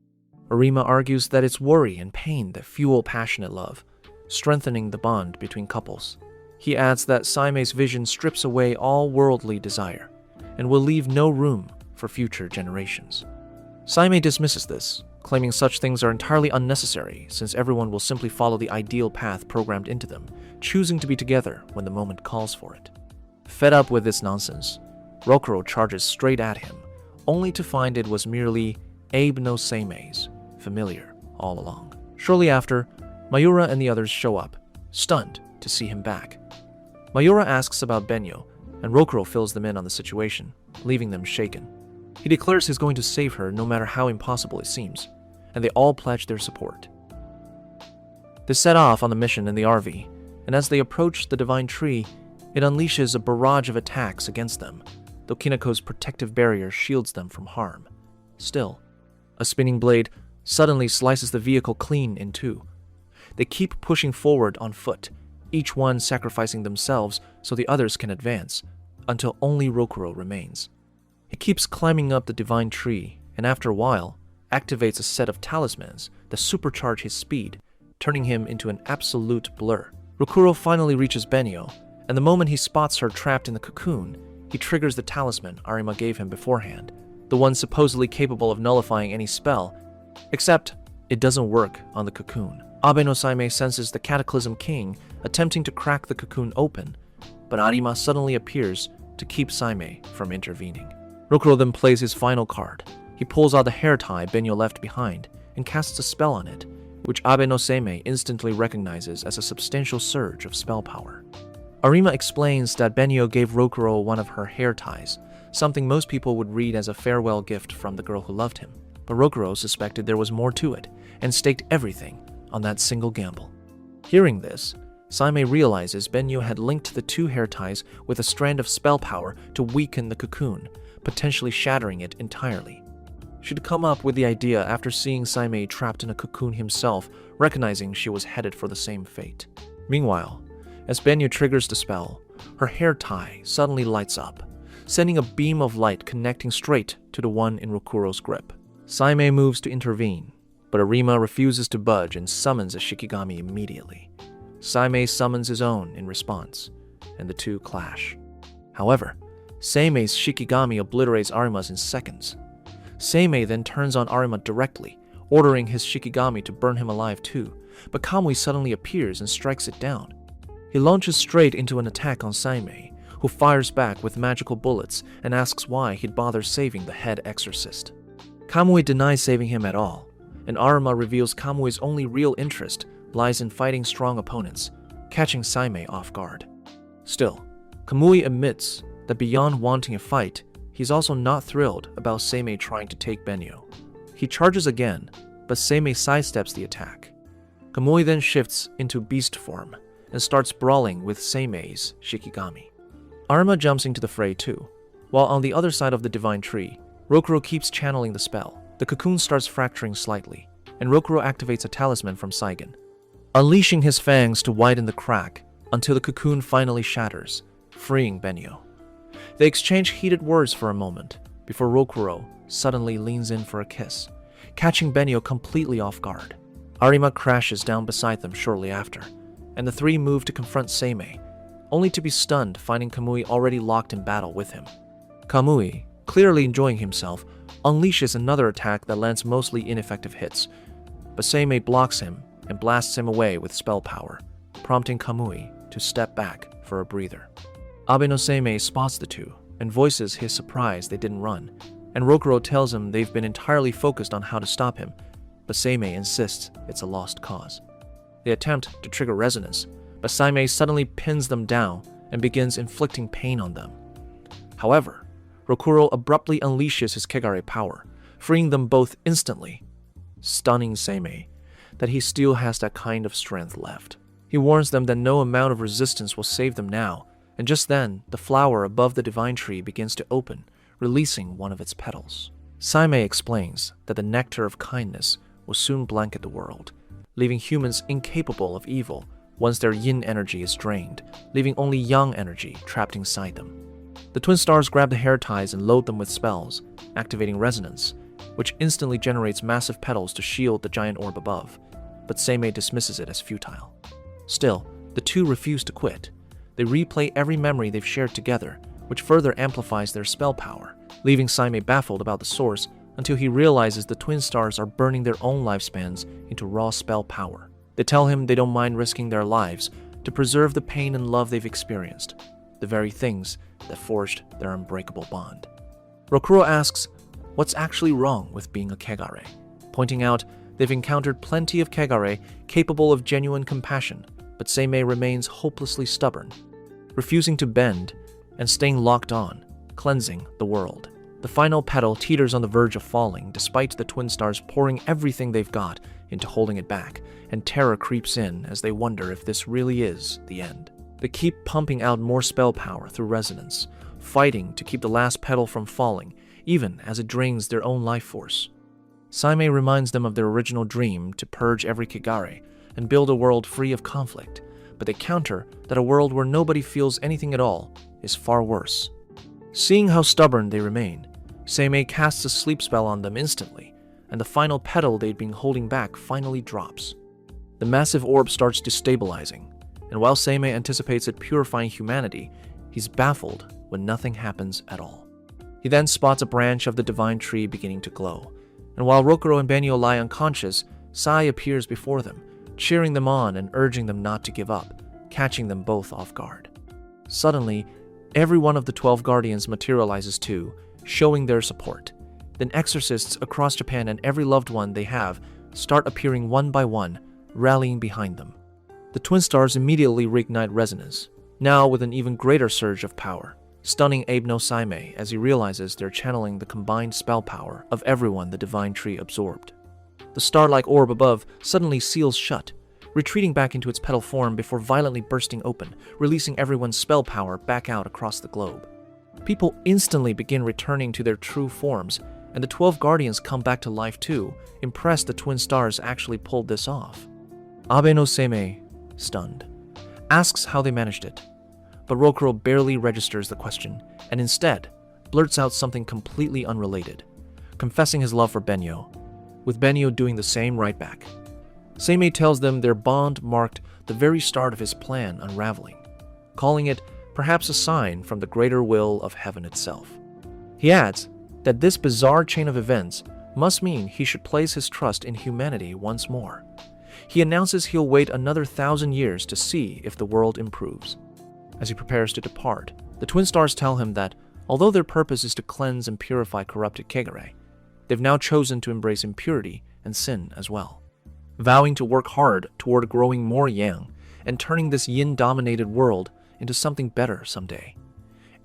Speaker 1: Arima argues that it's worry and pain that fuel passionate love, strengthening the bond between couples. He adds that Seimei's vision strips away all worldly desire and will leave no room for future generations. Seimei dismisses this, claiming such things are entirely unnecessary since everyone will simply follow the ideal path programmed into them, choosing to be together when the moment calls for it. Fed up with this nonsense, Rokuro charges straight at him, only to find it was merely Abe no Seimei's familiar all along. Shortly after, Mayura and the others show up, stunned to see him back. Mayura asks about Benyo, and Rokuro fills them in on the situation, leaving them shaken. He declares he's going to save her no matter how impossible it seems, and they all pledge their support. They set off on the mission in the RV, and as they approach the divine tree, it unleashes a barrage of attacks against them, though Kinako's protective barrier shields them from harm. Still, a spinning blade suddenly slices the vehicle clean in two. They keep pushing forward on foot, each one sacrificing themselves so the others can advance, until only Rokuro remains. He keeps climbing up the divine tree, and after a while, activates a set of talismans that supercharge his speed, turning him into an absolute blur. Rokuro finally reaches Benyo, and the moment he spots her trapped in the cocoon, he triggers the talisman Arima gave him beforehand, the one supposedly capable of nullifying any spell, except it doesn't work on the cocoon. Abe no Seimei senses the Cataclysm King attempting to crack the cocoon open, but Arima suddenly appears to keep Seimei from intervening. Rokuro then plays his final card. He pulls out the hair tie Benyo left behind and casts a spell on it, which Abe no Seimei instantly recognizes as a substantial surge of spell power. Arima explains that Benyo gave Rokuro one of her hair ties, something most people would read as a farewell gift from the girl who loved him, but Rokuro suspected there was more to it and staked everything on that single gamble. Hearing this, Seimei realizes Benyo had linked the two hair ties with a strand of spell power to weaken the cocoon, potentially shattering it entirely. She'd come up with the idea after seeing Seimei trapped in a cocoon himself, recognizing she was headed for the same fate. Meanwhile, as Benyo triggers the spell, her hair tie suddenly lights up, sending a beam of light connecting straight to the one in Rokuro's grip. Seimei moves to intervene, but Arima refuses to budge and summons a Shikigami immediately. Seimei summons his own in response, and the two clash. However, Seimei's Shikigami obliterates Arima's in seconds. Seimei then turns on Arima directly, ordering his Shikigami to burn him alive too, but Kamui suddenly appears and strikes it down. He launches straight into an attack on Saimei, who fires back with magical bullets and asks why he'd bother saving the head exorcist. Kamui denies saving him at all, and Arima reveals Kamui's only real interest lies in fighting strong opponents, catching Saimei off guard. Still, Kamui admits that beyond wanting a fight, he's also not thrilled about Saimei trying to take Benyo. He charges again, but Saimei sidesteps the attack. Kamui then shifts into beast form and starts brawling with Seimei's Shikigami. Arima jumps into the fray too, while on the other side of the divine tree, Rokuro keeps channeling the spell. The cocoon starts fracturing slightly, and Rokuro activates a talisman from Saigen, unleashing his fangs to widen the crack until the cocoon finally shatters, freeing Benyo. They exchange heated words for a moment before Rokuro suddenly leans in for a kiss, catching Benyo completely off guard. Arima crashes down beside them shortly after, and the three move to confront Seimei, only to be stunned finding Kamui already locked in battle with him. Kamui, clearly enjoying himself, unleashes another attack that lands mostly ineffective hits, but Seimei blocks him and blasts him away with spell power, prompting Kamui to step back for a breather. Abe no Seimei spots the two and voices his surprise they didn't run, and Rokuro tells him they've been entirely focused on how to stop him, but Seimei insists it's a lost cause. They attempt to trigger resonance, but Seimei suddenly pins them down and begins inflicting pain on them. However, Rokuro abruptly unleashes his Kegare power, freeing them both instantly, stunning Seimei that he still has that kind of strength left. He warns them that no amount of resistance will save them now, and just then, the flower above the divine tree begins to open, releasing one of its petals. Seimei explains that the nectar of kindness will soon blanket the world, leaving humans incapable of evil once their yin energy is drained, leaving only yang energy trapped inside them. The twin stars grab the hair ties and load them with spells, activating resonance, which instantly generates massive petals to shield the giant orb above, but Seimei dismisses it as futile. Still, the two refuse to quit. They replay every memory they've shared together, which further amplifies their spell power, leaving Seimei baffled about the source until he realizes the twin stars are burning their own lifespans into raw spell power. They tell him they don't mind risking their lives to preserve the pain and love they've experienced, the very things that forged their unbreakable bond. Rokuro asks what's actually wrong with being a Kegare, pointing out they've encountered plenty of Kegare capable of genuine compassion, but Seimei remains hopelessly stubborn, refusing to bend and staying locked on, cleansing the world. The final petal teeters on the verge of falling despite the twin stars pouring everything they've got into holding it back, and terror creeps in as they wonder if this really is the end. They keep pumping out more spell power through resonance, fighting to keep the last petal from falling, even as it drains their own life force. Seimei reminds them of their original dream to purge every Kegare and build a world free of conflict, but they counter that a world where nobody feels anything at all is far worse. Seeing how stubborn they remain, Seimei casts a sleep spell on them instantly, and the final petal they'd been holding back finally drops. The massive orb starts destabilizing, and while Seimei anticipates it purifying humanity, he's baffled when nothing happens at all. He then spots a branch of the divine tree beginning to glow, and while Rokuro and Benyo lie unconscious, Sai appears before them, cheering them on and urging them not to give up, catching them both off guard. Suddenly, every one of the 12 guardians materializes too, showing their support. Then exorcists across Japan and every loved one they have start appearing one by one, rallying behind them. The twin stars immediately reignite resonance, now with an even greater surge of power, stunning Abe no Seimei as he realizes they're channeling the combined spell power of everyone the divine tree absorbed. The star-like orb above suddenly seals shut, retreating back into its petal form before violently bursting open, releasing everyone's spell power back out across the globe. People instantly begin returning to their true forms, and the 12 guardians come back to life too, impressed the twin stars actually pulled this off. Abe no Seimei, stunned, asks how they managed it, but Rokuro barely registers the question, and instead blurts out something completely unrelated, confessing his love for Benyo, with Benyo doing the same right back. Seimei tells them their bond marked the very start of his plan unraveling, calling it perhaps a sign from the greater will of heaven itself. He adds that this bizarre chain of events must mean he should place his trust in humanity once more. He announces he'll wait another 1,000 years to see if the world improves. As he prepares to depart, the twin stars tell him that although their purpose is to cleanse and purify corrupted Kegare, they've now chosen to embrace impurity and sin as well, vowing to work hard toward growing more yang and turning this yin-dominated world into something better someday.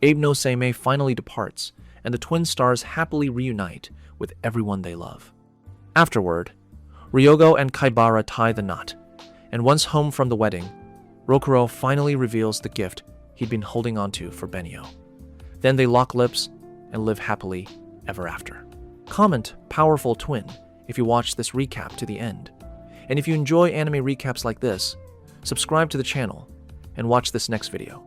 Speaker 1: Abe no Seimei finally departs, and the twin stars happily reunite with everyone they love. Afterward, Ryogo and Kaibara tie the knot, and once home from the wedding, Rokuro finally reveals the gift he'd been holding onto for Benio. Then they lock lips and live happily ever after. Comment "Powerful Twin" if you watch this recap to the end. And if you enjoy anime recaps like this, subscribe to the channel and watch this next video.